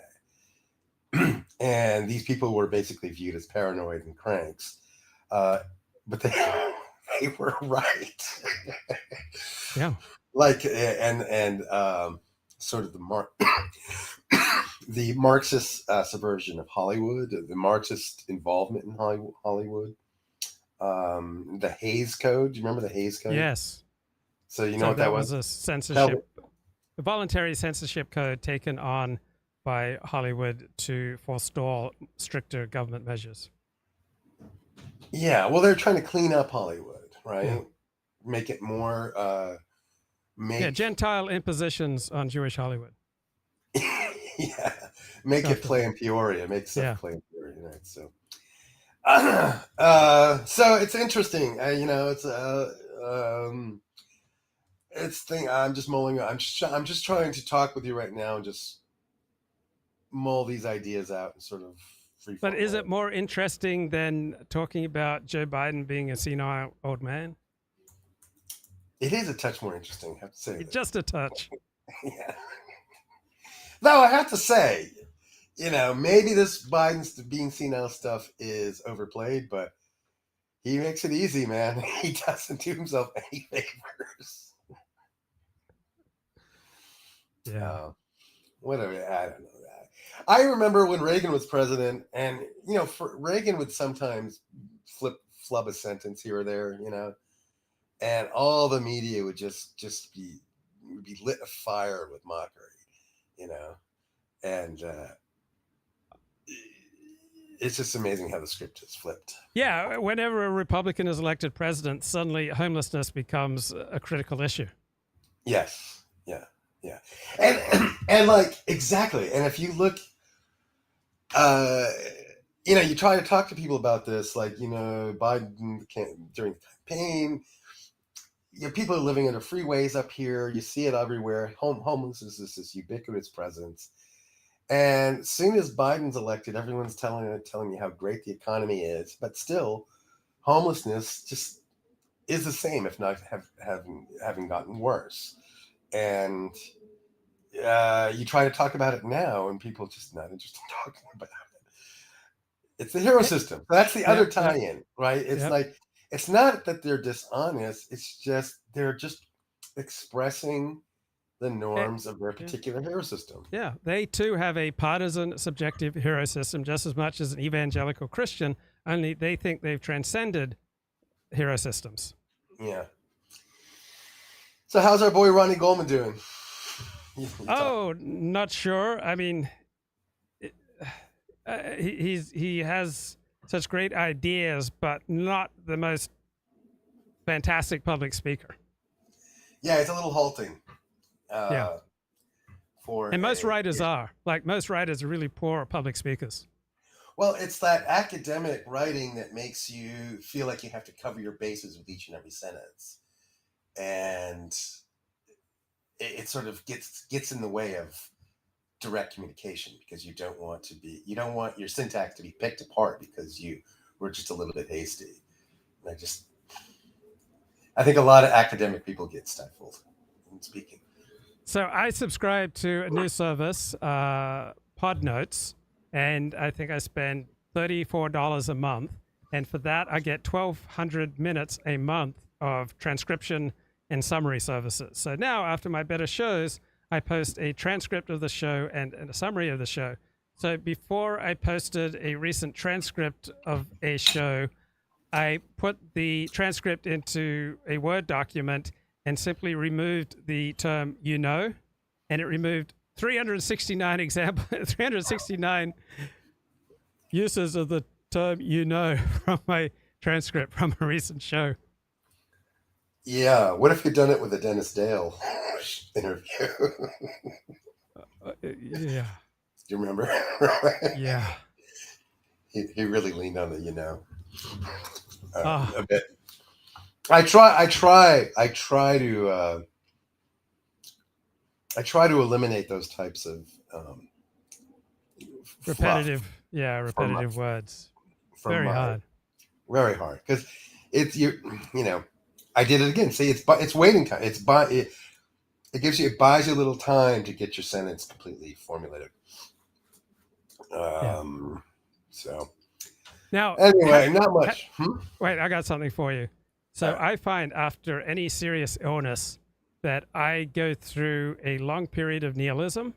And these people were basically viewed as paranoid and cranks, but they were right. Yeah. Like and sort of the Marxist subversion of Hollywood, the Marxist involvement in Hollywood, the Hays Code. Do you remember the Hays Code? Yes. So you know what that was? A censorship, a voluntary censorship code taken on by Hollywood to forestall stricter government measures. Yeah, well, they're trying to clean up Hollywood, right? Yeah. Make it more, Gentile impositions on Jewish Hollywood. yeah, make it play in Peoria, make stuff play in Peoria, right? So, so it's interesting, I'm just mulling. I'm just trying to talk with you right now and just mull these ideas out and sort of free. But is it more interesting than talking about Joe Biden being a senile old man? It is a touch more interesting, I have to say. Just a touch. Yeah. Though I have to say, maybe this Biden's being senile stuff is overplayed, but he makes it easy, man. He doesn't do himself any favors. Yeah. Whatever. I don't know that. I remember when Reagan was president, and Reagan would sometimes flub a sentence here or there, and all the media would just be lit afire with mockery, and it's just amazing how the script has flipped. Yeah, whenever a Republican is elected president, suddenly homelessness becomes a critical issue. Yes. Yeah. And like, exactly. And if you look, you try to talk to people about this, like, Biden during the campaign, people are living under freeways up here. You see it everywhere. Homelessness is this ubiquitous presence. And as soon as Biden's elected, everyone's telling you how great the economy is, but still, homelessness just is the same, if not having gotten worse. And you try to talk about it now, and people are just not interested in talking about it. It's the hero system. That's the other tie-in, right? It's like, it's not that they're dishonest. It's just they're just expressing the norms of their particular hero system. Yeah, they too have a partisan, subjective hero system just as much as an evangelical Christian, only they think they've transcended hero systems. Yeah. So how's our boy Ronnie Goldman doing? Not sure. I mean, he has such great ideas, but not the most fantastic public speaker. Yeah, it's a little halting. And most writers are. Like, most writers are really poor public speakers. Well, it's that academic writing that makes you feel like you have to cover your bases with each and every sentence. And it sort of gets in the way of direct communication, because you don't want your syntax to be picked apart because you were just a little bit hasty. And I think a lot of academic people get stifled in speaking. So I subscribe to a new service, Podnotes, and I think I spend $34 a month. And for that, I get 1,200 minutes a month of transcription and summary services. So now, after my better shows, I post a transcript of the show and a summary of the show. So before I posted a recent transcript of a show, I put the transcript into a Word document and simply removed the term "you know," and it removed 369 369 uses of the term "you know" from my transcript from a recent show. Yeah. What if you'd done it with a Dennis Dale interview? Yeah. Do you remember? Yeah. He really leaned on the Ah. a bit. I try to eliminate those types of Repetitive fluff words. from Very my- hard. Very hard, because it's you know, I did it again. See, it's waiting time. It buys you a little time to get your sentence completely formulated. So Now, anyway, not much. wait, I got something for you. So I find after any serious illness that I go through a long period of nihilism.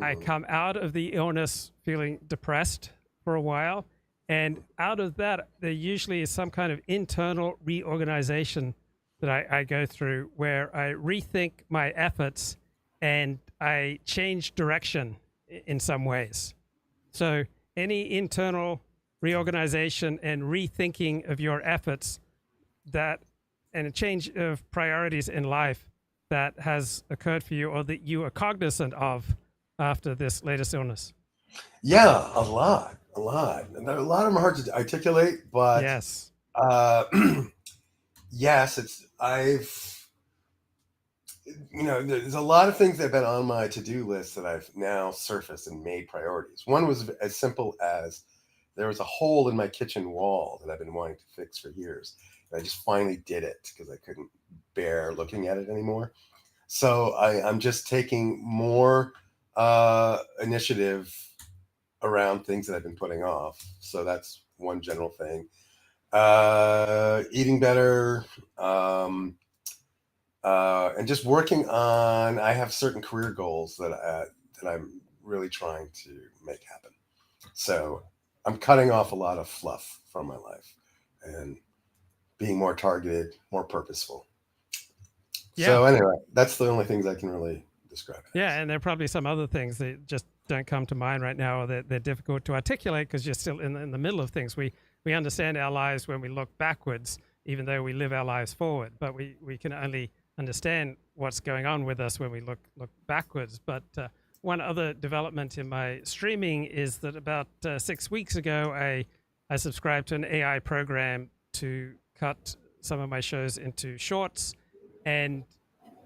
I come out of the illness feeling depressed for a while. And out of that, there usually is some kind of internal reorganization that I go through where I rethink my efforts and I change direction in some ways. So any internal reorganization and rethinking of your efforts and a change of priorities in life that has occurred for you or that you are cognizant of after this latest illness? Yeah, a lot. And a lot of them are hard to articulate, but Yes. Yes, there's a lot of things that have been on my to-do list that I've now surfaced and made priorities. One was as simple as there was a hole in my kitchen wall that I've been wanting to fix for years. And I just finally did it because I couldn't bear looking at it anymore. So I'm just taking more initiative around things that I've been putting off. So that's one general thing. Eating better, and just working on. I have certain career goals that I'm really trying to make happen. So I'm cutting off a lot of fluff from my life and being more targeted, more purposeful. Yeah. So anyway, that's the only things I can really describe. Yeah, and there are probably some other things that just don't come to mind right now, or that they're difficult to articulate because you're still in the middle of things. We understand our lives when we look backwards, even though we live our lives forward. But we can only understand what's going on with us when we look backwards. But one other development in my streaming is that about 6 weeks ago, I subscribed to an AI program to cut some of my shows into shorts, and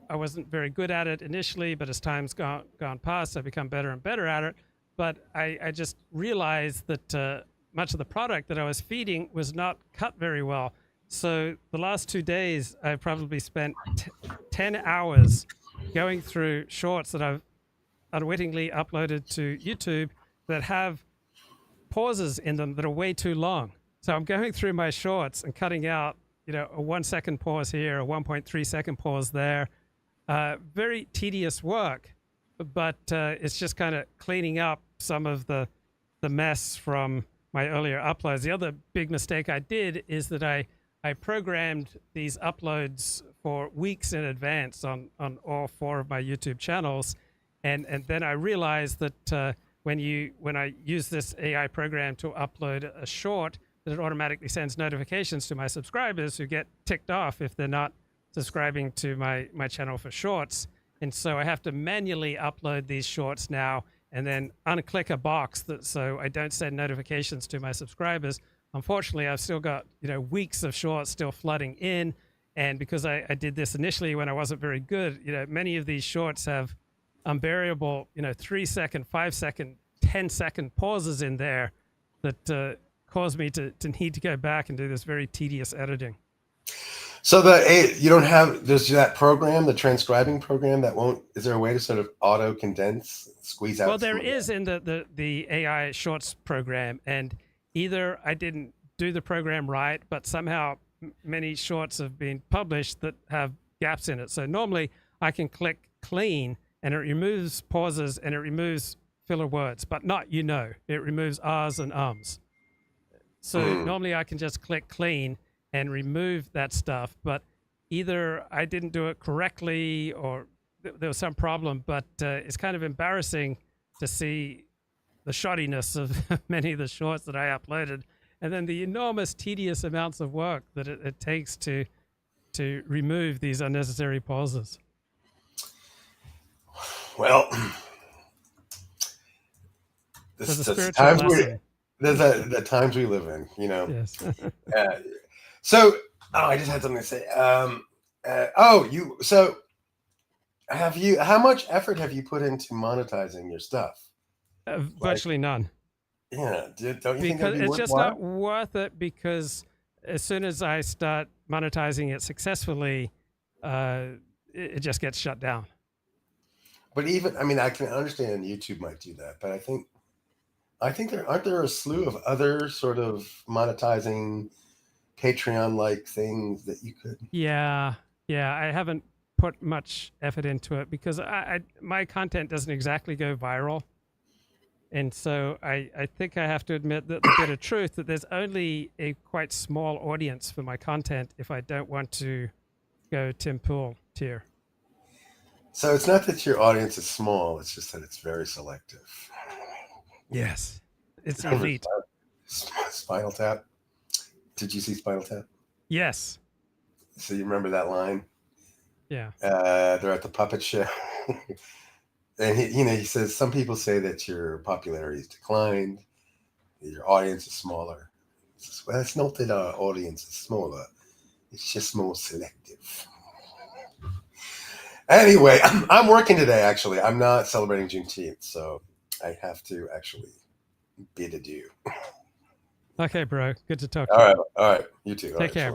I wasn't very good at it initially, but as time's gone past, I've become better and better at it. But I just realized that much of the product that I was feeding was not cut very well. So the last 2 days, I've probably spent 10 hours going through shorts that I've unwittingly uploaded to YouTube that have pauses in them that are way too long. So I'm going through my shorts and cutting out, a 1 second pause here, a 1.3 second pause there. Very tedious work, but it's just kind of cleaning up some of the mess from my earlier uploads. The other big mistake I did is that I programmed these uploads for weeks in advance on all 4 of my YouTube channels, and then I realized that when I use this AI program to upload a short, that it automatically sends notifications to my subscribers who get ticked off if they're not subscribing to my channel for shorts. And so I have to manually upload these shorts now and then unclick a box so I don't send notifications to my subscribers. Unfortunately, I've still got weeks of shorts still flooding in, and because I did this initially when I wasn't very good, many of these shorts have unbearable 3 second, 5 second, 10 second pauses in there that cause me to need to go back and do this very tedious editing. So there's that program, the transcribing program is there a way to sort of auto condense, squeeze out? Well, there is in the AI shorts program, and either I didn't do the program right, but somehow many shorts have been published that have gaps in it. So normally I can click clean and it removes pauses and it removes filler words, but not it removes ahs and ums. So normally I can just click clean and remove that stuff, but either I didn't do it correctly or there was some problem, but it's kind of embarrassing to see the shoddiness of many of the shorts that I uploaded, and then the enormous tedious amounts of work that it takes to remove these unnecessary pauses. Well, So the the spiritual times lesson. the times we live in, Yes. So, I just had something to say. How much effort have you put into monetizing your stuff? Virtually none. Yeah, don't you think Because that'd be it's just worthwhile? not worth it, because as soon as I start monetizing it successfully, it just gets shut down. But even, I mean, I can understand YouTube might do that, but I think aren't there a slew of other sort of monetizing Patreon-like things that you could? Yeah, I haven't put much effort into it because my content doesn't exactly go viral. And so I think I have to admit that the bitter truth that there's only a quite small audience for my content if I don't want to go Tim Pool tier. So it's not that your audience is small; it's just that it's very selective. Yes, it's Remember elite. Spinal Tap. Did you see Spinal Tap? Yes. So you remember that line? Yeah. They're at the puppet show. And he says, some people say that your popularity has declined, that your audience is smaller. He says, well, it's not that our audience is smaller. It's just more selective. Anyway, I'm working today, actually. I'm not celebrating Juneteenth, so I have to actually bid adieu. Okay, bro. Good to talk to All you. right. All right. You too. All Take right, care. sure.